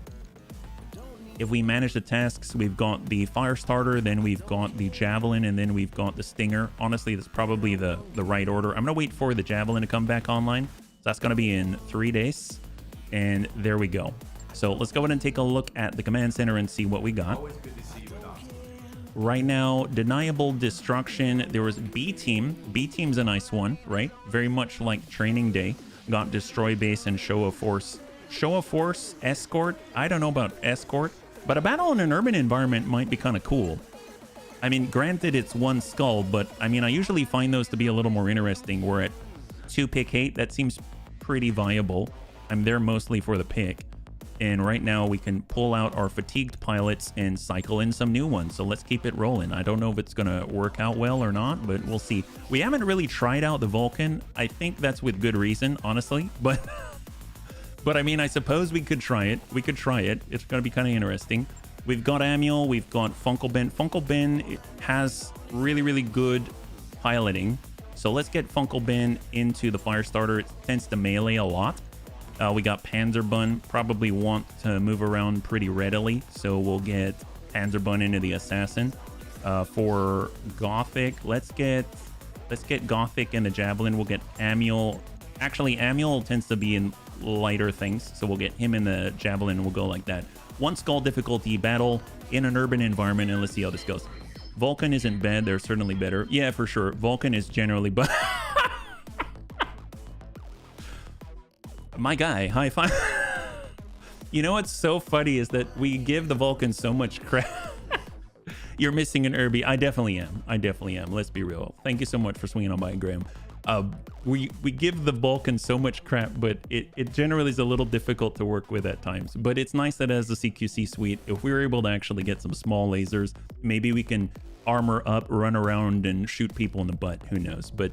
If we manage the tasks, we've got the fire starter, then we've got the javelin, and then we've got the stinger. Honestly, that's probably the right order. I'm gonna wait for the javelin to come back online. So that's gonna be in 3 days. And there we go. So let's go ahead and take a look at the command center and see what we got. Right now, deniable destruction. There was B team. B team's a nice one, right? Very much like training day. Got destroy base and show of force. Show of force, escort. I don't know about escort, but a battle in an urban environment might be kind of cool. I mean, granted, it's one skull, but I mean, I usually find those to be a little more interesting. We're at 2 pick 8. That seems pretty viable. I'm there mostly for the pick. And right now we can pull out our fatigued pilots and cycle in some new ones. So let's keep it rolling. I don't know if it's going to work out well or not, but we'll see. We haven't really tried out the Vulcan. I think that's with good reason, honestly. But I mean, I suppose we could try it. We could try it. It's going to be kind of interesting. We've got Manuel. We've got Funkelben. Funkelben has really, really good piloting. So let's get Funkelben into the fire starter. It tends to melee a lot. We got Panzerbun, probably want to move around pretty readily, so we'll get Panzerbun into the assassin. For Gothic, let's get Gothic and the javelin. We'll get Amiel. Actually, Amiel tends to be in lighter things, so we'll get him in the javelin and we'll go like that. 1 skull difficulty battle in an urban environment, and let's see how this goes. Vulcan isn't bad. They're certainly better. Yeah, for sure. Vulcan is generally but my guy, high five. You know what's so funny is that we give the Vulcan so much crap. You're missing an Irby. I definitely am. Let's be real. Thank you so much for swinging on by, Graham. We give the Vulcan so much crap, but it generally is a little difficult to work with at times. But it's nice that as the CQC suite, if we were able to actually get some small lasers, maybe we can armor up, run around, and shoot people in the butt. Who knows? But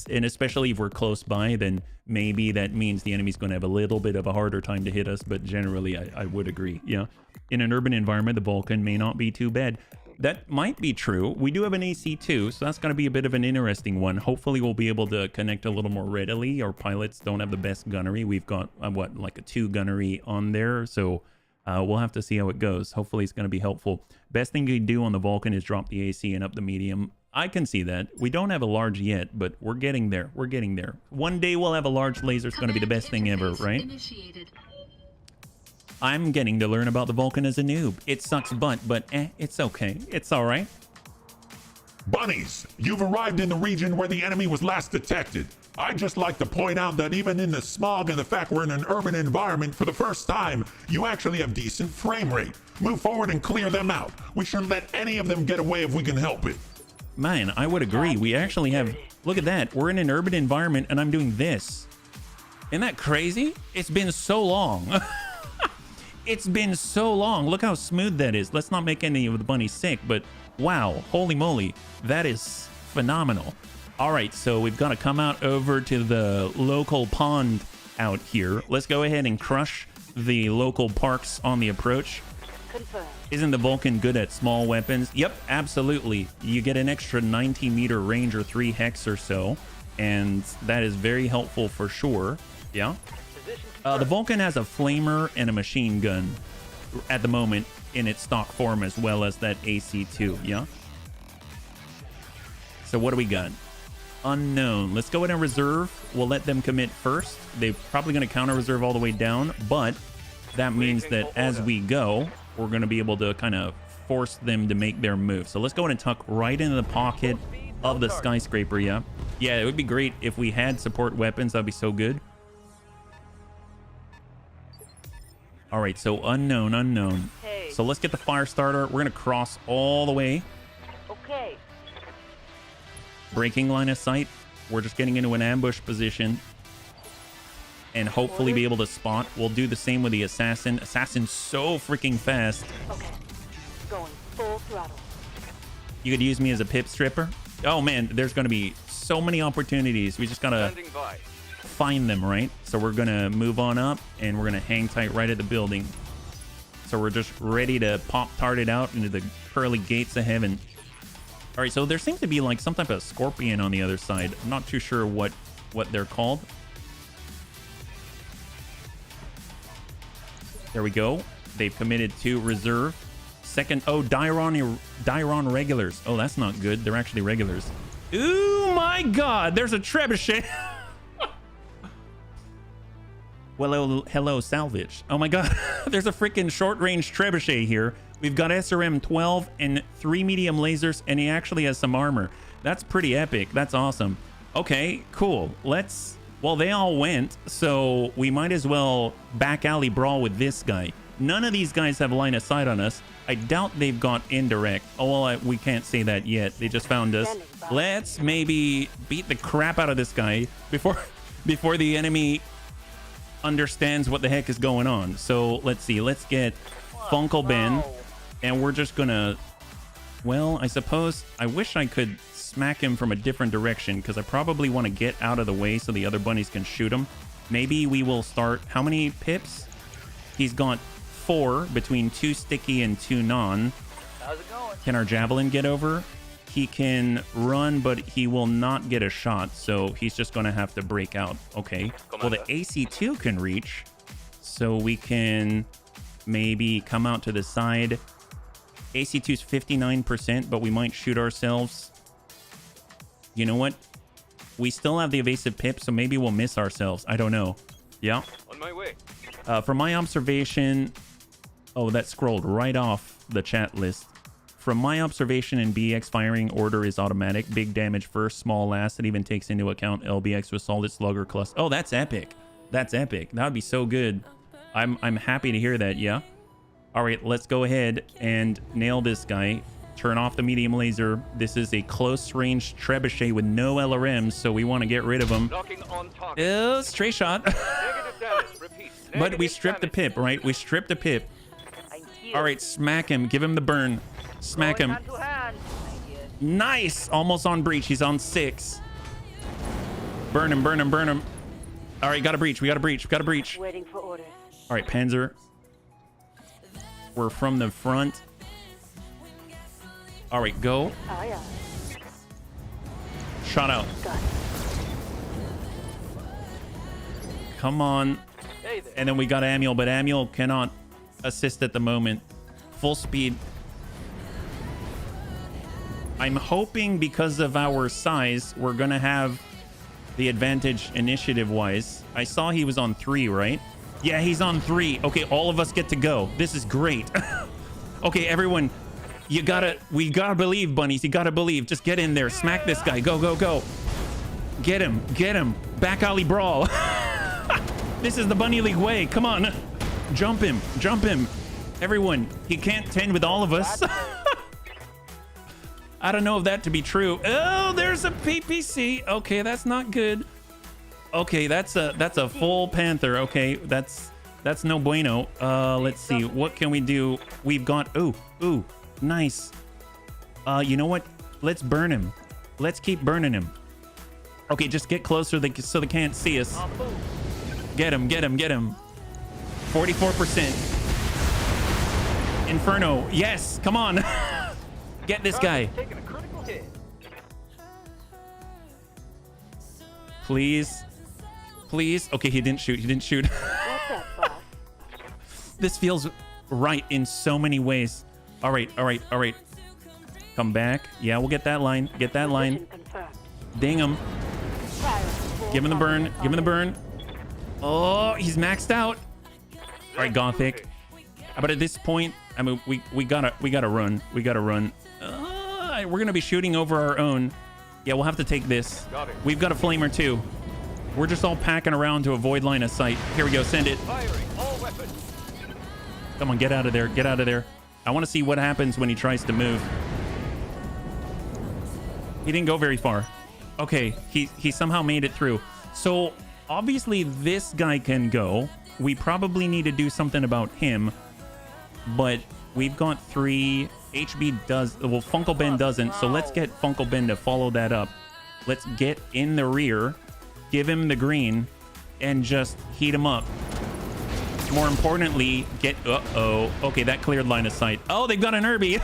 and especially if we're close by, then maybe that means the enemy's going to have a little bit of a harder time to hit us. But generally, I would agree. Yeah, in an urban environment, the Vulcan may not be too bad. That might be true. We do have an AC2, so that's going to be a bit of an interesting one. Hopefully, we'll be able to connect a little more readily. Our pilots don't have the best gunnery. We've got, what, like a 2 gunnery on there, so we'll have to see how it goes. Hopefully, it's going to be helpful. Best thing you can do on the Vulcan is drop the AC and up the medium. I can see that. We don't have a large yet, but we're getting there. We're getting there. One day, we'll have a large laser. It's going to be the best thing ever, right?
Initiated.
I'm getting to learn about the Vulcan as a noob. It sucks butt, but it's okay. It's all right.
Bunnies, you've arrived in the region where the enemy was last detected. I'd just like to point out that even in the smog and the fact we're in an urban environment for the first time, you actually have decent frame rate. Move forward and clear them out. We shouldn't let any of them get away if we can help it.
Man, I would agree. We actually have... Look at that. We're in an urban environment and I'm doing this. Isn't that crazy? It's been so long. It's been so long. Look how smooth that is. Let's not make any of the bunnies sick, but wow, holy moly, that is phenomenal. All right, so we've got to come out over to the local pond out here. Let's go ahead and crush the local parks on the approach.
Confirmed.
Isn't the Vulcan good at small weapons? Yep, absolutely. You get an extra 90-meter range or 3 hex or so, and that is very helpful for sure. Yeah. The Vulcan has a flamer and a machine gun at the moment in its stock form, as well as that AC2, yeah? So what do we got? Unknown. Let's go ahead and reserve. We'll let them commit first. They're probably going to counter reserve all the way down, but that means that as we go, we're going to be able to kind of force them to make their move. So let's go ahead and tuck right into the pocket of the skyscraper. Yeah, it would be great if we had support weapons. That'd be so good. All right, so unknown. So let's get the fire starter. We're going to cross all the way.
Okay.
Breaking line of sight. We're just getting into an ambush position and hopefully be able to spot. We'll do the same with the assassin. Assassin's so freaking fast.
Okay. Going full throttle.
You could use me as a pip stripper. Oh man, there's going to be so many opportunities. We just got to find them, right? So we're going to move on up and we're going to hang tight right at the building. So we're just ready to pop-tart it out into the pearly gates of heaven. All right, so there seems to be like some type of scorpion on the other side. I'm not too sure what they're called. There we go. They've committed to reserve. Second, oh, Dyron regulars. Oh, that's not good. They're actually regulars. Ooh, my God. There's a trebuchet. Well, hello, salvage. Oh, my God. There's a freaking short-range trebuchet here. We've got SRM 12 and 3 medium lasers, and he actually has some armor. That's pretty epic. That's awesome. Okay, cool. Well, they all went, so we might as well back alley brawl with this guy. None of these guys have line of sight on us. I doubt they've got indirect. Oh, well, we can't say that yet. They just found us. Let's maybe beat the crap out of this guy before the enemy understands what the heck is going on. So let's see. Let's get Funkle Ben, and we're just gonna, well, I suppose I wish I could smack him from a different direction because I probably want to get out of the way so the other bunnies can shoot him. Maybe we will start, how many pips? He's got 4 between 2 sticky and 2 non.
How's it going?
Can our javelin get over? He can run, but he will not get a shot, so he's just going to have to break out. Okay. Well, the AC2 can reach, so we can maybe come out to the side. AC2 is 59%, but we might shoot ourselves. You know what? We still have the evasive pip, so maybe we'll miss ourselves. I don't know. Yeah.
On my way.
From my observation... Oh, that scrolled right off the chat list. From my observation, in BEX, firing order is automatic. Big damage first, small last. It even takes into account LBX with solid slugger cluster. Oh, that's epic. That's epic. That would be so good. I'm happy to hear that, yeah? All right, let's go ahead and nail this guy. Turn off the medium laser. This is a close-range trebuchet with no LRMs, so we want to get rid of him. Stray shot. But we stripped the pip, right? We stripped the pip. All right, smack him. Give him the burn. Smack him. Nice. Almost on breach. He's on 6. Burn him, burn him, burn him. All right, got a breach. We got a breach. We got a breach.
Waiting for orders.
All right, Panzer. We're from the front. All right, go.
Oh, yeah.
Shot out. Come on. And then we got Amiel, but Amiel cannot assist at the moment. Full speed. I'm hoping because of our size, we're going to have the advantage initiative-wise. I saw he was on 3, right? Yeah, he's on 3. Okay, all of us get to go. This is great. Okay, everyone, we gotta believe, bunnies. You gotta believe. Just get in there. Smack this guy. Go, go, go. Get him. Get him. Back alley brawl. This is the Bunny League way. Come on. Jump him. Jump him. Everyone, he can't tend with all of us. I don't know if that to be true. Oh, there's a PPC. Okay, that's not good. Okay, that's a full Panther. Okay, that's no bueno. Let's see. What can we do? We've got ooh, nice. You know what? Let's burn him. Let's keep burning him. Okay, just get closer so they can't see us. Get him, get him, get him. 44%. Inferno. Yes, come on. Get this guy.
Taking a critical hit.
Please. Please. Okay, he didn't shoot. He didn't shoot.
What's that, boss?
This feels right in so many ways. All right, all right, all right. Come back. Yeah, we'll get that line. Get that line.
Confirmed.
Ding him. Give him the burn. Give him the burn. Oh, he's maxed out. All right, Gothic. But at this point, I mean, we gotta run. We gotta run. We're gonna be shooting over our own. Yeah, we'll have to take this. We've got a flamer too. We're just all packing around to avoid line of sight. Here we go. Send it. Come on, get out of there. Get out of there. I want to see what happens when he tries to move. He didn't go very far. Okay, he somehow made it through. So obviously this guy can go. We probably need to do something about him. But we've got 3. HB does. Well, Funkle Ben doesn't. So let's get Funkle Ben to follow that up. Let's get in the rear. Give him the green. And just heat him up. More importantly, get... Uh-oh. Okay, that cleared line of sight. Oh, they've got an Irby.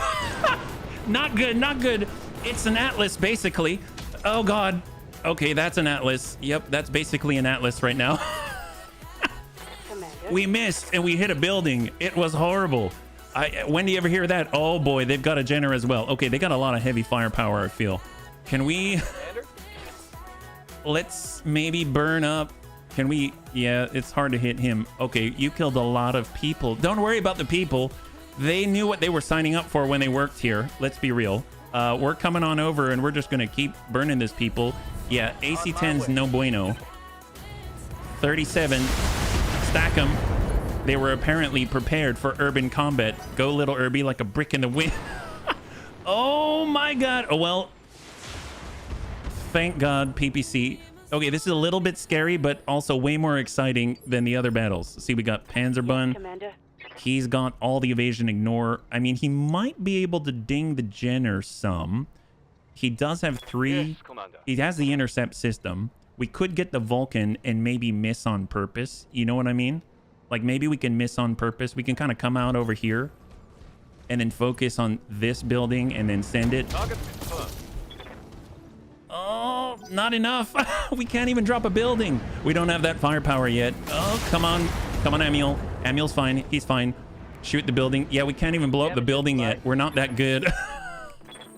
Not good, not good. It's an Atlas, basically. Oh, God. Okay, that's an Atlas. Yep, that's basically an Atlas right now. We missed, and we hit a building. It was horrible. When do you ever hear that? Oh, boy, they've got a Jenner as well. Okay, they got a lot of heavy firepower, I feel. Can we... Let's maybe burn up... Can we... Yeah, it's hard to hit him. Okay, you killed a lot of people. Don't worry about the people. They knew what they were signing up for when they worked here. Let's be real. We're coming on over, and we're just going to keep burning this people. Yeah, AC-10's no bueno. 37. Stack them. They were apparently prepared for urban combat. Go, little Irby, like a brick in the wind. Oh, my God. Oh, well. Thank God, PPC. Okay, this is a little bit scary, but also way more exciting than the other battles. See, we got Panzerbun.
Commander.
He's got all the evasion ignore. I mean, he might be able to ding the Jenner some. He does have 3.
Yes, Commander.
He has the intercept system. We could get the Vulcan and maybe miss on purpose. You know what I mean? Like, maybe we can miss on purpose. We can kind of come out over here and then focus on this building and then send it. Oh, not enough. We can't even drop a building. We don't have that firepower yet. Oh, come on. Come on, Amiel. Amiel's fine. He's fine. Shoot the building. Yeah, we can't even blow up the building yet. We're not that good.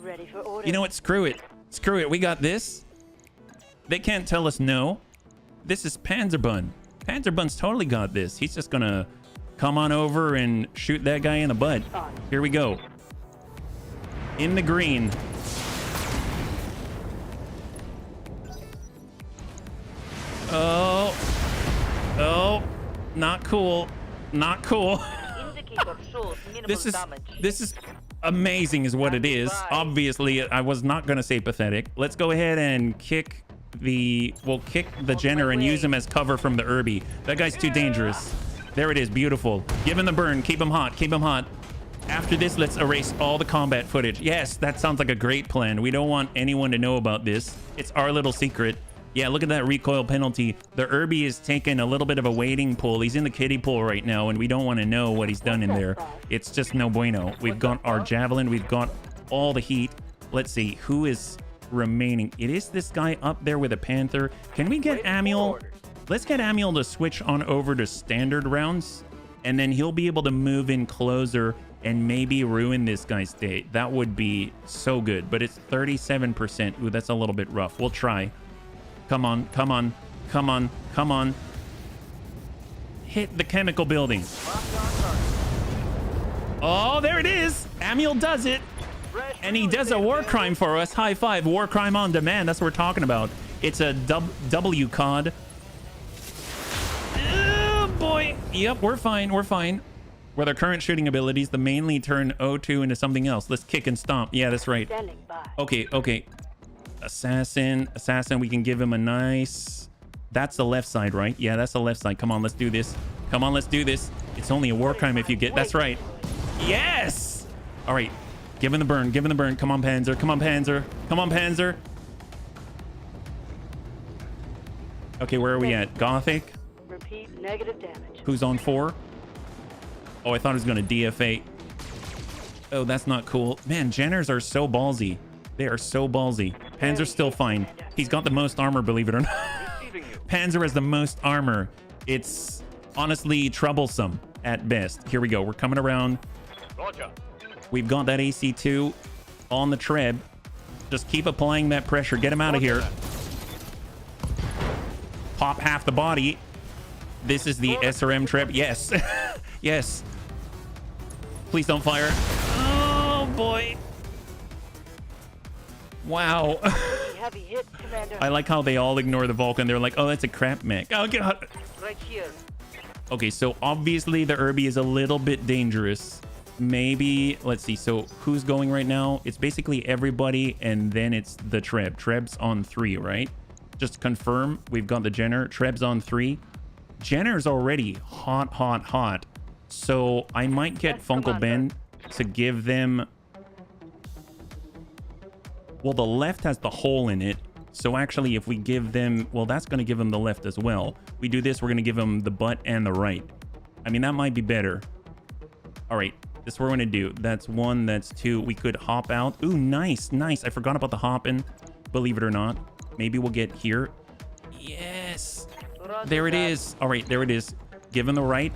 Ready for order.
You know what? Screw it. Screw it. We got this. They can't tell us no. This is Panzerbun. Panzerbun's totally got this. He's just gonna come on over and shoot that guy in the butt. Here we go. In the green. Oh. Oh. Not cool. Not cool. This is amazing is what it is. Obviously, I was not going to say pathetic. Let's go ahead and kick the... We'll kick the Jenner and use him as cover from the Irby. That guy's too dangerous. There it is. Beautiful. Give him the burn. Keep him hot. Keep him hot. After this, let's erase all the combat footage. Yes, that sounds like a great plan. We don't want anyone to know about this. It's our little secret. Yeah, look at that recoil penalty. The Irby is taking a little bit of a waiting pool. He's in the kiddie pool right now, and we don't want to know what he's done in there. It's just no bueno. We've got our javelin. We've got all the heat. Let's see. Who is remaining? It is this guy up there with a Panther. Can we get Amiel? Let's get Amiel to switch on over to standard rounds, and then he'll be able to move in closer and maybe ruin this guy's day. That would be so good, but it's 37%. Ooh, that's a little bit rough. We'll try. Come on, come on, come on, come on. Hit the chemical building. Oh, there it is. Amiel does it. And he does a war crime for us. High five. War crime on demand. That's what we're talking about. It's a W COD. Oh, boy. Yep, we're fine. We're fine. With our current shooting abilities, the mainly turn O2 into something else. Let's kick and stomp. Yeah, that's right. Okay, okay. Assassin, we can give him a nice... That's the left side, right? Yeah, that's the left side. Come on, let's do this. Come on, let's do this. It's only a war crime if you get... That's right. Yes! All right. Give him the burn. Give him the burn. Come on, Panzer. Come on, Panzer. Come on, Panzer. Okay, where are we at? Gothic?
Repeat negative damage.
Who's on 4? Oh, I thought he was going to DFA. Oh, that's not cool. Man, Jenners are so ballsy. They are so ballsy. Panzer's still fine. He's got the most armor, believe it or not. Panzer has the most armor. It's honestly troublesome at best. Here we go. We're coming around. We've got that AC2 on the treb. Just keep applying that pressure. Get him out of here. Pop half the body. This is the SRM trap. Yes. Yes. Please don't fire. Oh, boy. Wow.
Heavy hit, Commander.
I like how they all ignore the Vulcan. They're like, oh, that's a crap mech. Oh, God.
Right here.
Okay, so obviously the Irby is a little bit dangerous. Maybe, let's see. So who's going right now? It's basically everybody, and then it's the Treb. Treb's on 3, right? Just to confirm, we've got the Jenner. Treb's on 3. Jenner's already hot, hot, hot. So I might get
Yes,
Funkle
Commander.
Ben to give them... Well, the left has the hole in it. So actually, if we give them... Well, that's going to give them the left as well. We do this, we're going to give them the butt and the right. I mean, that might be better. All right. This is what we're going to do. That's 1. That's 2. We could hop out. Ooh, nice. Nice. I forgot about the hopping. Believe it or not. Maybe we'll get here. Yes. There it is. All right. There it is. Give him the right.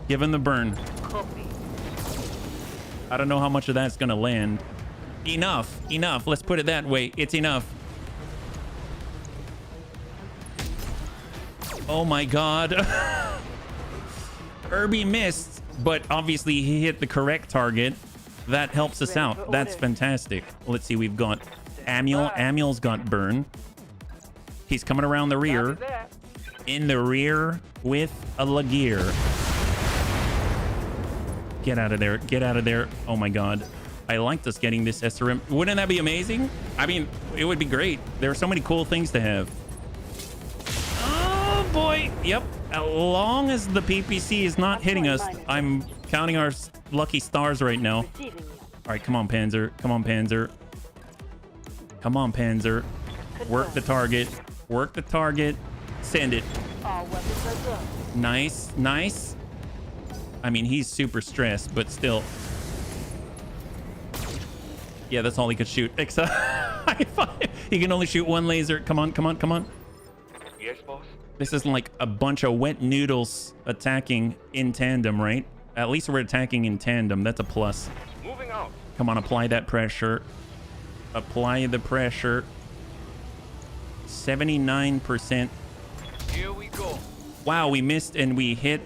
Give him the burn.
Copy.
I don't know how much of that's going to land. Enough. Enough. Let's put it that way. It's enough. Oh my God. Irby missed, but obviously he hit the correct target. That helps us out. That's fantastic. Let's see. We've got Amiel. Amiel's got burn. He's coming around the rear. In the rear with a Lagear. Get out of there. Get out of there. Oh my God. I liked us getting this SRM. Wouldn't that be amazing? I mean, it would be great. There are so many cool things to have. Oh boy. Yep. As long as the PPC is not hitting us, I'm counting our lucky stars right now. All right. Come on, Panzer. Come on, Panzer. Come on, Panzer. Work the target. Work the target. Send it. Nice. Nice. I mean, he's super stressed, but still. Yeah, that's all he could shoot. Except he can only shoot 1 laser. Come on, come on, come on.
Yes, boss.
This is like a bunch of wet noodles attacking in tandem, right? At least we're attacking in tandem. That's a plus.
Moving out.
Come on, apply that pressure. Apply the pressure. 79%.
Here we go.
Wow, we missed and we hit.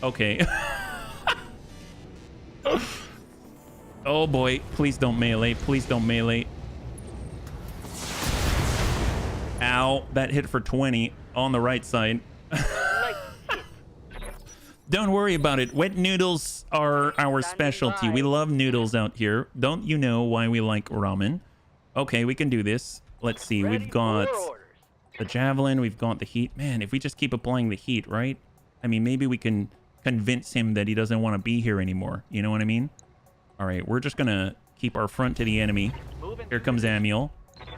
Okay. Oh boy, please don't melee. Please don't melee. Ow, that hit for 20 on the right side. Don't worry about it. Wet noodles are our specialty. We love noodles out here. Don't you know why we like ramen? Okay, we can do this. Let's see. We've got the javelin. We've got the heat. Man, if we just keep applying the heat, right? I mean, maybe we can convince him that he doesn't want to be here anymore. You know what I mean? All right, we're just going to keep our front to the enemy. Here comes Amiel.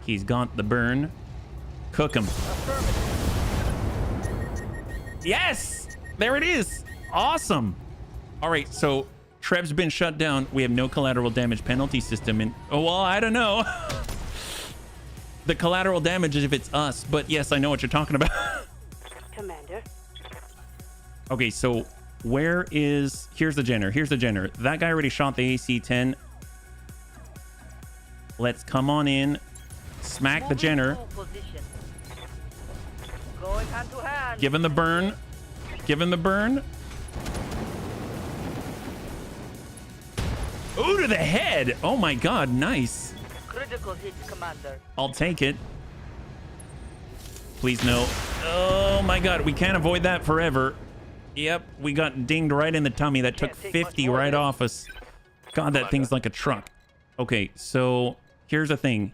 He's got the burn. Cook him. Yes! There it is. Awesome. All right, so Treb's been shut down. We have no collateral damage penalty system. And, oh, well, I don't know. The collateral damage is if it's us. But, yes, I know what you're talking about.
Commander.
Okay, so where is... Here's the Jenner. Here's the Jenner. That guy already shot the AC-10. Let's come on in. Smack the Jenner.
Going hand to hand.
Give him the burn. Give him the burn. Ooh, to the head. Oh, my God. Nice.
Critical hit, Commander.
I'll take it. Please, no. Oh, my God. We can't avoid that forever. Yep, we got dinged right in the tummy. That took 50 right off us. God, that thing's like a truck. Okay, so here's the thing.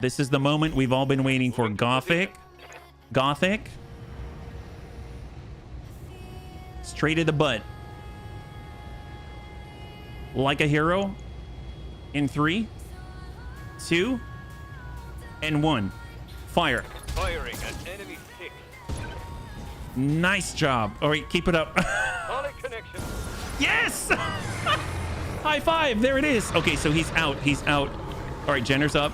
This is the moment we've all been waiting for. Gothic. Gothic. Straight to the butt. Like a hero. In 3, 2, and 1. Fire.
Firing at enemy 6.
Nice job. All right, keep it up.
Solid connection.
Yes! High five. There it is. Okay, so he's out. He's out. All right, Jenner's up.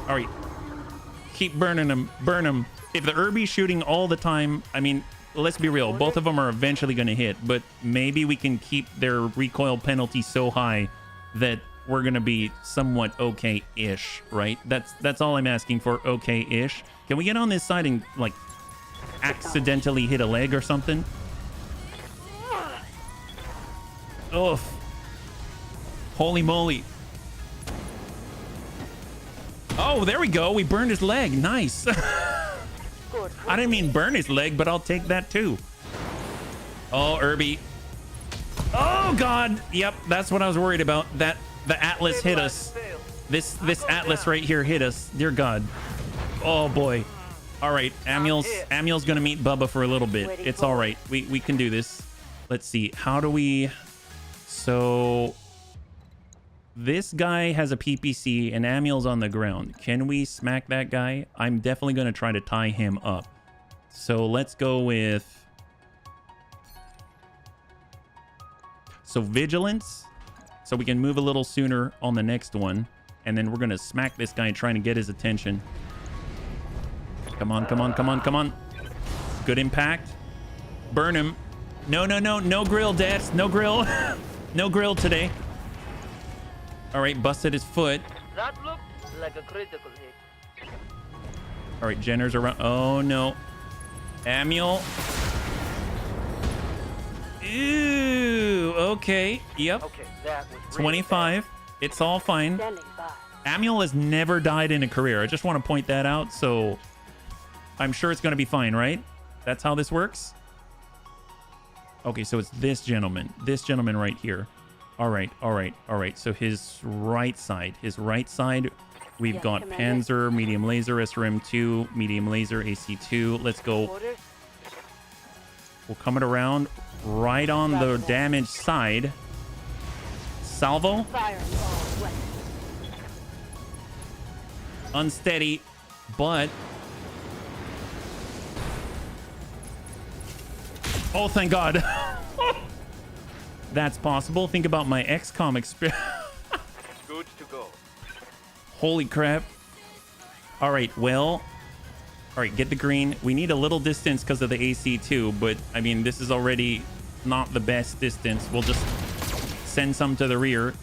All right. Keep burning him. Burn him. If the Irby's shooting all the time, I mean, let's be real. Both of them are eventually going to hit, but maybe we can keep their recoil penalty so high that we're going to be somewhat okay-ish, right? That's all I'm asking for, okay-ish. Can we get on this side and, like, accidentally hit a leg or something? Oof. Holy moly. Oh, there we go. We burned his leg. Nice. I didn't mean burn his leg, but I'll take that too. Oh, Irby. Oh, God. Yep, that's what I was worried about. That the Atlas hit us. This Atlas right here hit us. Dear God. Oh, boy. All right, Amiel's going to meet Bubba for a little bit. It's all right. We can do this. Let's see. How do we... So... This guy has a PPC and Amiel's on the ground. Can we smack that guy? I'm definitely going to try to tie him up. So let's go with... So vigilance. So we can move a little sooner on the next one. And then we're going to smack this guy trying to get his attention. Come on, come on, come on, come on. Good impact. Burn him. No, no, no. No grill, Dad. No grill. No grill today. All right, busted his foot.
That looked like a critical hit.
All right, Jenner's around. Oh, no. Amiel. Ew. Okay. Yep.
Okay, that was
25. It's all fine. Amiel has never died in a career. I just want to point that out. So I'm sure it's going to be fine, right? That's how this works. Okay, so it's this gentleman right here. All right, all right, all right. So his right side, we've got Panzer, medium laser, SRM2, medium laser, AC2. Let's go. We'll come it around right on the damaged side. Salvo. Unsteady, but... Oh, thank God. That's possible. Think about my XCOM experience.
Good to go.
Holy crap. All right, well. All right, get the green. We need a little distance because of the AC2, but, I mean, this is already not the best distance. We'll just send some to the rear.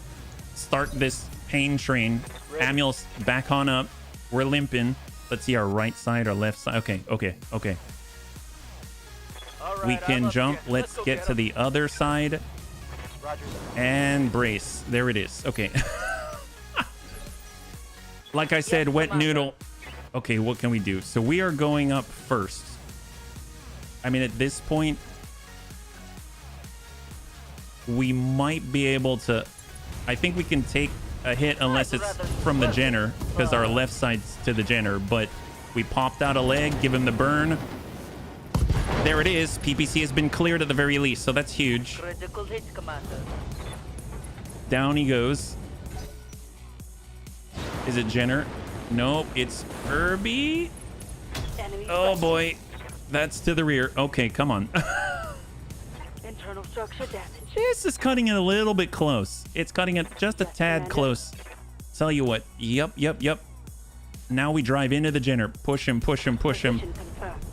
Start this pain train. Amiel's back on up. We're limping. Let's see our right side, our left side. Okay, okay, okay.
Right,
we can jump. Let's get to the other side. And brace. There it is. Okay. Like I said, wet noodle. Okay, what can we do? So we are going up first. I mean, at this point, we might be able to... I think we can take a hit unless it's from the Jenner, because our left side's to the Jenner. But we popped out a leg, give him the burn. There it is. PPC has been cleared at the very least, so that's huge.
Critical hit, Commander.
Down he goes. Is it Jenner? Nope, it's Irby. Oh boy, that's to the rear. Okay, come on.
Internal structure damage.
This is cutting it a little bit close. It's cutting it just a tad close. Tell you what. Yep, yep, yep. Now we drive into the Jenner. Push him, push him, push him.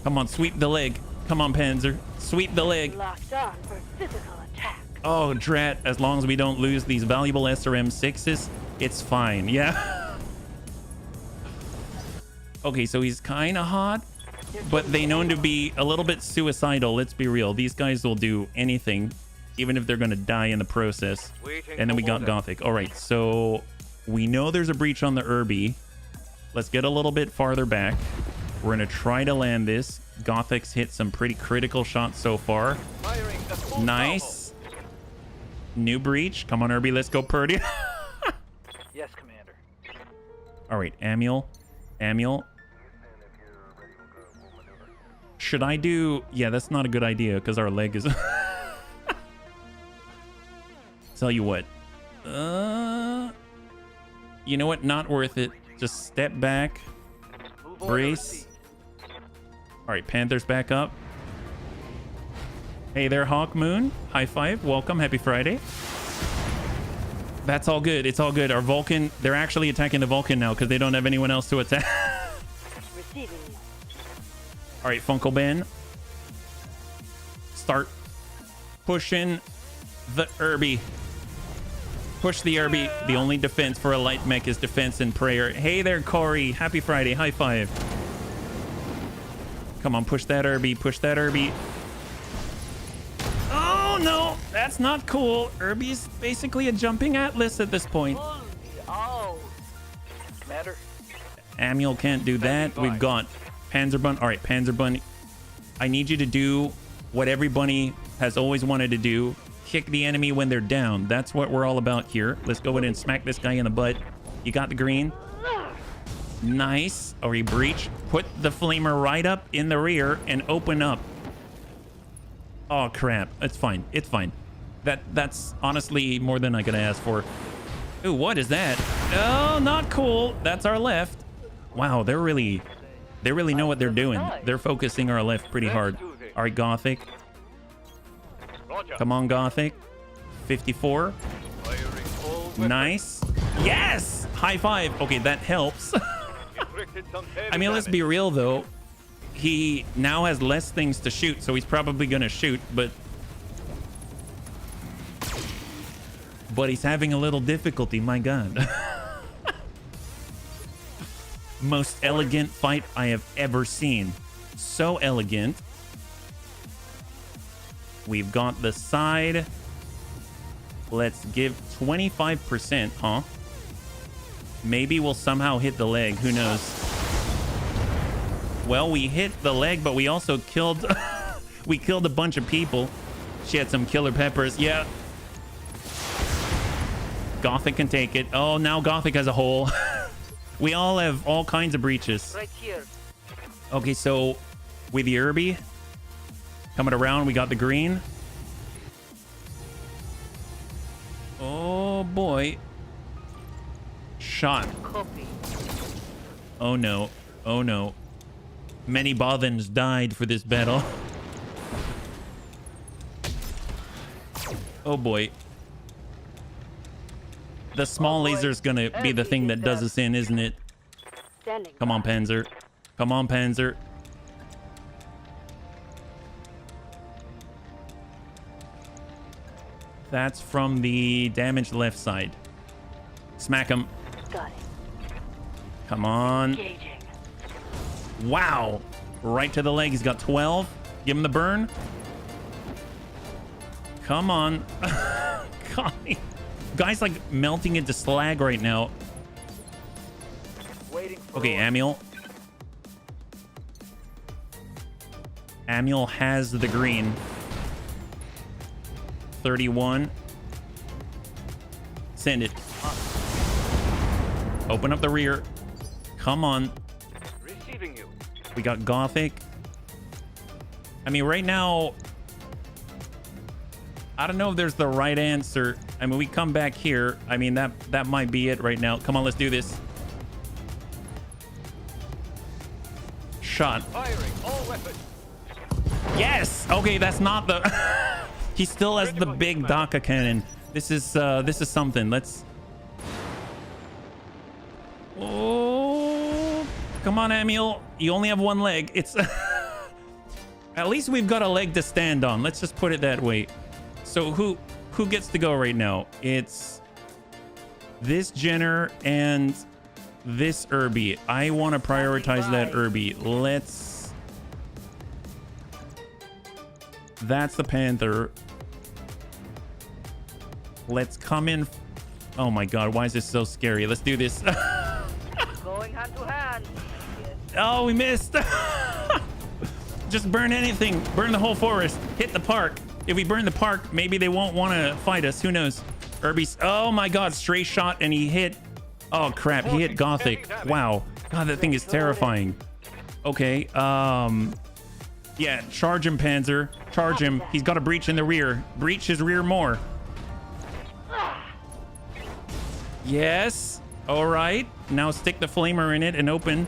Come on, sweep the leg. Come on, Panzer. Sweep the leg.
Locked on for physical attack.
Oh, drat. As long as we don't lose these valuable SRM6s, it's fine. Yeah. Okay, so he's kind of hot, but they known to be a little bit suicidal. Let's be real. These guys will do anything, even if they're going to die in the process. And then we got Gothic. All right, so we know there's a breach on the Irby. Let's get a little bit farther back. We're going to try to land this. Gothic's hit some pretty critical shots so far. Nice. New breach. Come on, Irby. Let's go, Purdy.
Yes, Commander.
All right, Amiel. Amiel. Should I do... Yeah, that's not a good idea because our leg is... Tell you what. You know what? Not worth it. Just step back. Brace. All right, Panther's back up. Hey there, Hawk Moon. High five. Welcome. Happy Friday. That's all good. It's all good. Our Vulcan, they're actually attacking the Vulcan now because they don't have anyone else to attack. All right, Funkel Ben. start pushing the Irby. Push the Irby. The only defense for a light mech is defense and prayer. Hey there, Corey. Happy Friday. High five. Come on, push that Irby. Push that Irby. Oh, no. That's not cool. Irby's basically a jumping Atlas at this point.
Commander.
Amiel can't do that. We've got Panzer Bunny. All right, Panzer Bunny. I need you to do what every bunny has always wanted to do. Kick the enemy when they're down. That's what we're all about here. Let's go ahead and smack this guy in the butt. You got the green. Nice. Or he breach. Put the flamer right up in the rear and open up. Oh, crap. It's fine. It's fine. That's honestly more than I could ask for. Ooh, what is that? Oh, not cool. That's our left. Wow, they really know what they're doing. They're focusing our left pretty hard. All right, Gothic. Come on, Gothic. 54. Nice. Yes! High five. Okay, that helps. I mean, let's be real, though. He now has less things to shoot, so he's probably going to shoot, but he's having a little difficulty. My God. Most elegant fight I have ever seen. So elegant. We've got the side. Let's give 25%, huh? Maybe we'll somehow hit the leg. Who knows? Well, we hit the leg, but we also killed... we killed a bunch of people. She had some killer peppers. Yeah. Gothic can take it. Oh, now Gothic has a hole. We all have all kinds of breaches.
Right here.
Okay, so with the Irby coming around, we got the green. Oh boy. Shot.
Copy.
Oh no. Oh no. Many Bothans died for this battle. Oh boy. The small laser's gonna be the thing that does us in, isn't it? Come on, Panzer. Come on, Panzer. That's from the damaged left side. Smack him.
Got it.
Come on.
Engaging.
Wow. Right to the leg. He's got 12. Give him the burn. Come on. God. Guy's like melting into slag right now. Okay, Amiel. Amiel has the green. 31. Send it. Open up the rear. Come on.
Receiving you.
We got Gothic. I mean, right now, I don't know if there's the right answer. I mean, we come back here. I mean, that might be it right now. Come on, let's do this. Shot.
Firing all weapons.
Yes. Okay, that's not the. He still has the big Daka cannon. This is something. Let's. Oh, come on, Amiel. You only have one leg. It's. At least we've got a leg to stand on. Let's just put it that way. So who gets to go right now? It's this Jenner and this Irby. I want to prioritize that Irby. Let's. That's the Panther. Let's come in. Oh my God, why is this so scary? Let's do this.
Going hand to hand. Yes.
Oh, we missed. Just burn anything. Burn the whole forest. Hit the park. If we burn the park, maybe they won't want to fight us. Who knows? Irby's. Oh my God, stray shot and he hit. Oh crap, he hit Gothic. Wow. God, that thing is terrifying. Okay. Yeah, charge him, Panzer. Charge him. He's got a breach in the rear. Breach his rear more. Yes. All right. Now stick the flamer in it and open.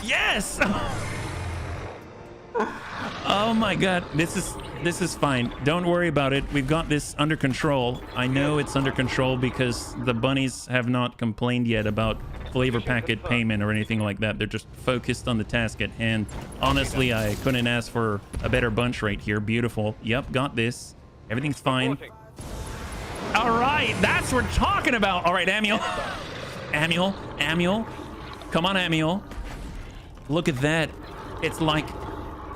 Yes. Oh my God. This is fine. Don't worry about it. We've got this under control. I know it's under control because the bunnies have not complained yet about flavor packet payment or anything like that. They're just focused on the task at hand. Honestly, I couldn't ask for a better bunch right here. Beautiful. Yep, got this. Everything's fine. All right, that's what we're talking about. All right, Amiel. Amiel. Come on, Amiel. Look at that. It's like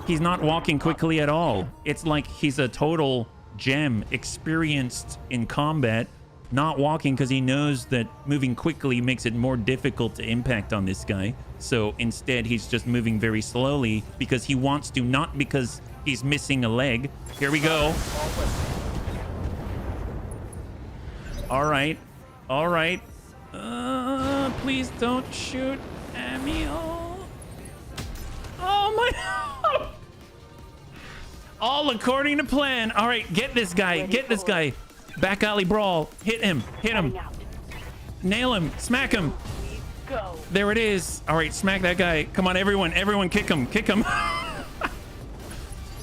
he's not walking quickly at all. It's like he's a total gem, experienced in combat, not walking because he knows that moving quickly makes it more difficult to impact on this guy. So instead, he's just moving very slowly because he wants to, not because he's missing a leg. Here we go. All right. Please don't shoot Amiel. Oh my. All according to plan. All right, get this guy. Back alley brawl. Hit him. Nail him. Smack him. There it is. All right, smack that guy. Come on, everyone kick him.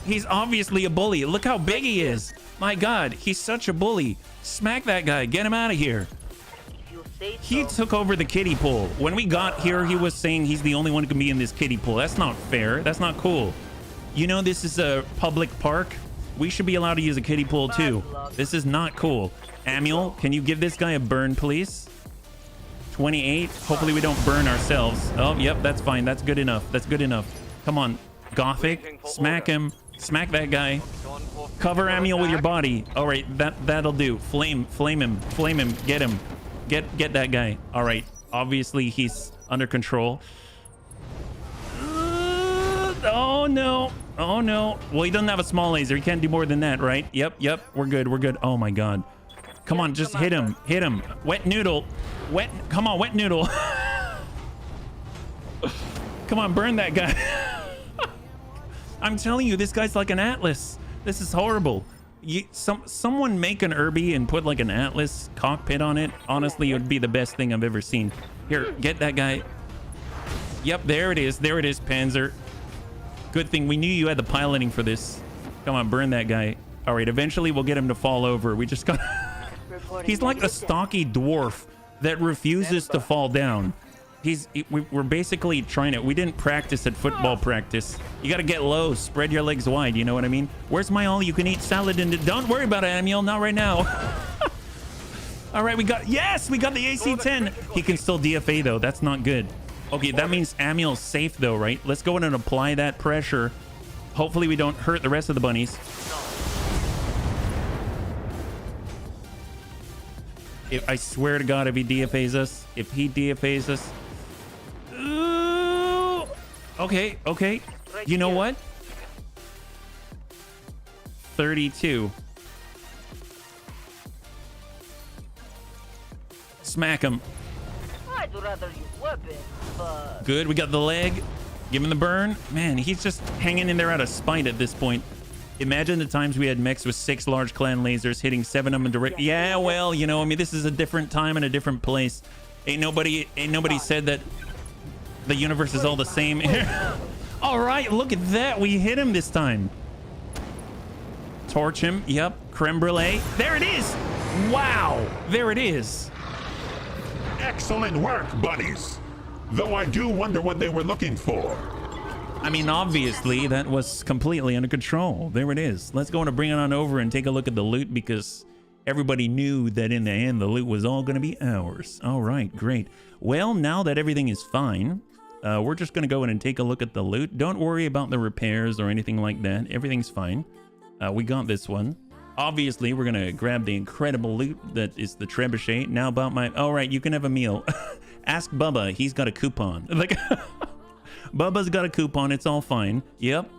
He's obviously a bully. Look how big he is. My God, he's such a bully. Smack that guy. Get him out of here. He took over the kiddie pool. When we got here, he was saying he's the only one who can be in this kiddie pool. That's not fair. That's not cool. You know, this is a public park. We should be allowed to use a kiddie pool too. This is not cool. Amiel, can you give this guy a burn, please? 28. Hopefully we don't burn ourselves. Oh, yep, that's fine. That's good enough. Come on, Gothic. Smack him. Smack that guy. Cover Amiel with your body. All right, that'll do. Flame him. Get him. Get that guy. All right. Obviously, he's under control. Oh no. Well, he doesn't have a small laser. He can't do more than that, right? Yep. We're good. Oh my God. Come on, just hit him. Wet noodle. Come on, wet noodle. Come on, burn that guy. I'm telling you, this guy's like an Atlas. This is horrible. Someone make an Irby and put like an Atlas cockpit on it. Honestly, it would be the best thing I've ever seen. Here, get that guy. Yep, there it is, Panzer. Good thing we knew you had the piloting for this. Come on, burn that guy. All right, eventually we'll get him to fall over. We just got... He's like a stocky dwarf that refuses to fall down. We're basically trying to... We didn't practice at football practice. You got to get low, spread your legs wide, you know what I mean? Where's my all-you-can-eat salad? And don't worry about it, Amiel, not right now. All right, we got the AC-10. He can still DFA, though. That's not good. Okay, that means Amiel's safe, though, right? Let's go in and apply that pressure. Hopefully we don't hurt the rest of the bunnies. I swear to God, if he DFAs us, Ooh. Okay. You know what? 32. Smack him.
I'd rather use weapons, but...
Good, we got the leg. Give him the burn. Man, he's just hanging in there out of spite at this point. Imagine the times we had mechs with 6 large clan lasers hitting 7 of them in direct. Yeah, well, you know, I mean, this is a different time and a different place. Ain't nobody said that the universe is all the same. All right, look at that. We hit him this time. Torch him. Yep. Creme brulee. There it is. Wow. There it is.
Excellent work, buddies. Though I do wonder what they were looking for.
I mean, obviously, that was completely under control. There it is. Let's go and bring it on over and take a look at the loot because everybody knew that in the end, the loot was all going to be ours. All right, great. Well, now that everything is fine, we're just going to go in and take a look at the loot. Don't worry about the repairs or anything like that. Everything's fine. We got this one. Obviously, we're going to grab the incredible loot that is the trebuchet. Now about my... All right, you can have a meal. Ask Bubba. He's got a coupon. Like... Bubba's got a coupon. It's all fine. Yep.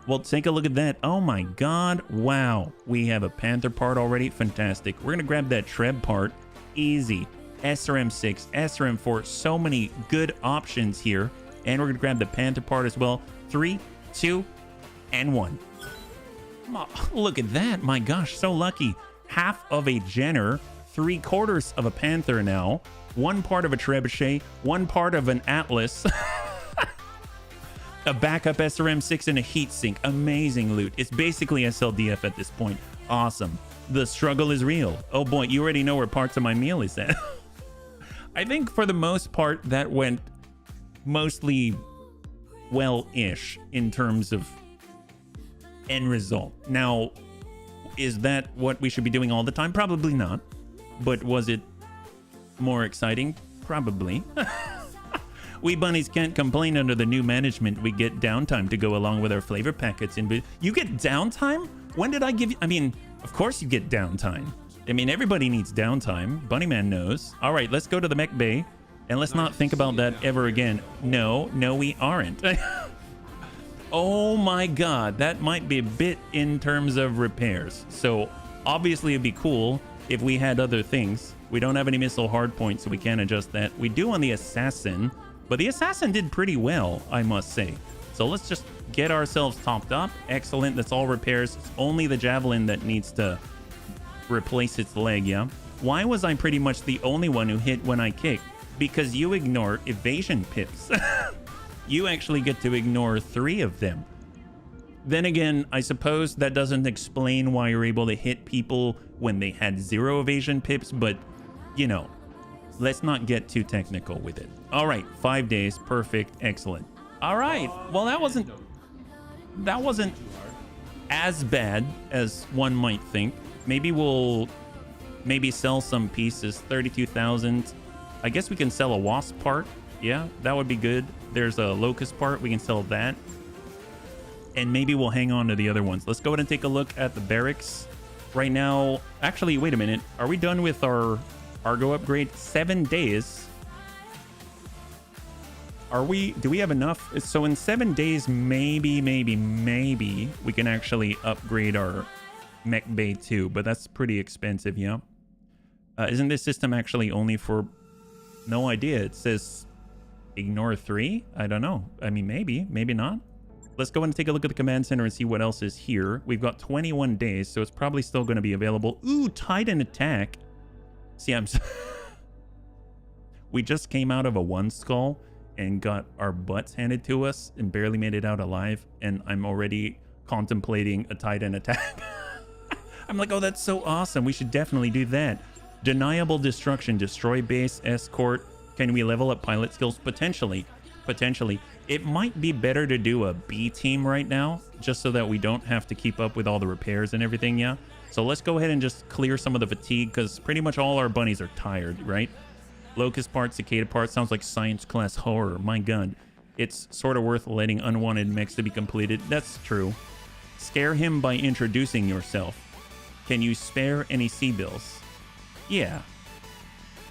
Well, take a look at that. Oh my God. Wow. We have a Panther part already. Fantastic. We're going to grab that Treb part. Easy. SRM6, SRM4. So many good options here. And we're going to grab the Panther part as well. 3, 2, and 1. Oh, look at that. My gosh. So lucky. Half of a Jenner. 3/4 of a Panther now. 1 part of a Trebuchet. 1 part of an Atlas. A backup SRM6 and a heatsink. Amazing loot. It's basically SLDF at this point. Awesome. The struggle is real. Oh boy, you already know where parts of my meal is at. I think for the most part, that went mostly well-ish in terms of end result. Now, is that what we should be doing all the time? Probably not. But was it more exciting? Probably. We bunnies can't complain under the new management. We get downtime to go along with our flavor packets. You get downtime? When did I give you? I mean, of course you get downtime. I mean, everybody needs downtime. Bunnyman knows. All right, let's go to the mech bay. And let's not think about that ever again. No, we aren't. Oh my god, that might be a bit in terms of repairs. So obviously it'd be cool if we had other things. We don't have any missile hardpoints, so we can't adjust that. We do on the assassin, but the assassin did pretty well, I must say. So let's just get ourselves topped up. Excellent, that's all repairs. It's only the javelin that needs to replace its leg, yeah? Why was I pretty much the only one who hit when I kicked? Because you ignore evasion pips. You actually get to ignore 3 of them. Then again, I suppose that doesn't explain why you're able to hit people when they had 0 evasion pips, but, you know, let's not get too technical with it. All right, 5 days, perfect, excellent. All right, well, that wasn't as bad as one might think. Maybe we'll sell some pieces, 32,000. I guess we can sell a wasp part. Yeah, that would be good. There's a locust part. We can sell that. And maybe we'll hang on to the other ones. Let's go ahead and take a look at the barracks. Right now, actually, wait a minute. Are we done with our Argo upgrade? 7 days. Do we have enough? So in 7 days, maybe we can actually upgrade our mech bay too. But that's pretty expensive, yeah? Isn't this system actually only for... No idea. It says ignore 3. I don't know. I mean, maybe not. Let's go and take a look at the command center and see what else is here. We've got 21 days, so it's probably still going to be available. Ooh, Titan attack. See, we just came out of a 1 skull and got our butts handed to us and barely made it out alive. And I'm already contemplating a Titan attack. I'm like, oh, that's so awesome. We should definitely do that. Deniable destruction, destroy base, escort. Can we level up pilot skills? Potentially. It might be better to do a B team right now, just so that we don't have to keep up with all the repairs and everything, yeah? So let's go ahead and just clear some of the fatigue, because pretty much all our bunnies are tired, right? Locust part, cicada part, sounds like science class horror. My god. It's sort of worth letting unwanted mechs to be completed. That's true. Scare him by introducing yourself. Can you spare any C-bills? Yeah.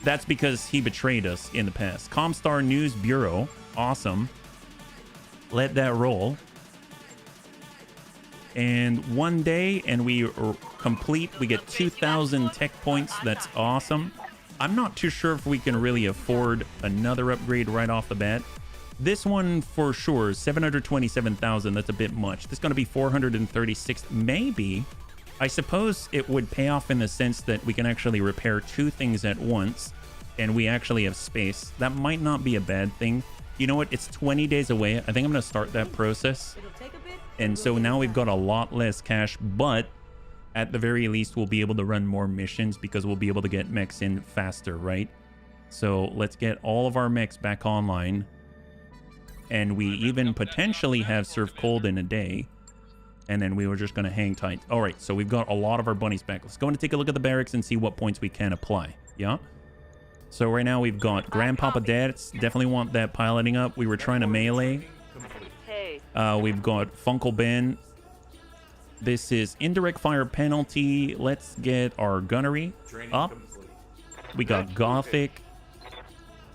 That's because he betrayed us in the past. Comstar News Bureau. Awesome. Let that roll. And 1 day and we are complete. We get 2,000 tech points. That's awesome. I'm not too sure if we can really afford another upgrade right off the bat. This one for sure, 727,000. That's a bit much. This is going to be 436. Maybe. I suppose it would pay off in the sense that we can actually repair 2 things at once and we actually have space. That might not be a bad thing. You know what? It's 20 days away. I think I'm going to start that process. And so now we've got a lot less cash, but at the very least, we'll be able to run more missions because we'll be able to get mechs in faster, right? So let's get all of our mechs back online. And we even potentially have Surf Cold in a day. And then we were just going to hang tight. All right, so we've got a lot of our bunnies back. Let's go and take a look at the barracks and see what points we can apply. Yeah? So right now we've got Grandpapa Dad's. Definitely want that piloting up. We were trying to melee. We've got Funkle Ben. This is indirect fire penalty. Let's get our gunnery up. We got Gothic.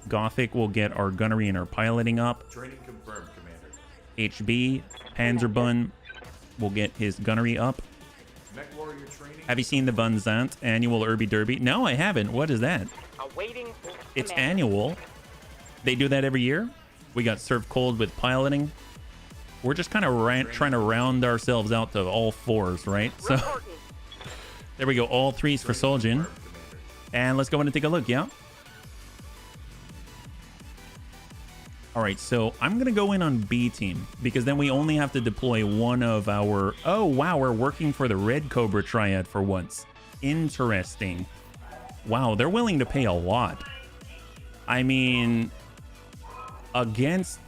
Gothic will get our gunnery and our piloting up.
Training confirmed, Commander.
HB, Panzerbun will get his gunnery up.
Mech Warrior training.
Have you seen the Bunzant annual Irby Derby? No, I haven't. What is that? It's annual. They do that every year. We got Surf Cold with piloting. We're just kind of trying to round ourselves out to all 4s, right? So there we go. All 3s for Soljin. And let's go in and take a look, yeah? All right, so I'm going to go in on B team because then we only have to deploy one of our... Oh, wow, we're working for the Red Cobra Triad for once. Interesting. Wow, they're willing to pay a lot. I mean, against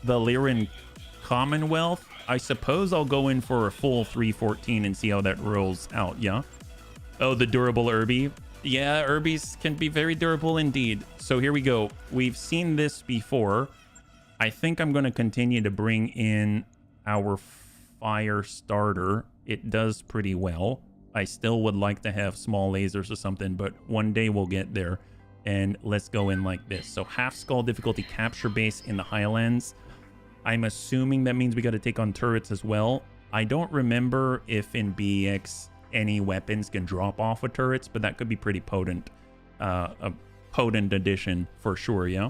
the Lyran Commonwealth, I suppose I'll go in for a full 314 and see how that rolls out, yeah? Oh, the durable Irby. Yeah, Irbies can be very durable indeed. So here we go. We've seen this before. I think I'm going to continue to bring in our fire starter. It does pretty well. I still would like to have small lasers or something, but one day we'll get there. And let's go in like this. So half skull difficulty capture base in the Highlands. I'm assuming that means we got to take on turrets as well. I don't remember if in BEX any weapons can drop off of turrets, but that could be pretty potent. A potent addition for sure, yeah?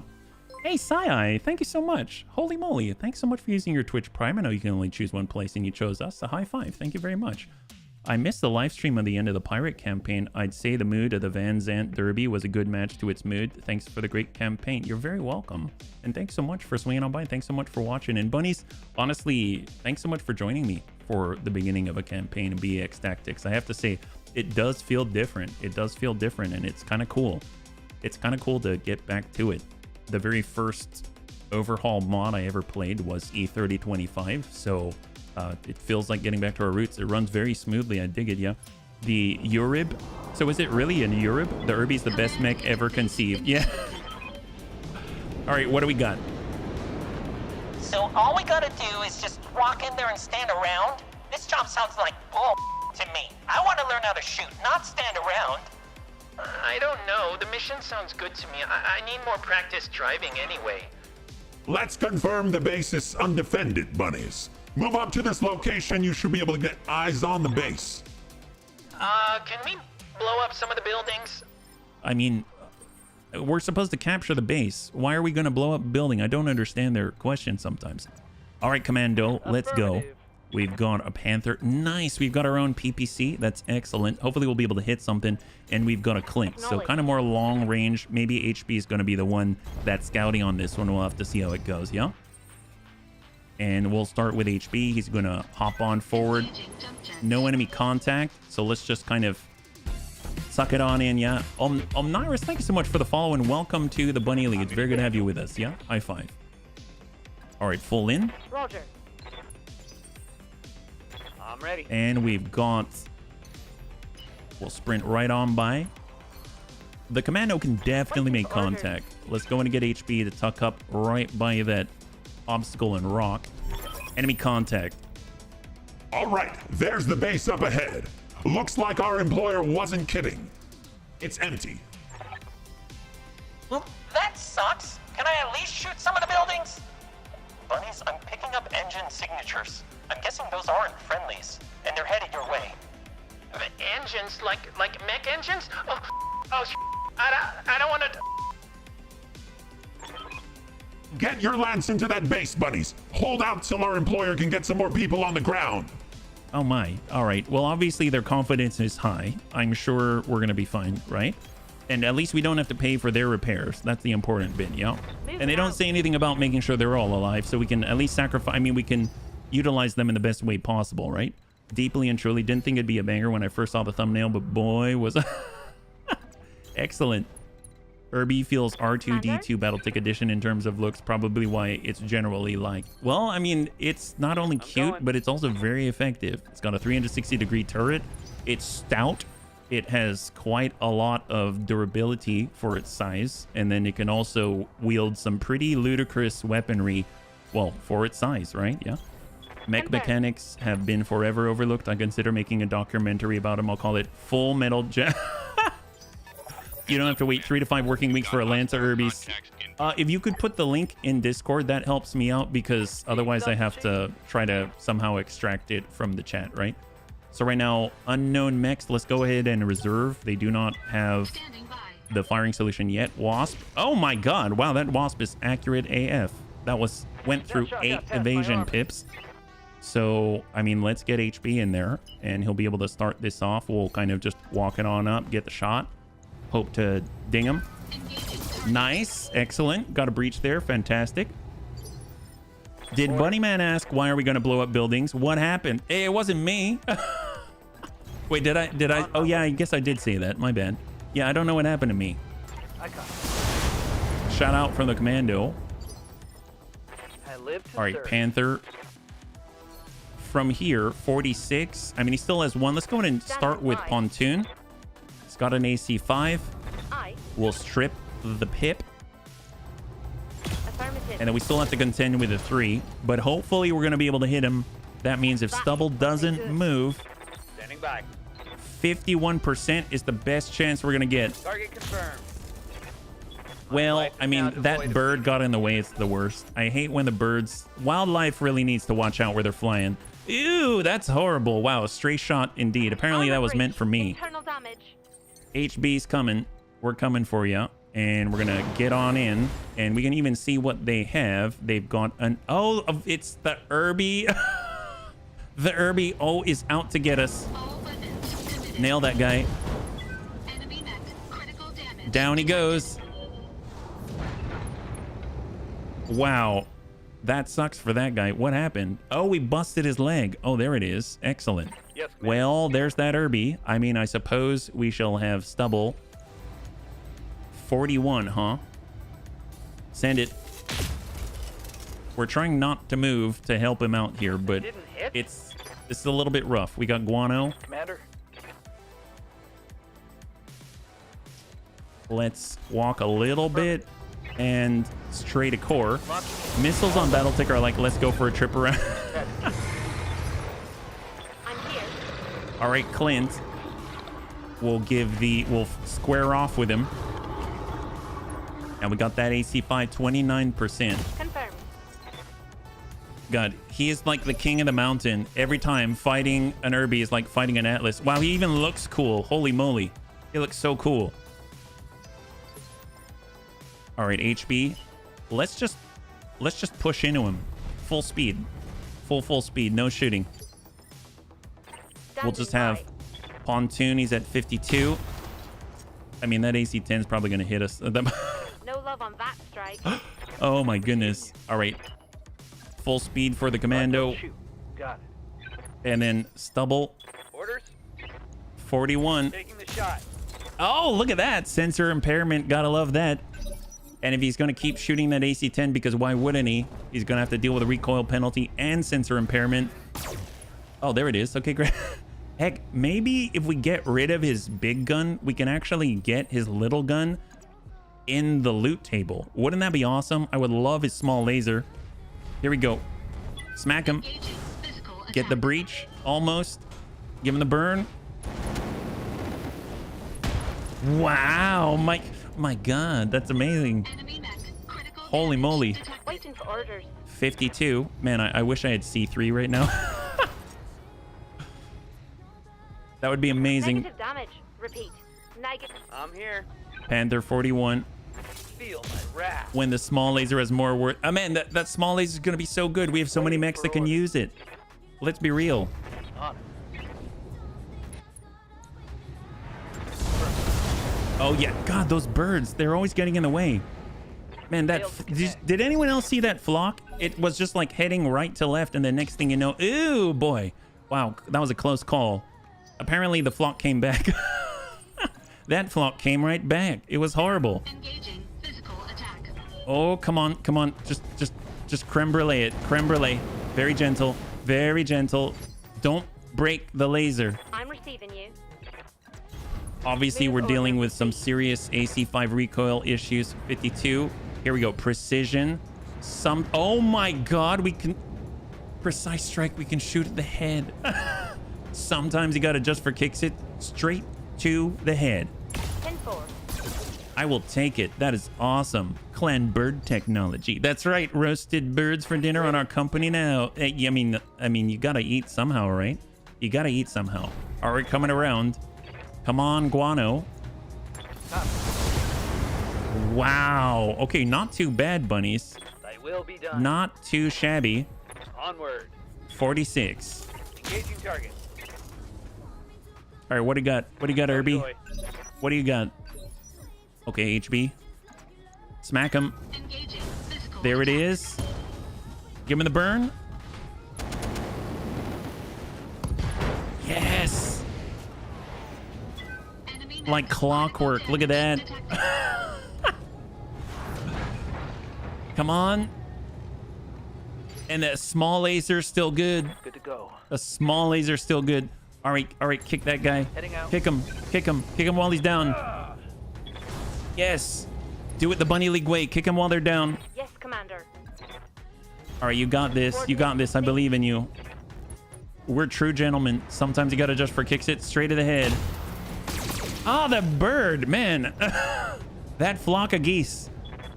Hey, Sai, thank you so much. Holy moly, thanks so much for using your Twitch Prime. I know you can only choose one place and you chose us. A high five. Thank you very much. I missed the live stream of the end of the pirate campaign. I'd say the mood of the Van Zant Derby was a good match to its mood. Thanks for the great campaign. You're very welcome. And thanks so much for swinging on by. Thanks so much for watching. And Bunnies, honestly, thanks so much for joining me for the beginning of a campaign in BEX Tactics. I have to say, it does feel different. It does feel different, and it's kind of cool. It's kind of cool to get back to it. The very first overhaul mod I ever played was E3025, so it feels like getting back to our roots. It runs very smoothly. I dig it, yeah. The Urib. So is it really an Urib? The Urby's the best mech ever conceived. Yeah. All right, what do we got?
So all we gotta do is just walk in there and stand around? This job sounds like bull to me. I want to learn how to shoot, not stand around.
I don't know. The mission sounds good to me. I need more practice driving anyway.
Let's confirm the base is undefended, bunnies. Move up to this location. You should be able to get eyes on the base.
Can we blow up some of the buildings?
I mean, we're supposed to capture the base. Why are we going to blow up a building? I don't understand their question sometimes. All right, Commando, let's go. We've got a Panther. Nice. We've got our own PPC. That's excellent. Hopefully we'll be able to hit something. And we've got a Clint. So kind of more long range. Maybe HB is going to be the one that's scouting on this one. We'll have to see how it goes, yeah? And we'll start with HB. He's going to hop on forward. No enemy contact. So let's just kind of suck it on in, yeah? Omnirus, thank you so much for the follow and welcome to the Bunny League. It's very good to have you with us, yeah? High five. All right, full in.
Roger.
I'm ready.
And we've got... We'll sprint right on by. The Commando can definitely make contact. Let's go in and get HB to tuck up right by that obstacle and rock. Enemy contact.
All right, there's the base up ahead. Looks like our employer wasn't kidding. It's empty.
Well, that sucks. Can I at least shoot some of the buildings? Bunnies, I'm picking up engine signatures. I'm guessing those aren't friendlies, and they're headed your way.
Engines? Like mech engines? I don't want to...
Get your lance into that base, bunnies. Hold out till our employer can get some more people on the ground.
Oh my. All right. Well, obviously their confidence is high. I'm sure we're going to be fine, right? And at least we don't have to pay for their repairs. That's the important bit, yeah? And they don't say anything about making sure they're all alive, so we can at least sacrifice... I mean, we can utilize them in the best way possible, right? Deeply and truly. Didn't think it'd be a banger when I first saw the thumbnail, but boy, was... Excellent. Irby feels R2-D2 Battletech edition in terms of looks, probably why it's generally like... Well, I mean, it's not only cute, but it's also very effective. It's got a 360-degree turret. It's stout. It has quite a lot of durability for its size. And then it can also wield some pretty ludicrous weaponry, well, for its size, right? Yeah. Mech mechanics have been forever overlooked. I consider making a documentary about them. I'll call it Full Metal Jacket. You don't have to wait 3 to 5 working weeks for a Lancer Irby's. If you could put the link in Discord, that helps me out because otherwise I have to try to somehow extract it from the chat, right? So right now, unknown mechs, let's go ahead and reserve. They do not have the firing solution yet. Wasp. Oh my god. Wow, that Wasp is accurate AF. That went through 8 evasion pips. So, I mean, let's get HB in there and he'll be able to start this off. We'll kind of just walk it on up, get the shot. Hope to ding him. Nice. Excellent. Got a breach there. Fantastic. Did Bunnyman ask, why are we going to blow up buildings? What happened? Hey, it wasn't me. Wait, did I? Oh, yeah, I guess I did say that. My bad. Yeah, I don't know what happened to me. shout out from the commando.
I live to
All right,
serve.
Panther. From here, 46. I mean, he still has one. Let's go ahead and start with Pontoon. He's got an AC5. We'll strip the pip. And then we still have to contend with a 3. But hopefully we're going to be able to hit him. That means if stubble doesn't move,
Standing by.
51% is the best chance we're going to get.
Target confirmed.
Well, I mean, that bird got in the way. It's the worst. I hate when the birds... Wildlife really needs to watch out where they're flying. Ew, that's horrible. Wow, a stray shot indeed. Apparently that was meant for me. HB's coming. We're coming for you. And we're going to get on in. And we can even see what they have. They've got an... Oh, it's the Irby. The Irby, oh, is out to get us. Nail that guy. Down he goes. Wow. That sucks for that guy. What happened? Oh, we busted his leg. Oh, there it is. Excellent.
Yes,
well, there's that Irby. I mean, I suppose we shall have stubble. 41, huh? Send it. We're trying not to move to help him out here, but it's a little bit rough. We got Guano.
Commander.
Let's walk a little bit and straight a core. Missiles on Battletech are like, let's go for a trip around. All right, Clint. We'll square off with him. And we got that AC5, 29%.
Confirmed.
God, he is like the king of the mountain. Every time fighting an Irby is like fighting an Atlas. Wow, he even looks cool. Holy moly. He looks so cool. All right, HB. Let's just push into him. Full speed. Full speed. No shooting. We'll just have Pontoon. He's at 52. I mean, that AC-10 is probably going to hit us.
No love on that strike.
Oh, my goodness. All right. Full speed for the commando.
Got it.
And then stubble.
Orders.
41.
Taking the shot.
Oh, look at that. Sensor impairment. Gotta love that. And if he's going to keep shooting that AC-10, because why wouldn't he? He's going to have to deal with a recoil penalty and sensor impairment. Oh, there it is. Okay, great. Heck, maybe if we get rid of his big gun, we can actually get his little gun in the loot table. Wouldn't that be awesome? I would love his small laser. Here we go. Smack him. Get the breach. Almost. Give him the burn. Wow. My God. That's amazing. Holy moly.
Waiting for orders.
52. Man, I wish I had C3 right now. That would be amazing.
Negative damage. Repeat. Negative.
I'm here.
Panther 41.
Feel my wrath.
When the small laser has more worth. Oh man, that small laser is going to be so good. We have so many mechs that can use it. Let's be real. Oh yeah, God, those birds, they're always getting in the way. Man, did anyone else see that flock? It was just like heading right to left, and the next thing you know, ooh boy. Wow, that was a close call. Apparently the flock came back. That flock came right back. It was horrible.
Engaging physical attack.
Oh, come on. Just creme brulee it. Creme brulee. Very gentle. Very gentle. Don't break the laser.
I'm receiving you.
Obviously, we're dealing with some serious AC5 recoil issues. 52. Here we go. Precision. Oh my God. We can... Precise strike. We can shoot at the head. Sometimes you got to just for kicks it straight to the head.
10-4.
I will take it. That is awesome. Clan bird technology. That's right. Roasted birds for dinner on our company now. I mean, you gotta eat somehow, right? You gotta eat somehow. All right, coming around. Come on, Guano. Wow. Okay, not too bad, bunnies.
I will be done.
Not too shabby.
Onward.
46.
Engaging target.
All right, what do you got? What do you got, Irby? What do you got? Okay, HB. Smack him. There it is. Give him the burn. Yes. Like clockwork. Look at that. Come on. And that small laser still good.
Good to go.
A small laser still good. All right, kick that guy.
Heading out.
Kick him while he's down. Yes. Do it the Bunny League way. Kick him while they're down.
Yes, Commander.
All right, you got this. You got this. I believe in you. We're true gentlemen. Sometimes you got to just for kicks it straight to the head. Oh, the bird, man. That flock of geese.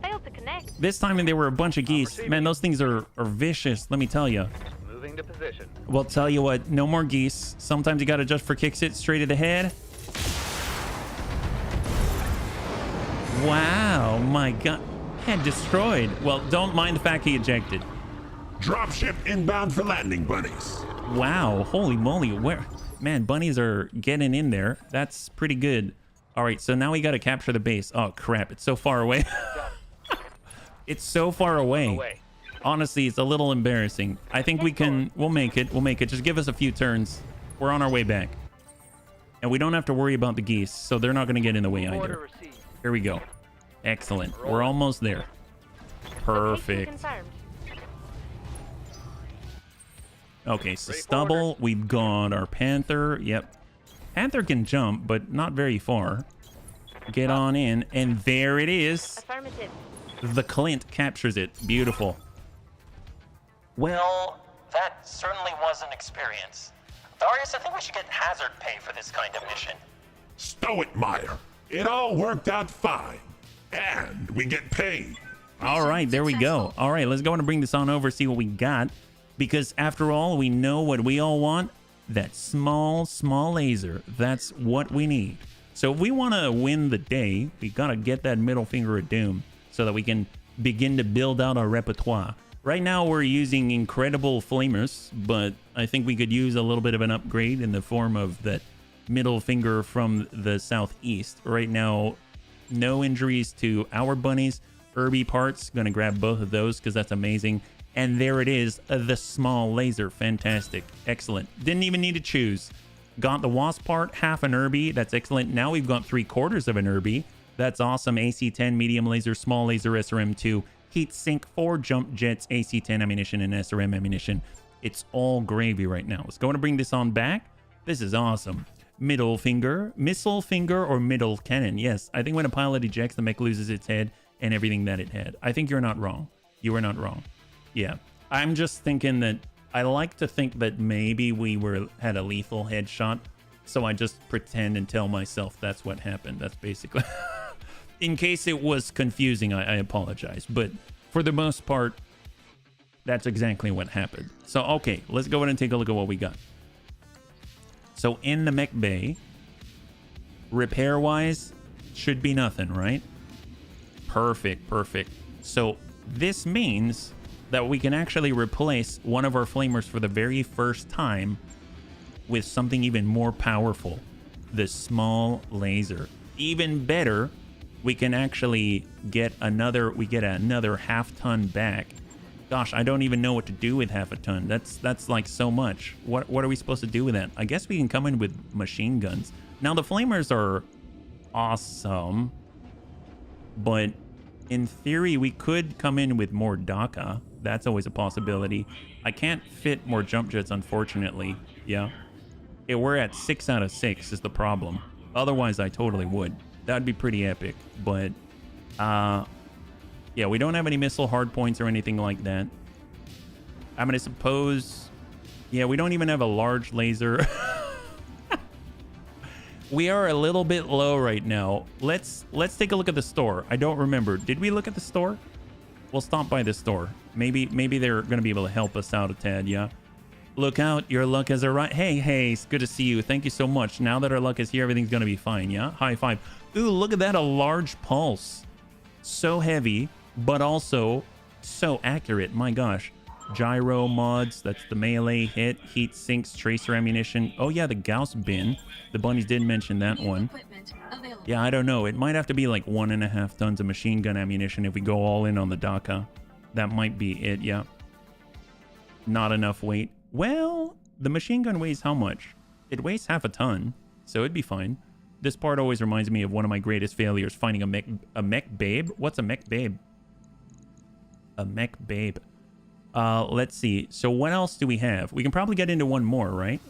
Failed to connect.
This time there were a bunch of geese. Man, those things are vicious, let me tell you.
Moving to position.
Well, tell you what, no more geese. Sometimes you got to just for kicks it straight to the head. Wow, my God. Head destroyed. Well, don't mind the fact he ejected.
Dropship inbound for landing, bunnies.
Wow, holy moly. Where? Man, bunnies are getting in there. That's pretty good. All right, so now we got to capture the base. Oh, crap. It's so far away. It's so far away. Honestly, it's a little embarrassing. I think we'll make it. We'll make it. Just give us a few turns. We're on our way back. And we don't have to worry about the geese, so they're not going to get in the way either. Here we go. Excellent. We're almost there. Perfect. Okay, so stubble. We've got our panther. Yep. Panther can jump, but not very far. Get on in, and there it is.
Affirmative.
The Clint captures it. Beautiful.
Well, that certainly was an experience. Darius, I think we should get hazard pay for this kind of mission.
Stow it, Meyer. It all worked out fine. And we get paid.
All right, there we go. All right, let's go and bring this on over, see what we got. Because after all, we know what we all want. That small laser. That's what we need. So if we want to win the day, we got to get that middle finger of doom so that we can begin to build out our repertoire. Right now, we're using incredible flamers, but I think we could use a little bit of an upgrade in the form of that middle finger from the southeast. Right now, no injuries to our bunnies. Irby parts, gonna grab both of those because that's amazing. And there it is, the small laser. Fantastic. Excellent. Didn't even need to choose. Got the wasp part, half an Irby. That's excellent. Now we've got 3/4 of an Irby. That's awesome. AC-10, medium laser, small laser, SRM-2, heat sink, 4 jump jets, AC-10 ammunition, and SRM ammunition. It's all gravy right now. Let's go and bring this on back. This is awesome. Middle finger, missile finger, or middle cannon. Yes, I think when a pilot ejects, the mech loses its head and everything that it had. I think you're not wrong. You are not wrong. Yeah, I'm just thinking that I like to think that maybe we had a lethal headshot, so I just pretend and tell myself that's what happened. That's basically... In case it was confusing, I apologize. But for the most part, that's exactly what happened. So, okay, let's go ahead and take a look at what we got. So in the mech bay, repair-wise, should be nothing, right? Perfect, perfect. So this means that we can actually replace one of our flamers for the very first time with something even more powerful, the small laser. Even better, we can actually get another half-ton back. Gosh, I don't even know what to do with half a ton. That's like so much. What are we supposed to do with that? I guess we can come in with machine guns. Now the flamers are awesome, but in theory we could come in with more DACA. That's always a possibility. I can't fit more jump jets, unfortunately. Yeah, we're at 6 out of 6 is the problem. Otherwise, I totally would. That'd be pretty epic. But, yeah, we don't have any missile hardpoints or anything like that. I'm gonna suppose... Yeah, we don't even have a large laser. We are a little bit low right now. Let's take a look at the store. I don't remember. Did we look at the store? We'll stop by the store. Maybe they're gonna be able to help us out a tad, yeah? Look out, your luck has arrived. Hey, it's good to see you. Thank you so much. Now that our luck is here, everything's gonna be fine, yeah? High five. Ooh, look at that, a large pulse. So heavy, but also so accurate, my gosh. Gyro mods, that's the melee hit, heat sinks, tracer ammunition. Oh yeah, the Gauss bin. The bunnies did mention that one. Yeah, I don't know. It might have to be like 1.5 tons of machine gun ammunition if we go all in on the DACA. That might be it, yeah. Not enough weight. Well, the machine gun weighs how much? It weighs half a ton, so it'd be fine. This part always reminds me of one of my greatest failures, finding a mech babe. What's a mech babe? A mech babe. Let's see. So what else do we have? We can probably get into one more, right?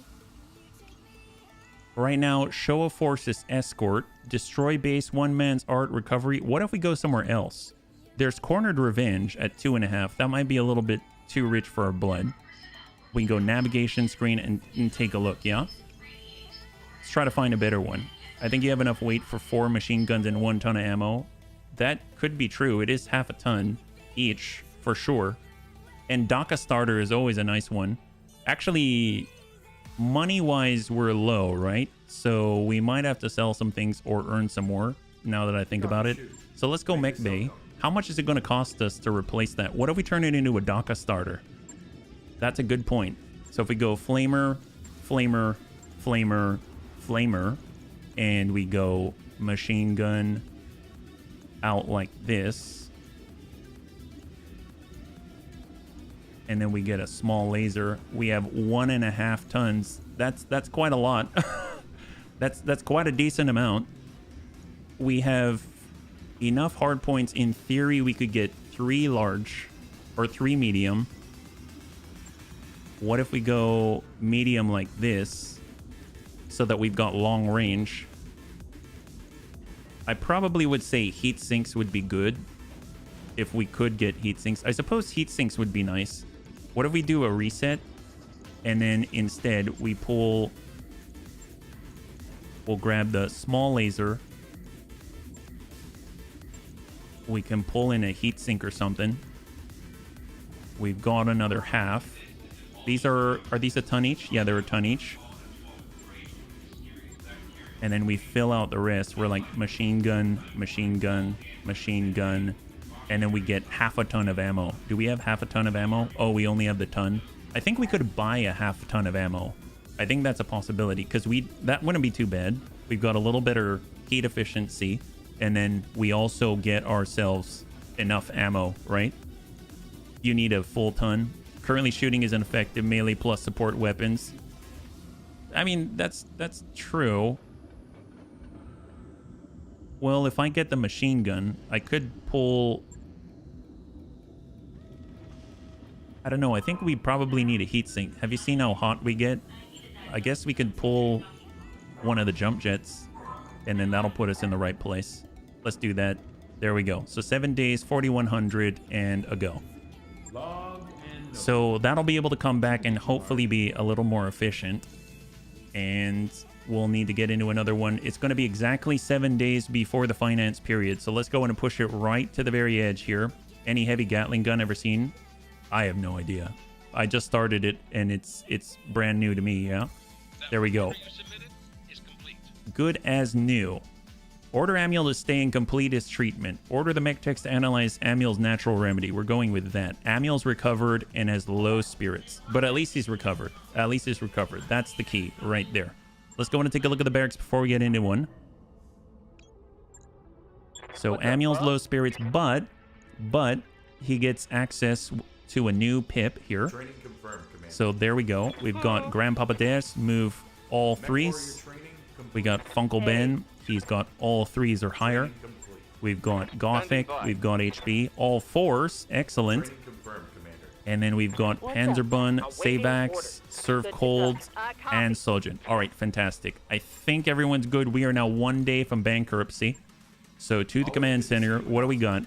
Right now, show of forces escort, destroy base, one man's art recovery. What if we go somewhere else? There's cornered revenge at 2.5. That might be a little bit too rich for our blood. We can go navigation screen and take a look, yeah? Let's try to find a better one. I think you have enough weight for 4 machine guns and 1 ton of ammo. That could be true. It is half a ton each, for sure. And DACA starter is always a nice one. Actually, money-wise, we're low, right? So we might have to sell some things or earn some more, now that I think about it. So let's go mech bay. How much is it going to cost us to replace that? What if we turn it into a DACA starter? That's a good point. So if we go flamer, flamer, flamer, flamer, and we go machine gun out like this, and then we get a small laser, we have 1.5 tons. That's quite a lot. that's quite a decent amount. We have enough hard points. In theory, we could get 3 large or 3 medium. What if we go medium like this so that we've got long range? I probably would say heat sinks would be good if we could get heat sinks. I suppose heat sinks would be nice. What if we do a reset and then instead we'll grab the small laser. We can pull in a heat sink or something. We've got another half. These are these a ton each? Yeah, they're a ton each. And then we fill out the rest. We're like machine gun, machine gun, machine gun. And then we get half a ton of ammo. Do we have half a ton of ammo? Oh, we only have the ton. I think we could buy a half a ton of ammo. I think that's a possibility because that wouldn't be too bad. We've got a little better heat efficiency. And then we also get ourselves enough ammo, right? You need a full ton. Currently shooting is an effective melee plus support weapons. I mean, that's true. Well, if I get the machine gun, I could pull... I don't know. I think we probably need a heatsink. Have you seen how hot we get? I guess we could pull one of the jump jets, and then that'll put us in the right place. Let's do that. There we go. So 7 days, 4,100, and a go. So that'll be able to come back and hopefully be a little more efficient. And we'll need to get into another one. It's going to be exactly 7 days before the finance period. So let's go in and push it right to the very edge here. Any heavy Gatling gun ever seen? I have no idea. I just started it and it's brand new to me, yeah? There we go. Good as new. Order Amiel to stay and complete his treatment. Order the mech techs to analyze Amiel's natural remedy. We're going with that. Amiel's recovered and has low spirits. But at least he's recovered. At least he's recovered. That's the key right there. Let's go in and take a look at the barracks before we get into one. So Amiel's low spirits, but he gets access to a new pip here.
Training confirmed, Commander.
So there we go. We've got Grandpapa Des move all 3s. We got Funkle Ben. He's got all 3s or higher. We've got Gothic. We've got HB. All 4s. Excellent. And then we've got Panzerbun, Savax, Serve Cold, and Sojin. All right, fantastic. I think everyone's good. We are now 1 day from bankruptcy. So to the command center, what do we got?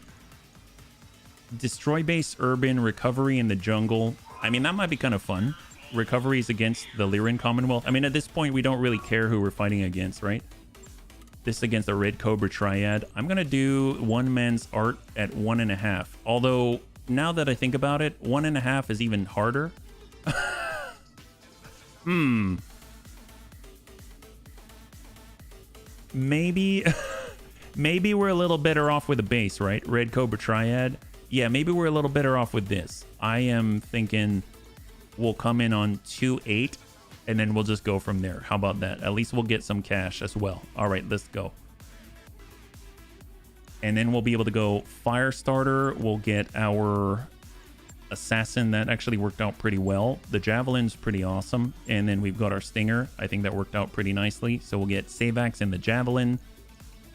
Destroy base urban, recovery in the jungle. I mean, that might be kind of fun. Recoveries against the Lyran Commonwealth. I mean, at this point, we don't really care who we're fighting against, right? This against the Red Cobra Triad. I'm going to do one man's art at 1.5. Although, now that I think about it, 1.5 is even harder. Maybe we're a little better off with a base, right? Red Cobra Triad. Yeah, maybe we're a little better off with this. I am thinking we'll come in on 2.8 and then we'll just go from there. How about that? At least we'll get some cash as well. All right, let's go. And then we'll be able to go Firestarter. We'll get our Assassin. That actually worked out pretty well. The Javelin's pretty awesome. And then we've got our Stinger. I think that worked out pretty nicely. So we'll get Savax and the Javelin.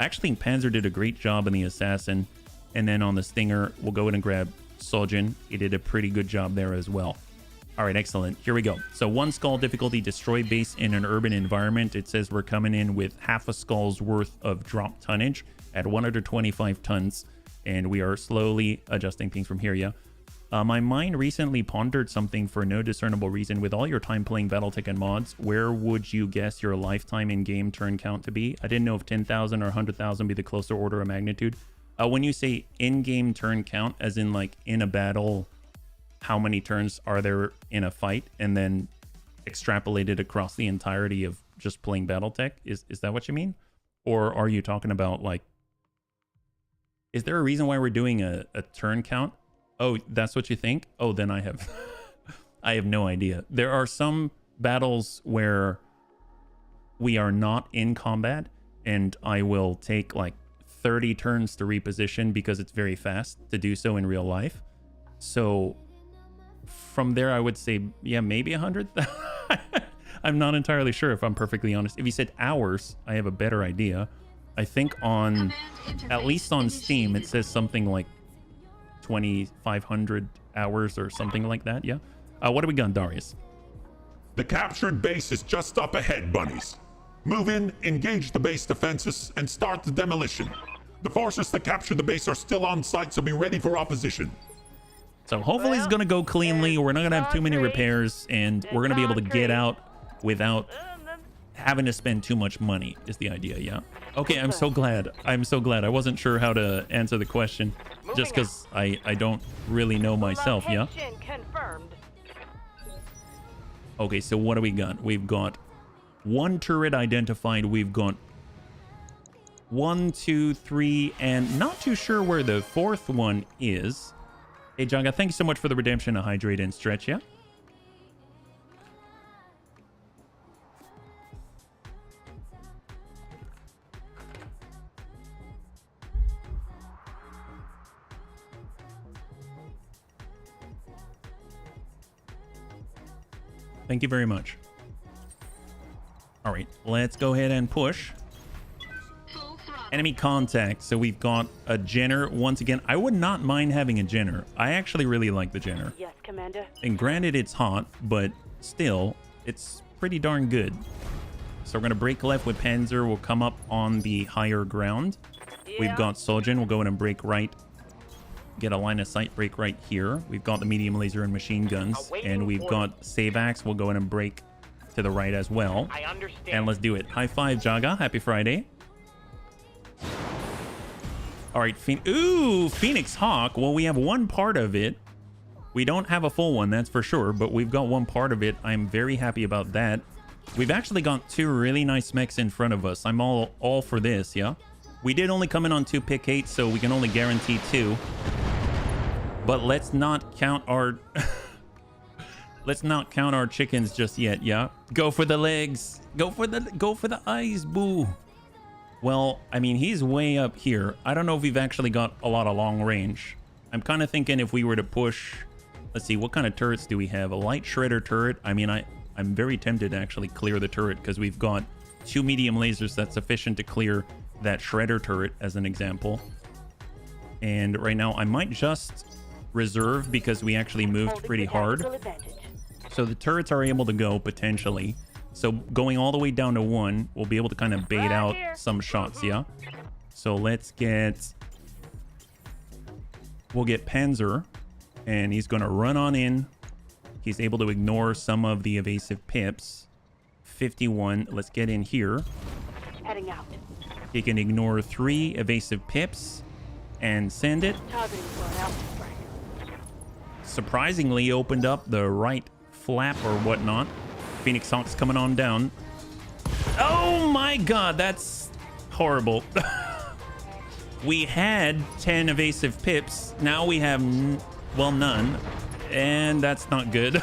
I actually think Panzer did a great job in the Assassin. And then on the Stinger, we'll go in and grab Sojin. He did a pretty good job there as well. All right, excellent. Here we go. So 1 skull difficulty, destroy base in an urban environment. It says we're coming in with half a skull's worth of drop tonnage at 125 tons. And we are slowly adjusting things from here, yeah? My mind recently pondered something for no discernible reason. With all your time playing Battletech and mods, where would you guess your lifetime in-game turn count to be? I didn't know if 10,000 or 100,000 be the closer order of magnitude. When you say in-game turn count, as in like in a battle, how many turns are there in a fight, and then extrapolated across the entirety of just playing Battletech? Is that what you mean? Or are you talking about like, is there a reason why we're doing a turn count? Oh, that's what you think? Oh, then I have I have no idea. There are some battles where we are not in combat and I will take like 30 turns to reposition because it's very fast to do so in real life. So from there, I would say, yeah, maybe 100. I'm not entirely sure, if I'm perfectly honest. If you said hours, I have a better idea. I think on, at least on Steam, it says something like 2,500 hours or something like that. Yeah. What do we got, Darius?
The captured base is just up ahead, bunnies. Move in, engage the base defenses, and start the demolition. The forces that captured the base are still on site, so be ready for opposition.
So hopefully it's going to go cleanly. We're not going to have too many repairs, and we're going to be able to get out without having to spend too much money is the idea, yeah? Okay, I'm so glad. I'm so glad. I wasn't sure how to answer the question just because I don't really know myself, yeah? Okay, so what do we got? We've got 1 turret identified. We've got 1, 2, 3, and not too sure where the 4th one is. Hey, Jaga, thank you so much for the redemption of Hydrate and Stretch, yeah? Thank you very much. All right, let's go ahead and push. Enemy contact. So we've got a Jenner. Once again, I would not mind having a Jenner. I actually really like the Jenner.
Yes, Commander.
And granted, it's hot, but still, it's pretty darn good. So we're going to break left with Panzer. We'll come up on the higher ground. Yeah. We've got Sojin. We'll go in and break right. Get a line of sight break right here. We've got the medium laser and machine guns. And we've got Save Axe. We'll go in and break to the right as well.
I understand.
And let's do it. High five, Jaga. Happy Friday. All right, Phoenix Hawk. Well, we have one part of it. We don't have a full one, that's for sure, but we've got one part of it. I'm very happy about that. We've actually got 2 really nice mechs in front of us. I'm all for this, yeah? We did only come in on 2 pick 8, so we can only guarantee 2. But let's not count our let's not count our chickens just yet, yeah? Go for the legs. Go for the eyes, boo. Well, I mean, he's way up here. I don't know if we've actually got a lot of long range. I'm kind of thinking if we were to push... Let's see, what kind of turrets do we have? A light shredder turret. I mean, I'm very tempted to actually clear the turret because we've got 2 medium lasers that's sufficient to clear that shredder turret, as an example. And right now, I might just reserve because we actually moved pretty hard. So the turrets are able to go, potentially. So going all the way down to 1, we'll be able to kind of bait out some shots, yeah? So let's get... We'll get Panzer, and he's going to run on in. He's able to ignore some of the evasive pips. 51, let's get in here.
Heading out.
He can ignore 3 evasive pips and send it. Surprisingly opened up the right flap or whatnot. Phoenix Hawk's coming on down. Oh my god, that's horrible. We had 10 evasive pips. Now we have, well, none. And that's not good.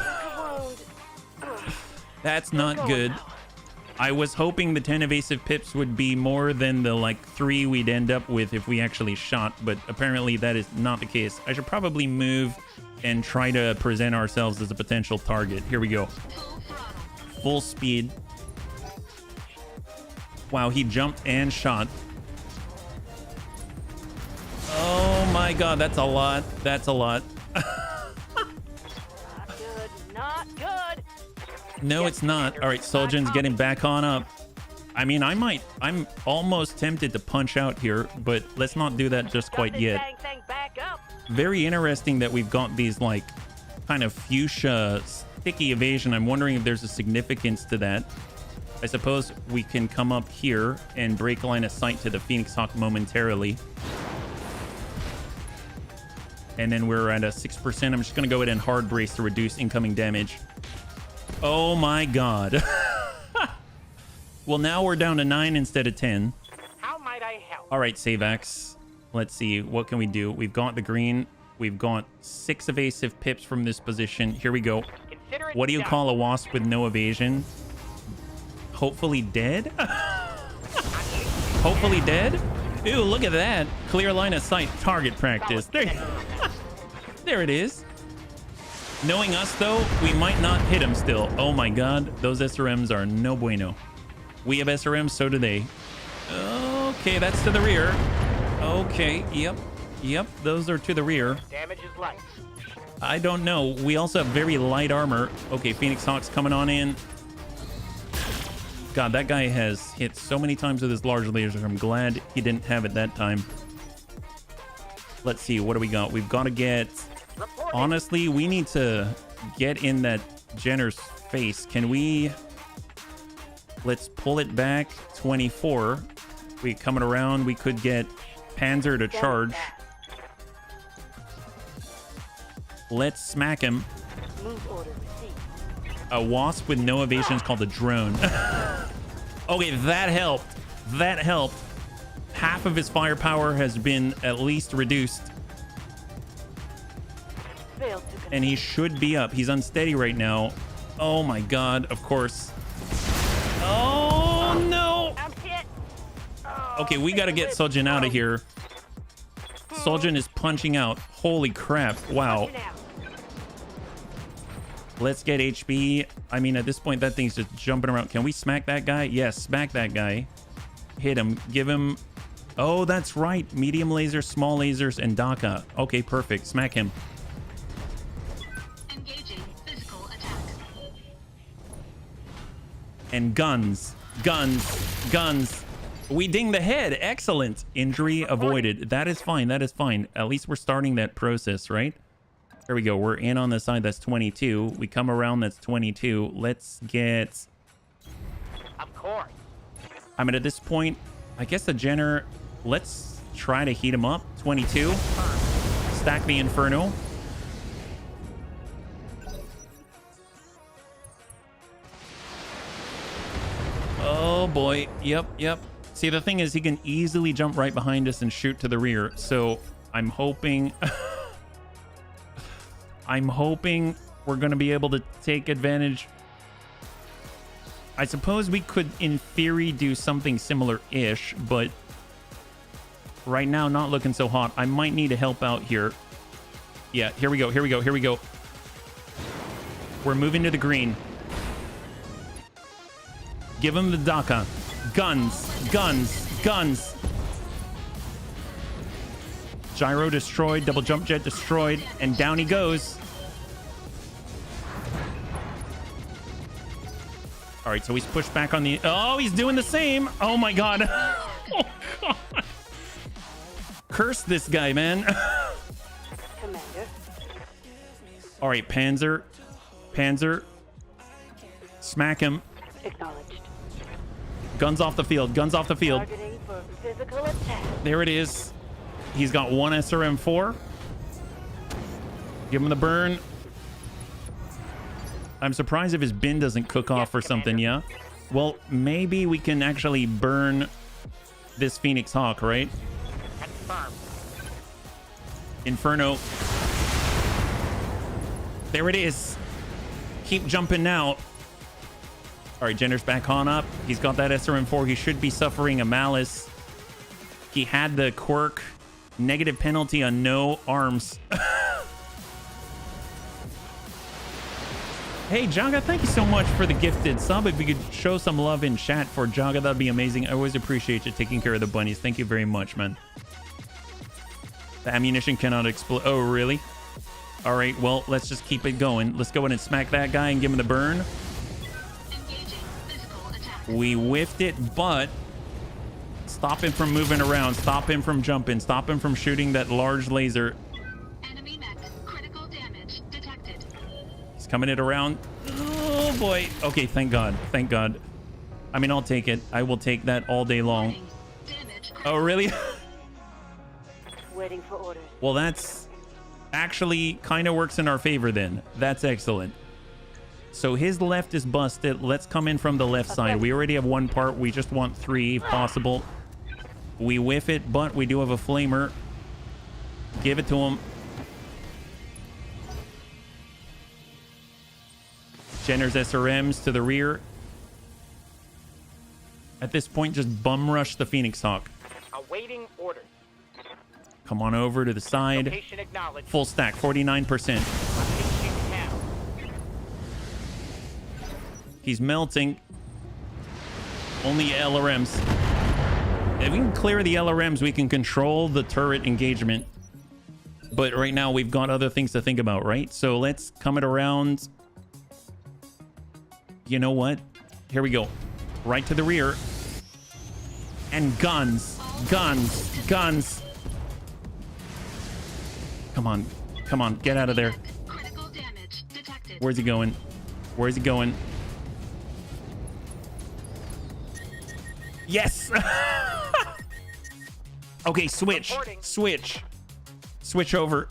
That's not good. I was hoping the 10 evasive pips would be more than the, like, 3 we'd end up with if we actually shot. But apparently that is not the case. I should probably move and try to present ourselves as a potential target. Here we go. Full speed. Wow, he jumped and shot. Oh my god, that's a lot. That's a lot. No, it's not. All right, Soljin's getting back on up. I mean, I'm almost tempted to punch out here, but let's not do that just quite yet. Very interesting that we've got these like kind of fuchsia sticky evasion. I'm wondering if there's a significance to that. I suppose we can come up here and break line of sight to the Phoenix Hawk momentarily. And then we're at a 6%. I'm just going to go ahead and hard brace to reduce incoming damage. Oh my god. Well, now we're down to 9 instead of 10.
How might I help?
All right, Savax. Let's see. What can we do? We've got the green. We've got 6 evasive pips from this position. Here we go. What do you call a wasp with no evasion? Hopefully dead? Hopefully dead? Ew, look at that. Clear line of sight. Target practice. There, there it is. Knowing us, though, we might not hit him still. Oh my god. Those SRMs are no bueno. We have SRMs, so do they. Okay, that's to the rear. Okay, yep, those are to the rear.
Damage is light.
I don't know. We also have very light armor. Okay, Phoenix Hawk's coming on in. God, that guy has hit so many times with his large laser. I'm glad he didn't have it that time. Let's see, what do we got? We've got to get... Honestly, we need to get in that Jenner's face. Can we... Let's pull it back 24. We coming around. We could get Panzer to charge. Let's smack him. A wasp with no evasion is called a drone. Okay, that helped. That helped. Half of his firepower has been at least reduced. And he should be up. He's unsteady right now. Oh my god, of course. Oh no! Okay, we gotta get Soljin out of here. Soljin is punching out. Holy crap. Wow. Let's get HP. I mean, at this point, that thing's just jumping around. Can we smack that guy? Yes, smack that guy. Hit him. Give him... Oh, that's right. Medium lasers, small lasers, and DACA. Okay, perfect. Smack him.
Engaging physical attack.
And guns. Guns. Guns. We ding the head. Excellent. Injury avoided. That is fine. That is fine. At least we're starting that process, right? There we go. We're in on the side. That's 22. We come around. That's 22. Let's get...
Of course.
I mean, at this point, I guess the Jenner... Let's try to heat him up. 22. Stack the Inferno. Oh, boy. Yep. See, the thing is, he can easily jump right behind us and shoot to the rear. So I'm hoping... I'm hoping we're going to be able to take advantage. I suppose we could, in theory, do something similar-ish, but right now, not looking so hot. I might need to help out here. Yeah, here we go. We're moving to the green. Give him the DACA. Guns. Gyro destroyed, double jump jet destroyed, and down he goes. All right, so he's pushed back on the... Oh, he's doing the same. Oh, my God. Oh, God. Curse this guy, man.
Commander.
All right, Panzer. Smack him.
Acknowledged.
Guns off the field.
Targeting for physical attack.
There it is. He's got one SRM-4. Give him the burn. I'm surprised if his bin doesn't cook off or something, yeah? Well, maybe we can actually burn this Phoenix Hawk, right? Inferno. There it is. Keep jumping now. All right, Jenner's back on up. He's got that SRM-4. He should be suffering a malice. He had the quirk. Negative penalty on no arms. Hey, Jaga, thank you so much for the gifted sub. If you could show some love in chat for Jaga, that'd be amazing. I always appreciate you taking care of the bunnies. Thank you very much, man. The ammunition cannot explode. Oh, really? All right, well, let's just keep it going. Let's go in and smack that guy and give him the burn. We whiffed it, but stop him from moving around. Stop him from jumping. Stop him from shooting that large laser.
Enemy mech. Critical damage detected.
He's coming it around. Oh, boy. Okay, thank God. Thank God. I mean, I'll take it. I will take that all day long.
Warning. Damage.
Oh, really?
Waiting for orders.
Well, that's actually kind of works in our favor then. That's excellent. So his left is busted. Let's come in from the left side. We already have one part. We just want 3 if possible. We whiff it, but we do have a flamer. Give it to him. Jenner's SRMs to the rear. At this point, just bum rush the Phoenix Hawk.
Awaiting orders.
Come on over to the side.
Location acknowledged.
Full stack, 49%.
Unleashing now.
He's melting. Only LRMs. If we can clear the LRMs, we can control the turret engagement. But right now, we've got other things to think about, right? So let's come it around. You know what? Here we go. Right to the rear. And guns. Guns. Guns. Come on. Come on. Get out of there.
Critical damage detected.
Where's he going? Where's he going? Yes! Okay, switch. Switch. Switch over.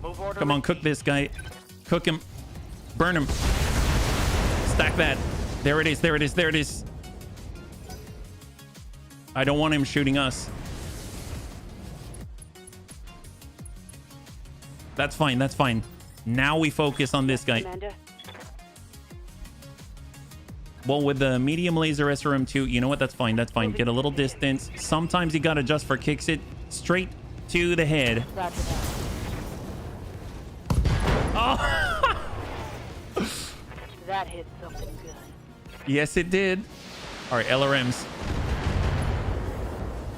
Move order.
Come on, cook this guy. Cook him. Burn him. Stack that. There it is. There it is. There it is. I don't want him shooting us. That's fine. That's fine. Now we focus on this guy.
Commander.
Well, with the medium laser SRM2, you know what? That's fine. That's fine. Get a little distance. Sometimes you gotta just for kicks it straight to the head.
Roger that.
Oh!
That hit something good.
Yes, it did. All right, LRMs.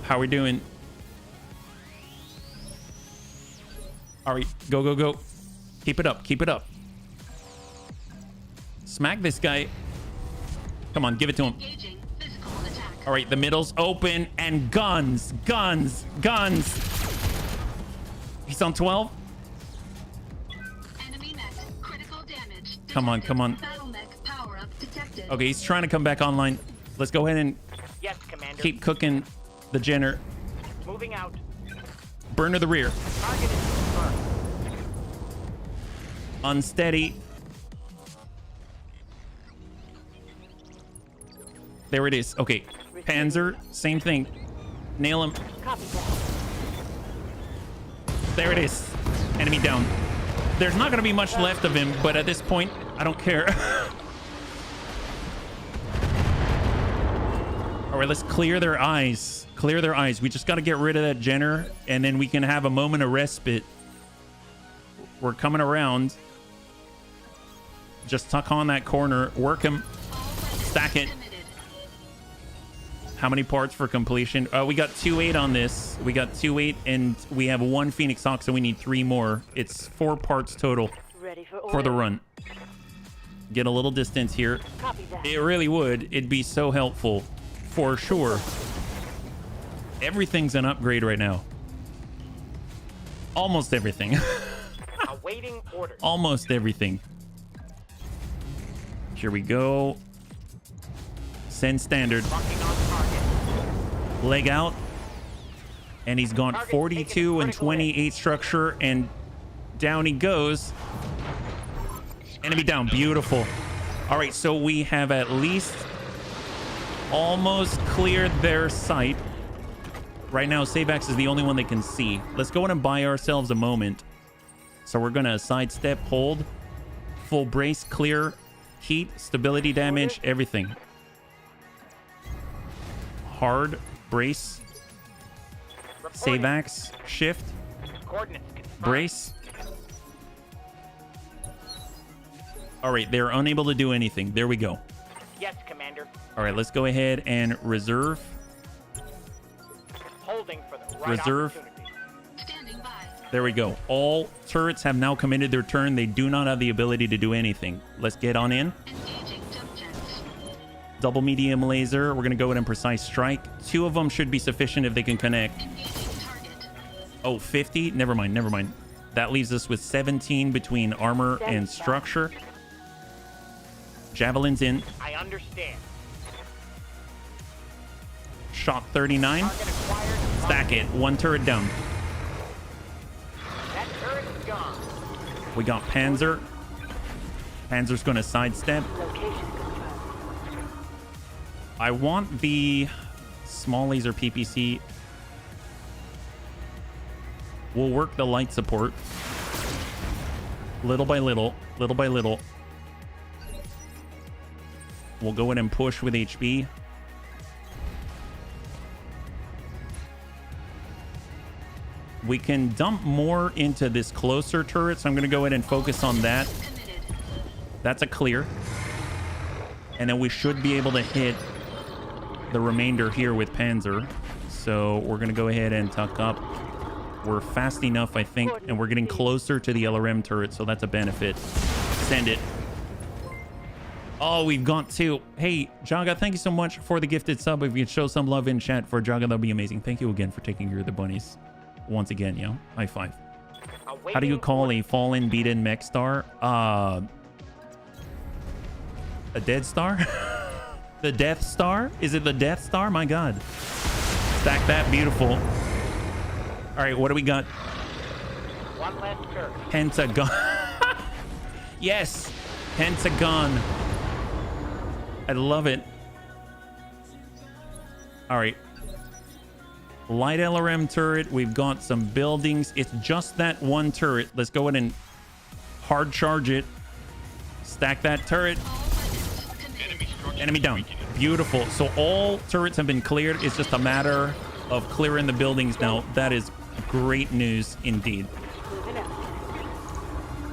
How we doing? All right, go, go, go. Keep it up. Keep it up. Smack this guy. Come on, give it to him.
Engaging physical attack.
All right, the middle's open and guns, guns, guns. He's on 12.
Enemy mech. Critical damage detected.
Come on, come on.
Battle mech power up detected.
Okay, he's trying to come back online. Let's go ahead and
Yes, Commander.
keep cooking the Jenner.
Moving out.
Burn to the rear.
Target is confirmed.
Unsteady. There it is. Okay. Panzer, same thing. Nail him.
Copy that.
There it is. Enemy down. There's not going to be much left of him, but at this point, I don't care. All right, let's clear their eyes. Clear their eyes. We just got to get rid of that Jenner, and then we can have a moment of respite. We're coming around. Just tuck on that corner. Work him. Stack it. How many parts for completion? We got 2-8 on this. We got 2-8, and we have 1 Phoenix Hawk, so we need 3 more. It's 4 parts total
Ready for
for the
orders.
run. Get a little distance here.
Copy that.
It really would. It'd be so helpful. For sure. Everything's an upgrade right now. Almost everything.
Awaiting orders.
Almost everything. Here we go. Send standard.
Locking on target.
Leg out. And he's gone 42 and 28 structure. And down he goes. Enemy down. Beautiful. All right, so we have at least almost cleared their sight. Right now, Savax is the only one they can see. Let's go in and buy ourselves a moment. So we're going to sidestep, hold, full brace, clear, heat, stability damage, everything. Hard, brace, Savax, shift,
Coordinates confirmed.
brace. All right, they're unable to do anything. There we go.
Yes, Commander.
All right, let's go ahead and reserve.
Holding for the right
Reserve.
opportunity.
Standing by.
There we go. All turrets have now committed their turn. They do not have the ability to do anything. Let's get on in.
Engaging jump jets.
Double medium laser. We're going to go in and precise strike. 2 of them should be sufficient if they can connect. Oh, 50? Never mind, never mind. That leaves us with 17 between armor and structure. Javelins in.
I understand.
Shot 39.
Target acquired.
Stack it. 1 turret down.
That turret is gone.
We got Panzer. Panzer's going to sidestep. I want the small laser PPC. We'll work the light support. Little by little. Little by little. We'll go in and push with HB. We can dump more into this closer turret, so I'm going to go ahead and focus on that. That's a clear. And then we should be able to hit the remainder here with Panzer. So we're going to go ahead and tuck up. We're fast enough, I think, and we're getting closer to the LRM turret, so that's a benefit. Send it. Oh, we've got 2. Hey, Jaga, thank you so much for the gifted sub. If you could show some love in chat for Jaga, that'd be amazing. Thank you again for taking care of the bunnies. Once again, yo. High five. How do you call a fallen, beaten mech star? A dead star? The Death Star? Is it the Death Star? My God. Stack that. Beautiful. All right, what do we got?
1 less turret.
Pentagon. Yes. Pentagon. I love it. All right. Light LRM turret. We've got some buildings. It's just that 1 turret. Let's go ahead and hard charge it. Stack that turret. Enemy down. Beautiful. So all turrets have been cleared. It's just a matter of clearing the buildings now. That is great news indeed.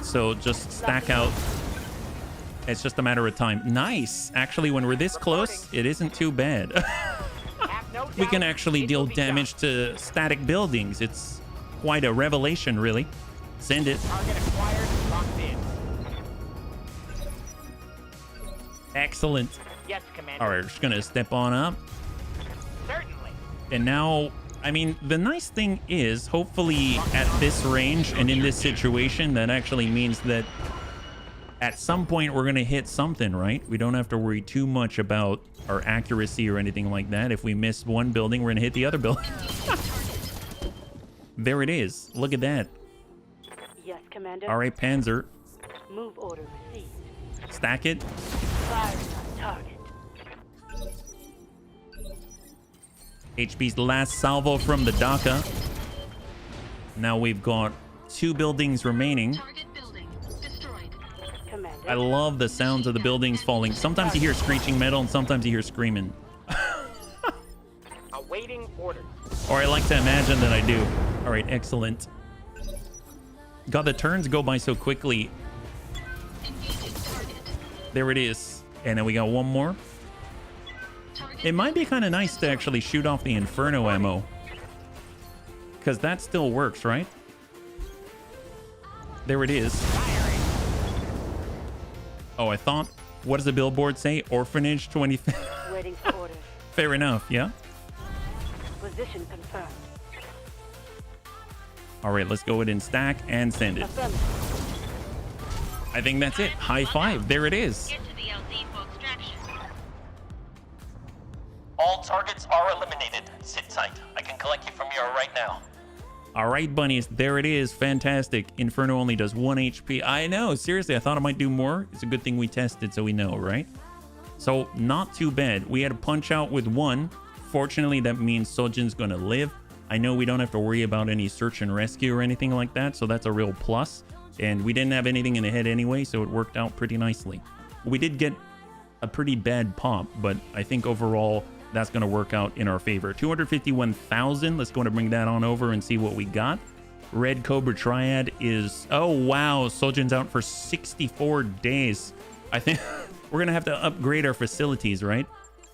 So just stack out. It's just a matter of time. Nice. Actually, when we're this close, it isn't too bad. We can actually deal damage to static buildings. It's quite a revelation, really. Send it.
Target acquired. Locked in.
Excellent.
Yes, Commander.
All right, we're just going to step on up.
Certainly.
And now, I mean, the nice thing is, hopefully at this range and in this situation, that actually means that at some point we're going to hit something, right? We don't have to worry too much about our accuracy or anything like that. If we miss one building, we're going to hit the other building. There it is. Look at that.
Yes, Commander.
All right, Panzer.
Move order received.
Stack it.
Firing on target.
HB's last salvo from the DACA. Now we've got 2 buildings remaining.
Target building destroyed.
Commander.
I love the sounds of the buildings falling. Sometimes you hear screeching metal and sometimes you hear screaming.
Awaiting orders.
Or I like to imagine that I do. All right, excellent. God, the turns go by so quickly.
Engaging target.
There it is. And then we got 1 more. It might be kind of nice to actually shoot off the Inferno ammo. Because that still works, right? There it is. Oh, I thought... What does the billboard say? Orphanage 20...
Waiting for orders.
Fair enough, yeah?
Position confirmed.
All right, let's go ahead and stack and send it.
Affirmative.
I think that's it. High five. There it is.
Get to the LZ for extraction.
All targets are eliminated. Sit tight. I can collect you from here right now.
All right, bunnies. There it is. Fantastic. Inferno only does 1 HP. I know. Seriously, I thought it might do more. It's a good thing we tested so we know, right? So, not too bad. We had a punch out with 1. Fortunately, that means Sojin's going to live. I know we don't have to worry about any search and rescue or anything like that, so that's a real plus. And we didn't have anything in the head anyway, so it worked out pretty nicely. We did get a pretty bad pop, but I think overall that's going to work out in our favor. 251,000. Let's go and bring that on over and see what we got. Red Cobra Triad is... Oh, wow. Sojin's out for 64 days. I think we're going to have to upgrade our facilities, right?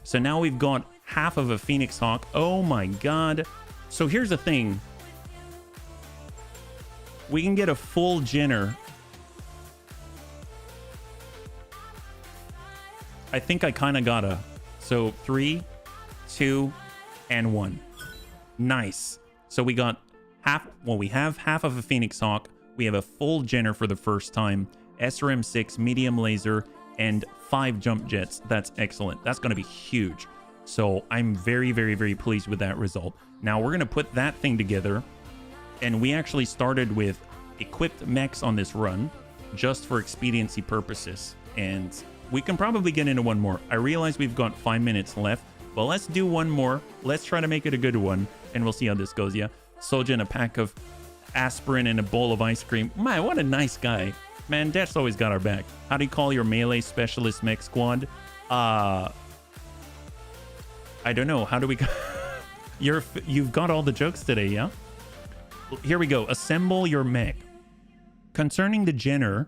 So now we've got half of a Phoenix Hawk. Oh, my God. So here's the thing. We can get a full Jenner. I think I kind of gotta So 3, 2, and 1. Nice. So we got half, well, we have half of a Phoenix Hawk. We have a full Jenner for the first time, SRM-6, medium laser, and 5 jump jets. That's excellent. That's going to be huge. So I'm very, very, very pleased with that result. Now we're going to put that thing together. And we actually started with equipped mechs on this run just for expediency purposes. And we can probably get into one more. I realize we've got 5 minutes left, but let's do one more. Let's try to make it a good one, and we'll see how this goes, yeah? Soja and a pack of aspirin and a bowl of ice cream. Man, what a nice guy. Man, Death's always got our back. How do you call your melee specialist mech squad? I don't know. How do we... You've got all the jokes today, yeah? Here we go. Assemble your mech. Concerning the Jenner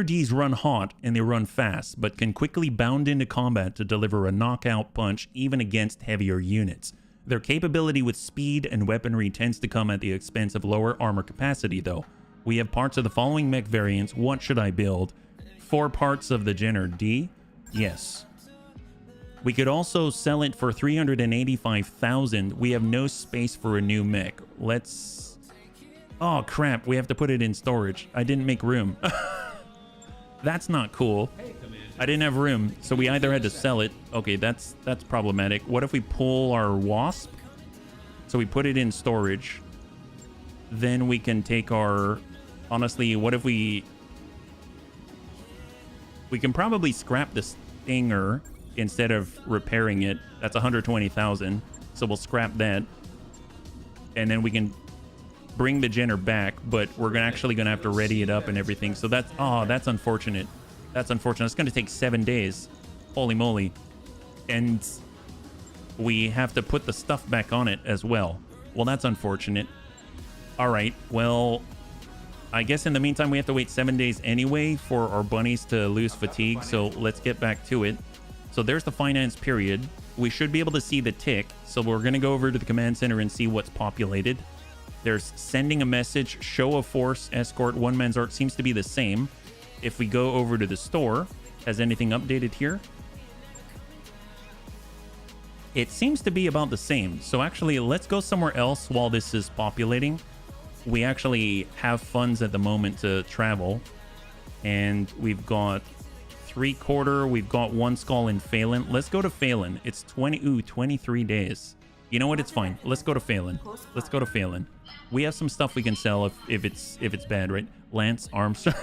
Ds run hot and they run fast, but can quickly bound into combat to deliver a knockout punch even against heavier units. Their capability with speed and weaponry tends to come at the expense of lower armor capacity, though. We have parts of the following mech variants. What should I build? 4 parts of the Jenner D? Yes. We could also sell it for 385,000. We have no space for a new mech. Let's... Oh, crap. We have to put it in storage. I didn't make room. That's not cool. I didn't have room, so we either had to sell it. Okay, that's problematic. What if we pull our Wasp? So we put it in storage. Then we can take our... Honestly, what if we... We can probably scrap the Stinger instead of repairing it. That's 120,000. So we'll scrap that. And then we can bring the Jenner back, but we're actually going to have to ready it up and everything. So that's... Oh, that's unfortunate. That's unfortunate. It's going to take 7 days. Holy moly. And we have to put the stuff back on it as well. Well, that's unfortunate. All right. Well, I guess in the meantime, we have to wait 7 days anyway for our bunnies to lose fatigue. So let's get back to it. So there's the finance period. We should be able to see the tick. So we're going to go over to the command center and see what's populated. There's sending a message, show of force, escort, one man's art seems to be the same. If we go over to the store, has anything updated here? It seems to be about the same. So actually, let's go somewhere else while this is populating. We actually have funds at the moment to travel. And we've got 3/4. We've got 1 skull in Phelan. Let's go to Phelan. It's 23 days. You know what? It's fine. Let's go to Phelan. Let's go to Phelan. We have some stuff we can sell if it's bad, right? Lance Armstrong.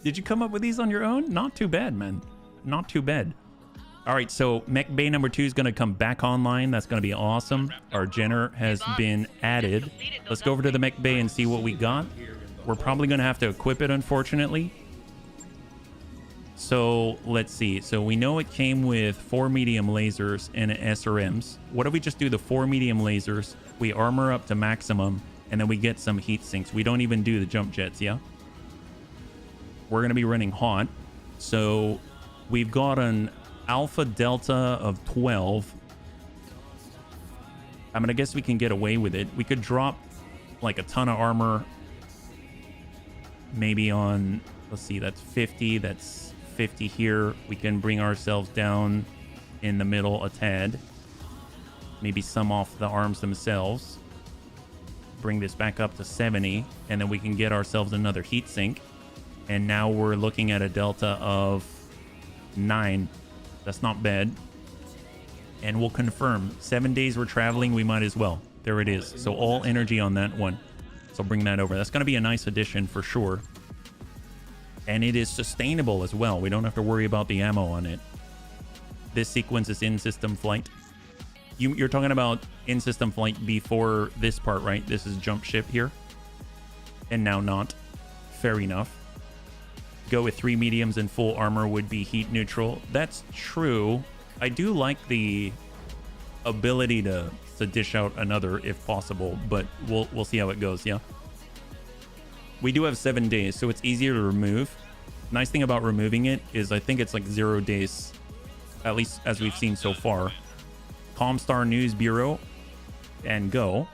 Did you come up with these on your own? Not too bad, man. Not too bad. All right, so Mech Bay number 2 is going to come back online. That's going to be awesome. Our Jenner has been added. Let's go over to the Mech Bay and see what we got. We're probably going to have to equip it, unfortunately. So let's see. So we know it came with 4 medium lasers and SRMs. What if we just do the 4 medium lasers? We armor up to maximum, and then we get some heat sinks. We don't even do the jump jets, yeah? We're going to be running hot. So we've got an alpha delta of 12. I mean, I guess we can get away with it. We could drop like a ton of armor. Maybe on, let's see, that's 50. That's 50 here. We can bring ourselves down in the middle a tad. Maybe some off the arms themselves. Bring this back up to 70. And then we can get ourselves another heat sink. And now we're looking at a delta of 9. That's not bad. And we'll confirm. 7 days we're traveling, we might as well. There it is. So all energy on that one. So bring that over. That's going to be a nice addition for sure. And it is sustainable as well. We don't have to worry about the ammo on it. This sequence is in-system flight. You're talking about in-system flight before this part, right? This is jump ship here. And now not. Fair enough. Go with 3 mediums and full armor would be heat neutral. That's true. I do like the ability to dish out another if possible, but we'll see how it goes, yeah? We do have 7 days, so it's easier to remove. Nice thing about removing it is I think it's like 0 days, at least as we've seen so far. Comstar News Bureau, and go.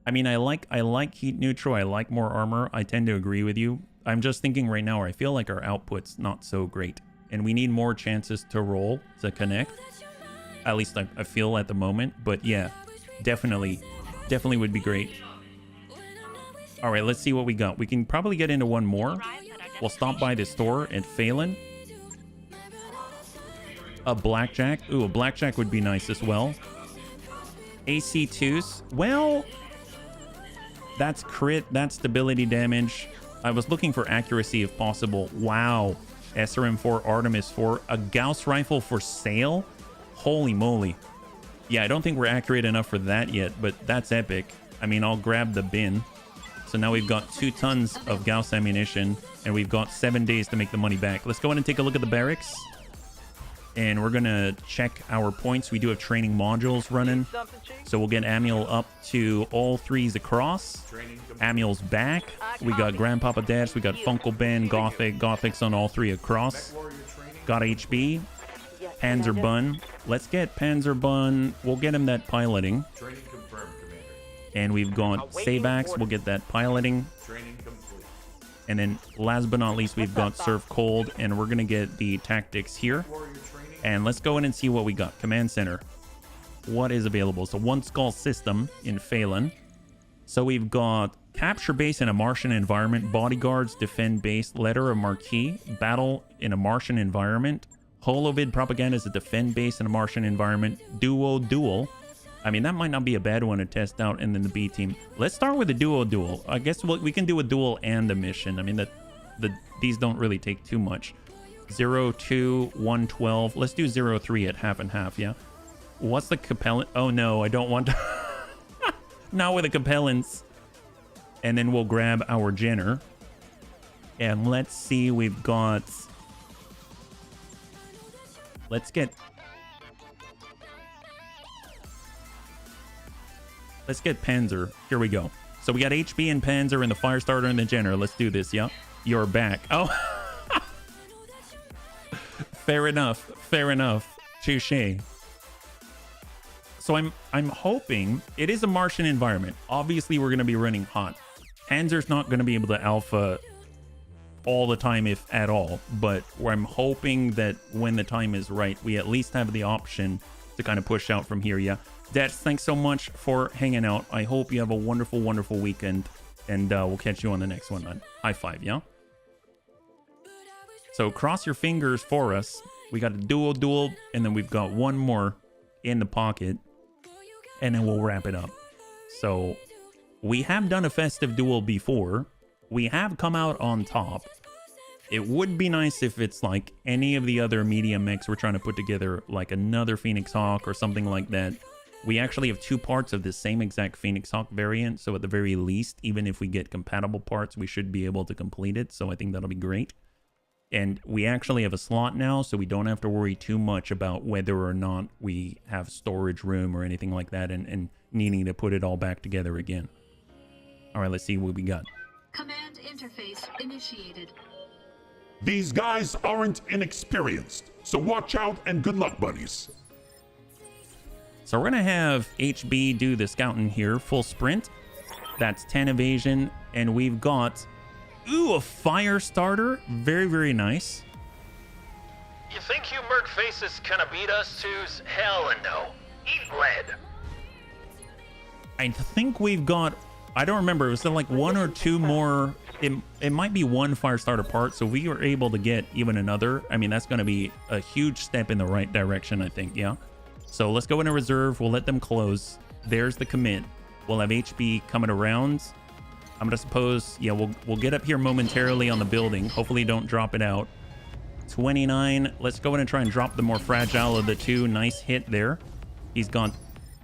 I mean, I like heat neutral. I like more armor. I tend to agree with you. I'm just thinking right now, I feel like our output's not so great. And we need more chances to roll to connect. At least I feel at the moment. But yeah, definitely would be great. All right, let's see what we got. We can probably get into one more. We'll stop by the store at Phelan. A blackjack. Ooh, a blackjack would be nice as well. AC2s. Well, that's crit. That's stability damage. I was looking for accuracy if possible. Wow. SRM4, Artemis 4. A Gauss rifle for sale? Holy moly. Yeah, I don't think we're accurate enough for that yet, but that's epic. I mean, I'll grab the bin. So now we've got 2 tons of Gauss ammunition, and we've got 7 days to make the money back. Let's go in and take a look at the barracks. And we're going to check our points. We do have training modules running. So we'll get Amiel up to all 3s across. Amiel's back. We got Grandpapa Dash. We got Funkel Ben, Gothic. Gothic's on all 3 across. Got HB. Panzer Bun. Let's get Panzer Bun. We'll get him that piloting.
Training confirmed, Commander.
And we've got Savax. We'll get that piloting.
Training complete.
And then last but not least, we've got Surf Cold. And we're going to get the tactics here. And let's go in and see what we got. Command Center. What is available? So one skull system in Phelan. So we've got capture base in a Martian environment. Bodyguards, defend base. Letter of Marquis. Battle in a Martian environment. Holovid propaganda is a defend base in a Martian environment. Duo. I mean, that might not be a bad one to test out. And then the B team. Let's start with a duo. I guess we can do a duel and a mission. I mean, these don't really take too much. 0, 2, 1, 12. Let's do 0, 3 at half and half, yeah? What's the Capellan? Oh, no, I don't want to. Not with the Capellans. And then we'll grab our Jenner. And let's see, we've got... Let's get Panzer. Here we go. So we got HB and Panzer and the Firestarter and the Jenner. Let's do this, yeah? You're back. Oh, fair enough. Touché. So I'm hoping it is a Martian environment. Obviously, we're going to be running hot. Panzer's not going to be able to alpha all the time, if at all. But I'm hoping that when the time is right, we at least have the option to kind of push out from here, yeah? Dats, thanks so much for hanging out. I hope you have a wonderful, wonderful weekend. And we'll catch you on the next one, man. High five, yeah? So cross your fingers for us. We got a duel, and then we've got one more in the pocket. And then we'll wrap it up. So we have done a festive duel before. We have come out on top. It would be nice if it's like any of the other medium mechs we're trying to put together, like another Phoenix Hawk or something like that. We actually have 2 parts of the same exact Phoenix Hawk variant. So at the very least, even if we get compatible parts, we should be able to complete it. So I think that'll be great. And we actually have a slot now, so we don't have to worry too much about whether or not we have storage room or anything like that and needing to put it all back together again. All right, let's see what we got.
Command interface initiated.
These guys aren't inexperienced, so watch out and good luck, buddies.
So we're going to have HB do the scouting here, full sprint. That's 10 evasion, and we've got... Ooh, a fire starter. Very, very nice.
You think you merc faces kinda beat us twos? Hell no. Eat lead.
I think we've got... I don't remember. Was there like 1 or 2 more? It might be 1 fire starter part. So we were able to get even another. I mean, that's going to be a huge step in the right direction, I think. Yeah. So let's go into reserve. We'll let them close. There's the commit. We'll have HB coming around. I'm gonna suppose, yeah, we'll get up here momentarily on the building. Hopefully don't drop it out. 29. Let's go in and try and drop the more fragile of the 2. Nice hit there. He's got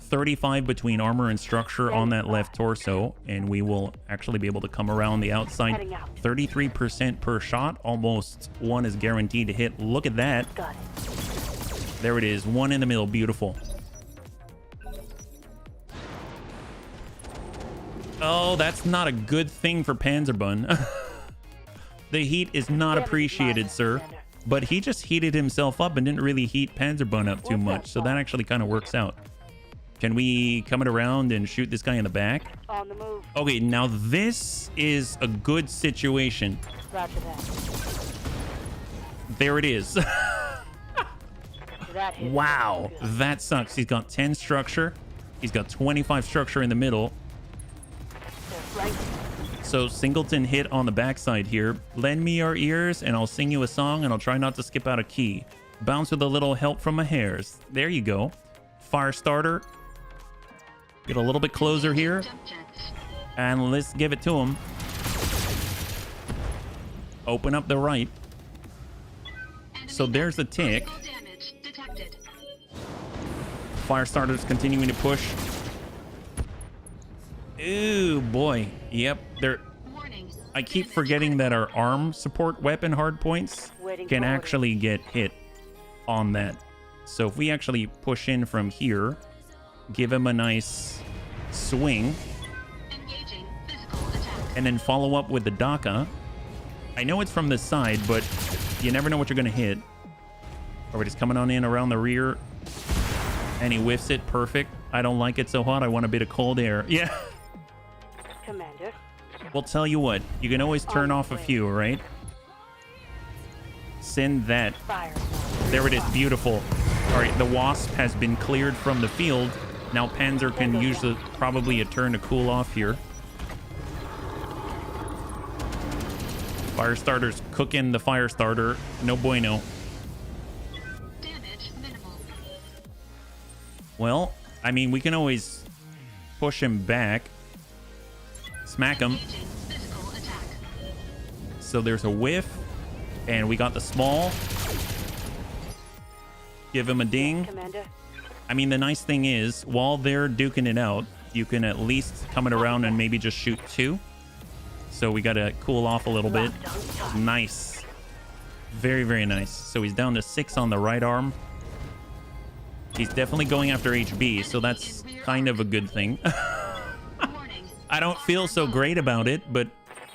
35 between armor and structure on that left torso, and we will actually be able to come around the outside. 33% per shot. Almost 1 is guaranteed to hit. Look at that.
Got it.
There it is. 1 in the middle. Beautiful. Oh, that's not a good thing for Panzerbun. The heat is not appreciated, sir. But he just heated himself up and didn't really heat Panzerbun up too much. So that actually kind of works out. Can we come it around and shoot this guy in the back?
On the move.
Okay, now this is a good situation.
Roger that.
There it is.
That hit
Wow,
so good.
that sucks. He's got 10 structure. He's got 25 structure in the middle.
They're right.
So Singleton hit on the backside here. Lend me your ears and I'll sing you a song and I'll try not to skip out a key. Bounce with a little help from my hairs. There you go. Fire starter. Get a little bit closer here.
Jump jets.
And let's give it to him. Open up the right. So there's the tick.
Critical damage detected.
Fire starter's continuing to push. Ooh, boy. Yep, they're...
Warning.
I keep forgetting that our arm support weapon hard points can actually get hit on that. So if we actually push in from here, give him a nice swing,
Engaging physical attack.
and then follow up with the Daka. I know it's from the side, but you never know what you're going to hit. All right, he's coming on in around the rear, and he whiffs it. Perfect. I don't like it so hot. I want a bit of cold air. Yeah.
Commander.
Well, tell you what, you can always turn off a few, right? Send that.
Fire.
There it is. Beautiful. All right, the Wasp has been cleared from the field. Now Panzer can use probably a turn to cool off here. Firestarter's cooking the Firestarter. No bueno.
Damage minimal.
Well, I mean, we can always push him back. Smack him.
Engaging physical attack.
So there's a whiff. And we got the small. Give him a ding.
Commander.
I mean, the nice thing is, while they're duking it out, you can at least come it around and maybe just shoot 2. So we got to cool off a little bit. Nice. Very, very nice. So he's down to 6 on the right arm. He's definitely going after HB, so that's kind of a good thing.
Warning.
I don't feel so great about it, but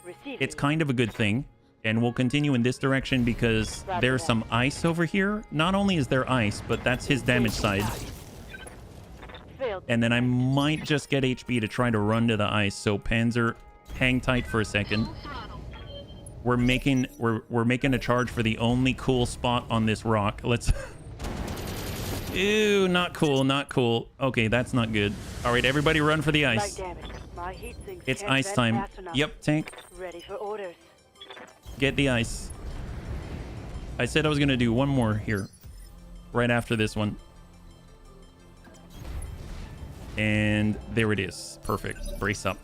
Receiving.
it's kind of a good thing. And we'll continue in this direction because there's some ice over here. Not only is there ice, but that's his damage side.
Failed.
And then I might just get HB to try to run to the ice. So Panzer, hang tight for a second.
Full throttle.
We're making a charge for the only cool spot on this rock. Let's... Ew, not cool, not cool. Okay, that's not good. All right, everybody run for the
Light
ice.
damage. My heat sinks
It's
can't
ice
vent
time.
fast enough.
Yep, tank.
Ready for orders.
Get the ice. I said I was going to do one more here. Right after this one. And there it is. Perfect. Brace up.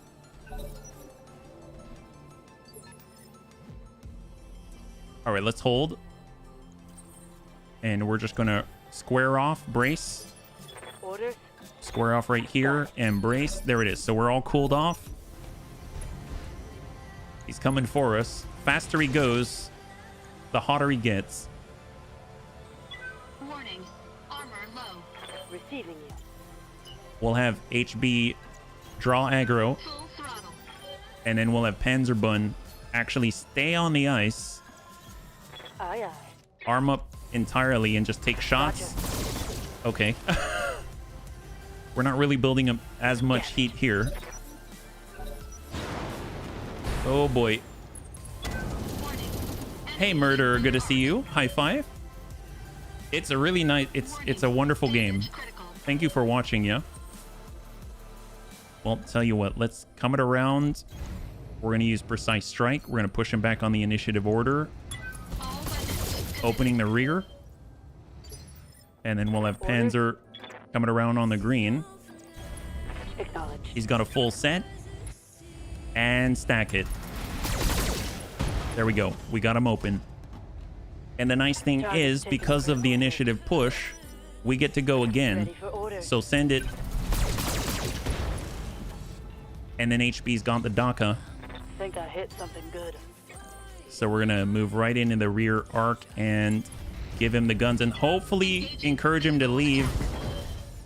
All right, let's hold. And we're just going to square off, brace.
Orders.
Square off right here and brace. There it is. So we're all cooled off. He's coming for us. Faster he goes, the hotter he gets.
Warning. Armor low.
Receiving you.
We'll have HB draw aggro,
Full throttle.
and then we'll have Panzerbun actually stay on the ice,
Aye aye.
arm up entirely, and just take shots. Okay. We're not really building up as much heat here. Oh boy.
Warning.
Hey Murderer, good to see you. High five. It's a really nice, it's a wonderful game.
Damage critical.
Thank you for watching, yeah. Well, tell you what, let's come it around. We're going to use Precise Strike. We're going to push him back on the initiative order.
All weapons.
Opening the rear. And then we'll have Panzer coming around on the green.
Acknowledge.
He's got a full set. And stack it. There we go. We got him open. And the nice thing is, because of the initiative push, we get to go again.
Ready for orders.
So send it. And then HB's got the Daka.
Think I hit something good.
So we're going to move right into the rear arc and give him the guns and hopefully encourage him to leave.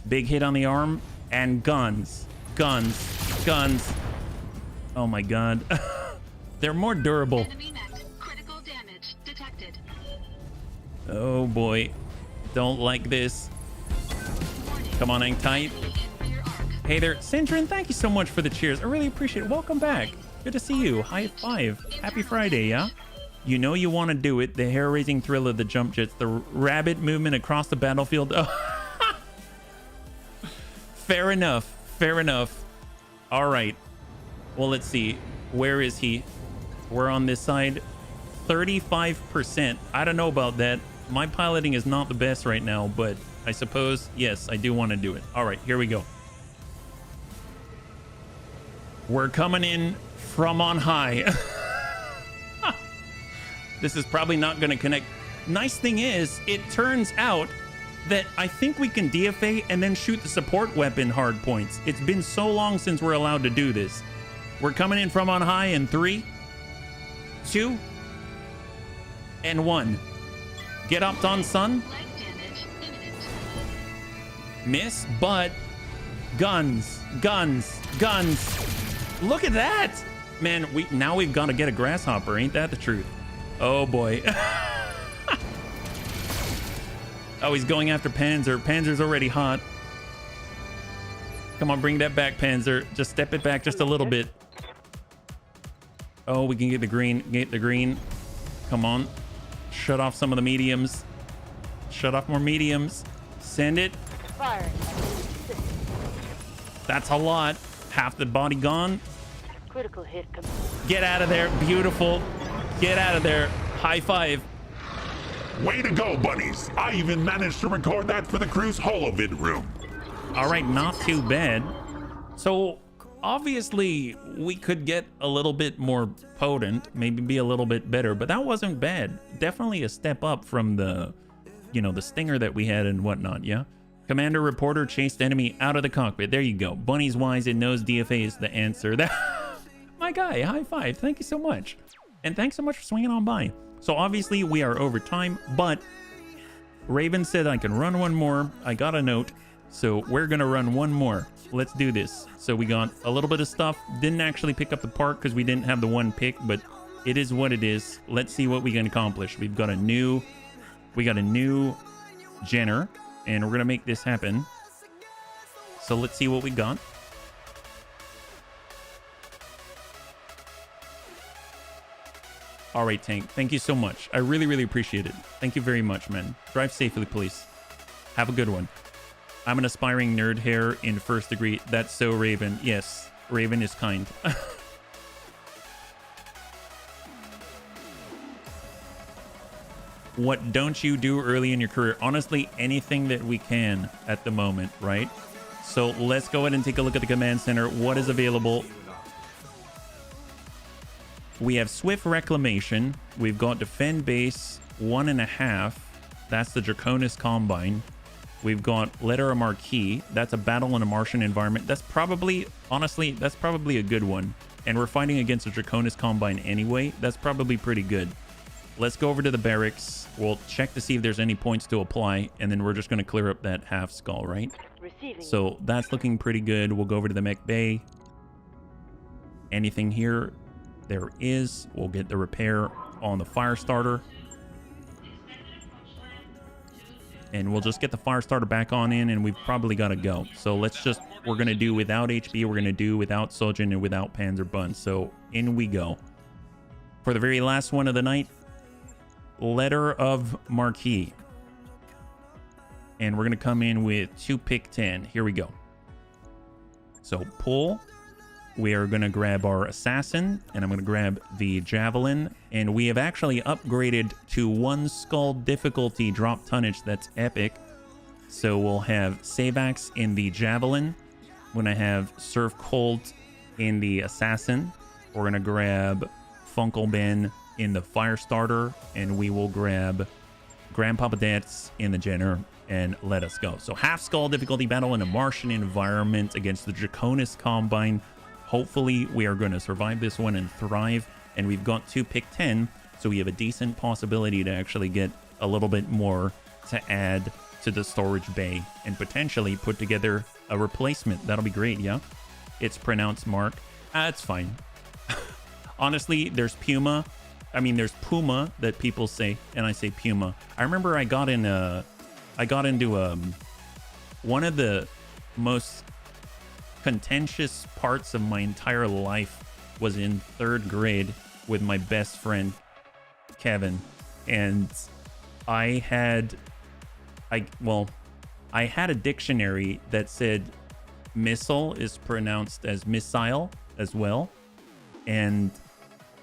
Big hit on the arm and guns. Guns. Guns. Oh my god. They're more durable.
Enemy mech. Critical damage detected.
Oh boy. Don't like this.
Warning.
Come on, hang tight.
Enemy in rear arc.
Hey there, Sindrin, thank you so much for the cheers. I really appreciate it. Welcome back. Good to see you. High five. Happy Friday, yeah? You know you want to do it. The hair-raising thrill of the jump jets, the rabbit movement across the battlefield. Oh. Fair enough. Fair enough. All right. Well, let's see. Where is he? We're on this side. 35%. I don't know about that. My piloting is not the best right now, but I suppose, yes, I do want to do it. All right, here we go. We're coming in from on high. This is probably not going to connect. Nice thing is, it turns out that I think we can DFA and then shoot the support weapon hard points. It's been so long since we're allowed to do this. We're coming in from on high in 3, 2, and 1. Get up on sun. Miss, but guns. Look at that, man. We've got to get a grasshopper. Ain't that the truth? Oh boy. Oh, he's going after Panzer. Panzer's already hot. Come on, bring that back, Panzer. Just step it back just a little bit. Oh, we can get the green. Get the green. Come on. Shut off some of the mediums. Shut off more mediums. Send it.
Fire.
That's a lot. Half the body gone.
Critical hit.
Get out of there. Beautiful. Get out of there. High five.
Way to go, buddies. I even managed to record that for the crew's holovid room.
All right, not too bad. So obviously we could get a little bit more potent, maybe be a little bit better, but that wasn't bad. Definitely a step up from the, you know, the stinger that we had and whatnot. Yeah. Commander reporter chased enemy out of the cockpit. There you go. Bunny's wise. It knows DFA is the answer. That my guy. High five. Thank you so much. And thanks so much for swinging on by. So obviously we are over time, but Raven said I can run one more. I got a note. So we're going to run one more. Let's do this. So we got a little bit of stuff. Didn't actually pick up the park because we didn't have the one pick, but it is what it is. Let's see what we can accomplish. We got a new Jenner, and we're going to make this happen. So let's see what we got. All right, Tank. Thank you so much. I really, really appreciate it. Thank you very much, man. Drive safely, please. Have a good one. I'm an aspiring nerd hair in first degree. That's so Raven. Yes, Raven is kind. What don't you do early in your career? Honestly, anything that we can at the moment, right? So let's go ahead and take a look at the command center. What is available? We have Swift Reclamation. We've got Defend Base 1.5. That's the Draconis Combine. We've got Letter of Marquis. That's a battle in a Martian environment. That's probably, honestly, that's probably a good one. And we're fighting against a Draconis Combine anyway. That's probably pretty good. Let's go over to the barracks. We'll check to see if there's any points to apply. And then we're just going to clear up that half skull, right? So that's looking pretty good. We'll go over to the mech bay. Anything here? There is. We'll get the repair on the fire starter. And we'll just get the fire starter back on in, and we've probably got to go. So let's just, we're going to do without HB, we're going to do without Sojin and without Panzer Bun. So in we go. For the very last one of the night, Letter of Marquis. And we're going to come in with 2 pick 10. Here we go. So pull. We are going to grab our assassin, and I'm going to grab the javelin, and we have actually upgraded to 1 skull difficulty drop tonnage. That's epic. So we'll have Savax in the javelin. We're going to have Surf Colt in the assassin. We're going to grab Funkle Ben in the fire starter, and we will grab Grandpapa Dance in the Jenner, and let us go. So half skull difficulty battle in a Martian environment against the Draconis Combine. Hopefully we are going to survive this one and thrive. And we've got 2 pick 10, so we have a decent possibility to actually get a little bit more to add to the storage bay and potentially put together a replacement. That'll be great. Yeah, it's pronounced Mark. It's fine. Honestly, there's Puma. I mean, there's Puma that people say, and I say Puma. I remember I got into one of the most contentious parts of my entire life was in 3rd grade with my best friend. Kevin, and I had a dictionary that said missile is pronounced as missile as well, and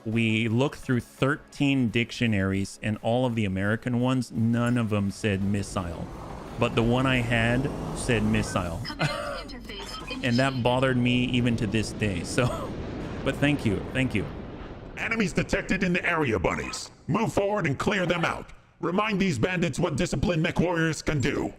we looked through 13 dictionaries, and all of the American ones, none of them said missile, but the one I had said missile. And that bothered me even to this day. So, but thank you.
Enemies detected in the area, bunnies. Move forward and clear them out. Remind these bandits what disciplined mech warriors can do.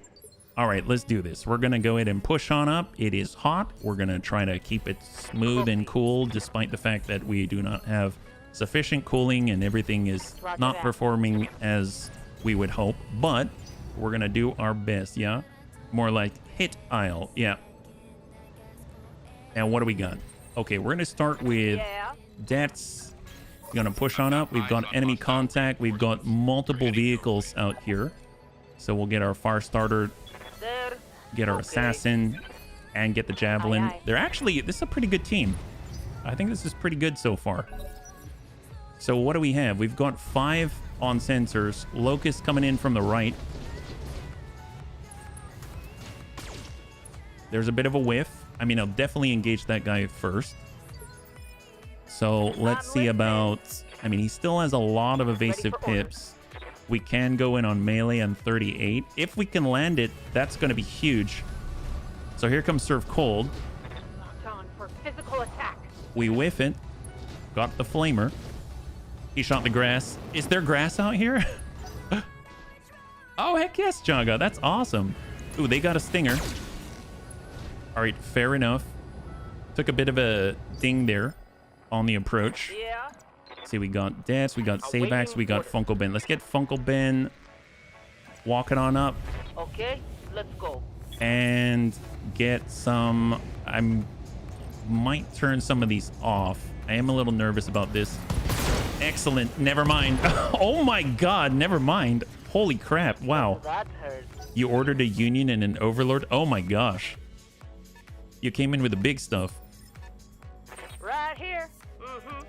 All right, let's do this. We're gonna go ahead and push on up. It is hot. We're gonna try to keep it smooth and cool, despite the fact that we do not have sufficient cooling and everything is not performing as we would hope. But we're gonna do our best, yeah? More like hit aisle, yeah. And what do we got? Okay, we're gonna start with deaths. We're gonna push on up. We've got enemy contact. We've got multiple vehicles out here. So we'll get our fire starter, get our assassin, and get the javelin. They're actually, this is a pretty good team. I think this is pretty good so far. So what do we have? We've got 5 on sensors. Locust coming in from the right. There's a bit of a whiff. I mean, I'll definitely engage that guy first. So let's see about... I mean, he still has a lot of evasive pips. We can go in on melee on 38. If we can land it, that's going to be huge. So here comes Serve Cold.
For physical attack.
We whiff it. Got the flamer. He shot the grass. Is there grass out here? Oh, heck yes, Jaga. That's awesome. Ooh, they got a stinger. All right, fair enough. Took a bit of a ding there on the approach.
Yeah.
Let's see, we got Deaths, we got Savex, we got Funko Ben. Let's get Funko Ben walking on up.
Okay, let's go.
And get some... might turn some of these off. I am a little nervous about this. Excellent. Never mind. Oh my god, never mind. Holy crap. Wow.
That hurt.
You ordered a Union and an Overlord? Oh my gosh. You came in with the big stuff.
Right here.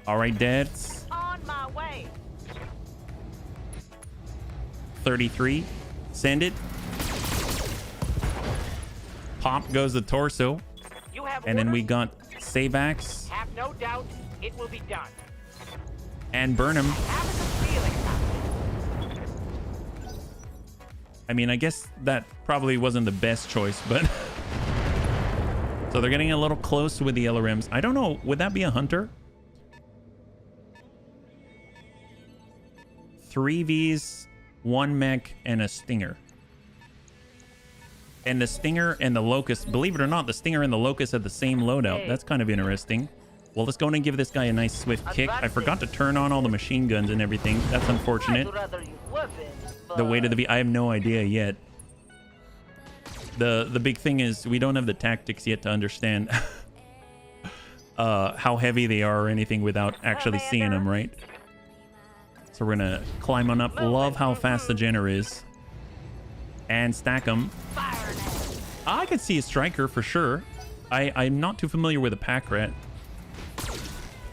All right, Dads.
On my way.
33. Send it. Pop goes the torso.
You have
and then we
orders?
got Savex.
Have no doubt it will be done.
And Burnham.
Have a feeling.
I mean, I guess that probably wasn't the best choice, but... So they're getting a little close with the LRMs. I don't know. Would that be a hunter? 3 Vs, 1 mech, and a stinger. And the stinger and the locust, believe it or not, the stinger and the locust have the same loadout. That's kind of interesting. Well, let's go in and give this guy a nice swift kick. I forgot to turn on all the machine guns and everything. That's unfortunate. The weight of the V, I have no idea yet. The big thing is we don't have the tactics yet to understand how heavy they are or anything without actually seeing them, right? So we're gonna climb on up. Love how fast the Jenner is. And stack them. I could see a striker for sure. I'm not too familiar with a pack rat.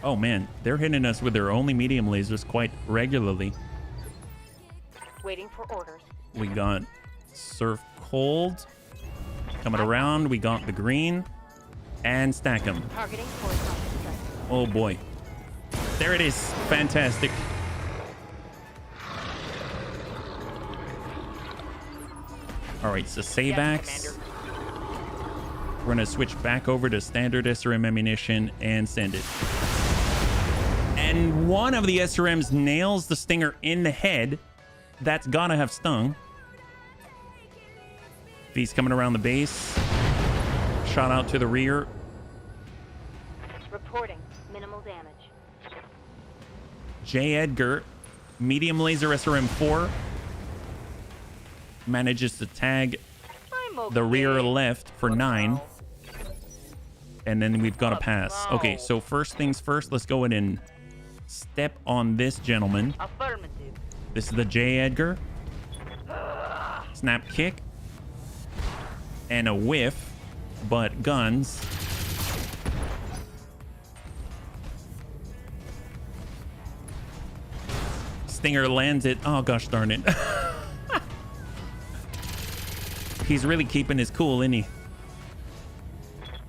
Oh man, they're hitting us with their only medium lasers quite regularly.
Waiting for orders.
We got Surf Cold coming around. We got the green and stack them.
Targeting
Oh boy, there it is. Fantastic. All right, so Savex. We're gonna switch back over to standard SRM ammunition and send it. And one of the SRMs nails the stinger in the head. That's gotta have stung. V's coming around the base. Shot out to the rear.
Reporting minimal damage.
J. Edgar, medium laser SRM-4. Manages to tag the rear left for 9. And then we've got a pass. Okay, so first things first, let's go in and step on this gentleman.
Affirmative.
This is the J. Edgar. Snap kick. And a whiff, but guns. Stinger lands it. Oh, gosh darn it. He's really keeping his cool, isn't he?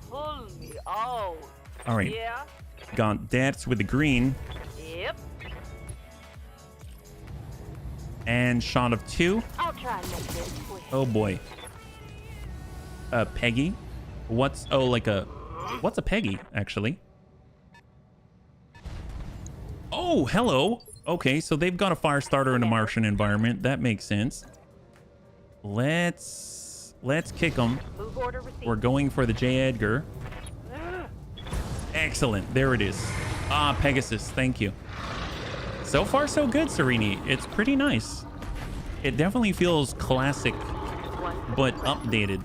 Pull me out.
All right.
Yeah?
Got Dats with the green.
Yep.
And shot of 2.
I'll try and make this quick.
Oh, boy. Peggy. What's... Oh, like a... What's a Peggy, actually? Oh, hello. Okay, so they've got a fire starter in a Martian environment. That makes sense. Let's kick them.
Move order received.
We're going for the J. Edgar. Excellent. There it is. Ah, Pegasus. Thank you. So far, so good, Serini. It's pretty nice. It definitely feels classic, but updated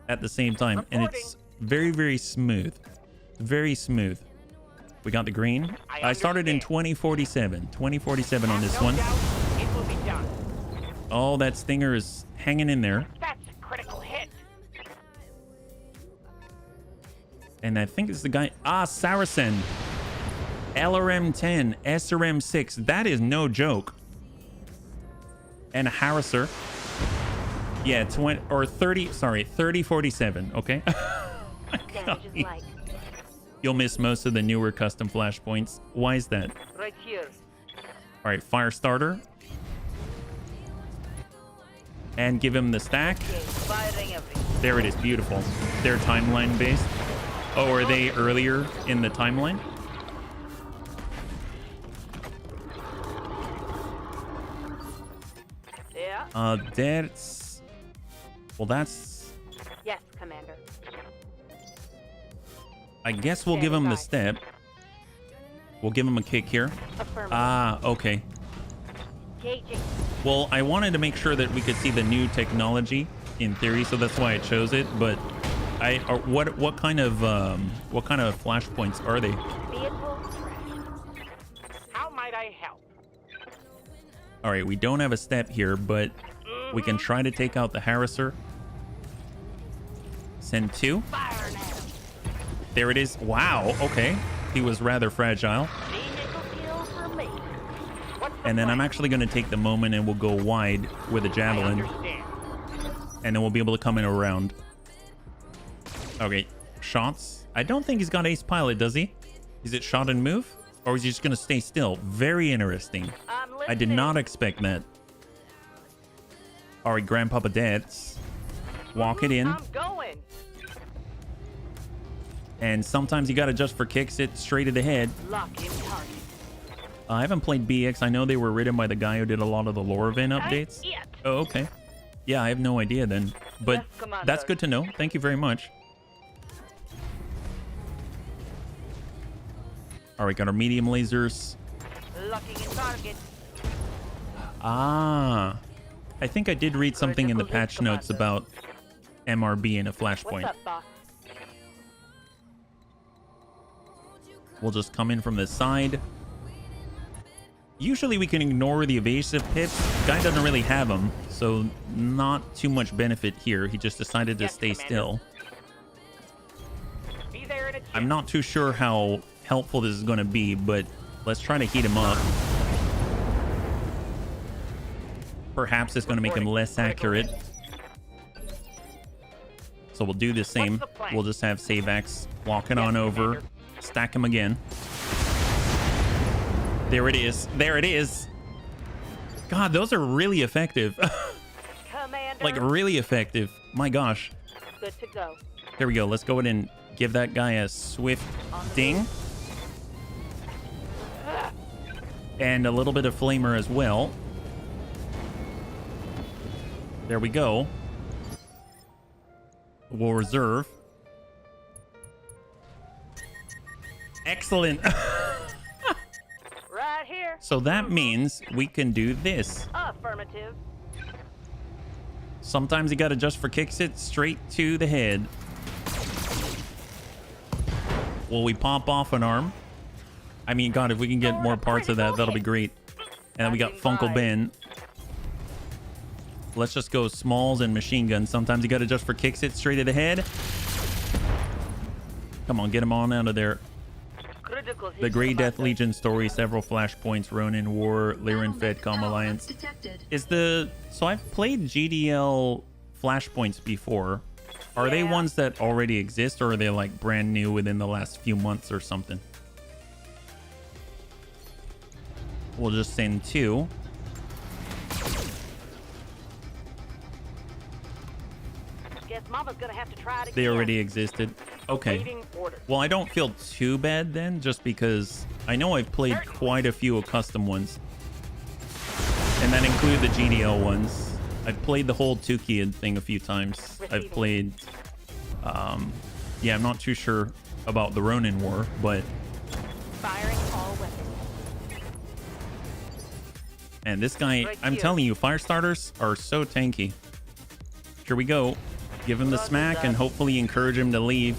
at the same time. And it's very, very smooth. Very smooth. We got the green. I started in 2047. 2047 on this one.
It will be done.
Oh, that Stinger is hanging in there.
That's a critical hit.
And I think it's the guy. Ah, Saracen. LRM 10, SRM 6. That is no joke. And a Harrisser. Yeah, 20 or 30. Sorry, 3047. Okay. You'll miss most of the newer custom flashpoints. Why is that?
Right here.
All right, fire starter. And give him the stack.
Firing everything.
There it is. Beautiful. They're timeline based. Oh, are they earlier in the timeline?
Yeah.
That's... Well, that's...
Yes, Commander.
I guess we'll give him the step. We'll give him a kick here. Ah, okay.
Gauging.
Well, I wanted to make sure that we could see the new technology in theory, so that's why I chose it. But what kind of flashpoints are they?
How might I help?
All right, we don't have a step here, but we can try to take out the Harrisser. Send 2.
Fire now.
There it is. Wow. Okay. He was rather fragile. And then I'm actually going to take the moment and we'll go wide with a javelin. And then we'll be able to come in around. Okay. Shots. I don't think he's got ace pilot, does he? Is it shot and move? Or is he just going to stay still? Very interesting. I did not expect that. All right, Grandpapa Dads. Walk it in.
I'm going.
And sometimes you got to just for kicks it straight to the head.
Lock in target.
I haven't played BX. I know they were written by the guy who did a lot of the lore event updates. Oh, okay. Yeah, I have no idea then. But that's good to know. Thank you very much. All right, got our medium lasers.
Locking in target.
Ah. I think I did read something in the patch notes about MRB in a flashpoint.
What's up, boss?
We'll just come in from the side. Usually we can ignore the evasive hits. Guy doesn't really have them, so not too much benefit here. He just decided to stay still.
Be there in a
I'm not too sure how helpful this is going to be, but let's try to heat him up. Perhaps it's going to make him less accurate. So we'll do the same. We'll just have Savax walk it on over. Stack him again. There it is. There it is. God, those are really effective.
Commander.
Like, really effective. My gosh.
Good to go.
Here we go. Let's go ahead and give that guy a swift ding. And a little bit of flamer as well. There we go. We'll reserve. Excellent.
Right here.
So that means we can do this.
Affirmative.
Sometimes you gotta just for kicks it straight to the head. Will we pop off an arm? I mean, God, if we can get more parts of that, that'll be great. And then we got Funkle Ben. Let's just go smalls and machine guns. Sometimes you gotta just for kicks it straight to the head. Come on, get him on out of there.
Criticals
The Grey Death Legion story, several flashpoints, Ronin War, Lyran Fed, Com Alliance. Is the... So I've played GDL flashpoints before. Are they ones that already exist, or are they like brand new within the last few months or something? We'll just send 2.
Guess Mama's gonna have to try it again.
They already existed. Okay.
Waiting orders.
Well, I don't feel too bad then, just because I know I've played quite a few custom ones. And that include the GDL ones. I've played the whole Tukid thing a few times. I've played... yeah, I'm not too sure about the Ronin War, but...
Firing all weapons.
And this guy,
Right
I'm
here.
telling you, fire starters are so tanky. Here we go. Give him the smack and hopefully encourage him to leave.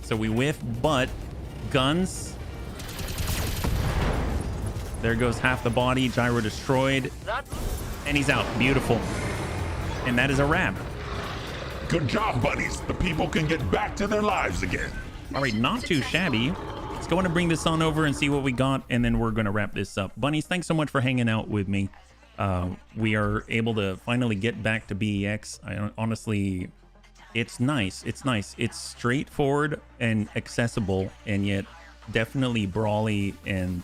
So we whiff, but guns. There goes half the body. Gyro destroyed. And he's out. Beautiful. And that is a wrap.
Good job, buddies. The people can get back to their lives again.
All right, not too shabby. Let's go on and bring this on over and see what we got, and then we're going to wrap this up. Bunnies, thanks so much for hanging out with me. We are able to finally get back to BEX. Honestly, it's nice. It's nice. It's straightforward and accessible, and yet definitely brawly and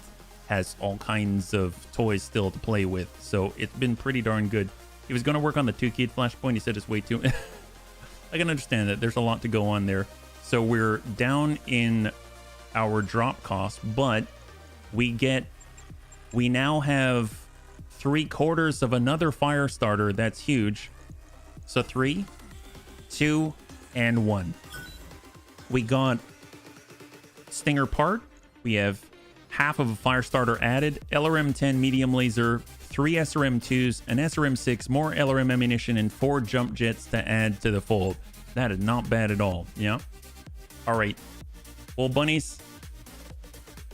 has all kinds of toys still to play with. So it's been pretty darn good. He was going to work on the 2-key flashpoint. He said it's way too... I can understand that. There's a lot to go on there. So we're down in our drop cost, but we now have 3/4 of another fire starter. That's huge. So 3, 2, and 1. We got Stinger part. We have half of a fire starter added, LRM 10 medium laser, 3 SRM 2s, an SRM 6, more LRM ammunition, and 4 jump jets to add to the fold. That is not bad at all. Yeah. All right. Well, bunnies,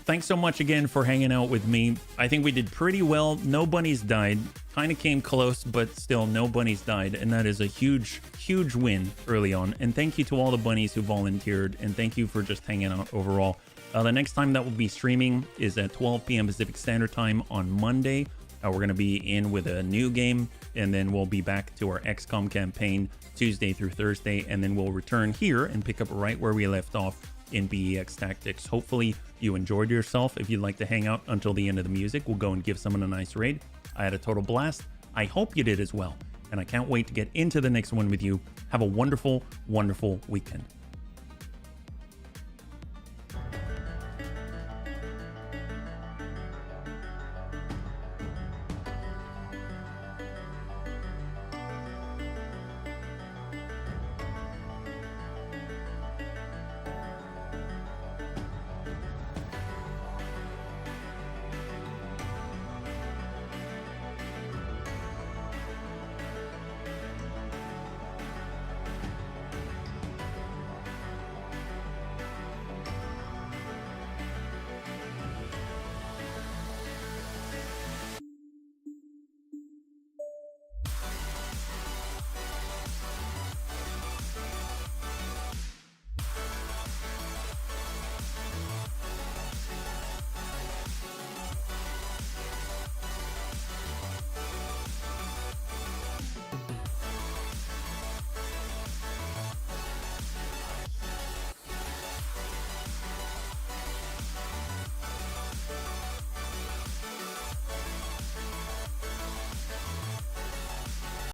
thanks so much again for hanging out with me. I think we did pretty well. No bunnies died. Kind of came close, but still no bunnies died. And that is a huge, huge win early on. And thank you to all the bunnies who volunteered. And thank you for just hanging out overall. The next time that we'll be streaming is at 12 p.m. Pacific Standard Time on Monday. We're going to be in with a new game, and then we'll be back to our XCOM campaign Tuesday through Thursday, and then we'll return here and pick up right where we left off in BEX Tactics. Hopefully you enjoyed yourself. If you'd like to hang out until the end of the music, we'll go and give someone a nice raid. I had a total blast. I hope you did as well, and I can't wait to get into the next one with you. Have a wonderful, wonderful weekend.